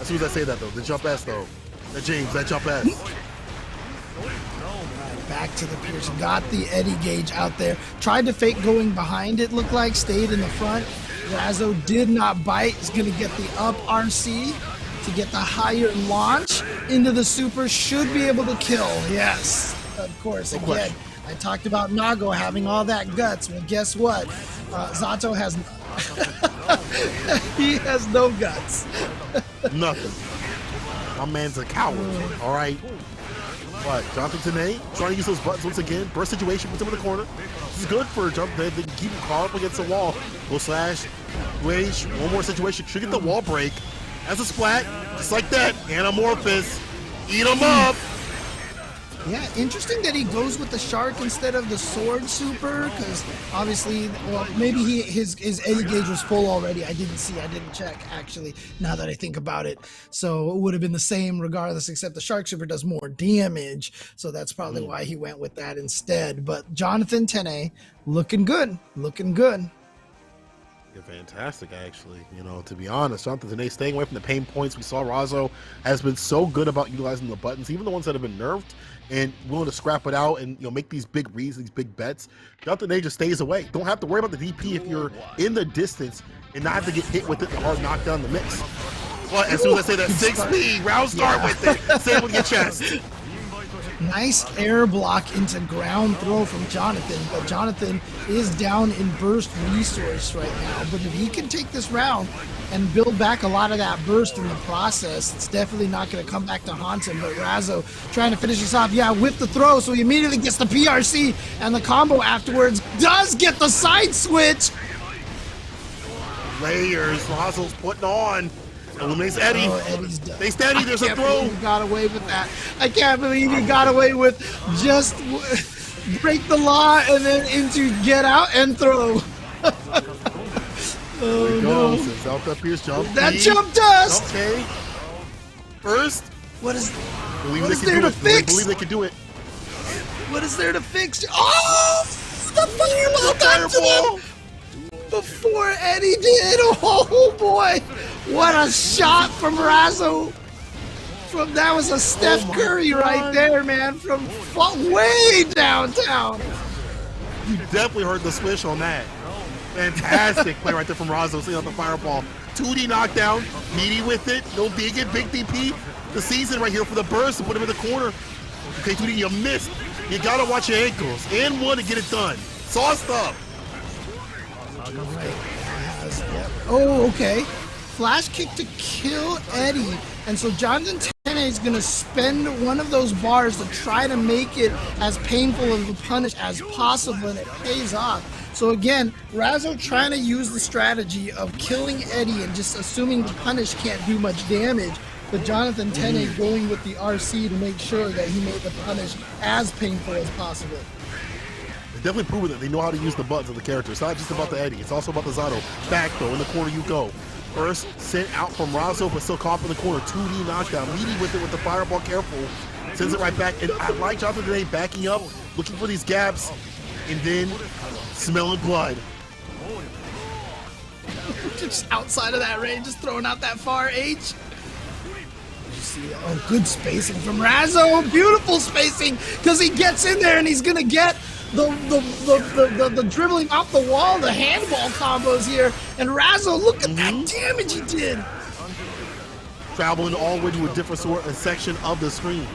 Speaker 4: As soon as I say that though, the jump S though. That James, that jump S.
Speaker 7: Back to the Pearson. Got the Eddie gauge out there. Tried to fake going behind, it looked like. Stayed in the front. Razzo did not bite. Is going to get the up RC to get the higher launch into the super. Should be able to kill. Yes, of course. Again, I talked about Nago having all that guts. Well, guess what? Zato has... he has no guts.
Speaker 4: Nothing. My man's a coward. All right. But Jonathan Tene trying to use those buttons once again. Burst situation, puts him in the corner. This is good for jump. They can keep him caught up against the wall. Go slash, wage, one more situation. Should get the wall break. As a splat, just like that. Anamorphous. Eat him up.
Speaker 7: Yeah, interesting that he goes with the shark instead of the sword super, because obviously, well, maybe his Eddie gauge was full already. I didn't check, actually, now that I think about it. So it would have been the same regardless, except the shark super does more damage. So that's probably why he went with that instead. But Jonathan Tene, looking good, looking good.
Speaker 4: You're fantastic, actually. You know, to be honest, Jonathan Tene staying away from the pain points. We saw Razzo has been so good about utilizing the buttons, even the ones that have been nerfed, and willing to scrap it out and, you know, make these big reads, these big bets. Jonathan Tene just stays away. Don't have to worry about the DP if you're in the distance and not have to get hit with it, the hard knockdown in the mix. But as soon as I say that 6B, round start with it, same with your chest.
Speaker 7: Nice air block into ground throw from Jonathan, but Jonathan is down in burst resource right now. But if he can take this round and build back a lot of that burst in the process, it's definitely not going to come back to haunt him. But Razzo trying to finish this off, yeah, with the throw, so he immediately gets the PRC, and the combo afterwards does get the side switch.
Speaker 4: Layers, Razzo's putting on. Eliminates Eddie.
Speaker 7: Oh, Eddie's done.
Speaker 4: They steady, there's a throw.
Speaker 7: He got away with that. I can't believe he got away with just break the law and then into get out and throw.
Speaker 4: There he goes. It's out up here's jump.
Speaker 7: That jump dust.
Speaker 4: Okay. First.
Speaker 7: What is
Speaker 4: Believe
Speaker 7: there to fix?
Speaker 4: Believe they can do it.
Speaker 7: What is there to fix? Oh, the fireball got to them before Eddie did. Oh boy, what a shot from Razzo. That was a Steph Curry right there, man, from way downtown.
Speaker 4: You definitely heard the swish on that. Fantastic play right there from Razzo, seeing out the fireball. 2D knockdown, meaty with it, no digging, big DP. The season right here for the burst to put him in the corner. Okay, 2D, you missed. You gotta watch your ankles. And one to get it done. Sauced up.
Speaker 7: Oh, okay. Flash kick to kill Eddie. And so Jonathan Tene is going to spend one of those bars to try to make it as painful of a punish as possible, and it pays off. So again, Razzo trying to use the strategy of killing Eddie and just assuming the punish can't do much damage, But Jonathan Tene going with the RC to make sure that he made the punish as painful as possible.
Speaker 4: They definitely proven that they know how to use the buttons of the character. It's not just about the Eddie. It's also about the Zato. Back throw in the corner you go. First sent out from Razo, but still caught up in the corner. 2D knockdown. Meaty with it with the fireball. Careful. Sends it right back. And I like Jonathan today backing up, looking for these gaps, and then smelling blood.
Speaker 7: Just outside of that range, just throwing out that far H. You see, oh, good spacing from Razo. Beautiful spacing, because he gets in there and he's gonna get the dribbling off the wall, the handball combos here. And Razo, look at that damage he did.
Speaker 4: Traveling all the way to a different section of the screen.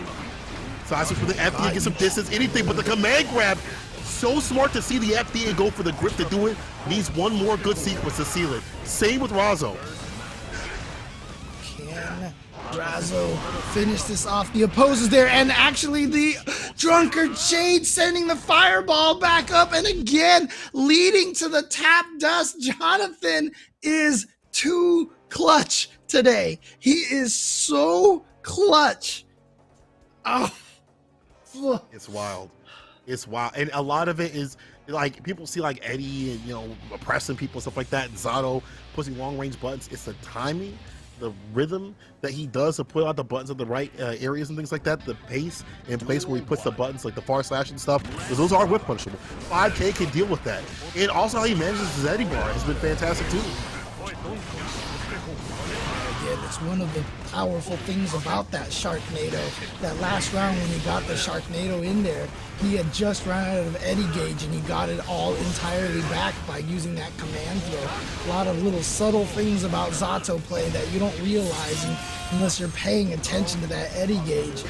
Speaker 4: So I switch for the FD, get some distance, anything but the command grab. So smart to see the FD and go for the grip to do it. Needs one more good sequence to seal it. Same with Razo.
Speaker 7: Can Razo finish this off? The opposers there, and actually the Drunkard Shade sending the fireball back up, and again leading to the tap dust. Jonathan is too clutch today. He is so clutch. Oh,
Speaker 4: it's wild. It's wild, and a lot of it is like people see like Eddie and oppressing people and stuff like that. And Zato pushing long range buttons. It's the timing, the rhythm that he does to put out the buttons at the right areas and things like that. The pace and place where he puts the buttons, like the far slash and stuff, because those are whip punishable. 5K can deal with that, and also how he manages his Eddie bar has been fantastic too.
Speaker 7: Again, it's one of the powerful things about that Sharknado. That last round when he got the Sharknado in there, he had just run out of Eddie gauge and he got it all entirely back by using that command throw. A lot of little subtle things about Zato play that you don't realize unless you're paying attention to that Eddie gauge.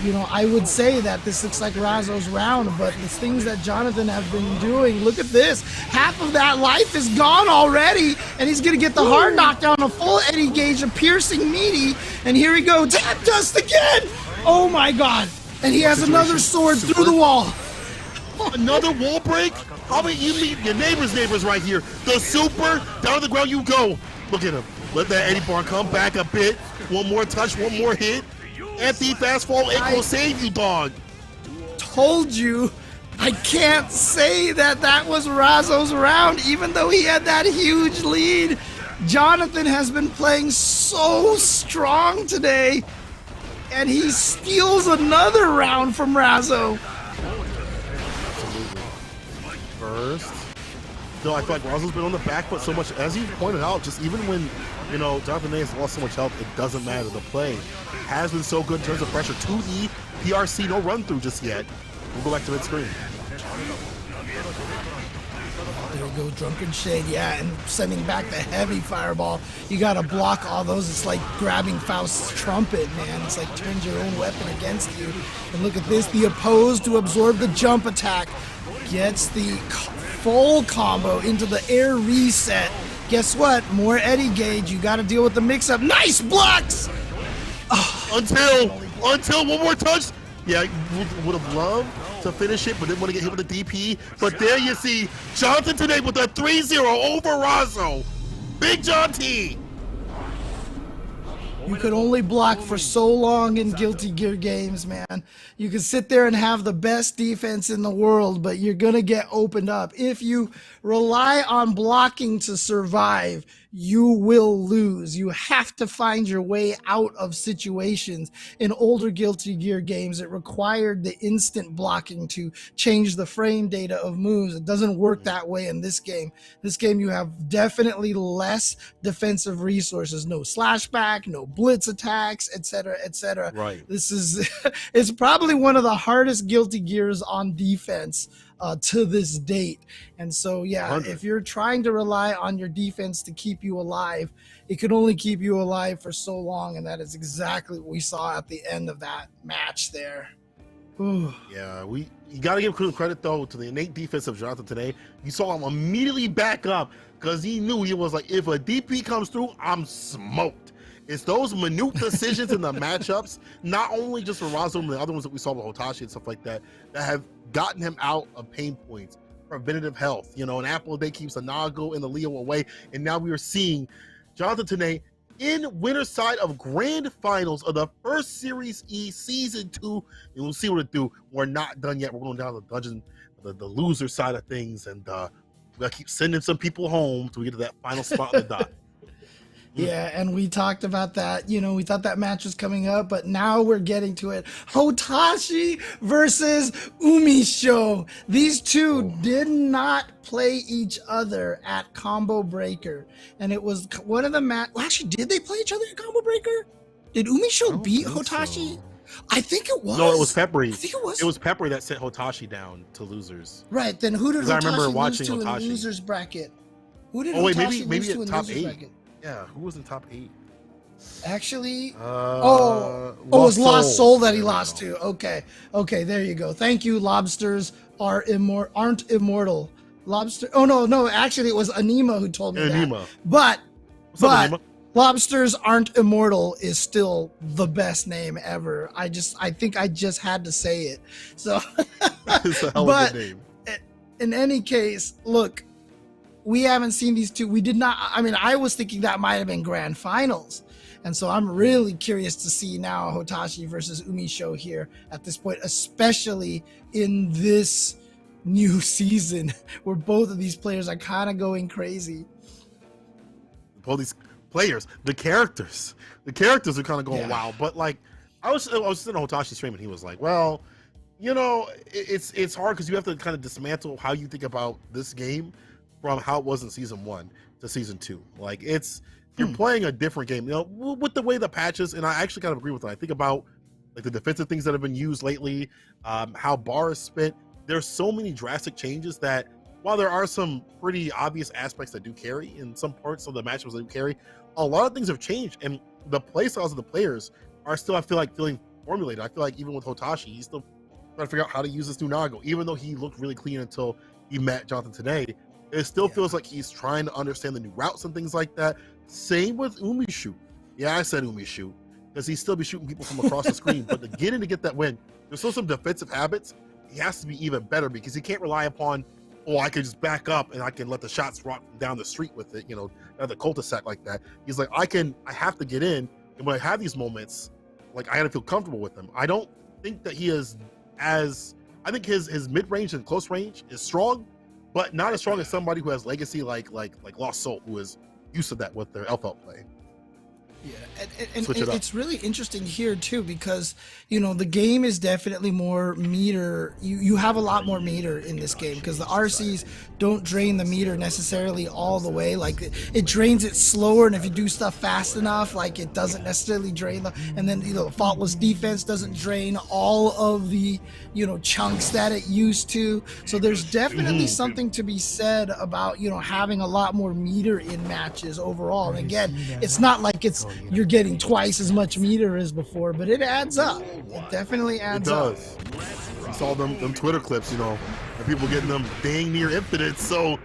Speaker 7: And I would say that this looks like Razo's round, but the things that Jonathan have been doing, look at this. Half of that life is gone already, and he's gonna get the hard knockdown, a full Eddie gauge, a piercing Meaty, and here we go, tap dust again! Oh my god! And he has another sword through the wall.
Speaker 4: Another wall break? How about you meet your neighbors right here? The super, down to the ground you go. Look at him. Let that Eddie bar come back a bit. One more touch, one more hit. Empty fast fall, it will save you, dog.
Speaker 7: Told you, I can't say that was Razo's round, even though he had that huge lead. Jonathan has been playing so strong today, and he steals another round from Razo.
Speaker 4: Absolutely. First, though I feel like Razo's been on the back foot so much, as you pointed out, just even when Jonathan Tene has lost so much health, it doesn't matter. The play has been so good in terms of pressure. 2E, PRC, no run through just yet. We'll go back to mid-screen.
Speaker 7: There we go, Drunken Shade, yeah, and sending back the heavy fireball. You gotta block all those. It's like grabbing Faust's trumpet, man. It's like turns your own weapon against you. And look at this, the opposed to absorb the jump attack. Gets the full combo into the air reset. Guess what? More Eddie gauge. You got to deal with the mix-up. Nice blocks!
Speaker 4: Oh, until one more touch. Yeah, would have loved to finish it, but didn't want to get hit with the DP. But there you see Jonathan today with a 3-0 over Razo. Big John T.
Speaker 7: You could only block for so long in Guilty Gear games, man. You can sit there and have the best defense in the world, but you're going to get opened up. If you rely on blocking to survive, you will lose. You have to find your way out of situations. In older Guilty Gear games, it required the instant blocking to change the frame data of moves. It doesn't work that way in this game. This game, you have definitely less defensive resources. No slashback, no blitz attacks, etc., etc.
Speaker 4: Right.
Speaker 7: This is it's probably one of the hardest Guilty Gears on defense to this date. And so, yeah,
Speaker 4: 100.
Speaker 7: If you're trying to rely on your defense to keep you alive, it could only keep you alive for so long, and that is exactly what we saw at the end of that match there. Ooh.
Speaker 4: Yeah, you got to give credit, though, to the innate defense of Jonathan today. You saw him immediately back up because he knew he was like, if a DP comes through, I'm smoked. It's those minute decisions in the matchups, not only just for Razo and the other ones that we saw with Hotashi and stuff like that, that have gotten him out of pain points, preventative health. An apple a day keeps a Nago and the Leo away, and now we are seeing Jonathan Tene in winner's side of grand finals of the first Series E Season 2. And we'll see what it do. We're not done yet. We're going down the dungeon, the loser side of things, and we gotta keep sending some people home till we get to that final spot on the dot.
Speaker 7: Yeah, and we talked about that. You know, we thought that match was coming up, but now we're getting to it. Hotashi versus Umisho. These two did not play each other at Combo Breaker. And it was one of the well, actually, did they play each other at Combo Breaker? Did Umisho beat Hotashi? So. I think it was.
Speaker 4: No, it was Peppery.
Speaker 7: I think it was.
Speaker 4: It was Peppery that sent Hotashi down to losers.
Speaker 7: Right, then who did Hotashi
Speaker 4: I remember watching
Speaker 7: lose to
Speaker 4: Hotashi.
Speaker 7: in the losers bracket? Who did
Speaker 4: wait,
Speaker 7: Hotashi
Speaker 4: maybe
Speaker 7: lose to in the
Speaker 4: top
Speaker 7: losers
Speaker 4: 8.
Speaker 7: bracket?
Speaker 4: Yeah, who was in top 8?
Speaker 7: Actually, it was Lost Soul that he lost to. Okay, there you go. Thank you. Lobsters aren't immortal. Lobster. Oh no, actually it was Anima who told me that. But
Speaker 4: Anima?
Speaker 7: Lobsters aren't immortal is still the best name ever. I think I just had to say it. So,
Speaker 4: it's a hell of a name.
Speaker 7: In any case, look. We haven't seen these two. We did not. I mean, I was thinking that might have been grand finals. And so I'm really curious to see now Hotashi versus Umisho here at this point, especially in this new season where both of these players are kind of going crazy.
Speaker 4: Both these players, the characters are kind of going wild. But like, I was sitting on Hotashi's stream and he was like, well, you know, it's hard because you have to kind of dismantle how you think about this game from how it was in season 1 to season 2. Like you're playing a different game, you know, with the way the patches, and I actually kind of agree with it. I think about like the defensive things that have been used lately, how bar is spent. There's so many drastic changes that while there are some pretty obvious aspects that do carry in some parts of the matchups that do carry, a lot of things have changed, and the play styles of the players are still, I feel like, feeling formulated. I feel like even with Hotashi, he's still trying to figure out how to use this new Nago, even though he looked really clean until he met Jonathan today. It still feels like he's trying to understand the new routes and things like that. Same with Umisho. Yeah, I said Umisho because he still be shooting people from across the screen. But to get in to get that win, there's still some defensive habits. He has to be even better because he can't rely upon, I can just back up and I can let the shots rock down the street with it, you know, the cul-de-sac like that. He's like, I have to get in. And when I have these moments, like, I got to feel comfortable with him. I don't think that he is I think his mid-range and close range is strong, but not as strong as somebody who has legacy like Lost Soul, who is used to that with their Elf-Out play.
Speaker 7: Yeah, and it's really interesting here too because, you know, the game is definitely more meter. You have a lot more meter in this game because the RCs don't drain the meter necessarily all the way. Like it drains it slower, and if you do stuff fast enough, like it doesn't necessarily drain and then, you know, faultless defense doesn't drain all of the, you know, chunks that it used to. So there's definitely something to be said about, you know, having a lot more meter in matches overall. And again, it's not like you're getting twice as much meter as before, but it adds up. It definitely adds up.
Speaker 4: It does. I saw them Twitter clips, you know, and people getting them dang near infinite. So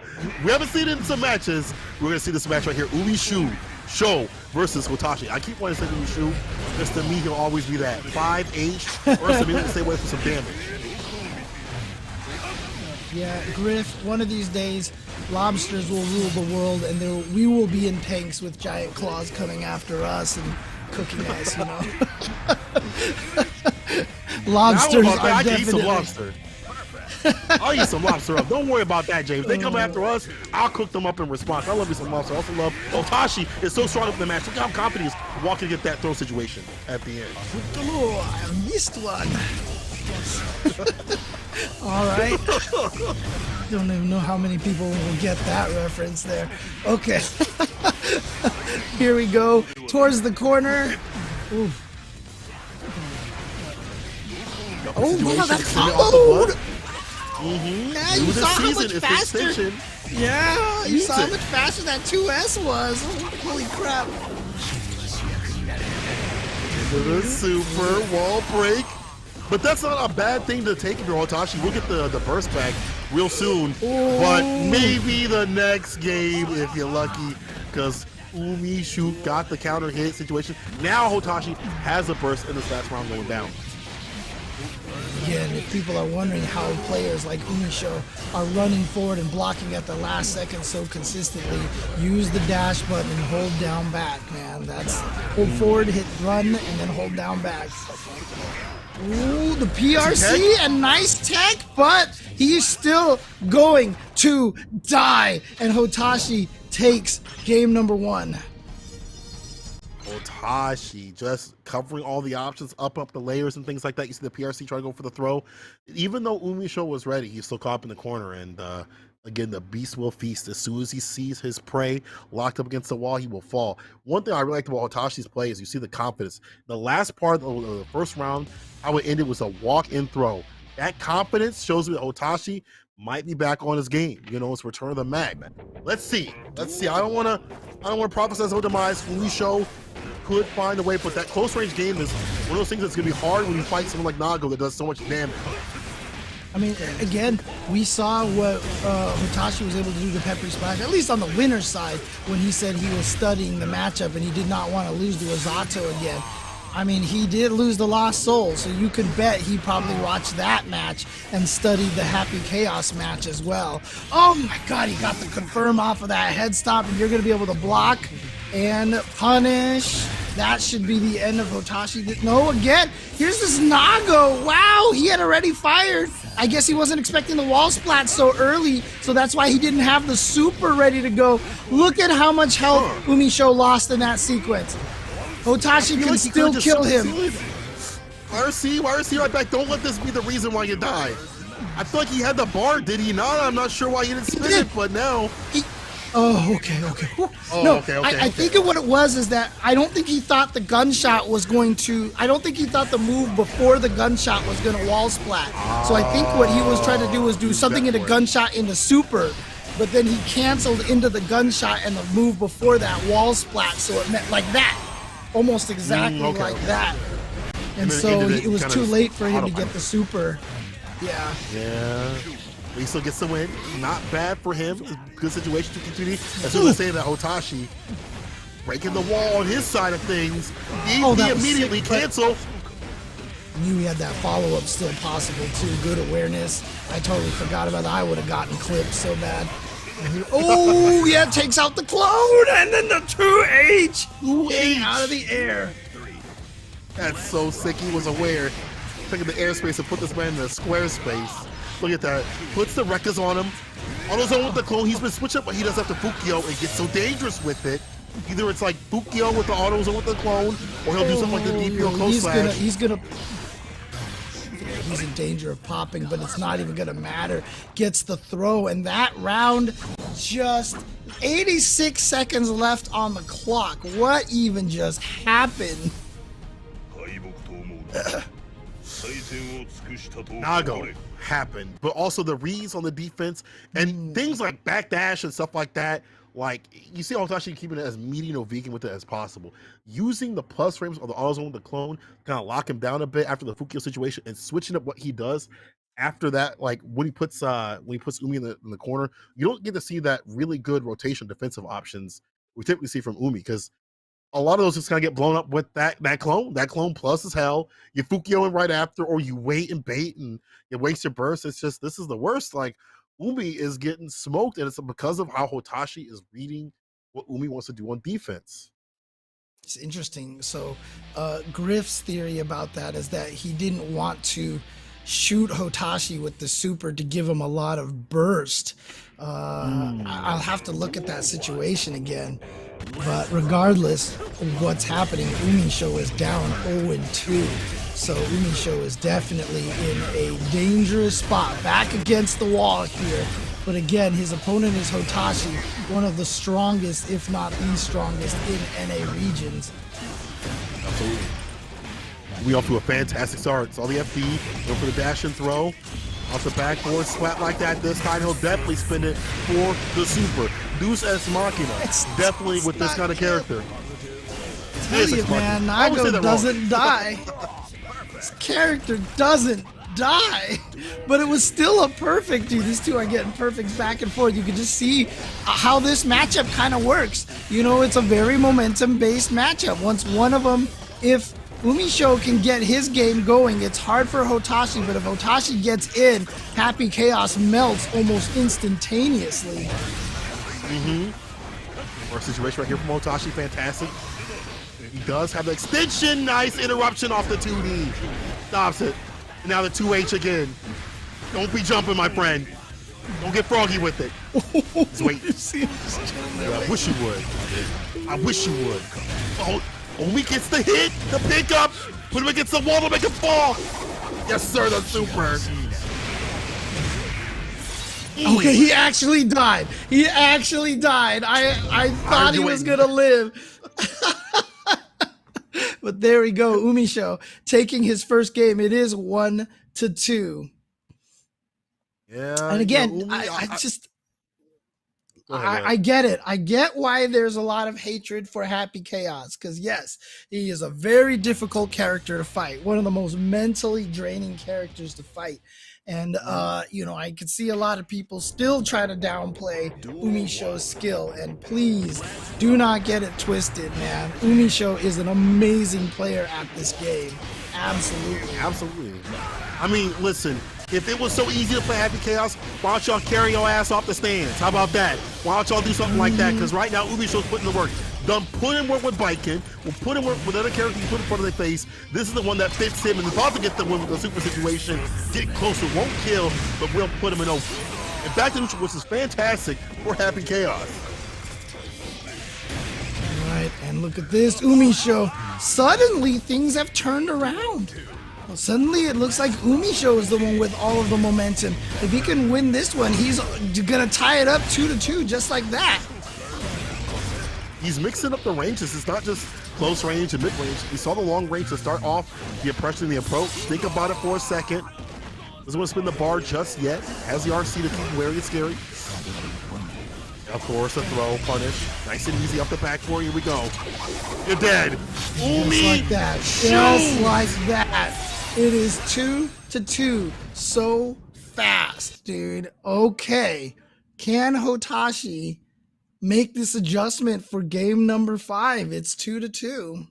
Speaker 4: we haven't seen it in some matches. We're gonna see this match right here: Umisho versus Hotashi. I keep wanting to say Umisho, just to me he'll always be that 5H versus me to stay away from some damage.
Speaker 7: Yeah, Griff, one of these days, lobsters will rule the world, and we will be in tanks with giant claws coming after us and cooking us, you know? Lobsters are
Speaker 4: I can
Speaker 7: definitely...
Speaker 4: eat some lobster. I'll eat some lobster up. Don't worry about that, James. They come after us, I'll cook them up in response. I love me some lobster. I also love Hotashi is so strong up in the match. Look how confident he is walking to get that throw situation at the end.
Speaker 7: Oh, I missed one. All right. Don't even know how many people will get that reference there. Okay. Here we go. Towards the corner. Oof. Oh, wow, that comboed! Yeah, you saw how much faster. Yeah, you saw how much faster that 2S was. Holy crap.
Speaker 4: The super wall break. But that's not a bad thing to take if you're Hotashi. We'll get the burst back real soon.
Speaker 7: Ooh.
Speaker 4: But maybe the next game if you're lucky, because Umisho got the counter hit situation. Now Hotashi has a burst in this last round going down.
Speaker 7: Again, if people are wondering how players like Umisho are running forward and blocking at the last second so consistently, use the dash button and hold down back, man. That's hold forward, hit run, and then hold down back. Ooh, the PRC, a nice tech, but he's still going to die. And Hotashi takes game number 1.
Speaker 4: Hotashi just covering all the options, up the layers and things like that. You see the PRC try to go for the throw. Even though Umisho was ready, he's still caught up in the corner. And again, the beast will feast. As soon as he sees his prey locked up against the wall, he will fall. One thing I really liked about Hotashi's play is you see the confidence. The last part of the first round, how it ended was a walk-in throw. That confidence shows me that Hotashi might be back on his game. You know, it's Return of the Mag, man. Let's see. I don't want to prophesize no demise. Umisho could find a way, but that close range game is one of those things that's gonna be hard when you fight someone like Nago that does so much damage.
Speaker 7: I mean, again, we saw what Hotashi was able to do to Peppery Splash, at least on the winner's side, when he said he was studying the matchup and he did not want to lose to Azato again. I mean, he did lose the Lost Soul, so you could bet he probably watched that match and studied the Happy Chaos match as well. Oh my god, he got the confirm off of that head stop, and you're going to be able to block and punish. That should be the end of Hotashi. No, again, here's this Nago. Wow, he had already fired. I guess he wasn't expecting the wall splat so early, so that's why he didn't have the super ready to go. Look at how much health Umisho lost in that sequence. Hotashi can still kill him.
Speaker 4: YRC right back. Don't let this be the reason why you die. I feel like he had the bar, did he not? I'm not sure why he didn't spin it, but now...
Speaker 7: Oh, okay. I think what it was is that I don't think he thought the gunshot was going to... I don't think he thought the move before the gunshot was going to wall splat. So I think what he was trying to do was do something in the gunshot in the super, but then he canceled into the gunshot and the move before that wall splat, so it meant like that. Almost exactly like that. And so it was too late for him to get the super. Yeah.
Speaker 4: But he still gets the win. Not bad for him. Good situation to continue. As soon as saying that Hotashi breaking the wall on his side of things, he immediately canceled.
Speaker 7: Knew he had that follow-up still possible too. Good awareness. I totally forgot about that. I would have gotten clipped so bad. Oh, yeah, takes out the clone, and then the 2H out of the air.
Speaker 4: That's so sick. He was aware. Taking the airspace and put this man in the square space. Look at that. Puts the Rekkas on him. Auto zone with the clone. He's been switching up, but he does have to Fukio and gets so dangerous with it. Either it's like Fukio with the auto zone with the clone, or he'll do something like the DPO close slash.
Speaker 7: He's in danger of popping, but it's not even gonna matter. Gets the throw, and that round, just 86 seconds left on the clock. What even just happened?
Speaker 4: Nago happened, but also the reads on the defense and things like backdash and stuff like that. Like, you see Hotashi keeping it as median or vegan with it as possible. Using the plus frames or the auto zone with the clone, kind of lock him down a bit after the Fukio situation and switching up what he does after that. Like when he puts Umi in the corner, you don't get to see that really good rotation defensive options we typically see from Umi, because a lot of those just kind of get blown up with that clone. That clone plus as hell. You Fukio in right after, or you wait and bait and you waste your burst. It's just, this is the worst. Like, Umi is getting smoked, and it's because of how Hotashi is reading what Umi wants to do on defense.
Speaker 7: It's interesting. So Griff's theory about that is that he didn't want to shoot Hotashi with the super to give him a lot of burst. I'll have to look at that situation again. But regardless of what's happening, Umisho is down 0-2. So Umisho is definitely in a dangerous spot, back against the wall here. But again, his opponent is Hotashi, one of the strongest, if not the strongest, in NA regions.
Speaker 4: Absolutely. We off to a fantastic start. Saw the FD, go for the dash and throw. Off the backboard, splat like that this time. He'll definitely spin it for the super. Deus Ex Machina. Definitely with this kind of character.
Speaker 7: Tell you, man, Nago doesn't die. This character doesn't die. But it was still a perfect, dude. These two are getting perfects back and forth. You can just see how this matchup kind of works. You know, it's a very momentum-based matchup. Once one of them, if Umisho can get his game going. It's hard for Hotashi, but if Hotashi gets in, Happy Chaos melts almost instantaneously.
Speaker 4: Work situation right here from Hotashi, fantastic. He does have the extension, nice interruption off the 2D. Stops it. And now the 2H again. Don't be jumping, my friend. Don't get froggy with it. Just wait. I wish you would. I wish you would. Oh, Umi gets the hit, the pickup. Put him against the wall to make him fall. Yes, sir, the super.
Speaker 7: Okay, he actually died. He actually died. I thought he was gonna live. But there we go. Umisho taking his first game. It is 1-2.
Speaker 4: Yeah.
Speaker 7: And again,
Speaker 4: Umi,
Speaker 7: I get it. I get why there's a lot of hatred for Happy Chaos. Because yes, he is a very difficult character to fight. One of the most mentally draining characters to fight. And, you know, I could see a lot of people still try to downplay Umisho's skill. And please do not get it twisted, man. Umisho is an amazing player at this game. Absolutely.
Speaker 4: Absolutely. I mean, listen, if it was so easy to play Happy Chaos, why don't y'all carry your ass off the stands? How about that? Why don't y'all do something like that? Because right now, Umisho's putting the work. Done put in work with Biken. We'll put in work with other characters you put in front of their face. This is the one that fits him and is about to get the win with the super situation. Get closer, won't kill, but we'll put him in over. And back to neutral, which is fantastic for Happy Chaos.
Speaker 7: All right, and look at this, Umisho. Suddenly, things have turned around. Well, suddenly, it looks like Umisho is the one with all of the momentum. If he can win this one, he's gonna tie it up 2-2, just like that.
Speaker 4: He's mixing up the ranges. It's not just close range and mid range. We saw the long range to start off the oppression, the approach. Think about it for a second. Doesn't want to spin the bar just yet. Has the RC to keep him wary and scary. Of course, a throw, punish. Nice and easy up the back four. Here we go. You're dead. Umi!
Speaker 7: Just like that. Just like that. It is 2-2. So fast, dude. Okay. Can Hotashi make this adjustment for game number 5? It's 2-2.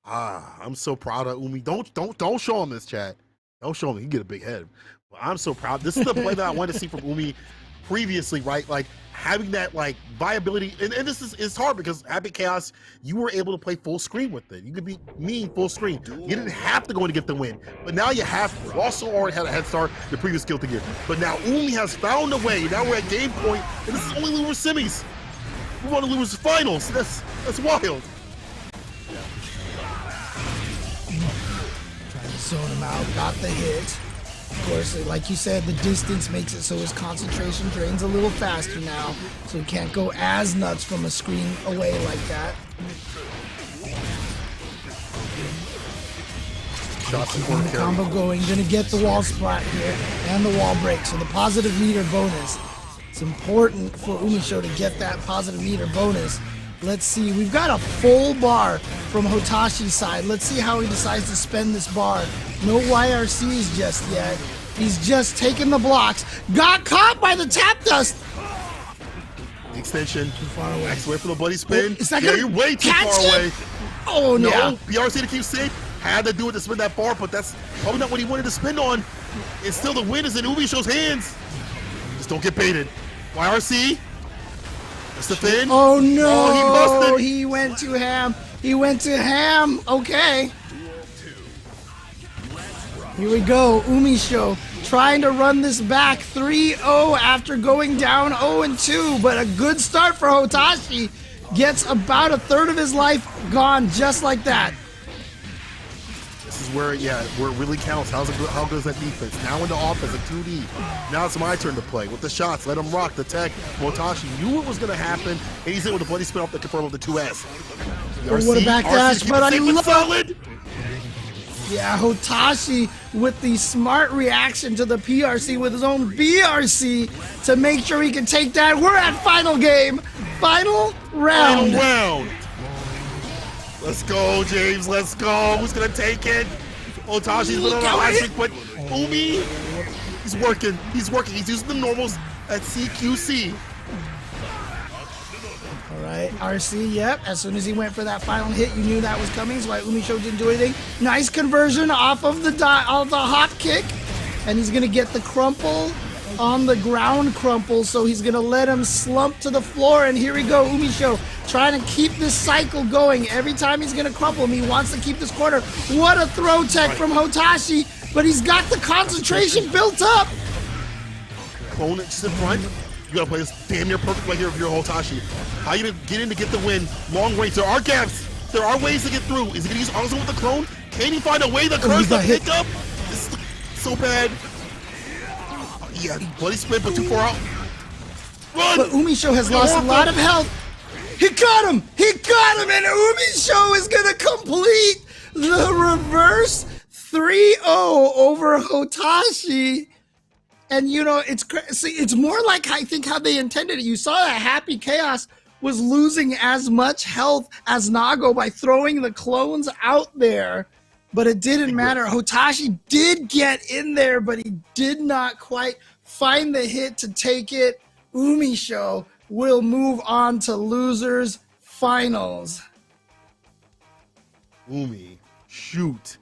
Speaker 4: I'm so proud of Umi. Don't show him this, chat. Don't show him. He get a big head. But I'm so proud. This is the play that I wanted to see from Umi previously, right? Like having that like viability, and this is it's hard because Happy Chaos, you were able to play full screen with it. You could be mean full screen. You didn't have to go in to get the win, but now you have to. You also already had a head start the previous skill to get. But now Umi has found a way. Now we're at game point, and this is only Lure semis. We want to lose finals. That's wild.
Speaker 7: Trying to zone him out. Got the hit. Of course, like you said, the distance makes it so his concentration drains a little faster now, so he can't go as nuts from a screen away like that. Keeping the combo going, gonna get the wall splat here and the wall break, so the positive meter bonus. It's important for Umisho to get that positive meter bonus. Let's see, we've got a full bar from Hotashi's side. Let's see how he decides to spend this bar. No YRCs just yet. He's just taking the blocks. Got caught by the tap dust.
Speaker 4: Extension.
Speaker 7: Too far away.
Speaker 4: Next way for the bloody spin.
Speaker 7: Is that
Speaker 4: yeah, you're way too far away.
Speaker 7: Oh, no.
Speaker 4: No, PRC to keep safe. Had to do it to spin that bar, but that's probably not what he wanted to spin on. And still the win is in Umisho's hands. Just don't get baited. YRC. The fin.
Speaker 7: Oh no!
Speaker 4: Oh,
Speaker 7: he went to ham. He went to ham. Okay. Here we go. Umisho trying to run this back 3-0 after going down 0-2, but a good start for Hotashi. Gets about a third of his life gone just like that.
Speaker 4: This is where, where it really counts. How good is that defense? Now in the offense, a 2D. Now it's my turn to play with the shots. Let him rock the tech. Hotashi knew what was going to happen, and he's in with the bloody spin off the confirm of the 2S.
Speaker 7: What a backdash, but I love
Speaker 4: solid.
Speaker 7: Yeah, Hotashi with the smart reaction to the PRC with his own BRC to make sure he can take that. We're at final game. Final round.
Speaker 4: Final round. Let's go, James. Let's go. Who's going to take it? Hotashi's been on a hot streak, but Umi, he's working. He's working. He's using the normals at CQC.
Speaker 7: right, RC, yep. As soon as he went for that final hit, you knew that was coming. That's why Umisho didn't do anything. Nice conversion off of the hop kick. And he's going to get the crumple on the ground crumple. So he's going to let him slump to the floor. And here we go, Umisho trying to keep this cycle going. Every time he's going to crumple him, he wants to keep this corner. What a throw tech from Hotashi. But he's got the concentration built up.
Speaker 4: Clone it just in front. You gotta play this damn near perfect right here if you're Hotashi. How you gonna get in to get the win? Long range. There are gaps. There are ways to get through. Is he gonna use Onzo with the clone? Can he find a way to curse the pickup? This is so bad. Yeah, bloody split, but too far out. Run!
Speaker 7: But Umisho has lost a lot of health. He got him! He got him! And Umisho is gonna complete the reverse 3-0 over Hotashi. And you know, it's more like I think how they intended it. You saw that Happy Chaos was losing as much health as Nago by throwing the clones out there, but it didn't matter. Hotashi did get in there, but he did not quite find the hit to take it. Umisho will move on to losers finals.
Speaker 4: Umi, shoot.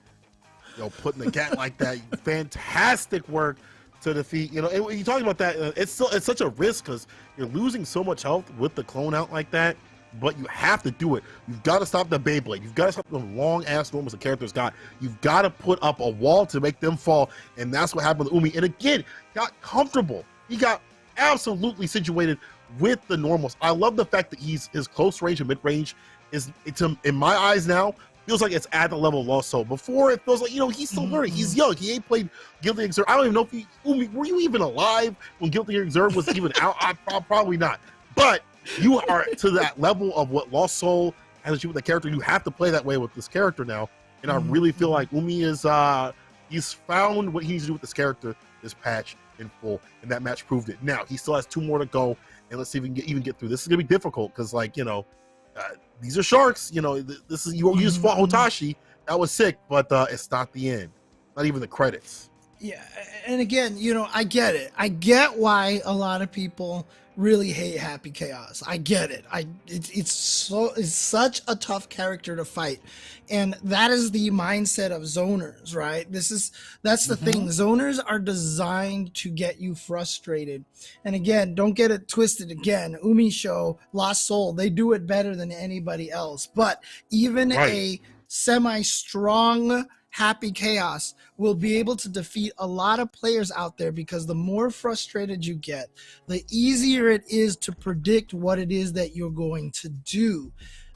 Speaker 4: Yo, putting the gat like that, fantastic work to defeat, you know, and when you talking about that, it's such a risk because you're losing so much health with the clone out like that, but you have to do it. You've got to stop the Beyblade. You've got to stop the long ass normals the characters got. You've got to put up a wall to make them fall, and that's what happened with Umi. And again, got comfortable. He got absolutely situated with the normals. I love the fact that his close range and mid range is, in my eyes now, feels like it's at the level of Lost Soul. Before, it feels like, you know, he's still learning. He's young. He ain't played Guilty Gear. I don't even know if were you even alive when Guilty Gear was even out? Probably not. But you are to that level of what Lost Soul has achieved with the character. You have to play that way with this character now. And I really feel like Umi is, he's found what he needs to do with this character, this patch in full. And that match proved it. Now, he still has 2 more to go. And let's see if we can even get through. This is going to be difficult because, like, you know, these are sharks, you know. This is you use Hotashi. That was sick, but it's not the end. Not even the credits.
Speaker 7: Yeah, and again, you know, I get it. I get why a lot of people really hate Happy Chaos. I get it. It's such a tough character to fight, and that is the mindset of zoners, right? That's the thing. Zoners are designed to get you frustrated. And again, don't get it twisted. Again, Umisho, Lost Soul, they do it better than anybody else. But even a semi-strong Happy Chaos will be able to defeat a lot of players out there, because the more frustrated you get, the easier it is to predict what it is that you're going to do.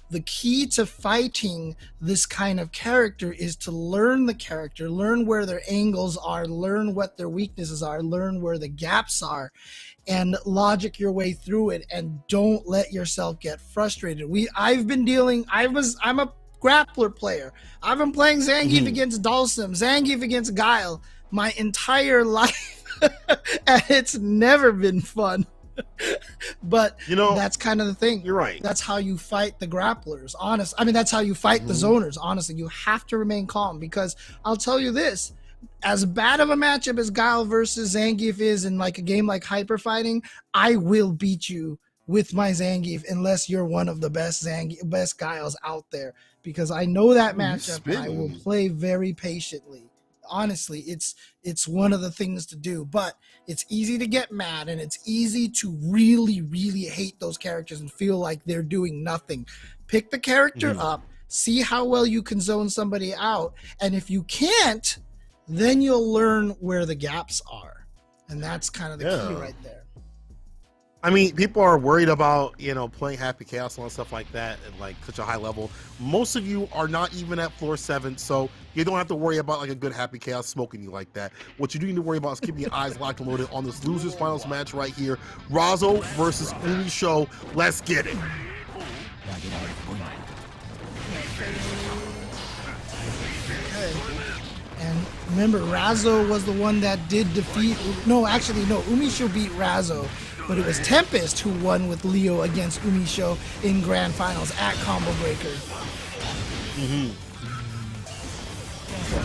Speaker 7: The key to fighting this kind of character is to learn the character, learn where their angles are, learn what their weaknesses are, learn where the gaps are, and logic your way through it, and don't let yourself get frustrated. I'm a grappler player. I've been playing Zangief against Dalsum, Zangief against Guile my entire life, and it's never been fun. But you know, that's kind of the thing.
Speaker 4: You're right.
Speaker 7: That's how you fight the grapplers. That's how you fight the zoners. Honestly, you have to remain calm, because I'll tell you this: as bad of a matchup as Guile versus Zangief is in like a game like Hyper Fighting, I will beat you with my Zangief unless you're one of the best Guiles out there, because I know that matchup and I will play very patiently. Honestly, it's one of the things to do, but it's easy to get mad, and it's easy to really, really hate those characters and feel like they're doing nothing. Pick the character up, see how well you can zone somebody out, and if you can't, then you'll learn where the gaps are. And that's kind of the key right there.
Speaker 4: I mean, people are worried about, you know, playing Happy Chaos and stuff like that at like such a high level. Most of you are not even at floor 7, so you don't have to worry about like a good Happy Chaos smoking you like that. What you do need to worry about is keeping your eyes locked and loaded on this losers finals match right here. Razo versus Umisho. Let's get it.
Speaker 7: And remember, Razo was the one that did defeat. No, Umisho beat Razo. But it was Tempest who won with Leo against Umisho in Grand Finals at Combo Breaker.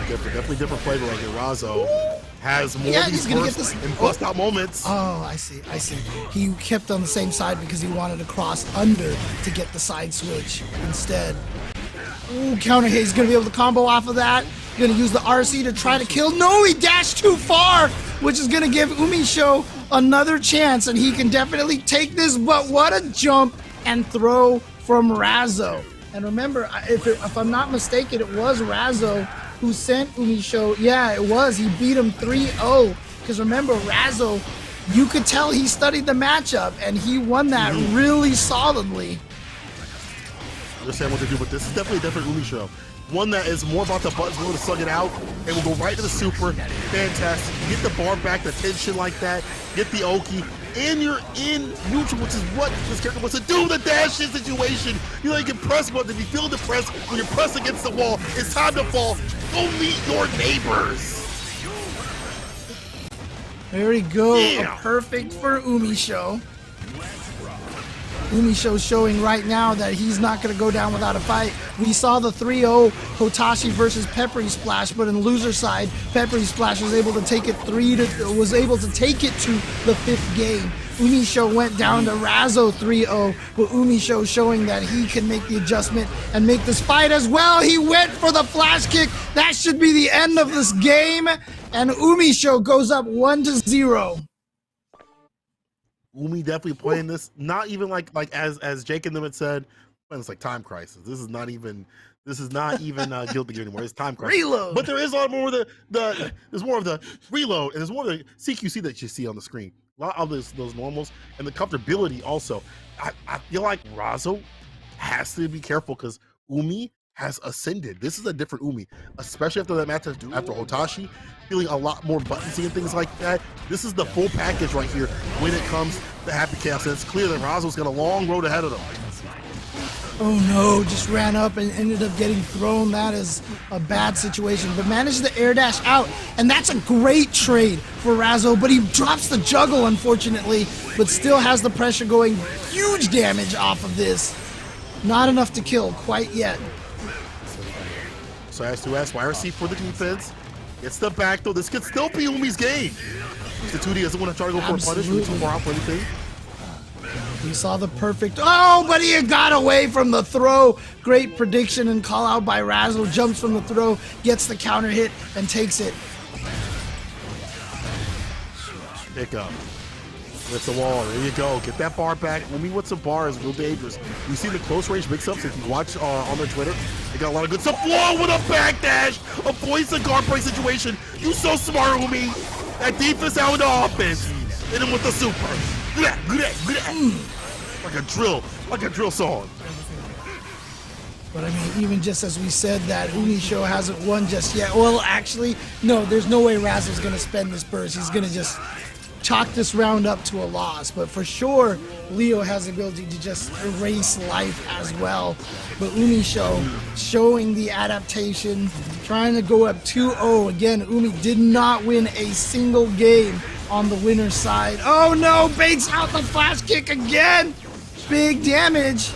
Speaker 4: Definitely different flavor right here. Razo has more
Speaker 7: Yeah,
Speaker 4: of these
Speaker 7: he's gonna get
Speaker 4: bursts
Speaker 7: this-
Speaker 4: and bust out moments.
Speaker 7: Oh, I see. He kept on the same side because he wanted to cross under to get the side switch instead. Ooh, counter hit. He's going to be able to combo off of that. Going to use the RC to try to kill. No, he dashed too far, which is going to give Umisho another chance, and he can definitely take this, but what a jump and throw from Razzo. And remember, if I'm not mistaken, it was Razzo who sent Umisho. Yeah, it was. He beat him 3-0. Because remember, Razzo, you could tell he studied the matchup, and he won that really solidly.
Speaker 4: Understand what to do, but this is definitely a different Umisho. One that is more about the buttons, willing to suck it out, and will go right to the super. Fantastic. You get the bar back, the tension like that, get the Oki, and you're in neutral, which is what this character wants to do. The dash in situation. You know, you can press buttons. If you feel depressed, when you're pressed against the wall, it's time to fall. Go meet your neighbors.
Speaker 7: There we go.
Speaker 4: Yeah.
Speaker 7: A perfect for Umisho. Umisho's showing right now that he's not going to go down without a fight. We saw the 3-0 Hotashi versus Peppery Splash, but in loser side, Peppery Splash was able to take it to the 5th game. Umisho went down to Razzo 3-0, but Umisho showing that he can make the adjustment and make this fight as well. He went for the flash kick. That should be the end of this game, and Umisho goes up 1-0.
Speaker 4: Umi definitely playing this, not even like as Jake and them had said, it's like Time Crisis. This is not even Guilty Gear anymore. It's Time Crisis.
Speaker 7: Reload.
Speaker 4: But there is a lot more of there's more of the reload, and there's more of the CQC that you see on the screen. A lot of those normals and the comfortability also. I feel like Razzo has to be careful because Umi has ascended. This is a different Umi, especially after that match after Hotashi. Feeling a lot more buttonsy and things like that. This is the full package right here when it comes to Happy Chaos. And it's clear that Razzo's got a long road ahead of him.
Speaker 7: Oh no, just ran up and ended up getting thrown. That is a bad situation, but managed to air dash out. And that's a great trade for Razzo, but he drops the juggle, unfortunately, but still has the pressure going. Huge damage off of this. Not enough to kill quite yet.
Speaker 4: So as to ask YRC for the defense. Gets the back though. This could still be Umi's game. The 2D doesn't want to try to go for a punish. Too far out for anything.
Speaker 7: We saw the perfect. Oh, but he got away from the throw. Great prediction and call out by Razzo. Jumps from the throw, gets the counter hit, and takes it.
Speaker 4: Pick up. It's the wall. There you go. Get that bar back. Umi with some bar is real dangerous. We see the close range mix-ups. If you watch on their Twitter, they got a lot of good stuff. Whoa, with a backdash. Avoids the guard break situation. You so smart, Umi. That defense out in the offense. Hit him with the super. Like a drill song.
Speaker 7: But I mean, even just as we said that Umisho hasn't won just yet. Well, actually, no, there's no way Razzo's going to spend this burst. He's going to just chalk this round up to a loss, but for sure Leo has the ability to just erase life as well. But Umisho showing the adaptation, trying to go up 2-0. Again, Umi did not win a single game on the winner's side. Oh no, baits out the flash kick again. Big damage.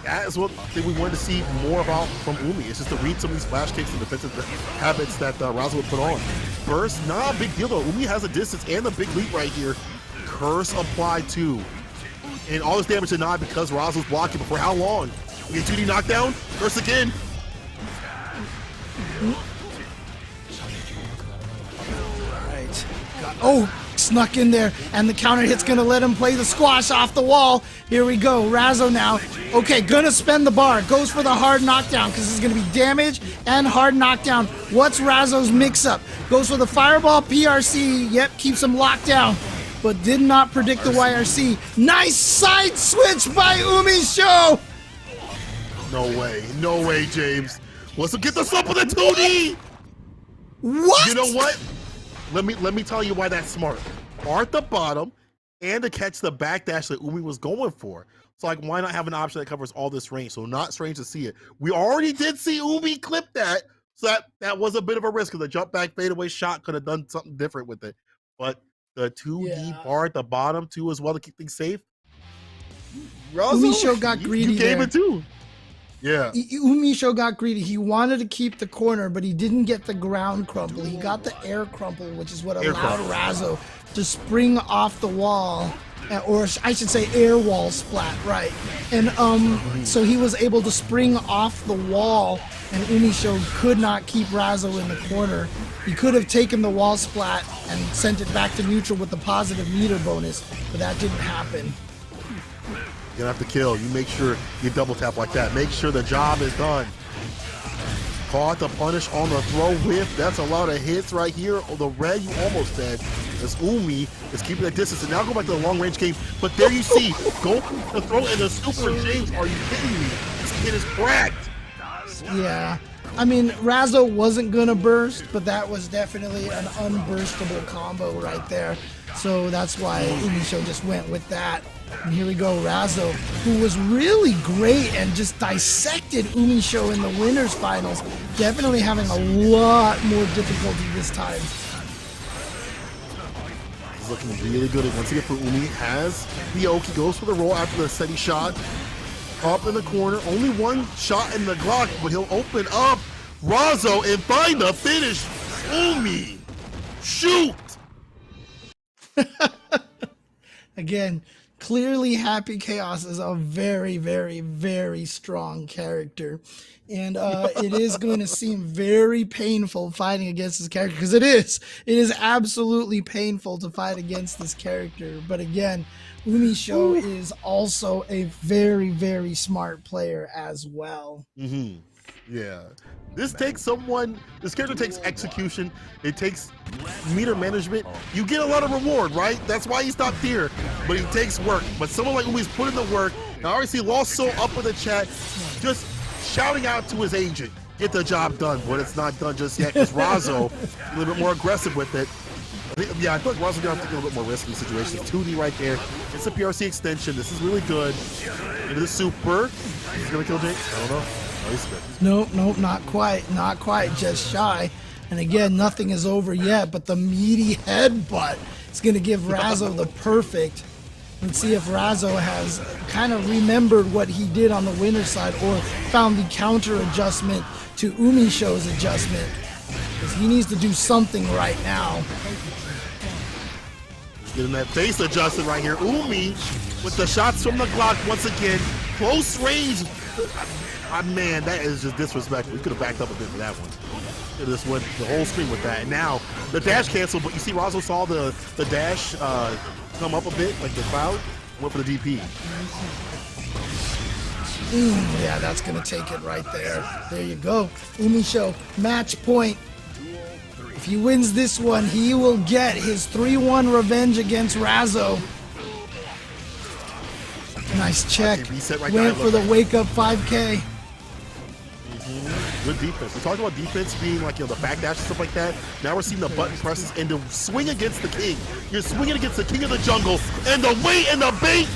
Speaker 4: That is what we wanted to see more about from Umi. It's just to read some of these flash kicks and defensive habits that Razzo would put on. Burst, not a big deal though. Umi has a distance and a big leap right here. Curse applied too. And all this damage denied because Razzo's blocking, but for how long? We get 2D knockdown, curse again.
Speaker 7: Right. Oh, snuck in there, and the counter hit's gonna let him play the squash off the wall. Here we go, Razzo now. Okay, gonna spend the bar. Goes for the hard knockdown because it's gonna be damage and hard knockdown. What's Razzo's mix-up? Goes for the fireball PRC. Yep, keeps him locked down, but did not predict the YRC. Nice side switch by Umisho.
Speaker 4: No way, James. Let's get this up with a 2D.
Speaker 7: What?
Speaker 4: You know what? Let me tell you why that's smart. Bar at the bottom and to catch the backdash that Umi was going for. So like, why not have an option that covers all this range? So not strange to see it. We already did see Umi clip that, so that was a bit of a risk because the jump back fadeaway shot could have done something different with it. But the 2D bar at the bottom too as well to keep things safe.
Speaker 7: Umisho got greedy
Speaker 4: You gave
Speaker 7: there.
Speaker 4: it too. Yeah.
Speaker 7: Umisho got greedy. He wanted to keep the corner, but he didn't get the ground crumple. He got the air crumple, which is what allowed Razo to spring off the wall, or I should say air wall splat, right? And so he was able to spring off the wall, and Umisho could not keep Razo in the corner. He could have taken the wall splat and sent it back to neutral with the positive meter bonus, but that didn't happen.
Speaker 4: You're gonna have to kill. You make sure you double tap like that. Make sure the job is done. Caught the punish on the throw whiff. That's a lot of hits right here. Oh, the red you almost said. As Umi is keeping that distance. And now go back to the long range game. But there you see, go the throw and the super James. Are you kidding me? This kid is cracked.
Speaker 7: Yeah. I mean, Razo wasn't gonna burst, but that was definitely an unburstable combo right there. So that's why Umisho just went with that. And here we go, Razo, who was really great and just dissected Umisho in the winners finals. Definitely having a lot more difficulty this time.
Speaker 4: He's looking really good. Once again for Umi, has the Oki, goes for the roll after the steady shot. Up in the corner, only one shot in the Glock, but he'll open up Razo and find the finish. Umi, shoot!
Speaker 7: Again, clearly Happy Chaos is a very, very, very strong character. And it is going to seem very painful fighting against this character, because it is. It is absolutely painful to fight against this character. But again, Umisho is also a very, very smart player as well.
Speaker 4: Yeah. This character takes execution, it takes meter management. You get a lot of reward, right? That's why he's top tier, but he takes work. But someone like Umi's put in the work. Now, obviously, Lost Soul up in the chat, just shouting out to his agent, get the job done, but it's not done just yet, because Razo a little bit more aggressive with it. Yeah, I feel like Razo's gonna have to take a little bit more risky situations. 2D right there. It's a PRC extension. This is really good. Into the super. He's gonna kill James. I don't know. Oh, he's good.
Speaker 7: Nope, not quite. Not quite. Just shy. And again, nothing is over yet, but the meaty headbutt is gonna give Razo the perfect. Let's see if Razo has kind of remembered what he did on the winner's side, or found the counter adjustment to Umisho's adjustment. Because he needs to do something right now.
Speaker 4: Getting that face adjusted right here. Umi with the shots from the Glock once again. Close range. Man, that is just disrespectful. We could have backed up a bit for that one. Could have just went the whole screen with that. And now the dash canceled, but you see Razo saw the dash come up a bit, like the cloud. Went for the DP.
Speaker 7: Yeah, that's going to take it right there. There you go. Umisho, match point. If he wins this one, he will get his 3-1 revenge against Razo. Nice check.
Speaker 4: Right.
Speaker 7: Went for the wake up 5K.
Speaker 4: Good defense. We talked about defense being like, the backdash and stuff like that. Now we're seeing the button presses and the swing against the king. You're swinging against the king of the jungle, and the weight and the bait.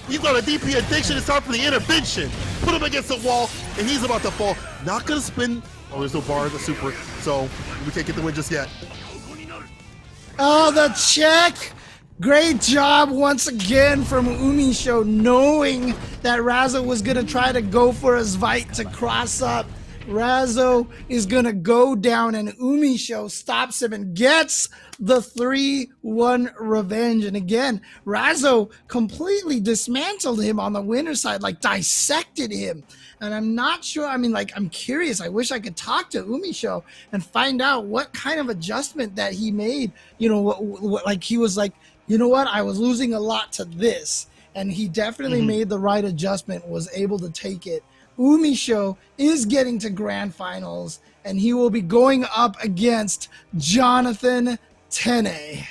Speaker 4: He's got a DP addiction. It's time for the intervention. Put him against the wall, and he's about to fall. Not gonna spin. Oh, there's no bar, the super. So we can't get the win just yet.
Speaker 7: Oh, the check. Great job once again from Umisho, knowing that Razo was going to try to go for a Zvite to cross up. Razo is going to go down, and Umisho stops him and gets the 3-1 revenge. And again, Razo completely dismantled him on the winner's side, like dissected him. And I'm not sure, I'm curious. I wish I could talk to Umisho and find out what kind of adjustment that he made. Like he was like, you know what? I was losing a lot to this. And he definitely made the right adjustment, was able to take it. Umisho is getting to grand finals, and he will be going up against Jonathan Tene.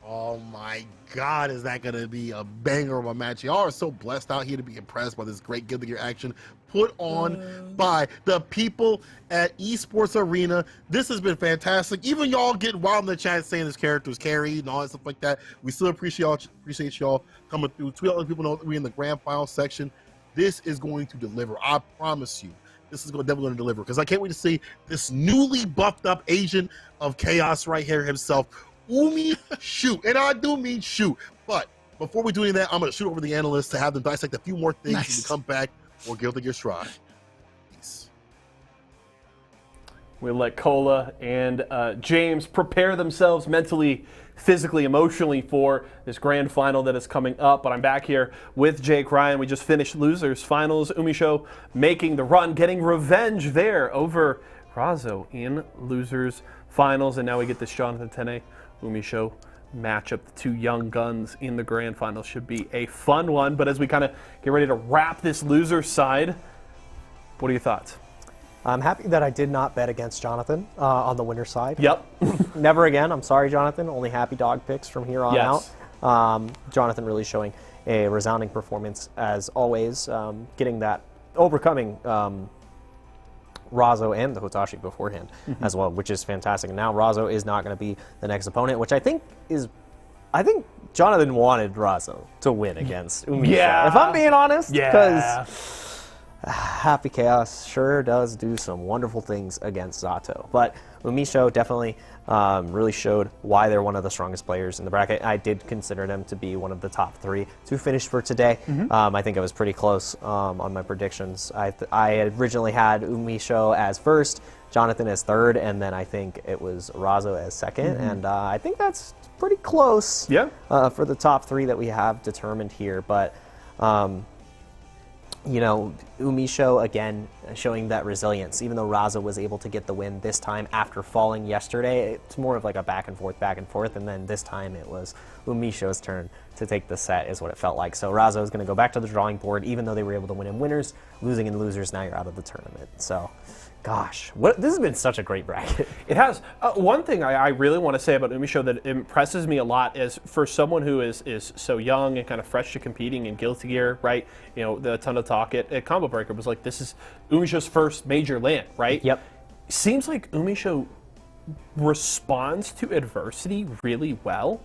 Speaker 4: Oh my God, is that going to be a banger of a match? Y'all are so blessed out here to be impressed by this great Guilty Gear action put on by the people at Esports Arena. This has been fantastic. Even y'all getting wild in the chat saying this character is carried and all that stuff like that. We still appreciate y'all coming through. Tweet letting people know that we're in the grand final section. This is going to deliver. I promise you. This is definitely going to deliver, because I can't wait to see this newly buffed up agent of chaos right here himself, Umi shoot. And I do mean shoot. But before we do any of that, I'm going to shoot over the analysts to have them dissect a few more things when we come back for Guilty Gear Strive. Peace.
Speaker 1: We'll let Cola and James prepare themselves mentally, physically, emotionally for this grand final that is coming up. But I'm back here with Jake Ryan. We just finished losers finals. Umisho making the run, getting revenge there over Razo in losers finals. And now we get this Jonathan Tene Umisho matchup. The two young guns in the grand final should be a fun one. But as we kind of get ready to wrap this loser side, what are your thoughts?
Speaker 5: I'm happy that I did not bet against Jonathan on the winner's side.
Speaker 1: Yep.
Speaker 5: Never again. I'm sorry, Jonathan. Only happy dog picks from here on
Speaker 1: Yes.
Speaker 5: out. Jonathan really showing a resounding performance as always, getting that, overcoming Razo and the Hotashi beforehand as well, which is fantastic. And now Razo is not going to be the next opponent, which I think Jonathan wanted Razo to win against Umisho.
Speaker 1: Yeah.
Speaker 5: If I'm being honest,
Speaker 1: Yeah.
Speaker 5: because Happy Chaos sure does do some wonderful things against Zato. But Umisho definitely really showed why they're one of the strongest players in the bracket. I did consider them to be one of the top 3 to finish for today. I think I was pretty close on my predictions. I originally had Umisho as first, Jonathan as third, and then I think it was Razo as second. And I think that's pretty close for the top 3 that we have determined here. But you know, Umisho, again, showing that resilience. Even though Razo was able to get the win this time after falling yesterday, it's more of like a back and forth, and then this time it was Umisho's turn to take the set, is what it felt like. So Razo is going to go back to the drawing board, even though they were able to win in winners, losing in losers, now you're out of the tournament. So, gosh, this has been such a great bracket.
Speaker 1: It has. One thing I really want to say about Umisho that impresses me a lot is for someone who is so young and kind of fresh to competing in Guilty Gear, right? You know, the ton of talk at Combo Breaker was like, this is Umisho's first major LAN, right?
Speaker 5: Yep.
Speaker 1: Seems like Umisho responds to adversity really well.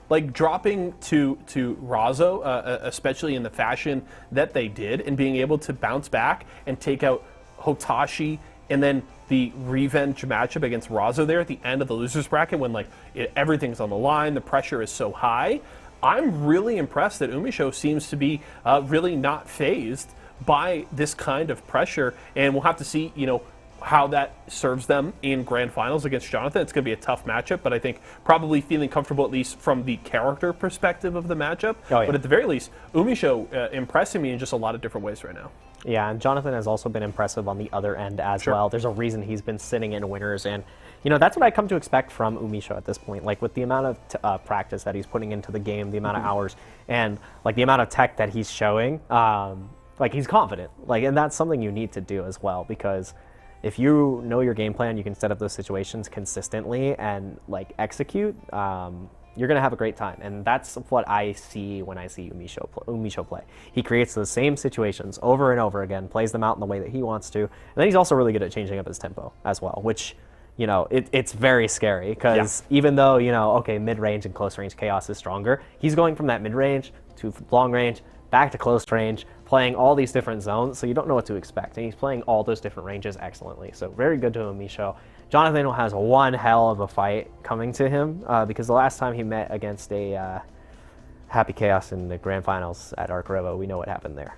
Speaker 1: Like dropping to Razo, especially in the fashion that they did, and being able to bounce back and take out Hotashi, and then the revenge matchup against Razo there at the end of the losers bracket when like everything's on the line, the pressure is so high. I'm really impressed that Umisho seems to be really not fazed by this kind of pressure, and we'll have to see, you know, how that serves them in grand finals against Jonathan. It's going to be a tough matchup, but I think probably feeling comfortable at least from the character perspective of the matchup. But at the very least, Umisho impressing me in just a lot of different ways right now.
Speaker 5: Yeah, and Jonathan has also been impressive on the other end as well. There's a reason he's been sitting in winners, and you know that's what I come to expect from Umisho at this point. Like with the amount of practice that he's putting into the game, the amount of hours, and like the amount of tech that he's showing, like he's confident. Like, and that's something you need to do as well, because if you know your game plan, you can set up those situations consistently and like execute. You're going to have a great time. And that's what I see when I see Umisho play. He creates the same situations over and over again, plays them out in the way that he wants to. And then he's also really good at changing up his tempo as well, which, you know, it's very scary because even though, you know, okay, mid-range and close-range Chaos is stronger, he's going from that mid-range to long-range, back to close range, playing all these different zones, so you don't know what to expect. And he's playing all those different ranges excellently. So very good to Umisho. Jonathan has one hell of a fight coming to him because the last time he met against a Happy Chaos in the grand finals at Arc Revo, we know what happened there.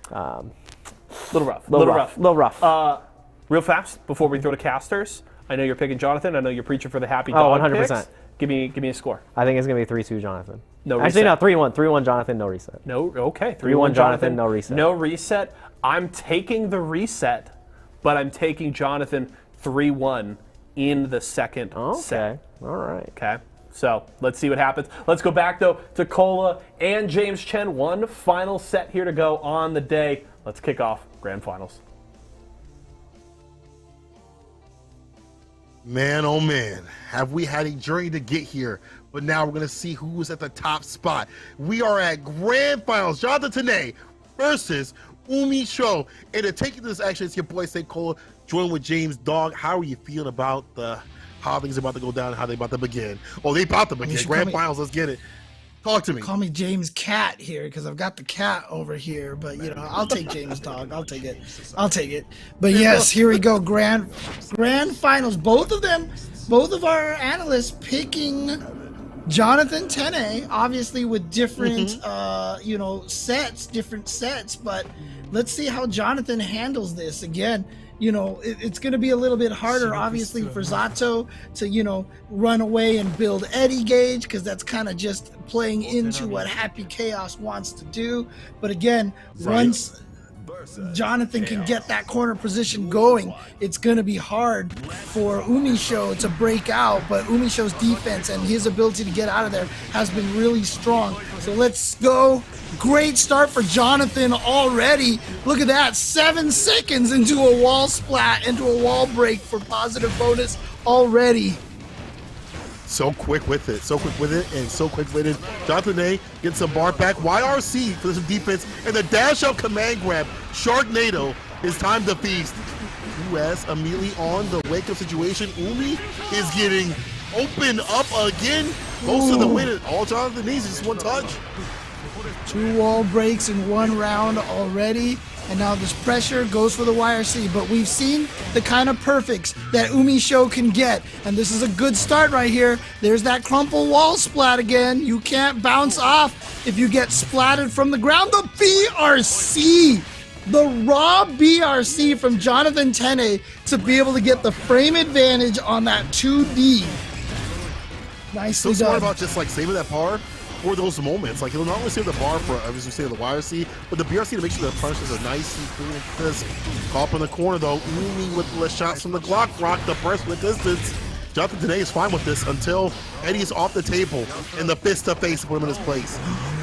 Speaker 1: Little rough.
Speaker 5: Little rough.
Speaker 1: Real fast, before we throw to casters, I know you're picking Jonathan. I know you're preaching for the Happy
Speaker 5: Oh,
Speaker 1: Dog
Speaker 5: 100%.
Speaker 1: picks. Give me a score.
Speaker 5: I think it's going to be 3-2 Jonathan.
Speaker 1: No
Speaker 5: Actually,
Speaker 1: reset.
Speaker 5: no, 3-1. 3-1 Jonathan, no reset.
Speaker 1: No, okay.
Speaker 5: 3-1 Jonathan, no reset.
Speaker 1: No reset. I'm taking the reset, but I'm taking Jonathan 3-1 in the second set.
Speaker 5: All right.
Speaker 1: Okay. So let's see what happens. Let's go back, though, to Cola and James Chen. One final set here to go on the day. Let's kick off grand finals.
Speaker 4: Man, oh man, have we had a journey to get here, but now we're going to see who's at the top spot. We are at grand finals. Jonathan Tene versus Umisho. And to take you to this action, it's your boy, Say Cola, joined with James Dog. How are you feeling about how things are about to go down and how they about to begin? Oh, they about to begin. Grand finals, let's get it. Talk to me.
Speaker 7: Call me James Cat here because I've got the cat over here, but you know, I'll take James Dog. I'll take it. But yes, here we go. Grand finals. Both of our analysts picking Jonathan Tene, obviously with different, you know, different sets, but let's see how Jonathan handles this. Again, you know, it's going to be a little bit harder, obviously, for Zato to, you know, run away and build Eddie Gauge, because that's kind of just playing into what Happy Chaos wants to do. But again, once Jonathan can get that corner position going, it's going to be hard for Umisho to break out, but Umisho's defense and his ability to get out of there has been really strong. So let's go. Great start for Jonathan already. Look at that, 7 seconds into a wall splat, into a wall break for positive bonus already.
Speaker 4: So quick with it, and so quick-witted. Jonathan A gets some bar back. YRC for some defense, and the dash-out command grab. Sharknado, it's time to feast. US immediately on the wake-up situation. Umi is getting opened up again. Goes to the win, and all Jonathan needs is just one touch.
Speaker 7: 2 wall breaks in 1 round already, and now this pressure goes for the YRC, but we've seen the kind of perfects that Umisho can get, and this is a good start right here. There's that crumple wall splat again. You can't bounce off if you get splatted from the ground. The BRC, the raw BRC from Jonathan Tene to be able to get the frame advantage on that 2D. Nicely done.
Speaker 4: So smart about just like saving that par for those moments. Like, he'll not only save the bar for, as we say, the YRC, but the BRC to make sure the punishes are nice and clean and crisp. Caught up in the corner, though. Umi with the shots from the Glock rock, the press with distance. Jonathan today is fine with this until Eddie is off the table and the fist to face put him in his place.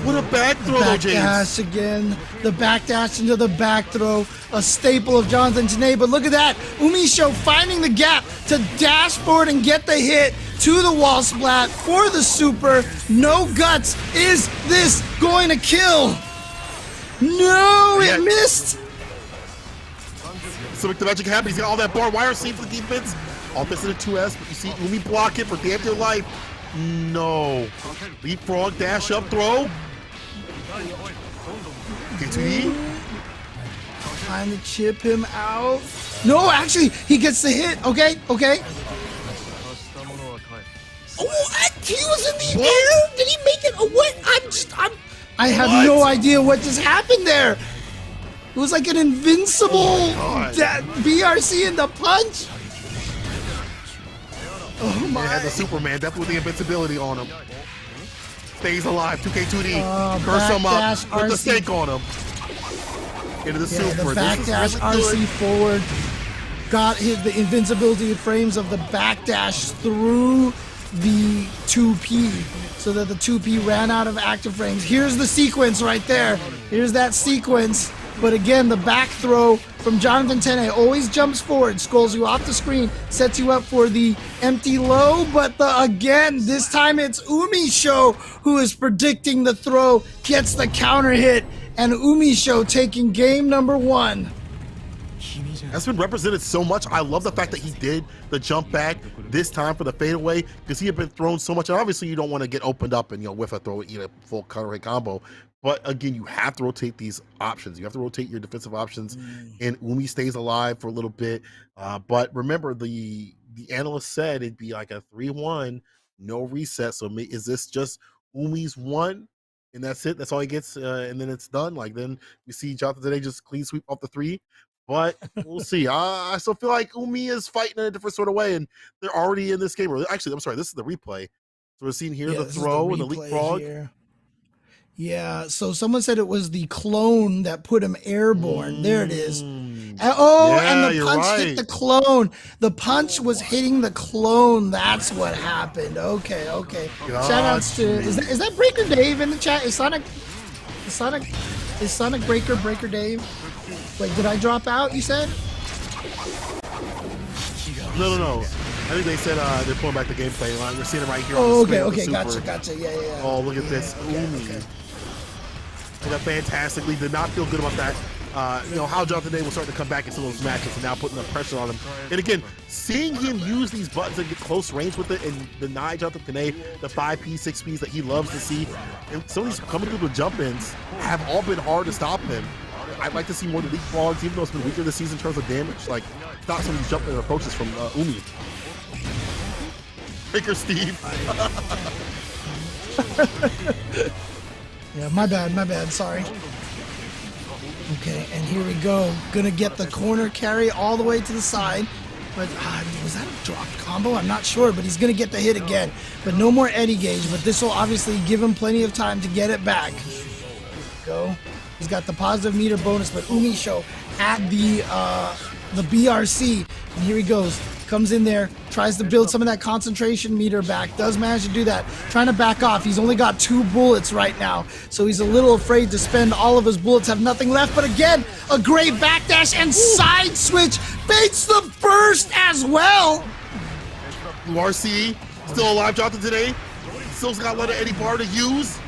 Speaker 4: What a back throw, though, James.
Speaker 7: Dash again. The back dash into the back throw. A staple of Jonathan Tene. But look at that. Umisho finding the gap to dashboard and get the hit to the wall splat for the super. No guts. Is this going to kill? No, it missed.
Speaker 4: So the magic happens. He's got all that bar. YRC for the defense. Offense in the 2S, but you see Umi block it for damn near life. No. Leapfrog, dash up, throw. K2E.
Speaker 7: Trying to chip him out. No, actually, he gets the hit. Okay. Oh, he was in the air? Did he make it? What? I have no idea what just happened there. It was like an invincible BRC in the punch. Oh my.
Speaker 4: Had the Superman, definitely with the invincibility on him. Stays alive, 2K2D. Curse him up, put the stake on him. Into the super.
Speaker 7: The backdash RC forward. Got hit the invincibility frames of the backdash through the 2P, so that the 2P ran out of active frames. Here's the sequence right there. Here's that sequence. But again, the back throw from Jonathan Tene always jumps forward, scrolls you off the screen, sets you up for the empty low. But again, this time it's Umisho who is predicting the throw, gets the counter hit, and Umisho taking game number 1.
Speaker 4: That's been represented so much. I love the fact that he did the jump back this time for the fadeaway, because he had been thrown so much. And obviously, you don't want to get opened up and whiff a throw, eat a full counter hit combo. But again, you have to rotate these options. You have to rotate your defensive options, and Umi stays alive for a little bit. But remember, the analyst said it'd be like a 3-1, no reset. So is this just Umi's 1? And that's it. That's all he gets, and then it's done. Like, then we see Jonathan today just clean sweep off the 3. But we'll see. I still feel like Umi is fighting in a different sort of way, and they're already in this game. Actually, I'm sorry, this is the replay. So we're seeing here the throw and the leapfrog.
Speaker 7: Yeah, so someone said it was the clone that put him airborne. There it is. And the punch hit the clone. The punch was hitting the clone. That's what happened. Okay. Shout outs to is that Breaker Dave in the chat? Is Sonic Breaker Dave? Wait, did I drop out, you said?
Speaker 4: No. I think they said they're pulling back the gameplay line. We're seeing it right here.
Speaker 7: Oh, okay, gotcha. Yeah.
Speaker 4: Oh, look at this.
Speaker 7: Okay.
Speaker 4: That fantastically. Did not feel good about that. How Jonathan Day will start to come back into those matches and now putting the pressure on him. And again, seeing him use these buttons and get close range with it and deny Jonathan Tene the 5P, 6Ps that he loves to see. And some of these coming through the jump-ins have all been hard to stop him. I'd like to see more of the leapfrogs, even though it's been weaker this season in terms of damage. Like, stop some of these jump-in approaches from Umi. Baker Steve.
Speaker 7: Yeah, my bad, sorry. Okay, and here we go. Gonna get the corner carry all the way to the side. But was that a dropped combo? I'm not sure, but he's gonna get the hit again. But no more Eddie Gauge, but this will obviously give him plenty of time to get it back. Go. He's got the positive meter bonus, but Umisho at the BRC. And here he goes. Comes in there, tries to build some of that concentration meter back. Does manage to do that. Trying to back off. He's only got 2 bullets right now, so he's a little afraid to spend all of his bullets. Have nothing left, but again, a great backdash and side switch. Baits the burst as well.
Speaker 4: RC still alive, Jonathan, today. Still's got a lot of Eddie Bar to use.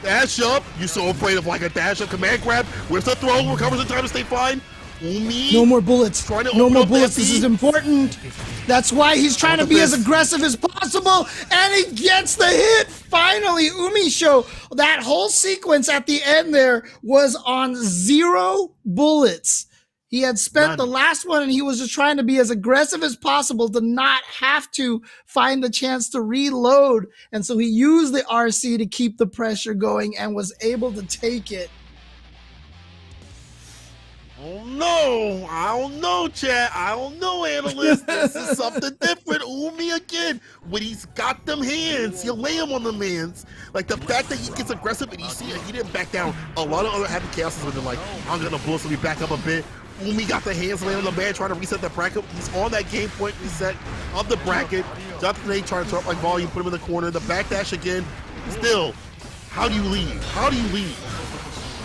Speaker 4: Dash up. You're so afraid of like a dash up command grab. Where's the throw? Recovers in time to stay fine.
Speaker 7: No more bullets. No more bullets. This is important. That's why he's trying to be as aggressive as possible, and he gets the hit. Finally, Umisho. That whole sequence at the end there was on 0 bullets. He had spent the last one, and he was just trying to be as aggressive as possible to not have to find the chance to reload. And so he used the RC to keep the pressure going and was able to take it.
Speaker 4: No, I don't know, chat. I don't know, analyst. This is something different. Umi again, when he's got them hands, he'll lay him on them hands. Like the fact that he gets aggressive and you see he didn't back down. A lot of other happy chaoses when they're like, I'm gonna blow, so we back up a bit. Umi got the hands laying on the man, trying to reset the bracket. He's on that game point reset of the bracket. Jonathan A trying to throw up like volume, put him in the corner. The backdash again. Still, how do you leave? How do you leave?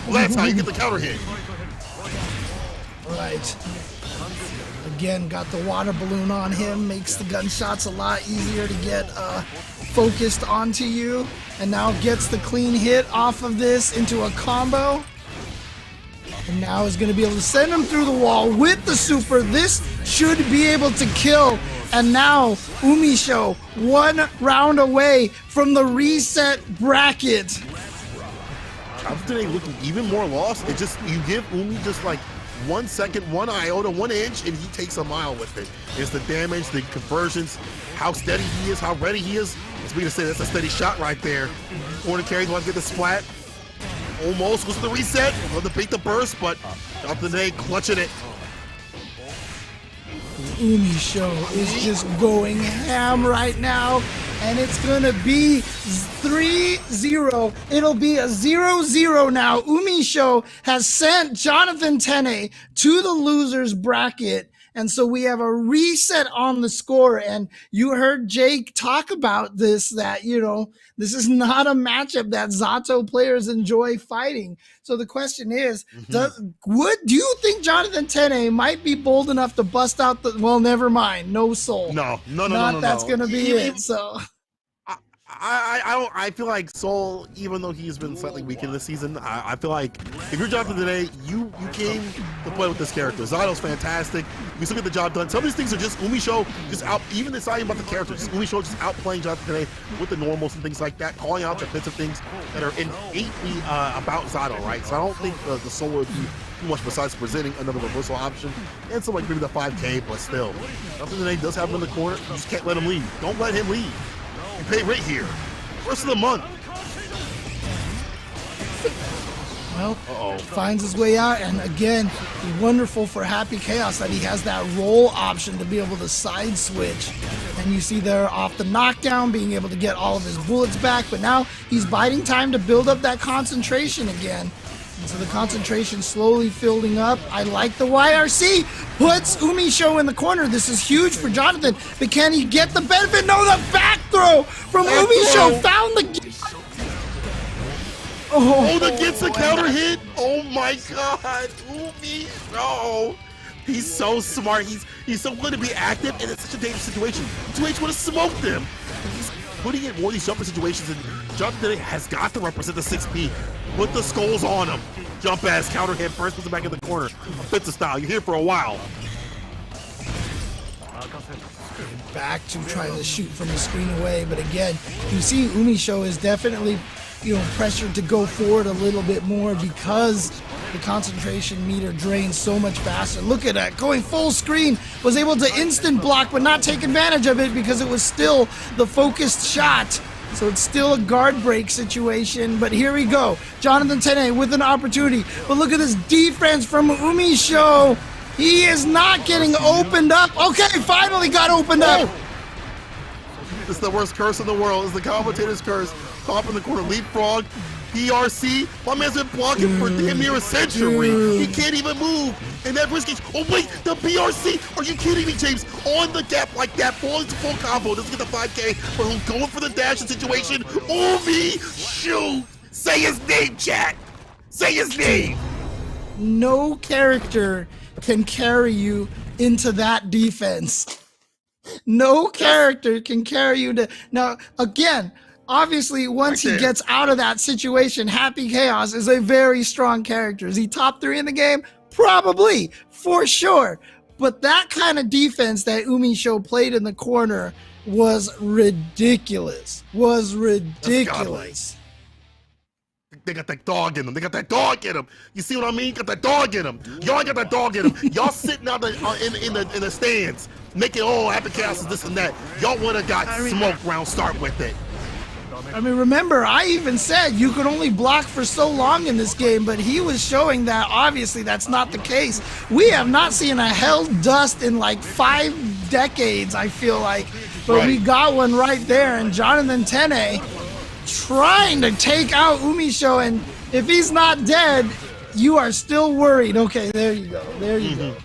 Speaker 4: Well, that's how you get the counter hit.
Speaker 7: Right. Again, got the water balloon on him, makes the gunshots a lot easier to get focused onto you, and now gets the clean hit off of this into a combo. And now is going to be able to send him through the wall with the super. This should be able to kill. And now Umisho 1 round away from the reset bracket.
Speaker 4: Today looking even more lost. It just, you give Umi just like 1 second, 1 iota, 1 inch, and he takes a mile with it. It's the damage, the conversions, how steady he is, how ready he is. It's me to say that's a steady shot right there. Corner carry, wants to get the splat. Almost goes to the reset. Love to beat the burst, but Jonathan A clutching it.
Speaker 7: Umisho is just going ham right now, and it's gonna be 3-0. It'll be a 0-0 now. Umisho has sent Jonathan Tene to the losers bracket, and so we have a reset on the score. And you heard Jake talk about this, that, you know, this is not a matchup that Zato players enjoy fighting. So the question is, do you think Jonathan Tene might be bold enough to bust out the, well, never mind, no soul.
Speaker 4: No.
Speaker 7: That's going to be it, so.
Speaker 4: I feel like Soul, even though he's been slightly weakened this season, I feel like if you're Jonathan today, you came to play with this character. Zato's fantastic. You still get the job done. Some of these things are just Umisho just out, even it's not even about the characters, just Umisho just outplaying Jonathan today with the normals and things like that, calling out defensive things that are innately about Zato, right? So I don't think the Soul would be too much besides presenting another reversal option and some like maybe the 5K, but still. Jonathan today does have him in the corner. You just can't let him leave. Don't let him leave. You pay rent here. First of the month.
Speaker 7: Well, finds his way out, and again, wonderful for Happy Chaos that he has that roll option to be able to side switch. And you see there off the knockdown, being able to get all of his bullets back, but now he's biding time to build up that concentration again. And so the concentration slowly filling up. I like the YRC. Puts Umisho in the corner. This is huge for Jonathan. But can he get the benefit? No, the back throw from Umisho. Found the...
Speaker 4: Oh, that gets the counter hit. Oh my God. Umisho. He's so smart. He's so good to be active, and it's such a dangerous situation. 2H would have smoked him. He's putting in more of these jumper situations, and Jonathan has got to represent the 6P. Put the skulls on him. Jump ass, counter hit, first puts it back in the corner. Offensive style. You're here for a while.
Speaker 7: Back to trying to shoot from the screen away, but again, you see Umisho is definitely, you know, pressured to go forward a little bit more because the concentration meter drains so much faster. Look at that, going full screen, was able to instant block but not take advantage of it because it was still the focused shot. So it's still a guard break situation, but here we go. Jonathan Tene with an opportunity. But look at this defense from Umisho. He is not getting opened up. Okay, finally got opened up.
Speaker 4: This is the worst curse in the world. It's the commentator's curse. Top in the corner, leapfrog. PRC, my man's been blocking for damn near a century. He can't even move. And that risky, oh wait, the PRC, are you kidding me, James? On the gap like that, falling to full combo, doesn't get the 5K, but he's going for the dash situation. Umisho, say his name, chat. Say his name.
Speaker 7: No character can carry you into that defense. No character can carry you to, now again, obviously, once he gets out of that situation, Happy Chaos is a very strong character. Is he top 3 in the game? Probably, for sure. But that kind of defense that Umisho played in the corner was ridiculous.
Speaker 4: They got that dog in them. They got that dog in them. You see what I mean? Got that dog in them. Y'all got that dog in them. Y'all sitting out in the stands, making Happy Chaos is this and that. Y'all would have got smoked round start with it.
Speaker 7: I mean, remember, I even said you could only block for so long in this game, but he was showing that obviously that's not the case. We have not seen a hell dust in like 5 decades, I feel like. But we got one right there, and Jonathan Tene trying to take out Umisho, and if he's not dead, you are still worried. Okay, there you go. There you go.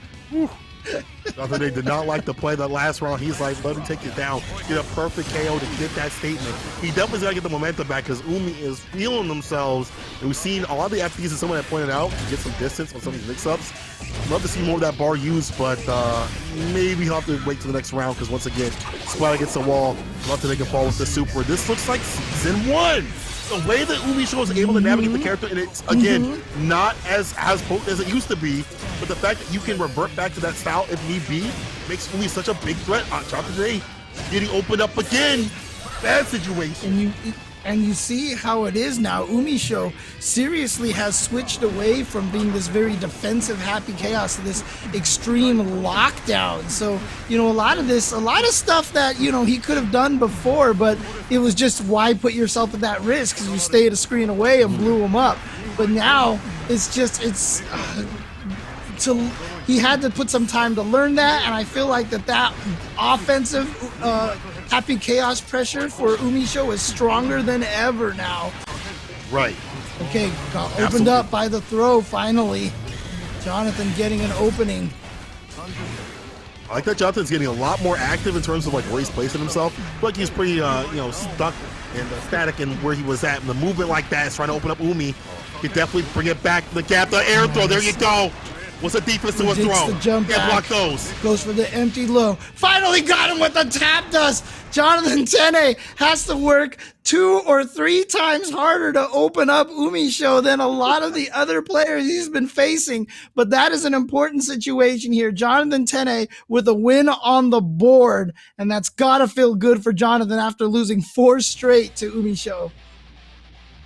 Speaker 4: Nothing, they did not like to play that last round. He's like, let me take it down. Get a perfect KO to get that statement. He definitely got to get the momentum back because Umi is feeling themselves. And we've seen a lot of the FPs that someone had pointed out to get some distance on some of these mix-ups. Love to see more of that bar used, but maybe he'll have to wait till the next round because once again, Splatter gets the wall. Love to make a fall with the super. This looks like season 1. The way that Umisho is able to navigate the character, and it's, again, not as potent as it used to be, but the fact that you can revert back to that style if need be makes Umi such a big threat. On top of today, getting opened up again. Bad situation.
Speaker 7: And you see how it is now. Umisho seriously has switched away from being this very defensive Happy Chaos to this extreme lockdown. So, you know, a lot of stuff that, you know, he could have done before, but it was just why put yourself at that risk because you stayed a screen away and blew him up. But now it's just, he had to put some time to learn that, and I feel like that offensive Happy Chaos pressure for Umisho is stronger than ever now.
Speaker 4: Right.
Speaker 7: Okay, got opened up by the throw finally. Jonathan getting an opening.
Speaker 4: I like that Jonathan's getting a lot more active in terms of like where he's placing himself. I feel like he's pretty, you know, stuck and static in where he was at. And the movement like that is trying to open up Umi. He definitely bring it back to the gap, the air throw. There you go. What's the defense to a throw?
Speaker 7: The jump
Speaker 4: Can't
Speaker 7: back.
Speaker 4: block those.
Speaker 7: Goes for the empty low. Finally got him with the tap dust. Jonathan Tene has to work 2 or 3 times harder to open up Umisho than a lot of the other players he's been facing. But that is an important situation here. Jonathan Tene with a win on the board. And that's got to feel good for Jonathan after losing 4 straight to Umisho.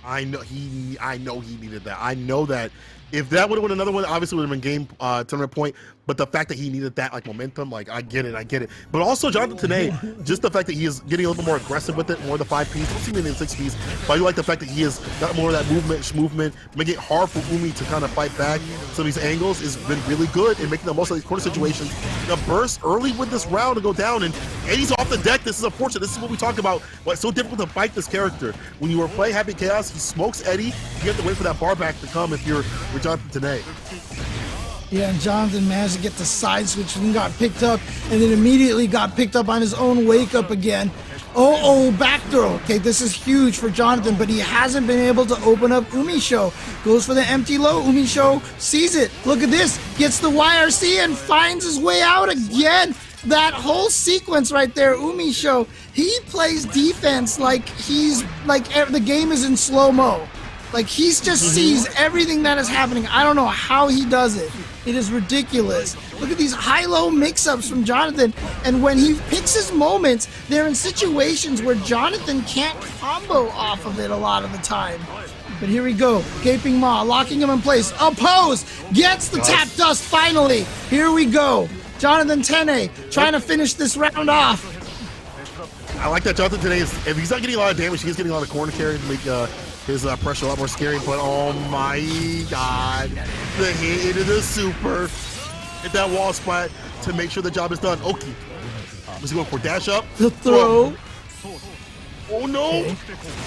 Speaker 4: I know he needed that. I know that. If that would have been another one, obviously would have been game tournament point. But the fact that he needed that like momentum, like I get it. But also Jonathan today, just the fact that he is getting a little more aggressive with it, more of the 5 Ps. Don't see me in the 6 Ps, but I do like the fact that he has got more of that movement, making it hard for Umi to kind of fight back. Some of these angles has been really good in making the most of these corner situations. The burst early with this round to go down, and Eddie's off the deck. This is unfortunate. This is what we talk about. What's so difficult to fight this character. When you were playing Happy Chaos, he smokes Eddie. You have to wait for that bar back to come if you're with Jonathan today.
Speaker 7: Yeah, and Jonathan managed to get the side switch and got picked up, and then immediately got picked up on his own wake up again. Back throw. Okay, this is huge for Jonathan, but he hasn't been able to open up Umisho. Goes for the empty low. Umisho sees it. Look at this. Gets the YRC and finds his way out again. That whole sequence right there, Umisho, he plays defense like he's like the game is in slow-mo. Like he's just sees everything that is happening. I don't know how he does it. It is ridiculous. Look at these high-low mix-ups from Jonathan. And when he picks his moments, they're in situations where Jonathan can't combo off of it a lot of the time. But here we go. Gaping Maw, locking him in place. Oppose! Gets the tap dust finally. Here we go. Jonathan Tene trying to finish this round off.
Speaker 4: I like that Jonathan today is, if he's not getting a lot of damage, he's getting a lot of corner carry to make his pressure a lot more scary. But oh my god, the hit into the super, hit that wall spot to make sure the job is done. Okay, what's he going for? Dash up?
Speaker 7: The throw.
Speaker 4: Oh no!
Speaker 7: Okay.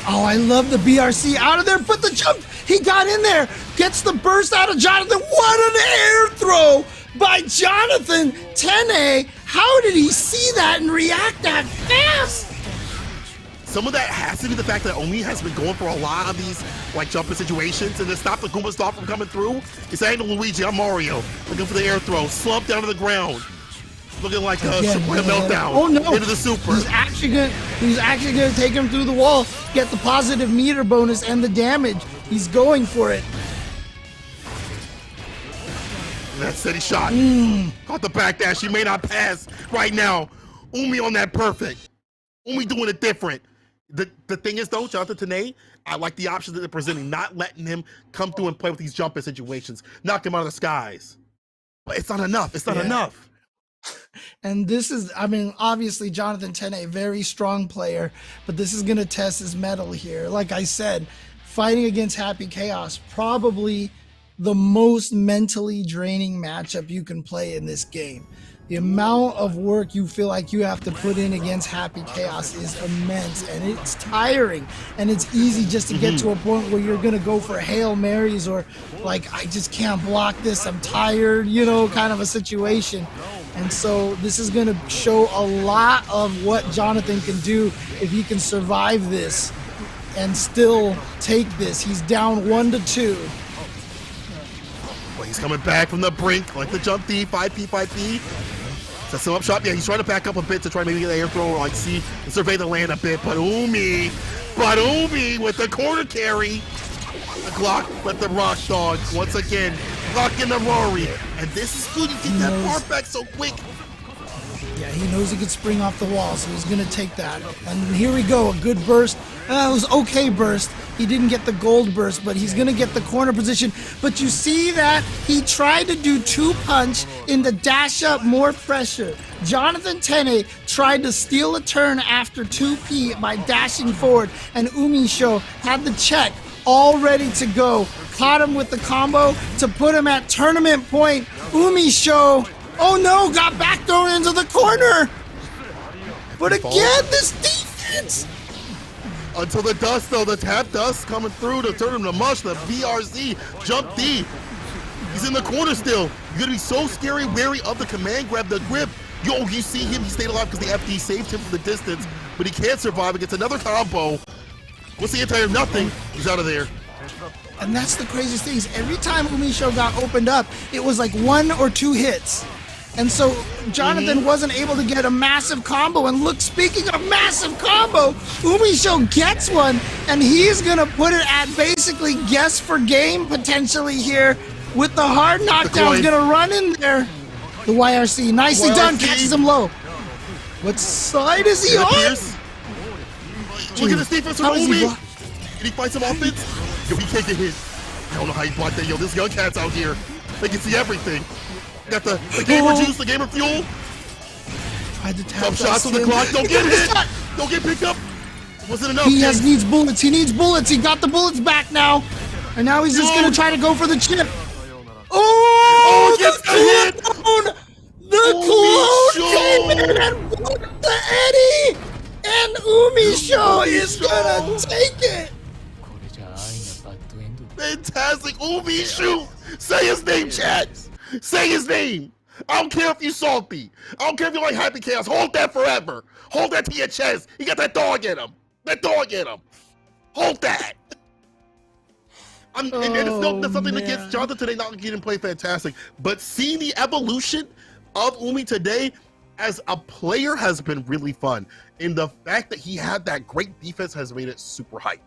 Speaker 7: Oh, I love the BRC out of there, but the jump, he got in there, gets the burst out of Jonathan. What an air throw by Jonathan Tene. How did he see that and react that fast?
Speaker 4: Some of that has to be the fact that Omi has been going for a lot of these like jumping situations, and to stop the Goomba Stomp from coming through, it's ain't no Luigi, I'm Mario. Looking for the air throw, slump down to the ground. Looking like a meltdown.
Speaker 7: Oh no!
Speaker 4: Into the super.
Speaker 7: He's actually gonna take him through the wall, get the positive meter bonus and the damage. He's going for it.
Speaker 4: That steady shot. Caught the backdash. He may not pass right now. Umi on that perfect. Umi doing it different. The thing is though, Jonathan Tene, I like the options that they're presenting, not letting him come through and play with these jumping situations, knock him out of the skies. But it's not enough. It's not enough.
Speaker 7: And this is, I mean, obviously Jonathan Tene, very strong player, but this is going to test his mettle here. Like I said, fighting against Happy Chaos, probably the most mentally draining matchup you can play in this game. The amount of work you feel like you have to put in against Happy Chaos is immense, and it's tiring, and it's easy just to get to a point where you're gonna go for Hail Marys or like, I just can't block this, I'm tired, you know, kind of a situation. And so this is gonna show a lot of what Jonathan can do if he can survive this and still take this. He's down 1-2.
Speaker 4: Well, he's coming back from the brink, like the jump D, 5P, 5P. Sets him up shot. Yeah, he's trying to back up a bit to try to maybe get the air throw or like see and survey the land a bit. But Umi with the corner carry. The Glock let the rock dog once again. Glock in the Rory. And this is good. You get that bar back so quick.
Speaker 7: Yeah, he knows he could spring off the wall, so he's going to take that. And here we go, a good burst. It was okay burst. He didn't get the gold burst, but he's going to get the corner position. But you see that he tried to do 2-punch in the dash up, more pressure. Jonathan Tene tried to steal a turn after 2P by dashing forward, and Umisho had the check all ready to go. Caught him with the combo to put him at tournament point. Umisho, oh no, got back thrown into the corner. But again, this defense.
Speaker 4: Until the dust though, the tap dust coming through to turn him to mush, the BRZ, jump D. He's in the corner still. You're gonna be so scary, wary of the command grab, the grip. Yo, you see him, he stayed alive because the FD saved him from the distance, but he can't survive. He gets another combo. What's the entire nothing? He's out of there.
Speaker 7: And that's the craziest thing is every time Umisho got opened up, it was like 1 or 2 hits. And so Jonathan wasn't able to get a massive combo. And look, speaking of massive combo, Umisho gets one, and he's gonna put it at basically guess for game potentially here with the hard knockdown. He's gonna run in there. The YRC, nicely done, catches him low. What side is he on?
Speaker 4: Look at this defense from Umi. Can he find some offense? Yo, he can't get hit. I don't know how he blocked that. Yo, this young cat's out here. They can see everything. Got the gamer juice, the gamer fuel. Some shots on the clock. Don't get hit. Don't get picked up. Wasn't enough.
Speaker 7: He needs bullets. He needs bullets. He got the bullets back now. And now he's just going to try to go for the chip. Oh, the clone! The clone came in and whooped the Eddie! And Umisho is gonna take it!
Speaker 4: Fantastic, Umisho! Say his name, chat! Say his name! I don't care if you're salty. I don't care if you like Happy Chaos. Hold that forever. Hold that to your chest. He got that dog in him. That dog in him. Hold that. And it's something against Jonathan today, not getting play fantastic, but seeing the evolution of Umi today as a player has been really fun. And the fact that he had that great defense has made it super hype.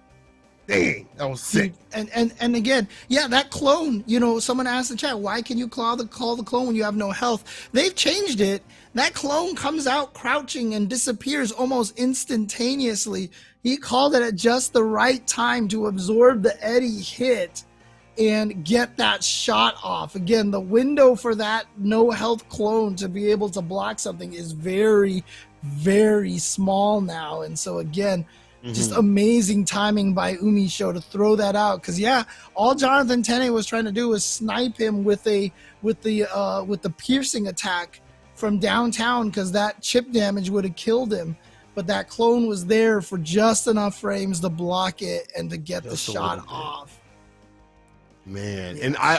Speaker 4: Dang, that was sick.
Speaker 7: And again, yeah, that clone, you know, someone asked in the chat, why can you call the clone when you have no health? They've changed it. That clone comes out crouching and disappears almost instantaneously. He called it at just the right time to absorb the Eddie hit and get that shot off. Again, the window for that no health clone to be able to block something is very, very small now. And so again, just amazing timing by Umisho to throw that out. Because all Jonathan Tene was trying to do was snipe him with the piercing attack from downtown, because that chip damage would have killed him. But that clone was there for just enough frames to block it and to get the shot off.
Speaker 4: Man, and I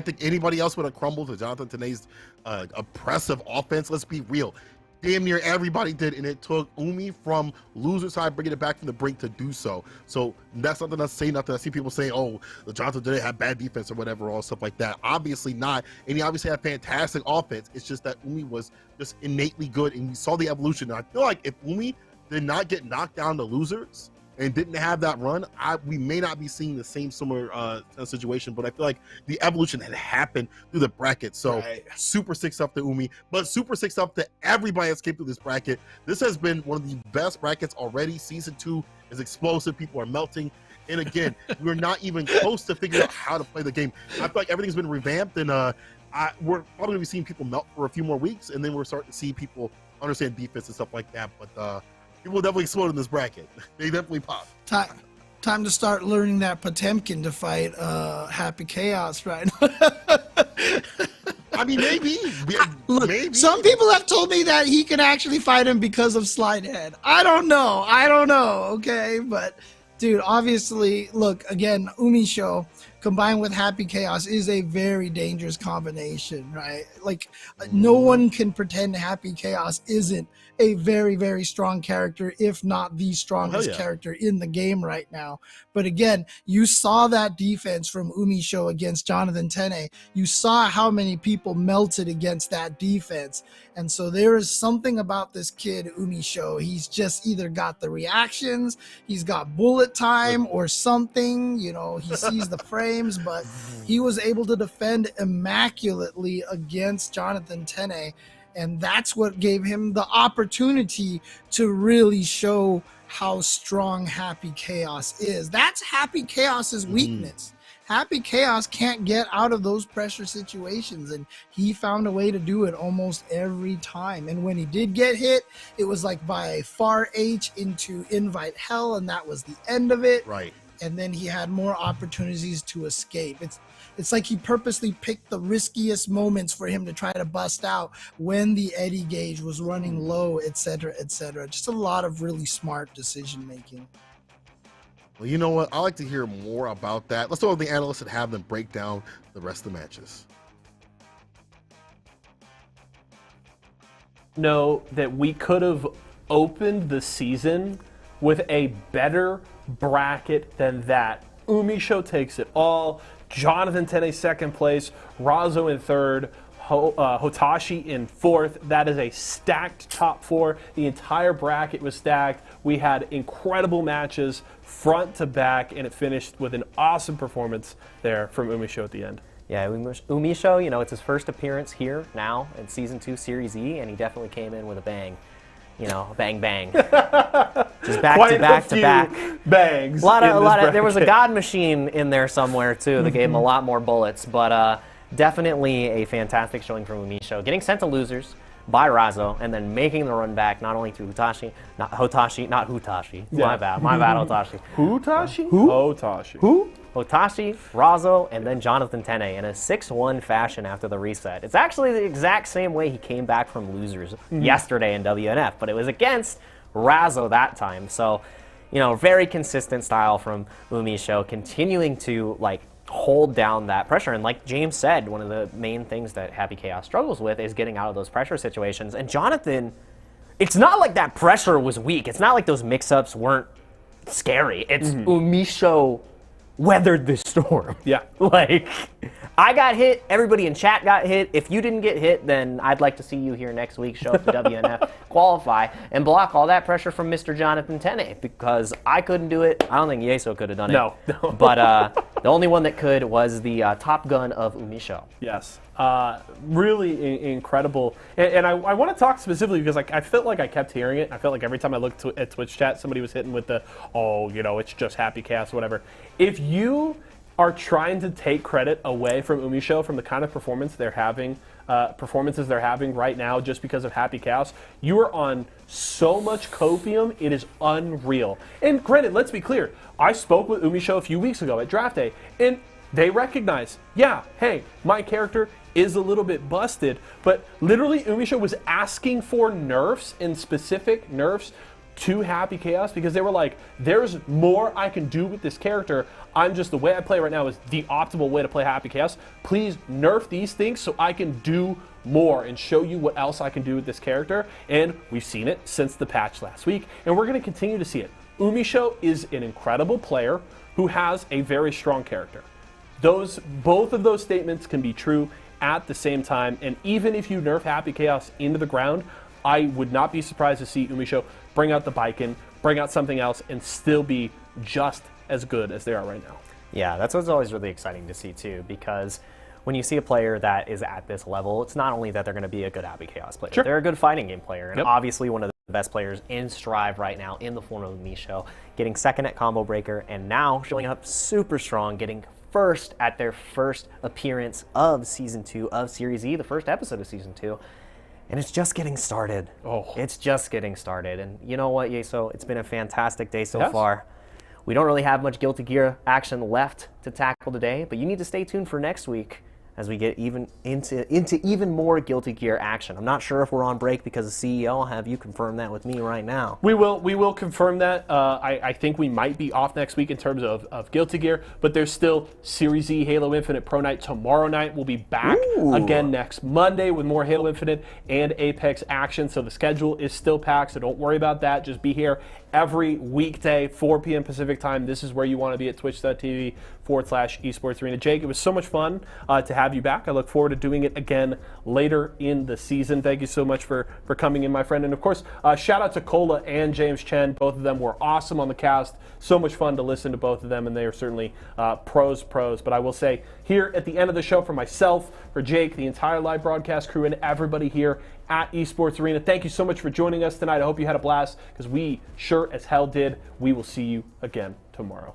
Speaker 4: think anybody else would have crumbled to Jonathan Tene's oppressive offense. Let's be real. Damn near everybody did, and it took Umi from loser side bringing it back from the brink to do so. So that's nothing to say nothing. I see people saying, oh, Jonathan didn't have bad defense or whatever, all stuff like that. Obviously not, and he obviously had fantastic offense. It's just that Umi was just innately good, and you saw the evolution. And I feel like if Umi did not get knocked down to losers and didn't have that run, we may not be seeing the same similar situation, but I feel like the evolution had happened through the bracket. So super 6 up to Umi, but super 6 up to everybody that's came through this bracket. This has been one of the best brackets already. Season 2 is explosive. People are melting. And again, we're not even close to figuring out how to play the game. I feel like everything's been revamped, and we're probably going to be seeing people melt for a few more weeks, and then we're starting to see people understand defense and stuff like that. But people will definitely explode in this bracket. They definitely pop.
Speaker 7: Time to start learning that Potemkin to fight Happy Chaos right now.
Speaker 4: I mean, maybe.
Speaker 7: Look,
Speaker 4: maybe.
Speaker 7: Some people have told me that he can actually fight him because of Slidehead. I don't know, okay? But, dude, obviously, look, again, Umisho combined with Happy Chaos is a very dangerous combination, right? Like, no one can pretend Happy Chaos isn't a very, very strong character, if not the strongest character in the game right now. But again, you saw that defense from Umisho against Jonathan Tene. You saw how many people melted against that defense. And so there is something about this kid, Umisho. He's just either got the reactions, he's got bullet time or something, you know, he sees the frames, but he was able to defend immaculately against Jonathan Tene. And that's what gave him the opportunity to really show how strong Happy Chaos is. That's Happy Chaos's weakness. Happy Chaos can't get out of those pressure situations, and he found a way to do it almost every time. And when he did get hit, it was like by a far H into Invite Hell, and that was the end of it.
Speaker 4: Right.
Speaker 7: And then he had more opportunities to escape. It's like he purposely picked the riskiest moments for him to try to bust out when the Eddie gauge was running low, etc., etc. Just a lot of really smart decision making.
Speaker 4: Well, you know what? I like to hear more about that. Let's go with the analysts and have them break down the rest of the matches.
Speaker 1: Know that we could have opened the season with a better bracket than that. Umisho takes it all. Jonathan Tene second place, Razo in third, Hotashi in fourth. That is a stacked top four. The entire bracket was stacked. We had incredible matches front to back, and it finished with an awesome performance there from Umisho at the end.
Speaker 5: Yeah, Umisho, you know, it's his first appearance here now in Season 2 Series E, and he definitely came in with a bang. You know, bang, bang. Just back to back to back.
Speaker 1: Bangs.
Speaker 5: There was a God machine in there somewhere, too, that gave him a lot more bullets. But definitely a fantastic showing from Umisho. Getting sent to losers by Razo, and then making the run back, not only through Hutashi, not Hutashi.
Speaker 1: Yeah.
Speaker 5: My bad, Hotashi.
Speaker 1: Hutashi?
Speaker 5: Who?
Speaker 1: Hotashi.
Speaker 5: Who? Hotashi, Razo, and then Jonathan Tene in a 6-1 fashion after the reset. It's actually the exact same way he came back from losers yesterday in WNF, but it was against Razo that time. So, you know, very consistent style from Umisho, continuing to, like, hold down that pressure. And like James said, one of the main things that Happy Chaos struggles with is getting out of those pressure situations. And Jonathan, it's not like that pressure was weak. It's not like those mix-ups weren't scary. It's Umisho weathered the storm.
Speaker 1: Yeah.
Speaker 5: Like, I got hit, everybody in chat got hit. If you didn't get hit, then I'd like to see you here next week, show up to WNF, qualify, and block all that pressure from Mr. Jonathan Tene, because I couldn't do it. I don't think Yeso could have done it.
Speaker 1: No.
Speaker 5: But the only one that could was the Top Gun of Umisho.
Speaker 1: Yes. Really incredible. And I want to talk specifically because I felt like I kept hearing it. I felt like every time I looked at Twitch chat, somebody was hitting with the, oh, you know, it's just Happy Chaos or whatever. If you are trying to take credit away from Umisho from the kind of performance they're having performances they're having right now just because of Happy Chaos. You are on so much copium, it is unreal. And granted, let's be clear, I spoke with Umisho a few weeks ago at Draft Day, and they recognize, yeah, hey, my character is a little bit busted, but literally Umisho was asking for nerfs, and specific nerfs to Happy Chaos, because they were like, there's more I can do with this character. The way I play right now is the optimal way to play Happy Chaos. Please nerf these things so I can do more and show you what else I can do with this character. And we've seen it since the patch last week, and we're going to continue to see it. Umisho is an incredible player who has a very strong character. Both of those statements can be true at the same time, and even if you nerf Happy Chaos into the ground, I would not be surprised to see Umisho bring out the Baiken, bring out something else, and still be just as good as they are right now.
Speaker 5: Yeah, that's what's always really exciting to see too, because when you see a player that is at this level, it's not only that they're going to be a good Happy Chaos player, they're a good fighting game player, and obviously one of the best players in Strive right now in the form of Umisho, getting second at Combo Breaker, and now showing up super strong, getting first at their first appearance of Season 2 of Series E, the first episode of Season 2. And it's just getting started. It's just getting started. And you know what, Yeso? It's been a fantastic day so far. We don't really have much Guilty Gear action left to tackle today, but you need to stay tuned for next week as we get even into even more Guilty Gear action. I'm not sure if we're on break because the CEO. I'll have you confirm that with me right now.
Speaker 1: We will confirm that. I think we might be off next week in terms of Guilty Gear, but there's still Series E Halo Infinite Pro Night tomorrow night. We'll be back again next Monday with more Halo Infinite and Apex action, so the schedule is still packed, so don't worry about that. Just be here every weekday, 4 p.m. Pacific time. This is where you want to be at twitch.tv/esports arena. Jake, it was so much fun to have you back. I look forward to doing it again later in the season. Thank you so much for coming in, my friend. And of course, shout out to Cola and James Chen. Both of them were awesome on the cast. So much fun to listen to both of them, and they are certainly pros. But I will say here at the end of the show, for myself, for Jake, the entire live broadcast crew, and everybody here at Esports Arena, thank you so much for joining us tonight. I hope you had a blast, because we sure as hell did. We will see you again tomorrow.